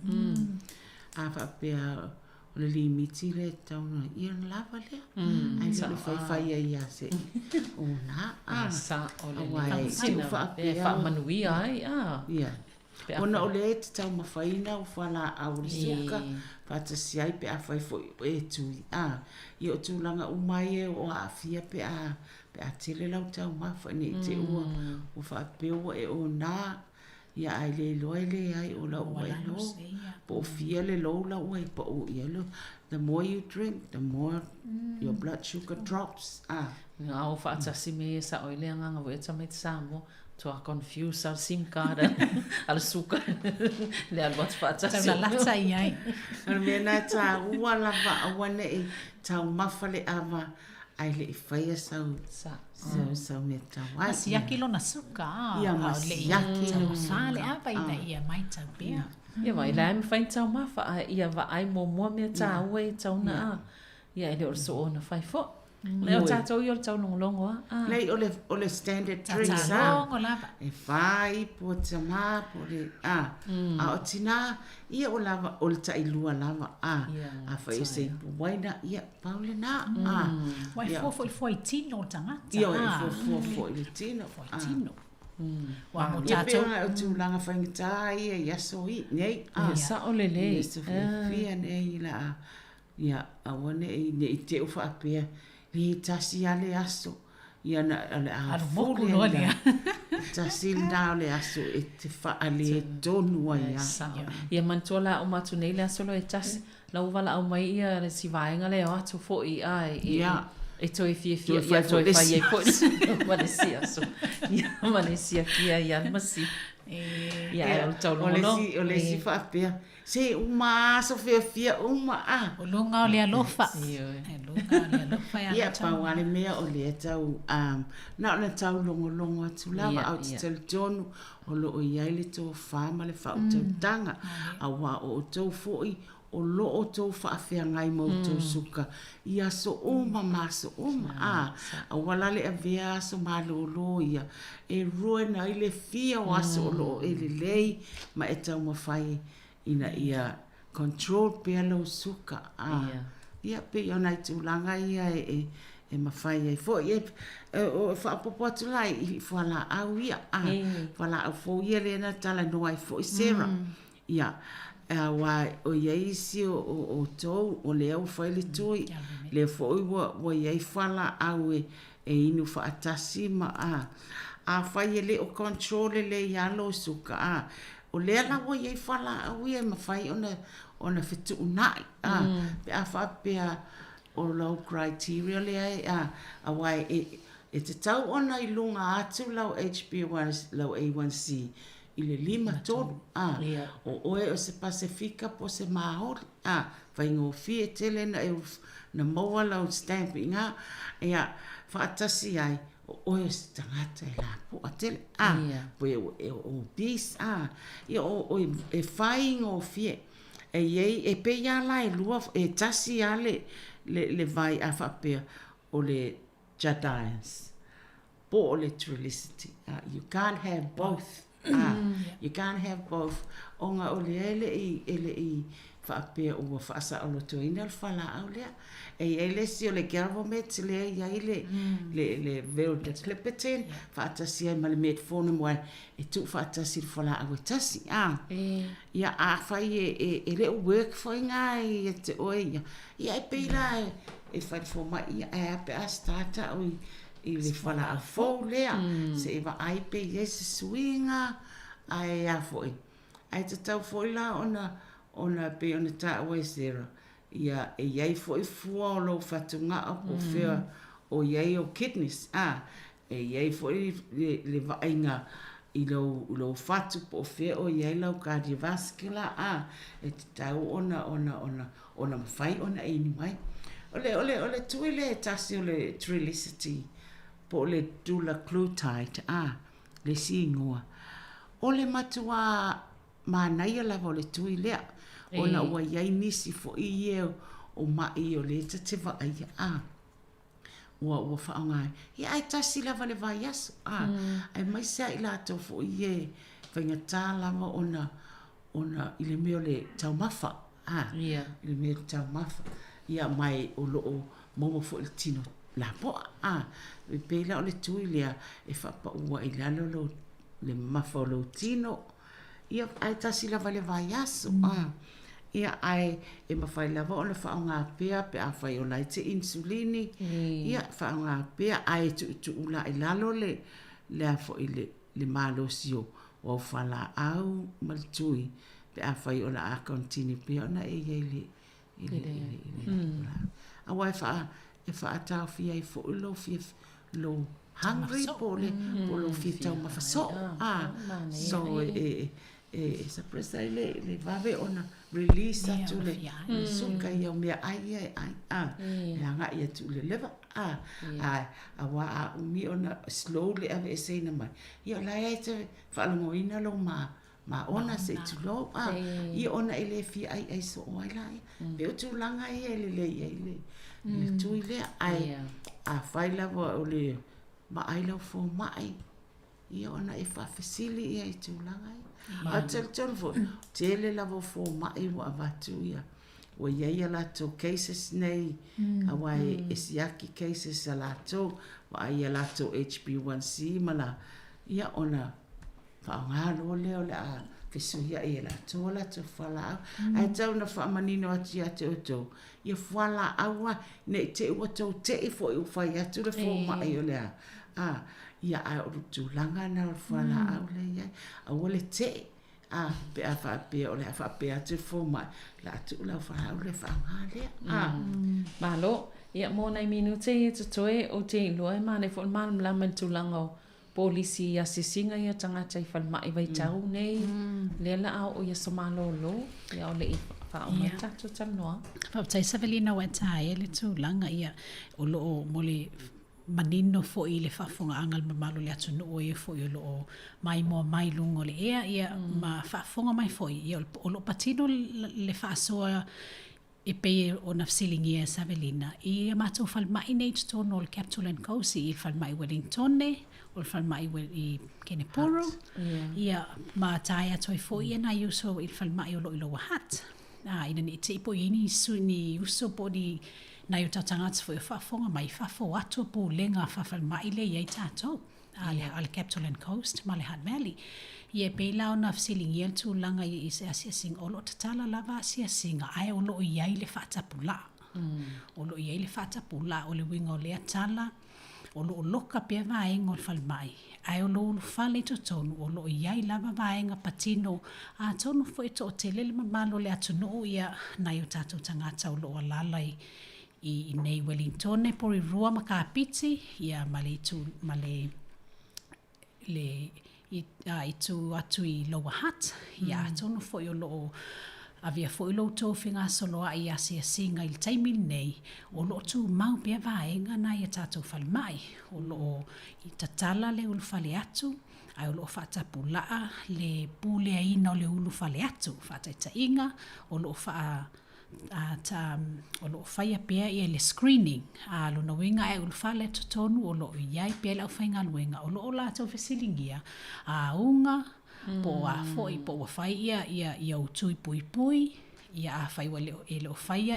[SPEAKER 17] a fa pea o le limiti le tauna ia lava le ai le fai ia se o na
[SPEAKER 11] sa o le fa pea fa manui ai
[SPEAKER 17] ia ona o le te tau mawhaina o whala au le suka pata si ai pe a whai fo e tui i o tūlanga umai o a fia pe a tele lau tau mawhaine i te ua o wha peo e o nā ia ai le loa le ai o lau ua lo po o fia le lo lau ua i po o ia lo the more you drink the more your blood sugar drops
[SPEAKER 11] ngā o whaatasi me sa oile nganga vo e tamai te Samoa to confuse al sim card al suka le al wat fata
[SPEAKER 18] sa la lata ai
[SPEAKER 17] me na ta wala va wane e ta mafale ava ai le faia sa me ta wa
[SPEAKER 18] sia kilo na suka
[SPEAKER 17] ia ma sia kilo
[SPEAKER 18] sale ava ina ia mai ta pea
[SPEAKER 11] ia vai la me fain ta ma fa ia va ai mo me ta we ta na ia le so na fai fo le o tato yo tau longo
[SPEAKER 17] nei o le standard drinks
[SPEAKER 18] longo lava
[SPEAKER 17] e fai po tama po le a o tina ia o lava o le tai lua lava a fai se waina ia paulina
[SPEAKER 18] wai fo tino tanga
[SPEAKER 17] ia fo le tino
[SPEAKER 18] wa mo
[SPEAKER 17] tato o tu langa fai tai ia so i nei
[SPEAKER 11] sa o le
[SPEAKER 17] fia nei la ia a wane ne te o fa pe li tasi ale aso ia na ale a
[SPEAKER 18] moku no le
[SPEAKER 17] tasi na ale aso e te fa ale tonu ia
[SPEAKER 11] ia mantola o matu nei le aso lo e tasi la uvala au mai ia le si vaenga le o atu fo i ai
[SPEAKER 17] ia
[SPEAKER 11] e toi fia ia toi fa ye ko wale si aso ia mane si kia ia masi ia o tau
[SPEAKER 17] o le si fa pe se uma so fia uma
[SPEAKER 18] o longa o le alofa
[SPEAKER 17] ia pa wale mea o le tau na o le tau longo atu lava au te tonu o lo o iai le tō whama le whau tau tanga a wā o tau fōi o lo o tō whaafea ngai mau tō suka ia so uma ma so uma a walale a vea so malo lo ia e rua na ile fia o aso o lo e le lei ma e tau mawhai ina ia control pelo suka ia pe yo nai tūlanga ia e mawhai ai fo e o whaapopo atu lai i whala au ia whala au fo ia le na tala noa i fo i sera ia wa o iei si o tau o le au whaile tui le fo i wa iei whala au e inu whaatasi ma a whai e le o control le ialo suka o le ala wa iei whala au ia mawhai ona fitu unai pe a whapea o lau criteria le ai a wai e te tau ona i lunga atu lau HB1 lau A1C i le 5 tonu o oe o se Pasifika po se mahori whai ngō fie tele na maua lau stamping ia whaatasi ai o oe o se tangata e la po a tele po e o bis ia o e whai ngō fie e iei e pe ia lai lua e tasi ale le vai a whapea o le Jedians po o le Trilicity you can't have both you can't have both onga o le ele i whapea ua whaasa o lo tuina le whala au lea ele si o le government lea iai le vero de Clipperton whaatasi ai ma le metfone moa e tu whaatasi le whala au e tasi ia a whai e le work foi ngai e te oe ia e peila e whai fo mai ia e ape a starta o i le whala au fau lea se e wa ai pe i se suinga ai a foi ai te tau foi la ona pe ona ta o e sera ia e iai foi fua o lo fatunga o fea o iai o kidneys e iai foi le vainga i lo fatu po fea o iai lau cardiovascular e te tau ona mawhai ona e ni mai ole tui le tasi o le Trilicity po le dulaglutide le singoa o le matua manaia lava o le tui lea ona ua iai nisi fo i o mai o le te vaaia ua whaongai ia ai tasi lava le vai aso ai mai sea i lato fo i whaingatā lava ona i le meo le taumafa i le meo le taumafa ia mai o loo momo fo il tino la poa e pela o le tui lea e whapa ua i lalo le mafa o lo tino ia ai tasi lava le vai aso ia ai e mawhai lava o le whaonga pea pe a whai o lai te insulini ia whaonga pea ai tu ula i lalo le a fo i le malo sio o whala au maltui pe a whai o la a kontini pea ona e iei a wai e wha atau fia i fo ulo fia lo hungry po lo fia tau mawhaso so sa presa le vave ona release atu le suka ia mea ai nga ia tu le leva a wa a umi ona slowly ave seina mai ia la ia te falmo ina lo ma ona se tu lo ia ona ele fi ai so ai la pe tu langa ia le tu ile ai a faila o le ma ai lo fo mai ia ona e fa facili ia tu langa a tel fo tele la fo mai wa vatu ia o ia la to cases nei a wai esiaki cases la to wa ia la to HB1C mala ia ona fa ngalo le a fesuia ia la to fala ai tau na fa manino ati to ia fala awa ne te o to te fo u fa ia tu le fo mai o le ia a o tu langa na fala au le ia a wole te pe a fa pe o le fa pe atu fo mai la tu la fa au le fa ngale
[SPEAKER 11] malo ia mo nai minute te toe o te loe mane fo man la man tu langa polisi ya sisinga ia tangata i falma i vai tau nei le la o ia somalo lo ia o le i fa o mata tu tanoa
[SPEAKER 18] fa tai Savelina wa tai le tu langa ia o lo mole manino fo i le fafonga angal mamalo le atu no e fo i lo mai mo mai lungo le ia ma fafonga mai fo i o lo patino le fasoa e pe o nafsilingi e Savelina i mato falmai nei tono o Capital and Coast i falmai Wellington ne o falmai i Keneporo ia ma tai atu fo i na uso i falmai o lo hat ina ni te po ini su ni uso po di na yo ta tangata fo fa fonga mai fa fo atu po lenga fa fa mai le ye tato al Capital and Coast ma le Hutt Valley ye pe la ona fsiling ye tu langa ye is asia sing olo tala lava asia singa ai olo ye le fa tapula olo ye le fa tapula o le winga o le tala olo loka pe vai ngol fal mai ai olo fale to tonu olo ye lava vai nga patino a tonu fo to telele malo le atunu ia na yo tato tangata olo alalai i nei Wellington e pori rua makapiti ia male le i tu atu i Lower Hutt ia tonu fo yo lo avia fo lo to finga solo ai asia singa il taimi nei o lo tu mau pe vaenga na ia tato fal mai o lo i tatala le ul fale atu ai o lo fata pula le pule ai no le ulu fale atu fata tainga o lo fa o lo fai pia ia le screening a lo no winga e ul fale to tonu o lo iai pe la fainga luenga o lo la to fesilingia a unga po a foi po fai ia o tui pui ia a fai wale e lo fai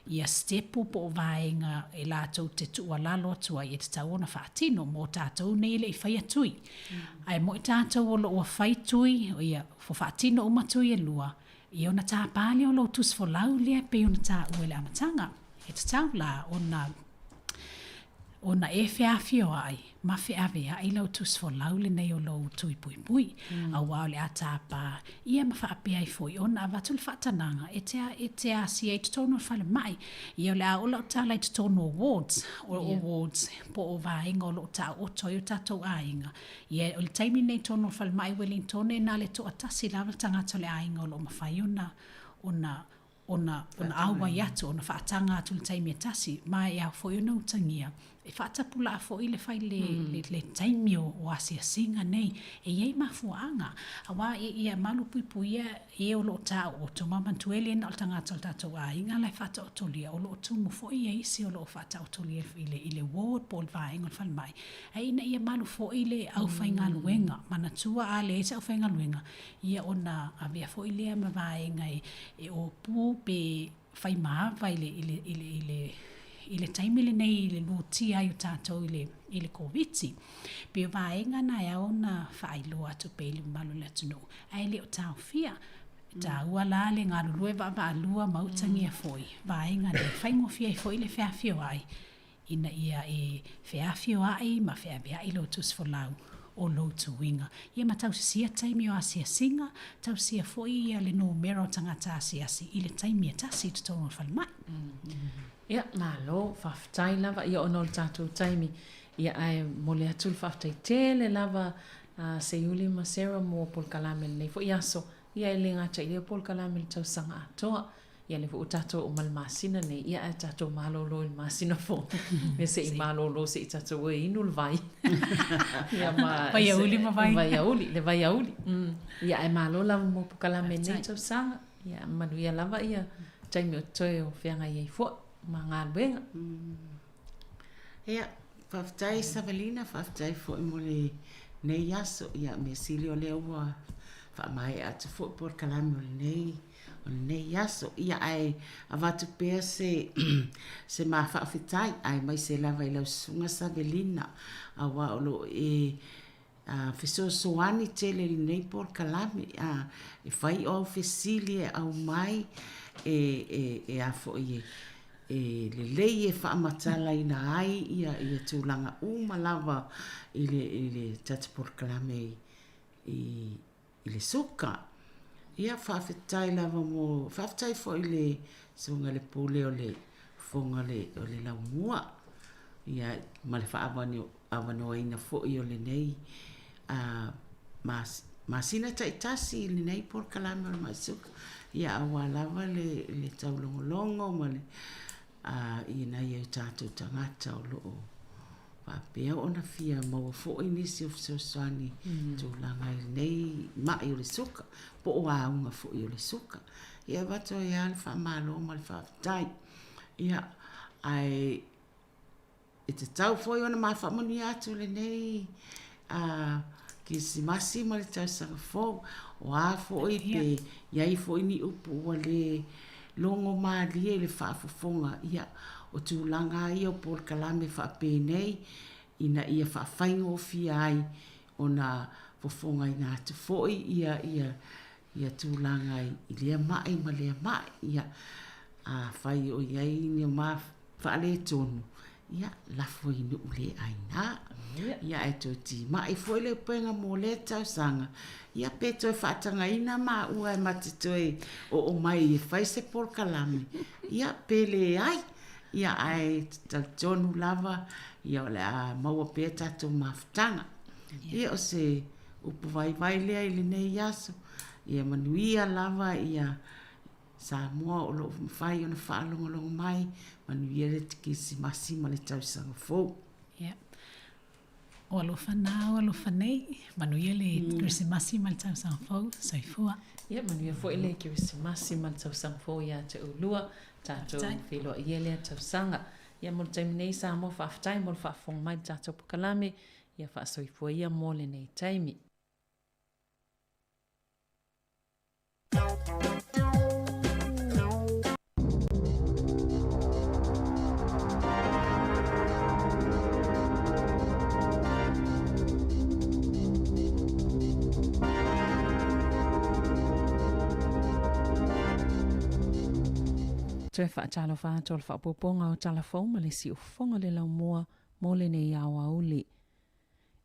[SPEAKER 18] ia stepu po vaenga e la to te tu ala lo tu ai te taona fatino mo tato nei le fai tui ai mo tato o lo fai tui ia fo fatino o matui e lua ia ona ta pali o lo tus fo lau le pe ona ta uele amatanga e te taula ona e fea fio ai ma fea vea i lau tus fo lau le nei o lo tui pui a wao le atapa ia ma faa pia i foi ona avatul fatananga e te a si e tutono fale mai ia le a o lau tala i tutono awards po o vaenga o lo ta o toi o tatou ainga ia o le taimi nei tono fale mai Wellington e na le to atasi lava tangata le ainga o lo mawhai ona awa yatu ona faatanga atu le taimi atasi ma ia foi ona utangia e faatapula fo ile fai le taimi o asia singa nei e iei mafuanga awa ia malu pui e o lo ta o to mama tuele na tangata tatou ainga le fata o tolia o lo tumu fo iei si o lo fata o tolia ile ward ball vai ngol fal mai ai na ia malu fo ile au fainga luenga mana tua ale e au fainga luenga ia ona avia fo ile ma vai ngai e o pu pe fai ma vai ile taimi le nei le lutia i tatou ile koviti pe vaenga na ia ona failo atu pe le malo le tunu ai le o tau fia ta wala le ngalulue va lua mautangia foi vaenga ne faingo fia foi le fea fio ai ina ia e fea fio ai ma fea bea i lo tus for lau o lo tu winga ia ma tau sia taimi o asia singa tau sia foi ia le no mero tangata asia si ile taimi e tasi tutono falma
[SPEAKER 11] ia malo faftai lava ia ono tatu taimi ia ai mole atul faftai tele lava se yuli masera mo pol kalamel nei fo iaso ia elenga cha ia pol kalamel tau sanga atoa ia le fo tato o mal masina nei ia tato malo lo masina fo me se malo lo se tato e inul vai ia ma
[SPEAKER 18] vai uli ma vai
[SPEAKER 11] vai uli ia ai malo lava mo pol kalamel nei tau sanga ia manu ia lava ia taimi o toe o fianga ia fo manga benga
[SPEAKER 17] ia faftai Savalina faftai fo mole nei yaso ia me silio le wa fa mai at fo por kalame nei yaso ia ai avatu pe se ma fa fitai ai mai se lava ila sunga Savalina awa lo e fiso soani tele nei por kalame e fai o fesilie au mai e afo ie le lei e whaamatala ina ai ia tūlanga lava ile tata porkalame i le suka. Ia whawhetai lava mo, whawhetai fo ile sunga le pule o le fonga o le laumua. Ia ma le whaawano ina fo i o le nei. Masina taitasi le nei porkalame o le mai suka. Ia awa lava le taulongolongo ma le ina ia tātou tangata o loo whapea o na fia maua fo inisi o fisoswani tūlanga i nei mai o le suka po o aunga fo i o le suka ia vato i ale whamalo ma le whawhetai ia ai e te tau fo i ona mai whamoni atu le nei ki si masi ma le tau sanga fo o a fo i pe iai fo i ni upu ua longo malia le whaafofonga ia o tūlanga ia o Paul Kalame whaapenei ina ia whaafaingo fia ai o na fofonga i ngā te foi ia tūlanga i lea mai ma lea mai ia a whai o iai ni o ma whaale tonu ia lafo i nu le aina ia e tō ti mai foi le penga mo le tau sanga ia pe tō whaatanga ina ma ua e matitoe o mai e whai se Paul Kalame ia pele ai ia ai tal tonu lava ia le a maua pe tato maftanga ia o se upu vai lea i le nei aso ia manuia lava ia sa moa o lo fai ona whaalongo mai manuia le tiki si masi ma le tausanga fōu.
[SPEAKER 18] Ia. O alofa nā, o alofa nei, manuia le Krisimasi ma le tausanga fōu, soifua.
[SPEAKER 11] Ia, manuia fo le Krisimasi ma le tausanga fōu ia te ulua, tātou whiloa ia lea tausanga. Ia mo le taimi nei sa mo whaafatai mo le whaafonga mai tātou Pukalame, ia whaasoifua ia mo le nei taimi. Tue whaatalo whaato le whaapoponga o talafou ma le si ufonga le lau mua mo le nei awa uli.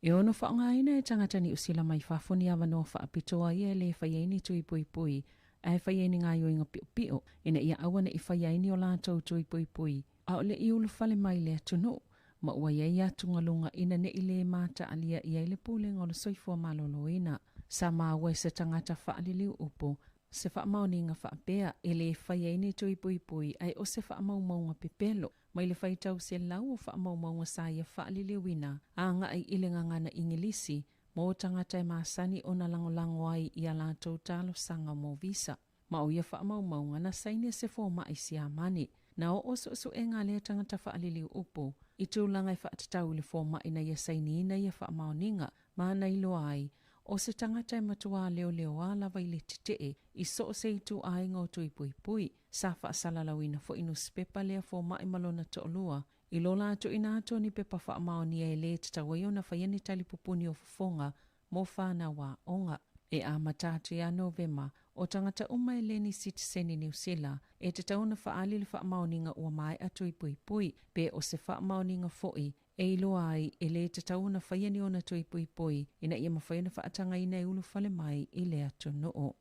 [SPEAKER 11] E ono whaonga ina e tangata ni usila mai whafuni awa no whaapitoa ia le whaiaini tui pui pui, e whaiaini ngā yoinga pio pio, ina ia awana i whaiaini o lātou tui pui pui, a o le iulu whale mai le atunu, ma ua iai atunga lunga ina ne i le mata alia ia i le pūlenga o le soifua malolo ina, sa māua se tangata whaaliliu upo, se whaamaoninga whaapea e le whaiaini tui pui pui ai o se whaamaumaunga pepelo mai le whaitau se lau o whaamaumaunga sa ia whaaliliwina a nga ai ilenga ngana ingilisi mo tangata e maasani o na langolango ai i a lātou talo sanga mo visa. Ma o ia whaamaumaunga na saini se fōma i si amani na o oso e ngā lea tangata whaaliliu upo i tūlanga i whaatatau le fōma ina ia saini ina ia whaamaoninga ma na ilo ai o se tangata e matua leo a lava i le titee i so se i tu ainga o tui pui pui sa whaasalalawina fo inu spepa lea fo mai malona to olua i lola atu ina atu ni pepa whaamaonia e le tatawai na whaiani tali pupuni o fufonga mo whana wa onga e a matatu ya Novema o tangata uma e leni citizen i New Zealand e te tauna whaali le whaamaoninga ua mai atu i pui pui pe o se whaamaoninga foi e iloa ai e le te tauna whaiani ona tui pui pui ina ia mawhaiana whaatanga ina e ulu whale mai i le atu noo.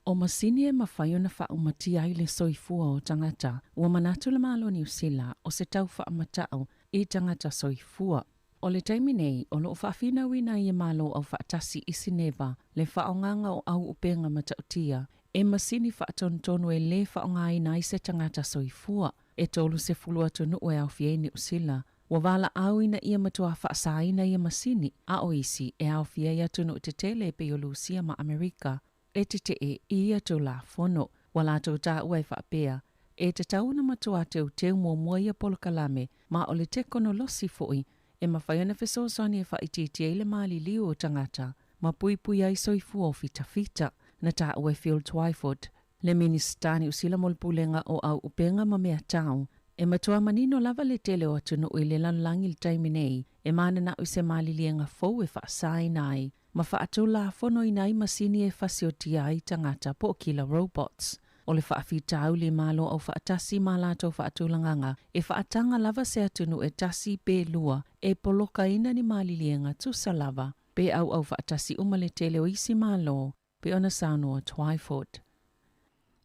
[SPEAKER 11] O masini e mawhaiona whaumati ai le soifua o tangata ua manatu le malo New Zealand o se tau whaamatau i tangata soifua. O le taimi nei, o loo whaafina wina i e malo au whaatasi isi neva le whaonganga o au upenga matautia e masini whaatontonu e le whaongai na i se tangata soifua e tolu se fulua tonu o e au fieni usila. Wa wala au ina ia matua whaasaina ia masini a oisi e au fia ia tunu te tele pe o Lucia ma Amerika e te te ia tu la fono wala tu ta ue whaapea e te tauna matua teu mua ia Paul Kalame ma o le te kono losi foi e mawhaiana whesosani e whaititia i le maali liu o tangata ma pui ai soifu o fita na ta ue Phil Twyford le ministani usila molpulenga o au upenga ma mea tau e matua manino lava le tele o atunu o i le lanlangi le taimi nei e mana na use maali lienga fau e whaasai nai ma whaatu la fono i nai masini e whasiotia i tangata po kila robots. O le whaafitau le malo au whaatasi malato whaatulanganga e whaatanga lava se atunu e tasi pe lua e poloka ina ni maali lienga tusa lava pe au whaatasi umale tele o isi malo pe ona sauno o Twyford.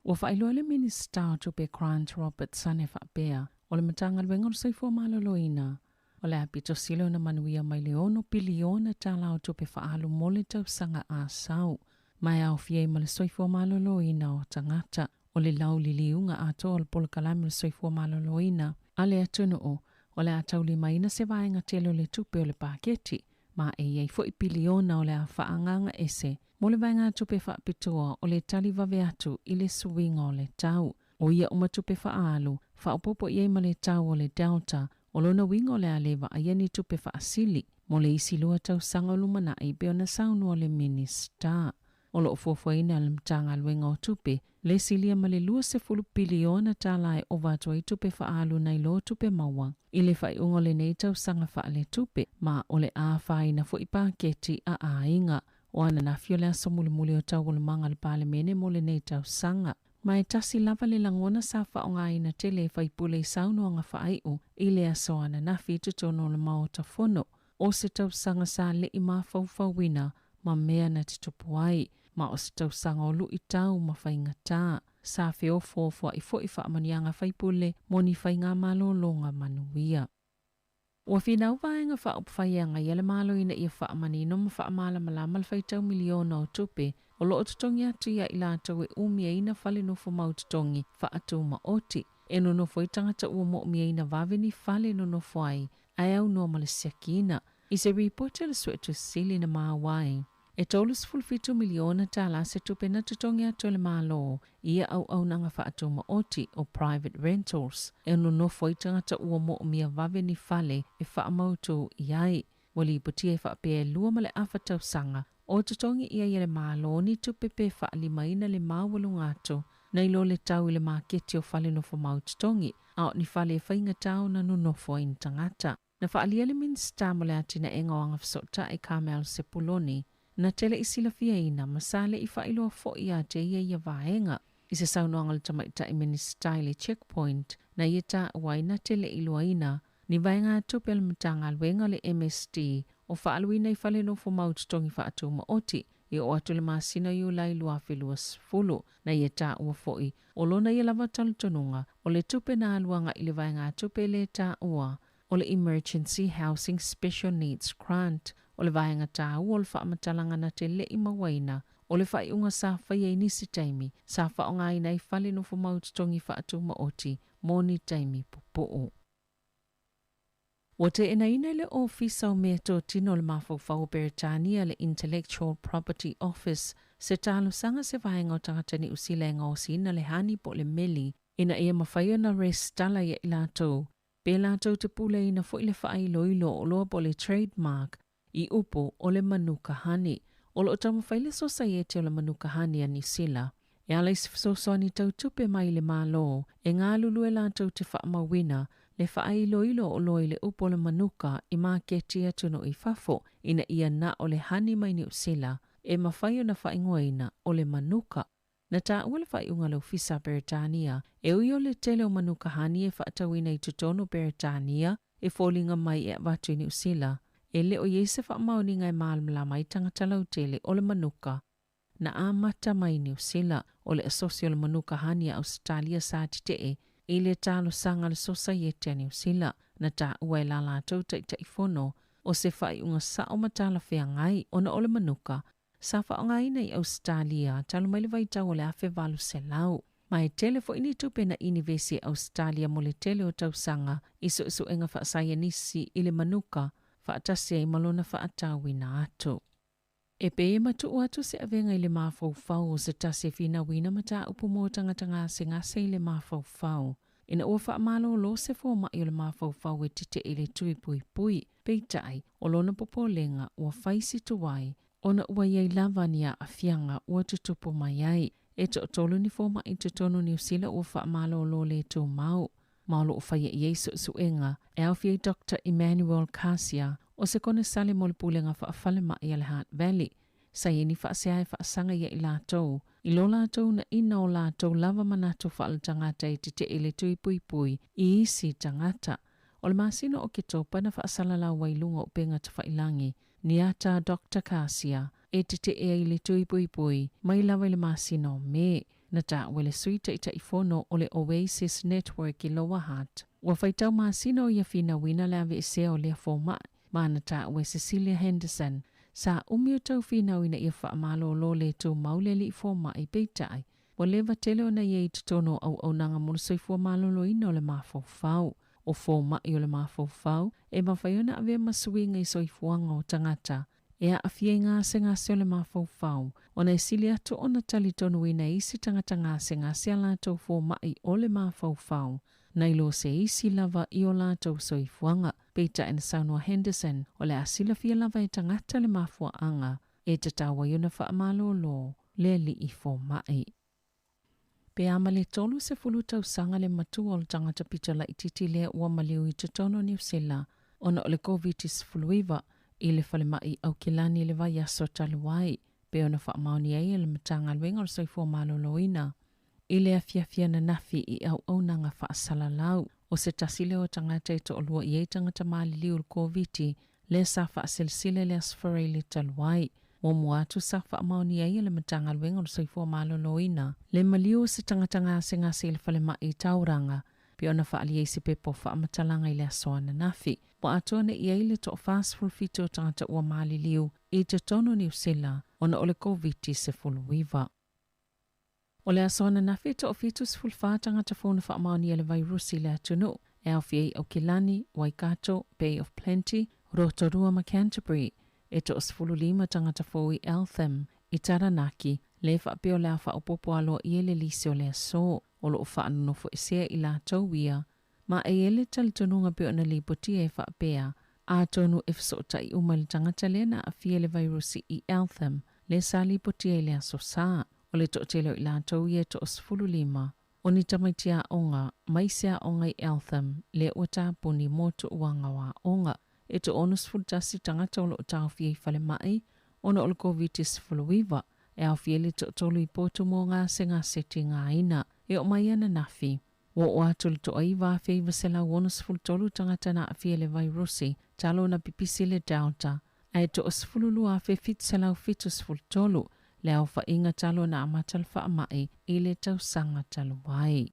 [SPEAKER 11] Wa whailua le minister tu pe Grant Robertson e whaapea o le matanga luenga soifua maloloina o le apito silo na manuia mai leono piliona tala o tu pe whaalu mole tau sanga a sau mai au fiei ma le soifua maloloina o tangata o le lau liliunga ato o le Paul Kalame le soifua maloloina a le atunu o le atau li maina se vaenga telo le tupe o le paketi ma e iei fo i piliona o le a whaanganga ese mo le vaenga tupe whaapitoa o le tali vave atu i le suinga o le tau o ia umatupe whaalu whaopopo iei ma le tau o le Delta o lona wingo le alewa a ieni tupe whaasili mo le isi lua tau sanga lumana i beona saunu o le minister. O lo fuafuaina le mtanga luenga o tupe Le silia ma le 20 piliona tālai o wātua i tupe whaalu nei lo tupe maua. I le whai unga le nei tau sanga wha le tupe, ma o le a whaina fo i pāketi a ainga. O ana na fio le asa muli o tau le manga le pāle mene mo le nei tau sanga. Mai tasi lava le langona sa wha o ngā ina te le whai pule i sauno anga whaai o, i le aso ana na fitu tono le mao ta fono. O se tau sanga sa le i maa whauwhawina, ma mea na te tupu ai, ma o se tau sanga o lu i tau ma whainga tā. Sa feo fōfua i fo i whaamanianga whaipule, moni whainga malo longa manuia. Ua whina uwaenga whaupwhaianga i ale malo ina ia whaamani no ma whaamala malamal whaitau miliona o tupe, o loo tutongi atu ia i lātou e umia ina whale nofo mau tutongi whaatu ma oti. E no nofo i tangata ua mo umia ina wawini whale no nofo ai, ai au no malasiakina. I se reporte le suetu sili na maa wai. E tolus fulfitu miliona tala se tupe na tutongi atu le malo, ia au nanga whaatu ma oti o private rentals. E no nofo i tangata ua mo umia wawini whale e whaamautu iai. Wali iputia e whaapea lua male awhatau sanga, o tutongi ia i le malo ni tupe pe whaalimaina le mawalu ngātu, na ilo le tau i le maketi o whale nofo mau tutongi, au ni whale e whainga tau na no nofo in tangata. Na whaalia le minsta mo le atina e ngawanga whasota e Carmel Sepuloni, na tele i sila fia ina, masale i whailoa fo i a te ia vaenga. I se saunoanga le tamaita i minsta i le checkpoint, na ia ta wai na tele i lua ina, ni vaenga tupe le matanga alwenga le MSD, o whaaluina i whale nofo mau tutongi whaatu ma oti, i o atu le masina i ulai lua whelua sfulu, na ia ta ua foi, o lona ia lava talutonunga, o le tupe na aluanga i le vaenga tupe le ta ua, o le Emergency Housing Special Needs Grant, o le vaenga tā ua o le whaamatalanga na te le i mawaina, o le whaiunga sa whaia nisi taimi, sa whaonga ina i whale nofo mau tutongi whaatu ma oti, moni taimi pupu'u. Wa te ina le ofisa o mea tō tino le mawhauwhau Beretania le Intellectual Property Office, se tālo sanga se vaenga o tangata ni usilenga o sina le hani po le meli, ina ia mawhaia na restala ia ila tō. Pe lātou te pule ina fo i le whaai loilo o loa po le trademark i upo o le manuka hani. O lo tamu whaile society o le manuka hani a New Zealand. E ala isi fisosoani tau tupe mai le mālo, e ngā lulu e lātou te whaamawina, le whaai loilo o loa i le upo le manuka i māketi atuno i whafo, ina ia na o le hani mai New Zealand, e mawhaio na whaingoina o le manuka. Na tā ua le whaiunga le ofisa Beretania, e ui o le tele o manuka hani e whaatawina i tutono Beretania, e fōlinga mai e watu i New Zealand, e le o iese whaamauni ngai mālamala mai tangatalau tele o le manuka, na āmata mai New Zealand, o le asosio le manuka hani a Australia sa titee, i le tālo sanga le society a New Zealand, na tā ua e la lātou taitaifono, o se whaiunga sa o matala whea ngai, ona o le manuka, sa whaonga ina i Australia, talo mai le vaitau o le awhe walu se lau. Mai tele fo ini tupe na University Australia mo le tele o tausanga, iso enga whaasaya nisi i le manuka, whaatasia i malona whaatawina atu. E pe e matu atu se avenga i le mawhauwhau o se tase whina wina mata upu mo tangatanga se ngase i le mawhauwhau. Ina ua whaamalo lo se fōma i o le mawhauwhau e tite i le tui pui pui, peitai o lona popolenga ua whaisi tuwai, ona ua iei lavania a fianga ua tutupu mai ai. E to tolu ni fōma i tutono New Zealand ua whaamalo lo le tō mau. Maolo o whaia i eiso suenga, e awhia Dr. Emmanuel Kasia, o se kone sale mo le pulenga whaafale mai i Hutt Valley. Sa ieni whaasea e whaasanga ia i lātou. I lo lātou na ina o lātou lava manatu whaala tangata i te ele tui pui pui i isi tangata. O le masino o ke topa na whaasalala wailunga o penga ta whailangi, ni ata Dr. Kasia, e te e le tui pui pui, mai lawa le masino me, na ta wele suita ita ifono o le Oasis Network i Lower Hutt. Wa whaitau masino ia whina wina lawe e se o lea fōma, mana ta we Cecilia Henderson, sa umio tau whina wina ia whaamalo lo le tō mauleli i fōma i peitai, wa lewa tele o na iei tutono au nanga molusoi fua malolo ina o le mawhauwhau. O fōma i o le mawhauwhau, e mawhaiona ave masuinga i soifuanga o tangata, e a awhia ngase o le mawhauwhau, o na esili atu o na tali tonu ina isi tangata ngase a lātou fōma i o le mawhauwhau, na ilo se isi lava i o lātou soifuanga, peita en Saunua Henderson, o le asila fia lava e tangata le mawhuaanga, e te tawa iona whaamalo lo, le li i fōma i. Pe ama le tolu se fulu tausanga le matua o le tangata pita la ititi le ua maliu i totono New Zealand ona o le COVID-19 i le falemai au kilani le vai aso taluai pe ona whaamaoni ai le matanga luenga o le soifua maloloina. I le afiafia na nafi i au aunanga whaasalalau o se tasile o tangata i to olua i ei tangata maliliu le COVID le sa whaasilsile le asfare le taluai. Mo muatu sa whaamaoni ai le matanga luenga o le soifua maloloina le maliu o se tangata ngase le falemai i tauranga pe ona whaali ei se pepo whaamatalanga i le asoana nafi. Po atone i ei le to fast full fito tangata ua maliliu i te tono New Zealand ona o le COVID-19. O le asoana nafi to fito se full tangata fona whaamaoni le vairusi le atunu e au fiei au Kilani, Waikato, Bay of Plenty, Rotorua ma Canterbury, e to osfulu 5 tangata fo i Eltham, i Taranaki, le whaapeo le awha o popo alo i ele lisi o le aso, o lo whaanunu fo isea i la tauia, ma e ele talitonunga peo na lipoti e whaapea, a tonu e fsota i uma le tangata le na a fie le virusi i Eltham, le sa lipoti e le aso saa, o le to telo i la tauia to osfulu 5, o ni tamaitia onga, maisea onga i Eltham, le ota puni moto uanga wa onga, e to onus fultasi tangata o lo tau fie i fale mai, ona o le COVID-19, e au fie le to tolu i potu mo ngā seti ngā ina, e o mai ana nafi. Wo o atu le to aiva fei vasela onus fultolu tangata na fie le vairusi, talo na pipisi le Delta, e to osfululu a fe fitsela u fitus fultolu, le au fa inga talo na amatal fa amai, i le tausanga talo wai.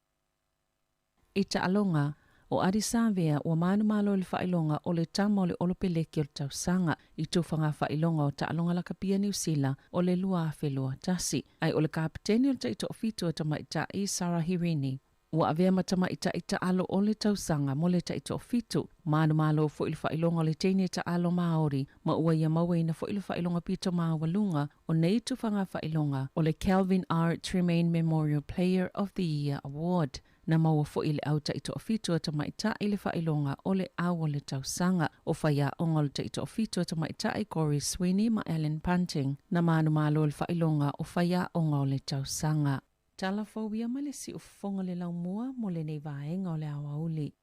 [SPEAKER 11] Ita alonga, o Arisavea o manu malo le whailonga o le tama o le olopeleki o le tausanga i tūwhanga whailonga o taalonga la kapia New Zealand o le lua a whelua tasi. Ai o le kapiteni o le taito o fitu o tamaita i Sarah Hirini. Ua avea matamaita i taalo o le tausanga mo le taito o fitu. Manu malo fo ilu whailonga o le teine taalo Māori ma ua ia mawena fo ilu whailonga pito Māwalunga o nei tūwhanga whailonga o le Calvin R. Tremaine Memorial Player of the Year Award. Na maua fo ile au taito o fitu o tamaita i le whailonga o le au o le tausanga o whaia onga le taito o fitu o tamaita i Corey Sweeney ma Ellen Punting na manu malo le whailonga o whaia onga o le tausanga. Talafobia ma le si o fonga le laumua mo le nei vaenga o le awa uli.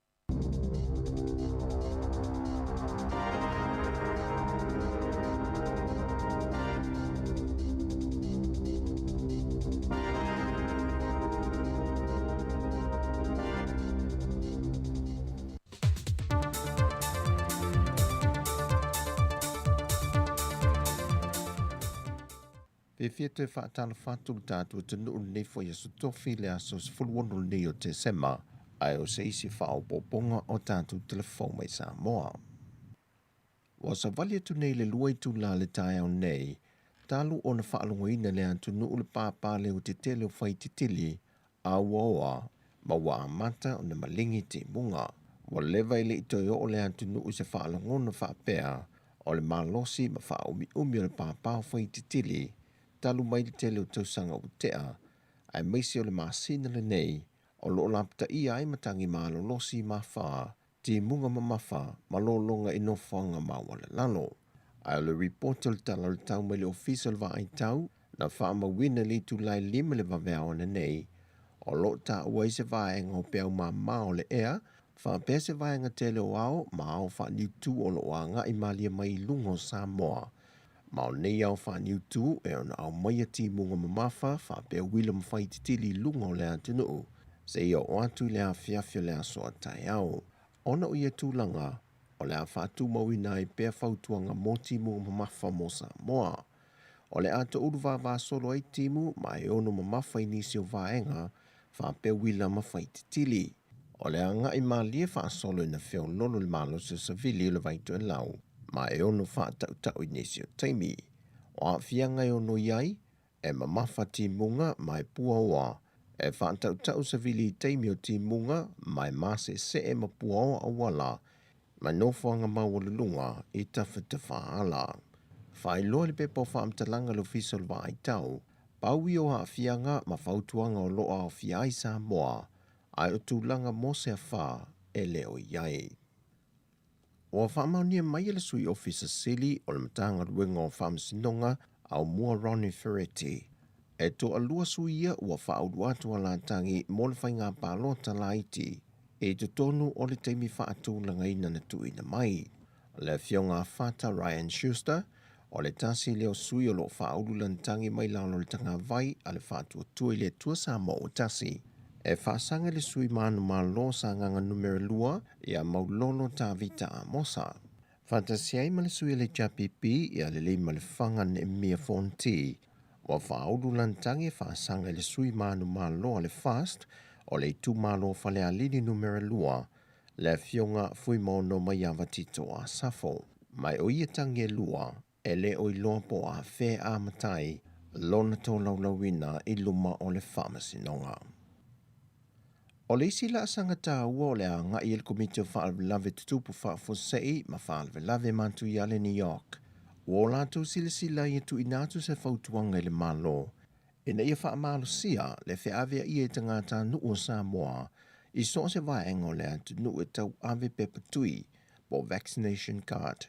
[SPEAKER 10] Pe fia te whaatala whātulu tātua te nuu nei fo Yesu tofi le aso se fulwono nei o te sema, ai o se isi whao poponga o tātua telefon mai Samoa. Wa sa vali atu nei le luai tu la le tae au nei, talu o na whaalongoina le antu nuu le pāpā le o te tele o whai titili, a waoa, ma wa amata o na malingi te munga. Wa lewa ile ito o le antu nuu se whaalongona whaapea, o le malosi ma whaomi o le pāpā o whai titili, talu mai le tele o tausanga o tea, ai maisi o le masina le nei, o lo lapta i ai matangi malo losi ma wha, ti munga ma mawha, ma lo longa ino whanga ma wale lalo. Ai le report o le tala le tau mai le official va ai tau, na wha ma wina li tu lai 5 le vavea o na nei, o lo ta uai se vaenga o peau ma mao le ea, wha pea se vaenga tele o ao, ma ao wha ni tu o lo anga i malia mai lungo Samoa. Mao nei au wha niu tu e ona au maia ti munga mamafa wha pia William whai titili lunga o le atinu. Se ia o atu le a fiafio le asoa tai au. Ona o ia tūlanga o le a whātu mawina i pia whautuanga mō ti munga mamafa mo Samoa. O le ato uruwa wā solo ai timu ma e ono mamafa i nisi o vaenga wha pia William whai titili. O le anga i malie wha solo ina whio lolo le malo se savili le vaitu e lau. Ma e ono wha tau i nesi o taimi. O a whianga e ono iai, e mamafa ti munga mai pua oa. E wha tau sa vili i taimi o ti munga mai mase se e ma pua oa awala. Ma no whanga maua lunga i tawhita whaala. Whai loa le pepo wha amtalanga lo fisol wa ai tau. Paui o a whianga ma whautuanga o loa o whiai sa moa. Ai o tūlanga mo se a wha e leo iai. O whamaunia mai ele sui officer Sili o le matanga ruenga o whamasinonga au mua Ronnie Ferretti. E to alua suia ua whaau atua la tangi mo le whainga pālota la iti e te tonu o le teimi whaatūlanga ina na tuina mai. Le fionga whata Ryan Schuster o le tasi leo sui o lo whaulu lantangi mai laulo le tanga vai a le whaatua tua i le tua sa mo o tasi. E whaasanga le sui manu malo sa nganga numero lua ia maulolo ta vita a mosa. Fantasiai ma le sui le japipi ia le lei ma le whanga ne mia fonti. Wa whaulu lantangi whaasanga le sui manu malo a le fast o le tu malo whale a lini numero lua le fionga fui mono mai awa tito a safo. Mai o ia tangi e lua e le o i loa po a whē a matai lona tō laulawina i luma o le pharmacy nonga. O le isi la asanga tā ua o le a ngai il komite o whaalvelave tutupu whaafosei ma whaalvelave mantu i ale New York. Ua o lātou sila i tu inatu se whautuanga i le malo. Ina ia whaamalo sia le whiawea i e tangata nuu o Samoa i so se vaenga o le atu nuu e tau ave pepatui po vaccination card.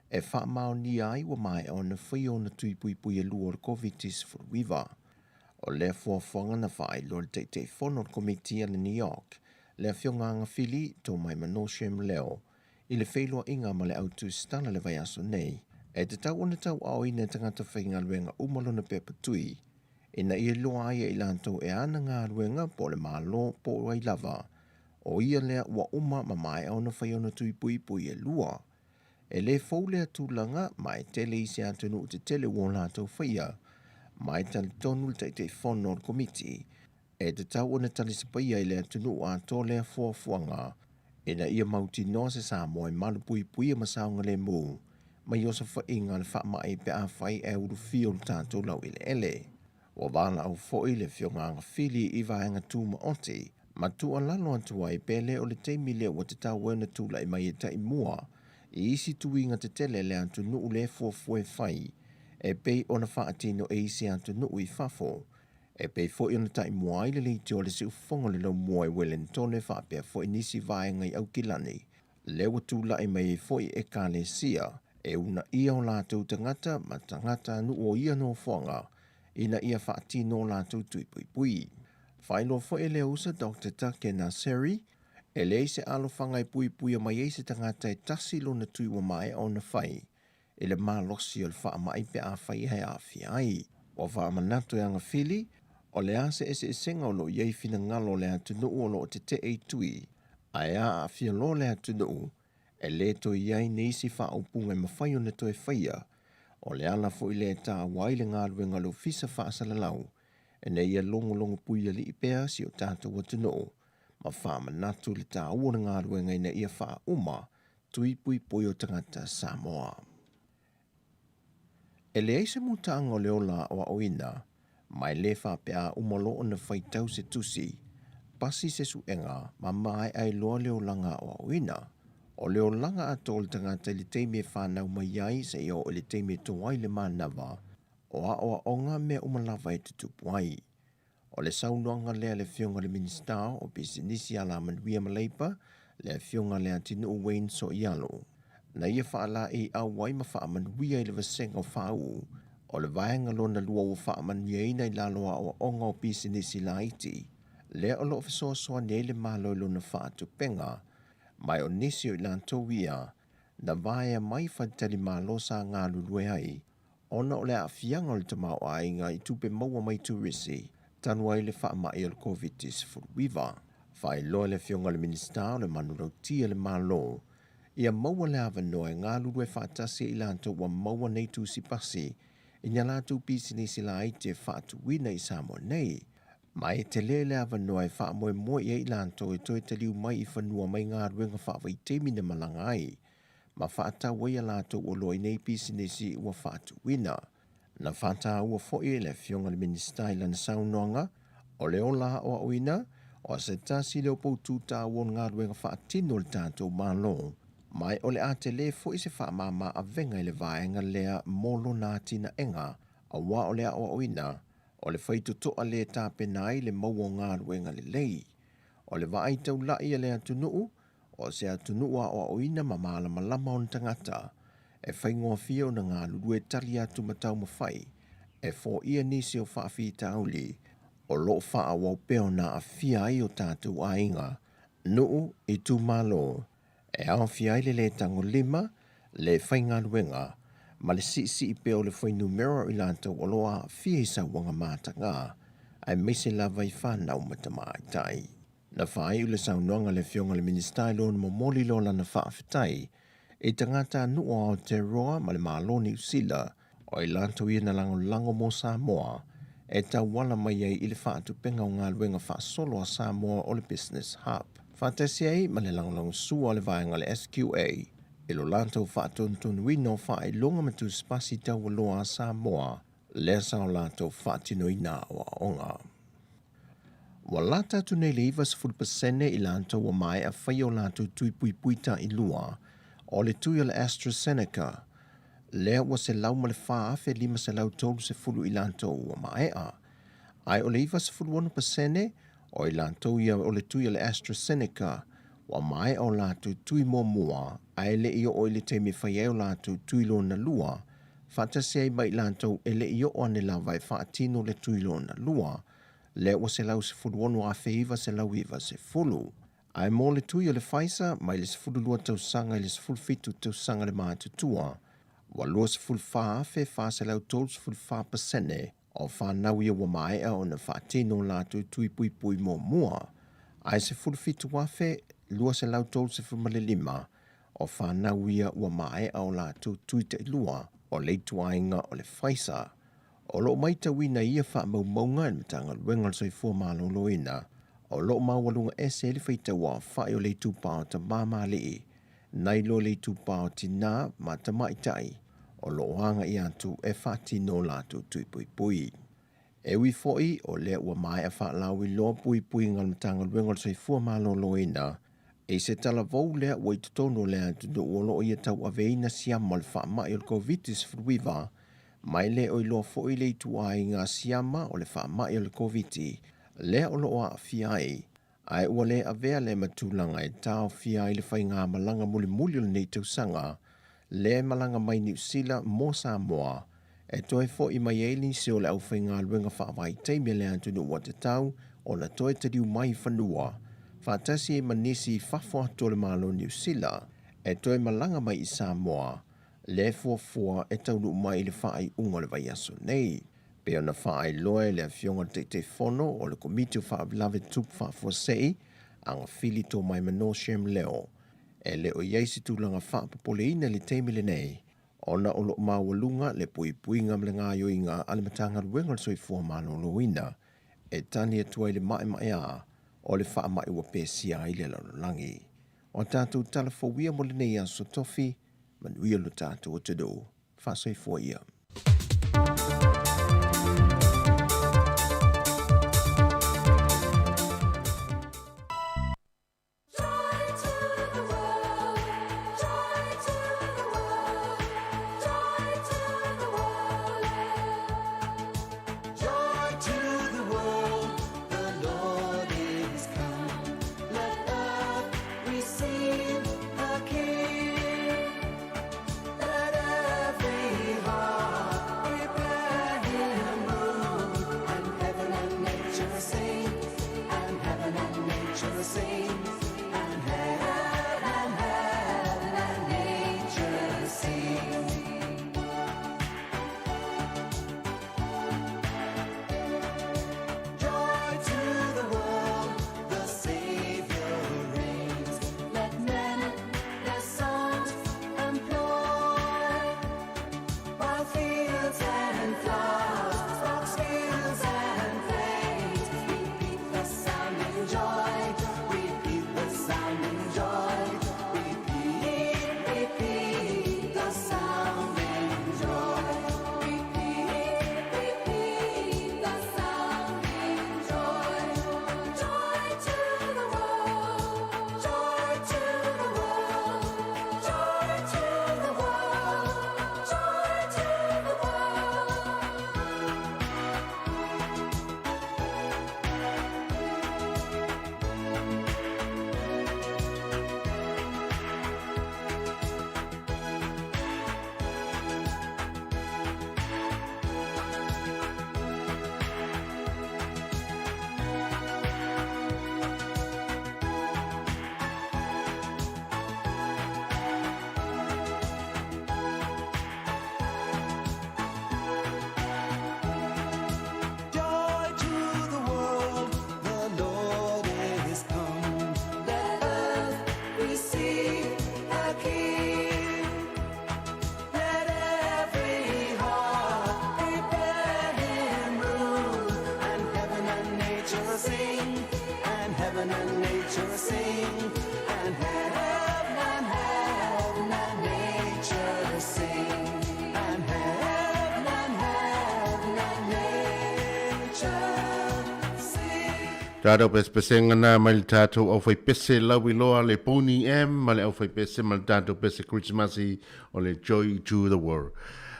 [SPEAKER 10] E whaamao ni ai wa mai o na whai o na tui pui pui e lua o COVID-19 furuiva. O le fuafonga na whai lo le teitei whono o komitia le New York, le whionganga whili tō mai manoshem leo, i le whailua inga ma le autu stana le vai aso nei, e te tau ona tau au ina tangata whainga luenga umalona pepatui, ina ia loa ia i lantou e ana ngā luenga po le malo po wai lava, o ia lea ua uma ma mai au na whai ona tui pui pui e lua. E le fau lea tūlanga mai tele isi atunu te tele uo lātou whaia, mai tali tonu le teitei whono o komiti, e te tau ona tali sapaia i lea tunu a tō lea fuafuanga, ina ia mauti noa se Samoa i malu pui pui a masaunga le mū, mai osa whainga le whaamai pe a whai e uru fio le tātou lau ile ele. Wa wala au foi le whionganga whili i vaenga tūma oti, ma tu alalo atua i pele o le teimi leo wa te tau wena tūla i mai e tai mua, i isi tuinga te tele le antu nuu le fuafue whai, e pei ona whaatino e isi antu nuu i whafo, e pei foi ona tai mua i le leiti o le si ufongo le lau mua i Wellington e whapea foi nisi vaenga i au kilani, lewa tūla i mai foi e ka le sia, e una ia o lātou tangata ma tangata nuu o ia no whanga, ina ia whaatino o lātou tui pui pui. Whaino foi le usa Dr. Take Naseri, e le se alo whangai pui pui a mai e se tangata e tasi lo na tui wa mai o na whai, e le malosi o le wha mai pe a whai hei a whiai. O wha manatu e anga whili, o le ase e se senga o lo iei fina ngalo le atu nuu o lo te e tui, a ea a whia lo le atu nuu, e le to iei neisi wha upunga ma whai o na to e whaia, o le ala fo i le tā wai le ngā ruenga lo fisa wha asalalau, e ne ia longo pui ali i pēa si o tātou atu nuu, ma wha manatu le tā ua ngā ruenga ina ia wha uma, tui pui pui o tangata Samoa. E le eise mutanga o le ola o oina, mai le wha pea umalo o na whaitau se tusi, pasi se suenga ma mai ai loa leo langa o oina, o leo langa atol tangata le teime whanau mai ai se o le teime toai le manawa, o a oa onga mea umalawa e tutupuai. O le saunoanga lea le fionga le minister o bisinisi ala manuia maleipa, le fionga lea tinu Wayne so ialo. Na ia whaala e au wai ma wha manuia i le vasenga o whau, o le vaenga lona lua o wha manuia ina i laloa o onga o bisinisi la iti, lea o lo fisoa soa ne le malo i lona wha tupenga, mai o nisi o ilantou ia, na vaea mai whaitali malo sa ngā lulue ai, ona o le a fianga o le tamau a inga i tupe maua mai turisi, tanua i le wha mai o le COVID-19 furuiva. Whai loa le fionga le minister o le manurau tia le malo, ia maua le avanoa e ngā lulue whaatasi i lantou wa maua nei tu si pasi, i nia lātou pisinisi la aite whaatu wina i Samoa nei, mai e te le avanoa e wha moe moe i lantou e toi te liu mai i whanua mai ngā ruenga whaavai teimi na malanga ai, ma whaata wai a lātou o loi nei pisinisi ua whaatu wina. Na whata ua foi le fionga le minister i lana saunoanga, o le ola o oina, o se tasi leo poutu tā uon ngā ruenga whaatino le tātou malo, mai o le ate le foi se wha mama a venga i le vaenga lea molo nā tina enga, a wā o lea o oina, o le whaitu toa le tāpenai le maua ngā ruenga le lei, o le vai tau lai le atunuu, o se atunua o oina ma malama lama on tangata, e whaingoa fio na ngā lulue tali atu matau mawhai, e fo ia nisi o whaafi tauli, o lo wha wau peo na a fia i o tātou ainga, nuu i tu malo, e ao fia i le tango lima, le whainga luenga, ma le si i peo le whainu mero i lantou o loa fia i sa wanga mātanga, ai meise lava i whanau matamai tai. Na whai ule saunoanga le fionga le ministai lo na moli lo lana whaafetai, e tangata nua o te roa ma le maaloni usila, o i lantou ia na lango mo Samoa, e tau wala mai ai i le whaatu penga o ngā luenga whaasolo a Samoa o le Business Hub. Whaatasi ai ma le lango sua le vaenga le SQA, e lo lantou whaatontonu wino whae longa matu spasi tau waloa a Samoa, le sao lantou whaatino ina o onga. Wa lata tu nei le iwa 10% i lantou wa mai a whai o lantou tui pui puita i lua, o le tui o le AstraZeneca, lea wa se lau ma le whaafe 5 se lau tolu se fulu i lantou wa mai a. Ai o le iwa 10% o i lantou ia o le tui o le AstraZeneca, wa mai o lantou tui mua, ai le i o le te me whai o lantou tui lo na lua, whatasi ai mai lantou e le i o ane la vai whaatino le tui lo na lua, le wa se lau se fulu a feiva se lau iwa se fulu. Ai mo le tui o le Pfizer, mai le se fulu lua tau sanga i le se fulu fitu tau sanga le maa tutua, wa lua se fulu whaafe wha se lau tolu se fulu whaapasene, o whanau ia wa maea o na whaatino lātou tui pui pui mua. Ai se fulu fitu wafe, lua se lau tolu se fulu male 5, o whanau ia wa maea o lātou tui te lua, o leitu ainga o le Pfizer. O lo maita wina ia wha maunga e mtanga luenga soi fua malolo ina, o lo mawalunga ese le whaita wa whai o leitu pao ta mama lii, nai lo leitu pao tina ma ta maitai, o lo hanga i atu e whati no latu tui pui pui. E wi foi o le ua mai a wha lawi lo pui pui ngal mtanga luenga soi fua malolo ina, e se tala vau lea ua i tutono lea tu do uolo ia tau aveina siama le wha mai o le COVID-19 fruiva, mai le o ilo fo i leitu ai ngā siama o le wha mai o le COVID-19, le o lo a fiai, ai ua le avea le matulanga e tau fiai le whai ngā malanga muli muli o le nei tausanga, le malanga mai New Zealand mo Samoa, e toe fo i mai eili se o le au whai ngā luenga wha vai teimia le antunu ua te tau, o na toe te diu mai whanua, whaatasi e manisi whafo ato le malo New Zealand, e toe malanga mai i Samoa, le fua e taunu mai le whaai unga le vai aso nei. Pea na whaai loe le fionga te whono o le komiti o whaabilave tup whaafua sei, anga fili tō mai manoshem leo. E le o yeisi tūlanga whaapapole ina le teimile nei, ona o lo mawalunga le pui pui ngam le ngā yoinga ale matanga ruenga soi fua malolo ina, e tani atua le mai a, o le wha mai ua pēsia i le lalolangi. O tātou talafowia mo le nei aso tofi, manuia lo tātou o te do, whasoi fua ia.
[SPEAKER 6] Let every heart
[SPEAKER 8] Tātou pese ngana mai le tātou au whai pese lau i loa le pony ma le au whai pese ma le tātou pese Christmasi o le Joy to the World.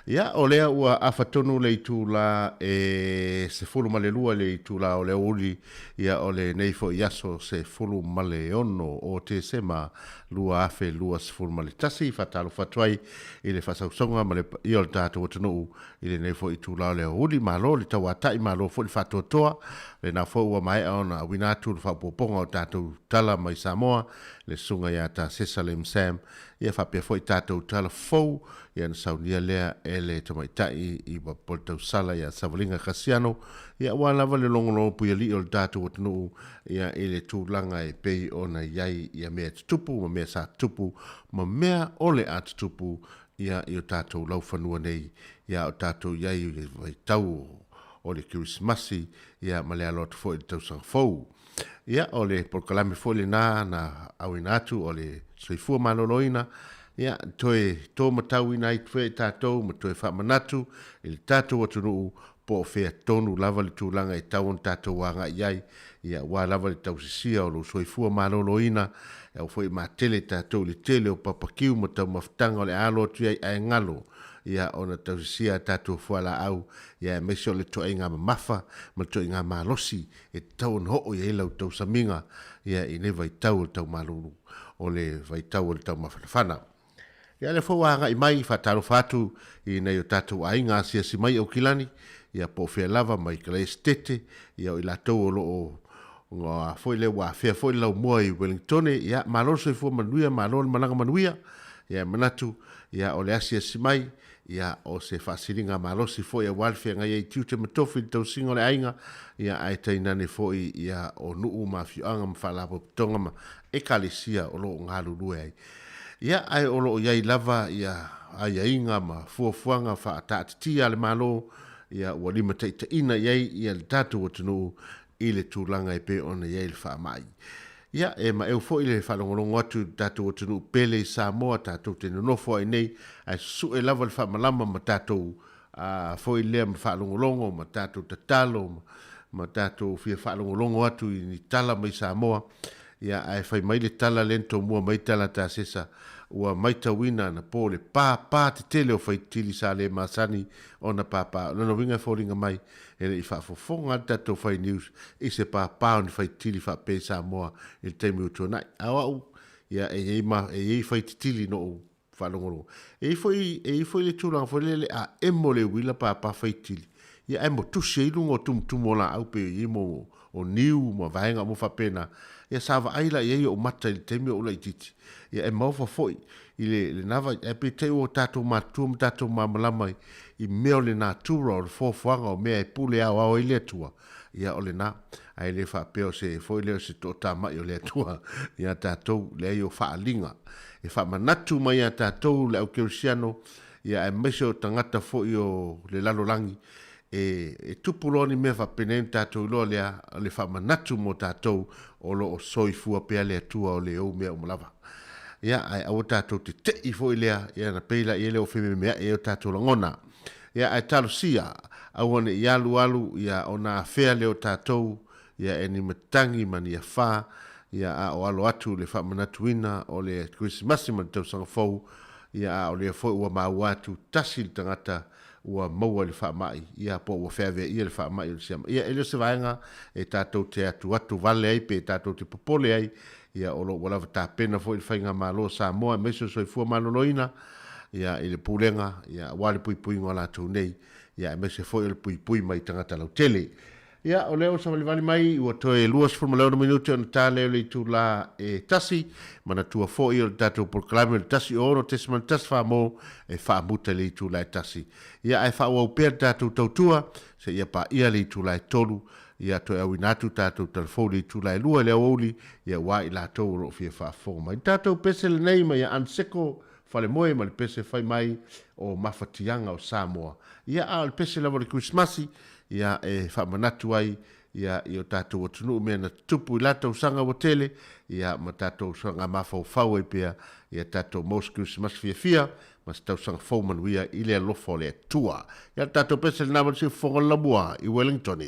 [SPEAKER 8] Ia, o lea ua awhatonu le itu la se fulu ma le lua le itu la o le uli ia o le neifo iaso se fulu ma le ono o te sema lua afe lua se fulu ma le tasi whatalo whatuai i le whasausonga ma le i o le tātou atunu i le neifo itu la o le uli ma lo le tau atai ma lo fo le whatotoa le na fo ua mai aona a winatu le whapoponga o tātou tala mai Samoa le sunga ia ta Sesalem Sam ia whapea fo i tātou tala fau ia na saunia lea ele tamaitai i wa poltau sala ia savalinga kasiano ia walawa le longolo puia li o le tātou atunu ia ele tūlanga e pei ona iai ia mea tutupu ma mea sa tupu ma mea ole a tutupu ia i o tātou laufanua nei ia o tātou iai vai tau o le Christmasi ia ma le alotu fo i le tausanga fau ia o le polkalame fo le na awina atu o le soifua maloloina ia toe tō matau ina i tue tātou ma toe whamanatu i le tātou atunu po o whea tonu lava le tūlanga i tauon tātou wanga iai ia wā lava le tau sisia o lo soifua maloloina ia o fwoi ma tele tātou le tele o papakiu ma tau maftanga o le alo atu iai ai ngalo ia ona tau sisia tātou fuala au ia mesi o le toa inga mafa ma toa inga malosi e tau on ho ia ilau tau saminga ia i ne vai tau le tau malulu o le vai tau le tau mawhanawhana. Ia le fōwanga i mai whataro whatu i nei o tātou ainga sia si mai au kilani ia po whea lava mai kala estete ia o i latou o loo ngā fwoi le wā whea fwoi lau mua i Wellingtone ia malolo soi fua manuia malolo mananga manuia ia manatu ia o le asia si mai ia o se whasiringa malosi fwoi a walwhea ngai ei tiute matofi tau singo le ainga ia ai tainane fwoi ia o nuu ma fiuanga ma whalapo pitonga ma e kalisia o loo ngā lulue ai. Ia ai olo iai lava ia ai ainga ma fuafuanga wha atatitia le malo ia ua lima teitaina iai ia le tātou atunu i le tūlanga e pe ona iai le wha mai. Ia e ma eu fo i le whalongolongo atu tātou atunu pele i Samoa tātou te nonofo ai nei ai su e lava le wha malama ma tātou fo i lea ma whalongolongo ma tātou tatalo ma tātou fia whalongolongo atu i ni tala mai Samoa ia ai fai mai le tala lento mua mai tala ta sesa ua mai tawina na po le pā te tele o fai tili sa le masani o na pā lona winga fōringa mai e le i whaafofonga tatou fai news i se pā o ni fai tili wha pē sa moa i le teimi utua nai awa u ia e ei fai tili no u whalongoro e i fai le tūranga fai le a emo le wila pā fai tili ia emo tusi e ilungo tum la au pe i mo o niu mo vaenga mo whapena ia sava aila ia o mata i teimi o la i titi ia e maufa foi i le nava e pe te o tātou mātua ma tātou māmalama i meo le nātura o le fōfuanga o mea e pule au i le atua ia o le nā ai le whapeo se foi leo se tō tāmai o le atua ia tātou le ai o whaalinga e whamanatu mai a tātou le au kerisiano ia e meso tangata foi o le lalolangi e tupuloni mea whapenei tātou loa le whamanatu mo tātou o lo o soifua pea le atua o le au mea o malava. Ia ai au tātou te tei fo i lea, ia na peila i leo whime mea e o tātou langona. Ia ai talo sia, au ane i alu, ia o nā whea leo tātou, ia e ni matangi mani a whā, ia a o alo atu le whamanatuina o le Christmas man tau sanga fau, ia a o le fo ua mau atu tasi le tangata, ua maua le whaamai, ia po ua whea ia le whaamai o le siama. Ia elio se vaenga e tātou te atu vale ai pe tātou te popole ai, ia o lo walawa tā pena fo i le whainga malo Samoa, meso soi fua maloloina, ia i le pulenga, ia wale pui ngā lātou nei, ia meso fo i le pui mai tangata lau tele. Ia o leo sa wali mai, ua toe luas forma leo na minuti o na tā leo le tu la e tasi, mana tua fo i o le tātou proclame le tasi o oro tesman tas wha e wha muta le tu la e tasi. Ia ai wha wau pēr tātou tautua, se ia pa ia le tu la e tolu, ia toe au inatu tātou telefoni tu la e lua leo oli, ia wā i lātou ro fia wha fonga mai. Tātou pese le nei mai a anseko, fale moe ma le pese fai mai o mawhatianga o Samoa. Ia a le pese lawa le Christmasi, ia e whamanatu ai, ia i o tātou atunu mea na tupu i lātou sanga o tele, ia ma tātou sanga mawhau e pia, ia tātou most Christmas fia, mas tau sanga faumanuia i lea lofo lea tua. Ia tātou pese le nama si fonga lamua i Wellington.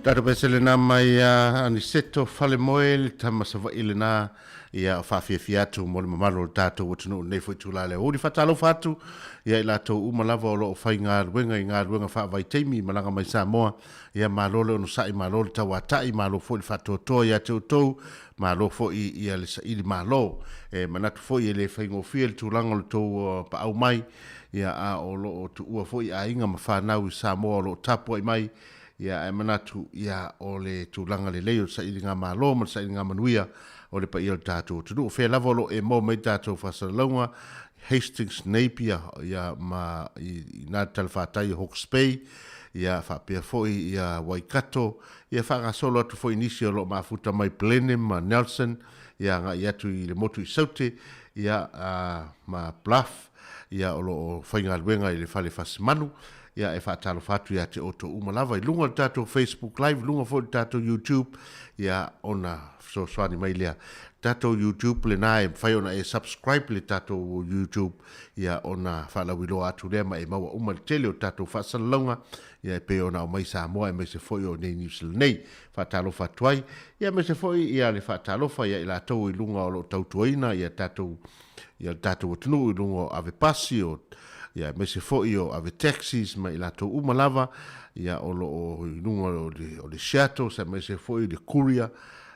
[SPEAKER 8] Tata pesele na mai aniseto fale moe le tamasava ile na ia whawhiawhi atu mo le mamalo le tātou o tunu nei fwoi tūlale. O ni whatalo whatu ia i lātou umalava o lo o whai ngā ruenga i ngā ruenga whaavai teimi malanga mai Samoa ia malole ono sai malole tau atai malo fwoi le whatotoa ia tautou malo fwoi ia le saili malo manatu fwoi e le whai ngofia le tūlanga le tau pa au mai ia a o lo o tu ua fwoi a inga ma whanau i Samoa o lo tapua i mai ia e manatu ia o le tūlanga le leo sa ili ngā malo ma sa ili ngā manuia o le pa ia le tātou tunu o whea lavolo e mō mei tātou whasalaunga Hastings Napier ia ma i nā talawhātai Hawke's Bay ia whapea foi ia Waikato ia whangasolo atu foi nisi o lo mafuta mai Blenheim ma Nelson ia ngā i atu i le motu i saute ia ma Bluff ia o lo whainga luenga i le whale whasimanu ia e whaatalo whatu ia te oto umalawa i lunga le tātou Facebook Live, lunga fo le tātou YouTube ia ona so swani mai lea tātou YouTube le nā e whai ona e subscribe le tātou YouTube ia ona whalawilo atu rea ma e maua uma le tele o tātou whaasalalonga ia e pe ona o mai Samoa e mai se foi o nei New Zealand nei whaatalo whatuai ia mai se foi ia le whaatalo wha ia i lātou i lunga o lo tautuaina ia tātou o tunu i lunga o ave pasi o ia me se foi o ave taxis mai la to umalava ia o lo o lunga o le shuttle sa me se foi de courier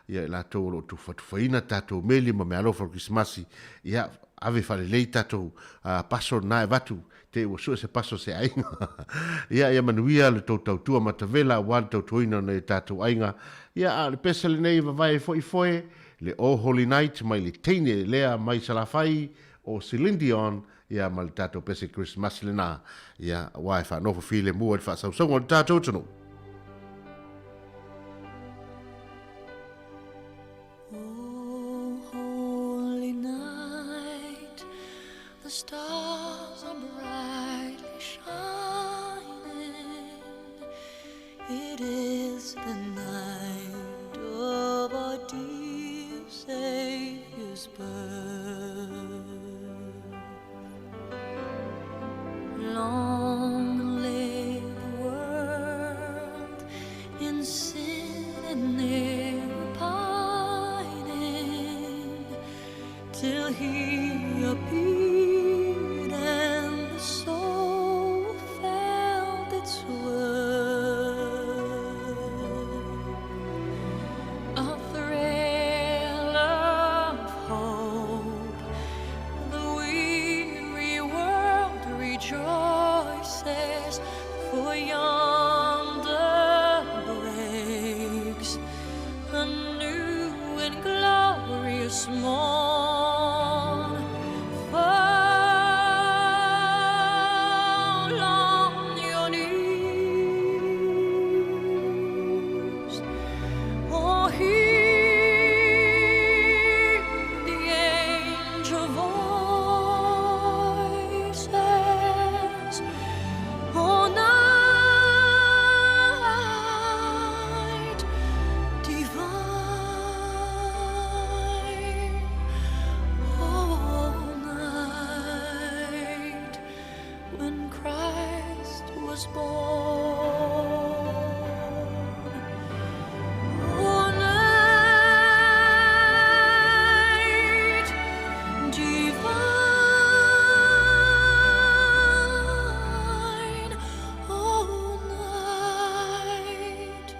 [SPEAKER 8] ia la to lo tu faina tato meli ma me alo for Christmas ia ave fale lei tato paso na vatu te o so se paso se ai ia manuia le to tua matavela wa to toina ne tato ainga ia le pesel nei vai foi le o holy night mai le teine lea mai salafai o Celine ia mal tato pese Christmas le na ia wai fa no file mo fa so on tato tunu
[SPEAKER 19] Oh holy night the stars are brightly shining it is the night of our dear Savior's birth long lay the world in sin and near pining till he appeared and the soul felt its worth. was born. Oh, night divine, oh, night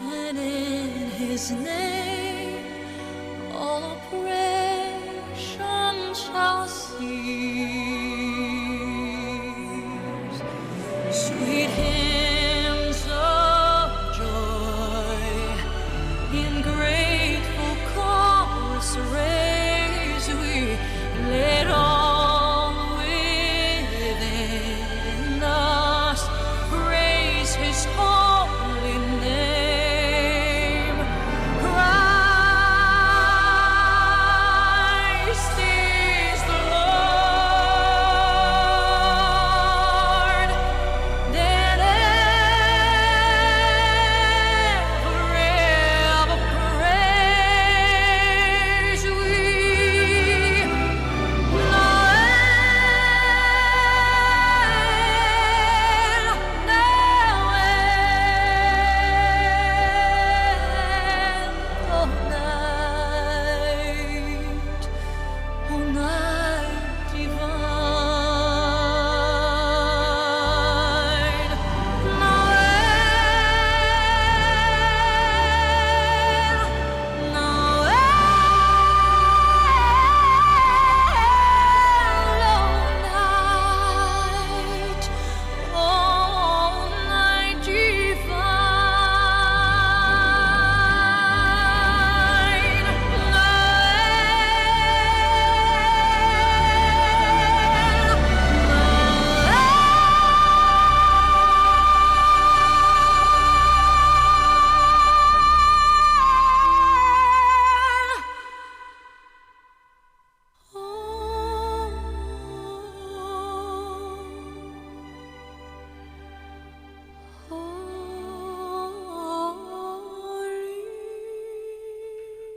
[SPEAKER 19] and in his name all oppression shall cease. Sweet hymns of joy in grateful chorus raise we, let all within us praise his holy name. Christ is the Lord, then ever praise we.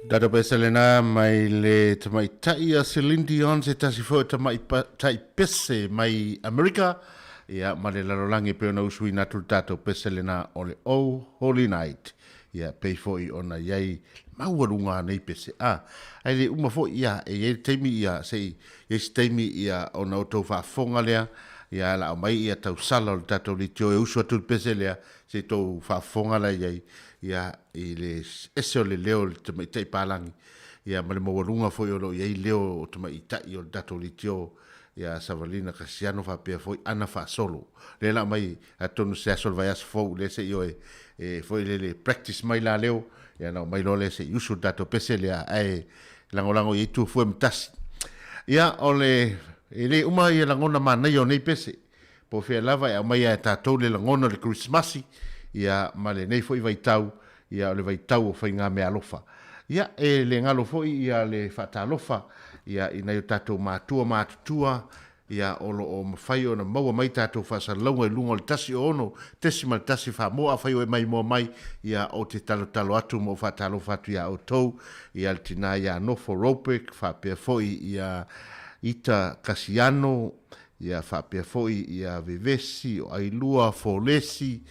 [SPEAKER 8] Dada peselena mai le tamai tai a Celine Dion se tasi fo tamai tai pese mai America ia ma le larolangi pe ona usui natul tato peselena ole oh holy night ia pei fo I ona iai mauarunga nei pese ai le uma fo ia e ye teimi ia sei ye teimi ia ona o tau whaafonga lea ia la o mai ia tau sala o tato li tio e usu atul pese lea se tau whaafonga la iai ia I le ese o le leo le tamai tai palangi ia ma le mauarunga fo I o lo iai leo o tamai tai o tato li tio ia Savalina Casiano fa pe foi ana fa solo le la mai atonu se asol vai as fo le se io e foi le practice mai la leo ia no mai lo le se usu dato pese le ai langolango I tu fu mtas ia ole ele uma ia langona mana io nei pese po fe lava ia mai ia tato le langona le Christmasi ia male nei foi vai tau ia le vai tau o fainga me alofa ia e le ngalo foi ia le fatalofa ia ina yo tatou mātua ia olo o mawhai o na maua mai tatou whasalonga I lunga le tasi o ono tesi ma le tasi whamoa whai o e mai mua mai ia o te talo atu mo whatalo whatu ia o tou ia le tina ia nofo ropek whapea foi ia ita Kasiano ia whapea foi ia vevesi o ailua folesi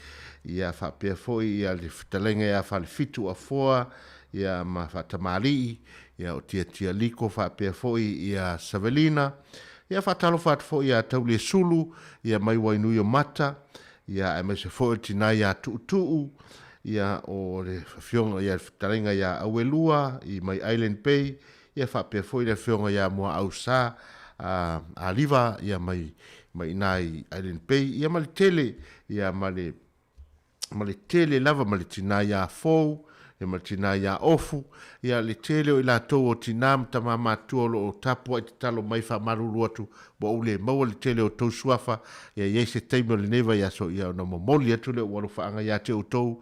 [SPEAKER 8] ia whapea foi ia le fitalenga ia whalifitu a foa ia ma whatamari ia o tia liko whapea foi ia Savelina ia whatalo whatu foi ia taule sulu ia mai wainui o mata ia e mai se foi tina ia tuu ia o le fionga ia talenga ia awelua I mai Island Bay ia whapea foi le fionga ia mua ausa a liva ia mai nai Island Bay ia mali tele ia mali tele lava mali tina ia fou he matina ia ofu, ia le tele o ila tau o tina mtama matua lo o tapu ai te talo mai wha maruru atu, bo ule maua le tele o tau suafa, ia yeise teimo le neva ia so ia na momoli atu le waru whaanga ia te o tau,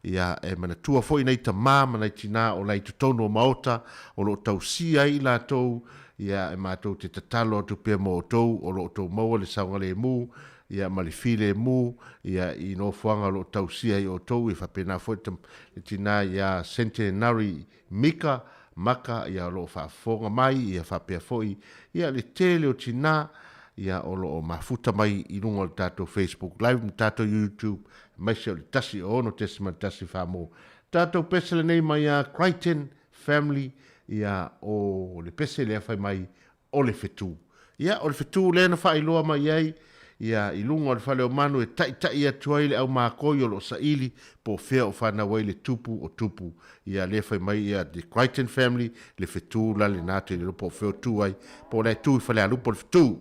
[SPEAKER 8] ia e mana tua fo ina i ta mā, mana i tina o lai tutono o maota, o lo tau sia i la tau, ia e mātou te tatalo atu pia mo o tau, o lo tau maua le saunga le mu, ia malifile mu, ia i no fuanga lo tau sia i o tau, i whapena fo i tina ia Centenary Mika, maka ia lo whafonga mai, ia whapea foi, ia le tele o tina, ia o lo mafuta mai i runga o tato Facebook Live, mi tato YouTube, mai se o le tasi o ono tesima tasi whamo. Tato pesele nei mai a Crichton Family, ia o le pese le awhai mai o le whetu. Ia o le whetu lena wha iloa mai ai, ia i lunga o le whale o manu e tai atua i le au mākoi o lo saili po whea o whana wai le tupu o tupu. Ia le whai mai ia the Crichton Family, le whetu la le nātu i le lupo o whea tu ai, po le tu i whale a lupo le whetu.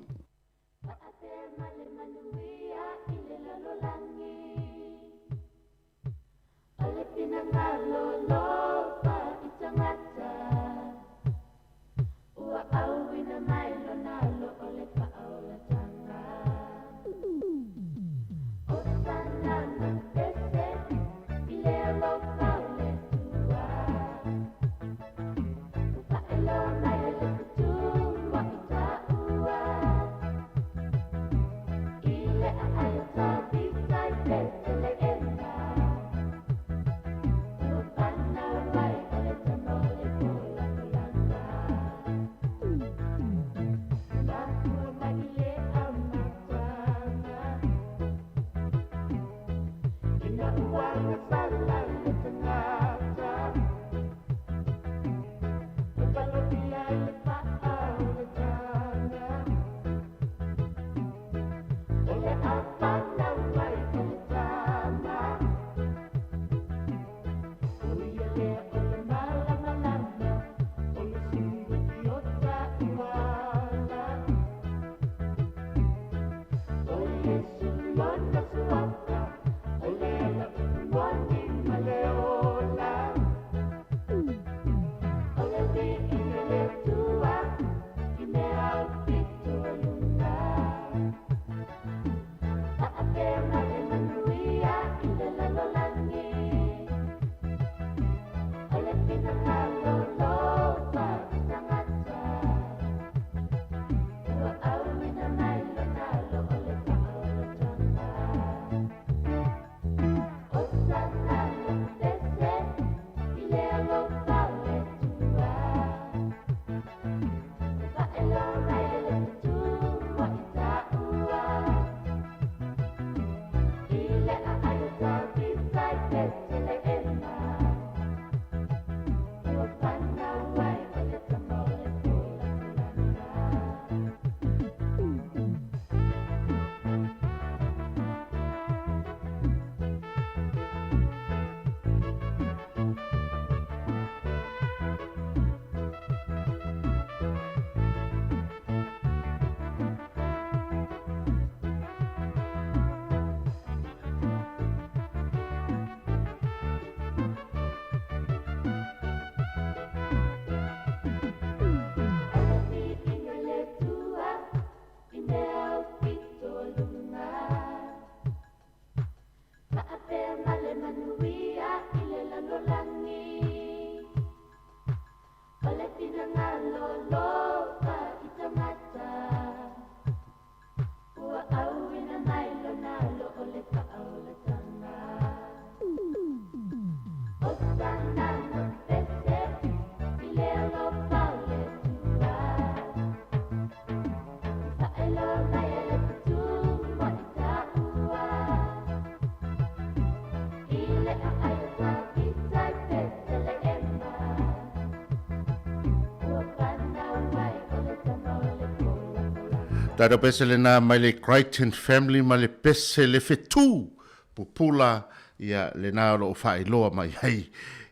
[SPEAKER 8] Tata pese le nā mai le Crichton Family ma le pese le whetu pupula ia le nā o whae loa mai hei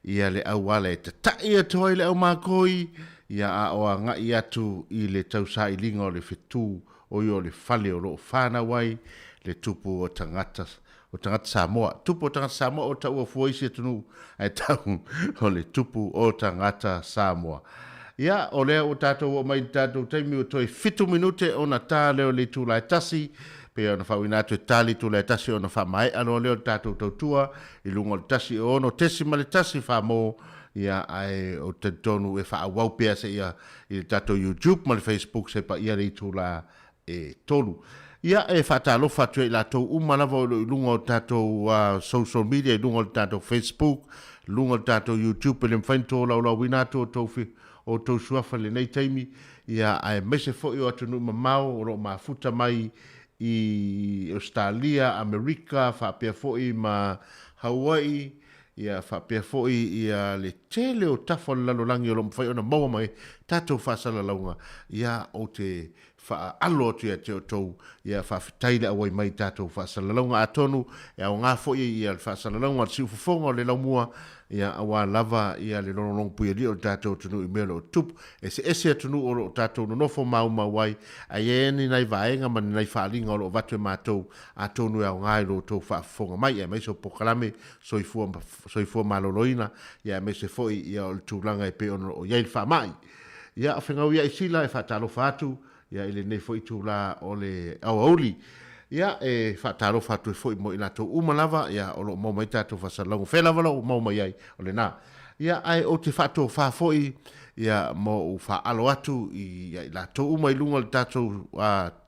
[SPEAKER 8] ia le auale te tai atoa i le au mākoi ia a oa ngai atu i le tausa i linga o le whetu o i o le whale o loo whāna wai le tupu o tangata o tangata Samoa. Tupu o tangata Samoa o tau o fuaisi atunu ai tau o le tupu o tangata Samoa. Ia, o lea o tātou o mai tātou taimi o toi 7 minute o na tā leo le tūlai tasi, pe ona whawinatu e tāli tūlai tasi o na whamae alo leo tātou tautua, i lungo le tasi o ono tesi ma le tasi whamo, ia ai o te tonu e whaawau pia se ia i le tātou YouTube ma le Facebook se pa ia le tūla e tolu. Ia e whatalo whatue i la tau umanawa o lungo tātou social media, i lungo tātou Facebook, lungo tātou YouTube, e le mwhainto lau lau winato o tauwhi, o tau suafa le nei taimi, ia ai mese fo i o atunu mamau, o ro mafuta mai i Australia, Amerika, whapea fo i ma Hawaii, ia whapea fo i le tele o tafo lalolangi o lo mwhai ona maua mai, tātou whasala launga, ia o te alo atu ia te o tau, ia whawhitaile awai mai tātou whasala launga atonu, ia o ngā fo i le whasala launga, si ufufonga o le laumua, ia awa lava ia le lorong pui li o tātou tunu i mea o tupu, e se atunu o tātou no nofo mau mawai, a ieni nei vaenga mani nei whaalinga o lo vatu e mātou, a tonu e au ngai lo tau whaafonga mai, ia meiso pokalame, soifua maloloina, ia meise foi ia o tūlanga e pe ono o iei whaamai. Ia o whengau ia i sila e whaatalo whaatu, ia ile nei foi tūla o le au auli, ia e whaataro whatu e fwoi mo i nato umalawa, ia o lo mau mai tātou whasalangu whelawala o mau mai ai o le nā. Ia ai o te whatu whafoi, ia mo u whaalo atu i nato uma i lunga le tātou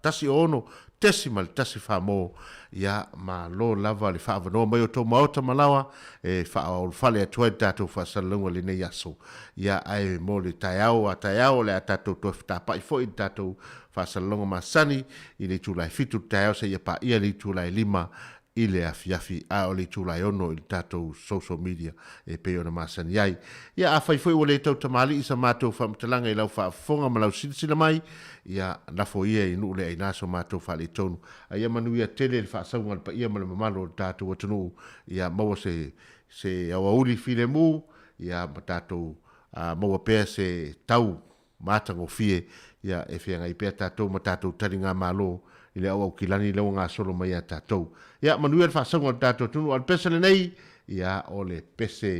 [SPEAKER 8] tasi o ono, tesi ma le tasi whamo, ia ma lo lava le whaavanoa mai o tō maota malawa, e whaao whale atua i tātou whasalangu le nei aso. Ia ai mo le taiao le a tātou toi whatapai fwoi tātou whasalonga masani i le tūlai fitu tau se ia pa ia le tūlai 5 i le afiafi a o le tūlai ono i tātou social media e pe ona masani ai. Ia a whai fwoi o le tau tamali isa mātou whamtalanga i lau whaafonga ma lau silasila mai ia nafo ia i nuu le ai naso mātou whale tonu. A ia manu ia tele le whaasaunga pa ia mala mamalo le tātou atunu ia maua se awauli file mu ia tātou maua pēr se tau mātango fie ia e whianga i pēr tātou ma tātou taringa mālo i le au kilani leo ngā solo mai a tātou. Ia manuia le whaasaunga tātou tunu al pese le nei ia o le pese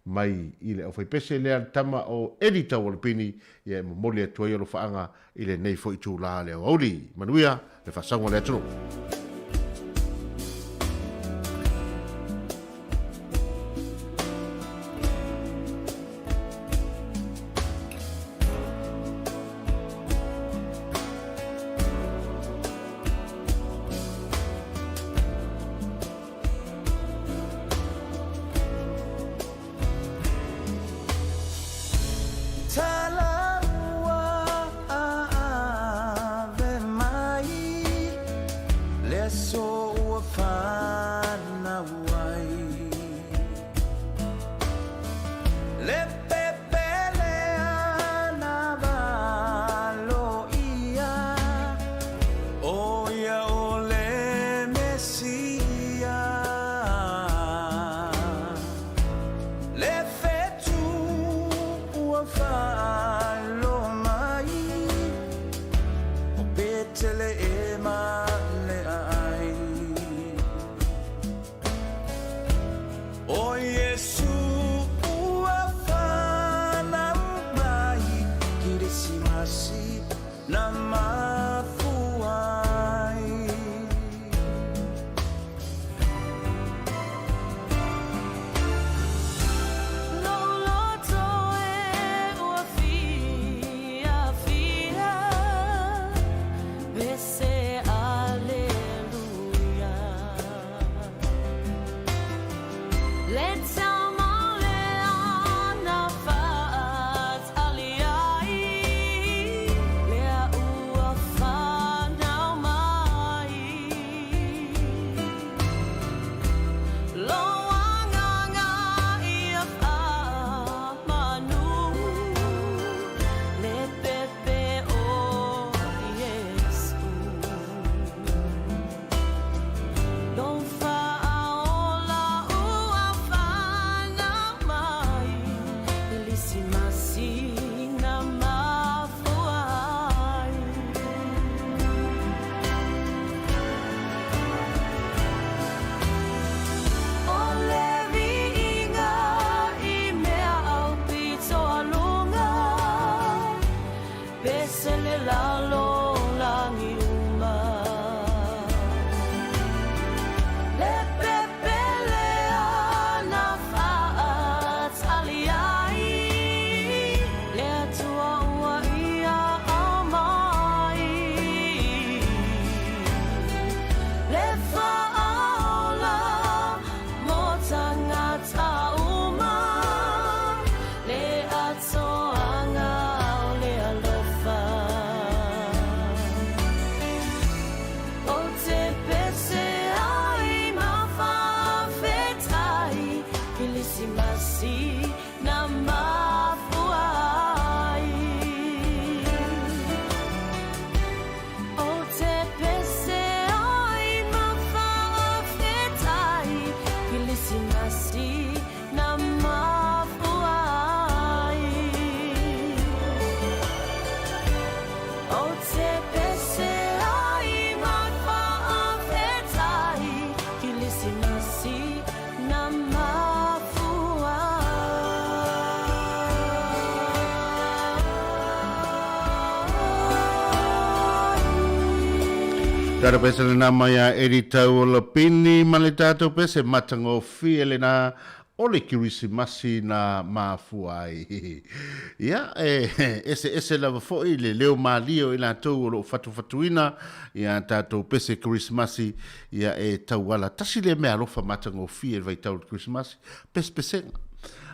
[SPEAKER 8] mai i le au whai pese le al tama o edita o le pini ia e momoli atua i alo whaanga i le nei fo i tū la le au auli. Manuia le whaasaunga le atunu.
[SPEAKER 6] Oh, Yesu, ua
[SPEAKER 8] Tara pese le nama ya eri tau o la pini ma le tātou pese matango fie le na o le kirisimasi na mafuai. Ia, ese lava foi le leo malio i la tau o lo fatuina ia tātou pese kirisimasi ia tau wala. Tasi le mea lofa matango fie vai tau le kirisimasi, pesenga.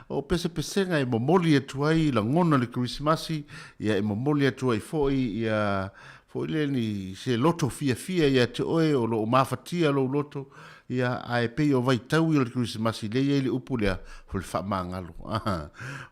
[SPEAKER 8] O pesenga e momoli atu ai la ngona le kirisimasi ia e momoli atu ai foi ia foi le ni se loto fia ia te oe o lo mafatia lo loto ia ai pe o vai tau i le Christmas le ia le upu lea fo le whaamangalo.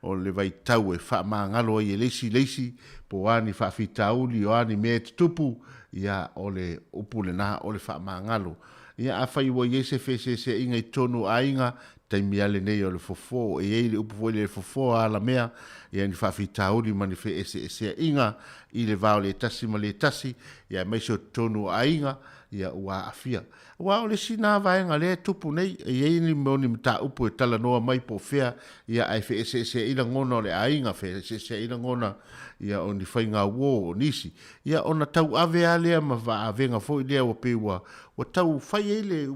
[SPEAKER 8] O le vai tau e whaamangalo i leisi po ani whaafitauli o ani me te tupu ia o le upu le na o le whaamangalo. Ia a whai wa iese se inga i tonu a inga taimi ale nei o le fofo e le upu foi le fofo a la mea ia ni whaafitauli mani fe ese inga i le vao le tasi ma le tasi ia meiso tonu a inga ia ua afia. Wa o le sina vaenga le tupu nei e ni moni mta upu e tala noa mai po fea ia ai fe ese ila ngona le a inga fe ese ila ngona ia o ni whainga uo o nisi. Ia ona tau ave alea ma va avenga foi lea wa pewa wa tau whai ele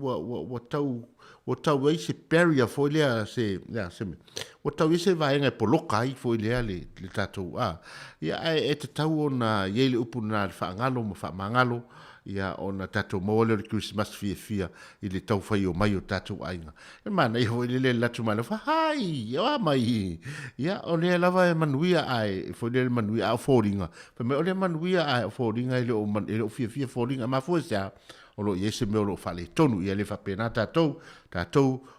[SPEAKER 8] wa tau eise barrier foi lea se me. Wa tau eise vaenga e poloka ai foi lea le tatou a. Ia e te tau ona iele upu na le whaangalo ma whaamangalo ia ona tatou mole o le Christmas fia i le tau whai o mai o tatou ainga. E mana i hoi le latu mana hai, ia mai. Ia o le lava e manuia ai, foi le manuia a fōringa. Pa me o le manuia ai a fōringa i le o fia fōringa ma fōi sea o lo iese me o lo whale tonu ia le whapena tatou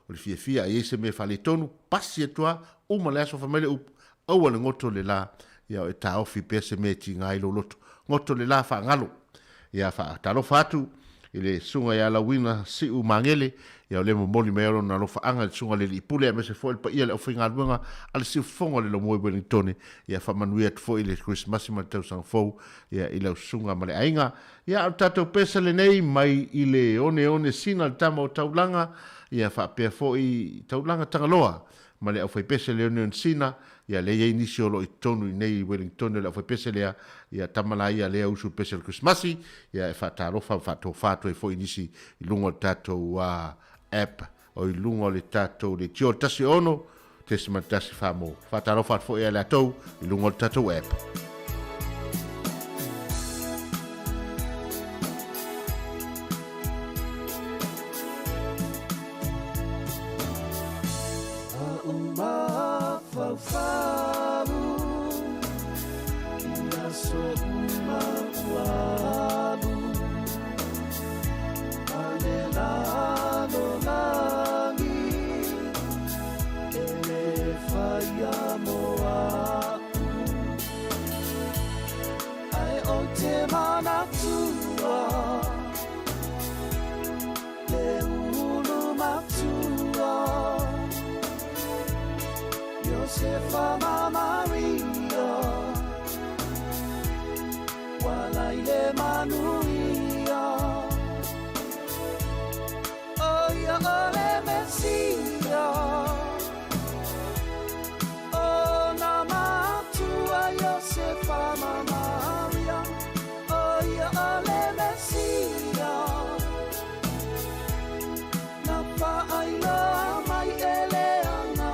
[SPEAKER 8] o le fia iese me whale tonu pasi e tua uma le aso whamele au ale ngoto le la ia o e ta ofi pese me ti ngai lo loto ngoto le la whaangalo ia wha talo fatu i le sunga ia la wina si u mangele ia o le mo moli meoro na lo whaanga le sunga le ipule a mese fo il pa ia le ofi ngā luenga ale si ufonga le lo moe Wellingtone ia whamanuia tu fo i le Christmas ma le tau sang fau ia i le sunga ma le ainga ia o tatou pesa le nei mai i le one sina le tama o taulanga ia whapea fo i taulanga tangaloa ma le au fai pesa le one sina ia le ia inisi o lo i tonu i nei Wellington le au fai pesa lea ia tamala ia lea usu pesa le Christmasi ia e whatarofa whatofato e fo inisi i lungo le tatou app o i lungo le tatou le tio tasi ono tesi matasi whamo whatarofa fo ia le atou i lungo le tatou app.
[SPEAKER 6] Josefa Maria Walaile Manuia Oya ole Messia Ona matua Josefa Maria Oya ole Messia Napa aila mai eleana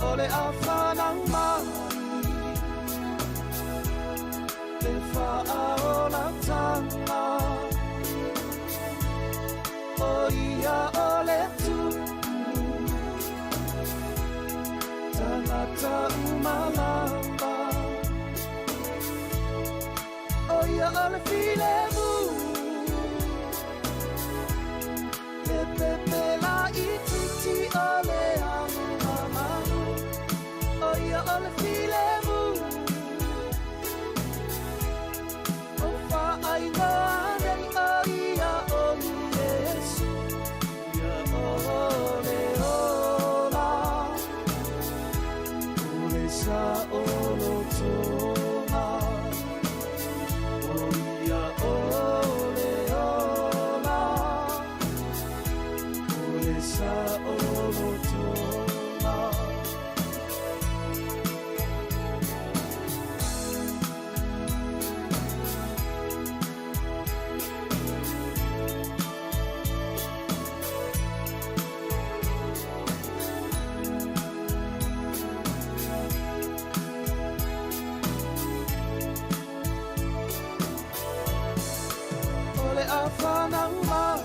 [SPEAKER 6] Ole afa nang mai Le fa'aola tanga O ia ole tu umalamba O ia ole file mu Le pepe la ititi ole amamanu O ia ole file mu O fa ai ngane o ia o Yesu Ia ole ola Ule sa olo toma O ia ole ola Ule sa olo toma Ole a whanau mai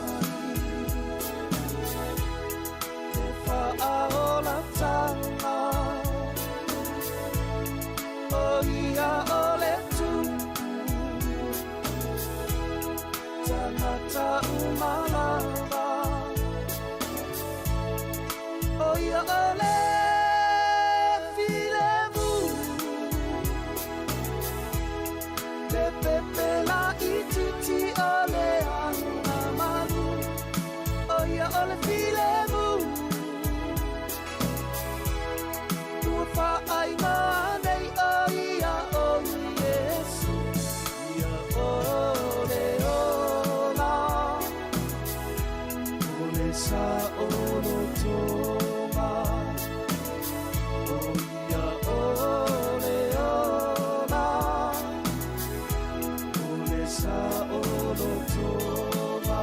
[SPEAKER 6] Te whaaola tanga O ia ole tu Tangata umalanga O ia ole filemu Te pepe la ititi ole anamaru O ia ole filemu Tua whaai nei o ia o Yesu Ia ole ola Ole sa olo toma O ia ole ola Ole sa olo toma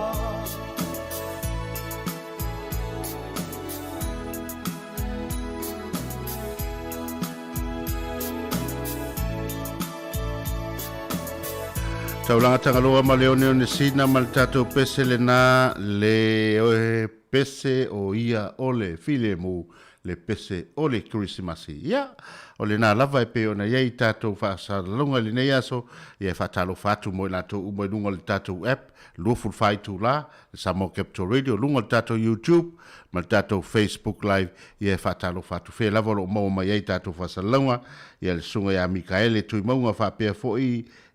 [SPEAKER 8] Taulanga tangaloa ma leo neo ne sina ma le tatou pese le na le oe pese o ia ole file mu le pese ole Christmasi. Ia, o le na lava e pe ona iei tatou whaasa longa le nei aso, ia e whatalo whatu mo i lato umoi lunga le tatou app, luaful whaitu la, le Samoa Capital Radio, lunga le tatou YouTube, ma le tatou Facebook Live, ia e whatalo whatu whea lava lo mau ma iei tatou whaasa longa, ia le sunga ia Mikaele tui maunga whapea fo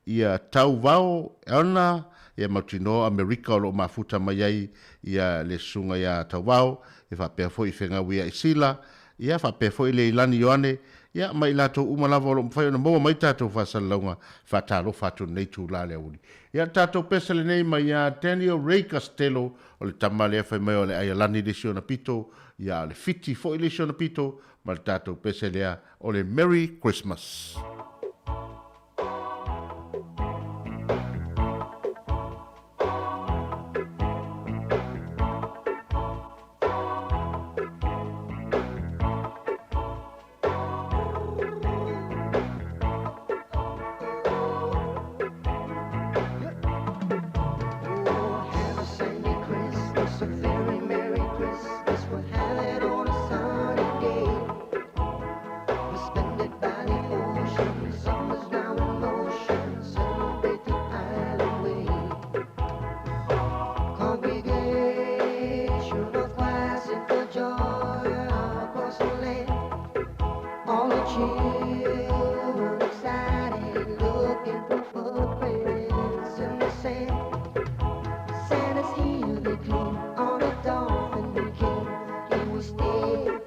[SPEAKER 8] ia tau vao ona ia mautino Amerika o lo mafuta mai ai ia le sunga ia tau vao e whapea fo i whenga wia i sila ia whapea fo i le ilani yoane ia mai lato umalava o lo mwhai ona maua mai tatou whasalaunga whatalo whatu nei tū la lea uri ia tatou pesale nei mai ia Daniel Ray Costello o le tamale e whai mai o le ai alani le siona pito ia le fiti fo i le siona pito ma le tatou pesale o le Merry Christmas.
[SPEAKER 6] Santa's here, they clean on a dolphin king. He will stay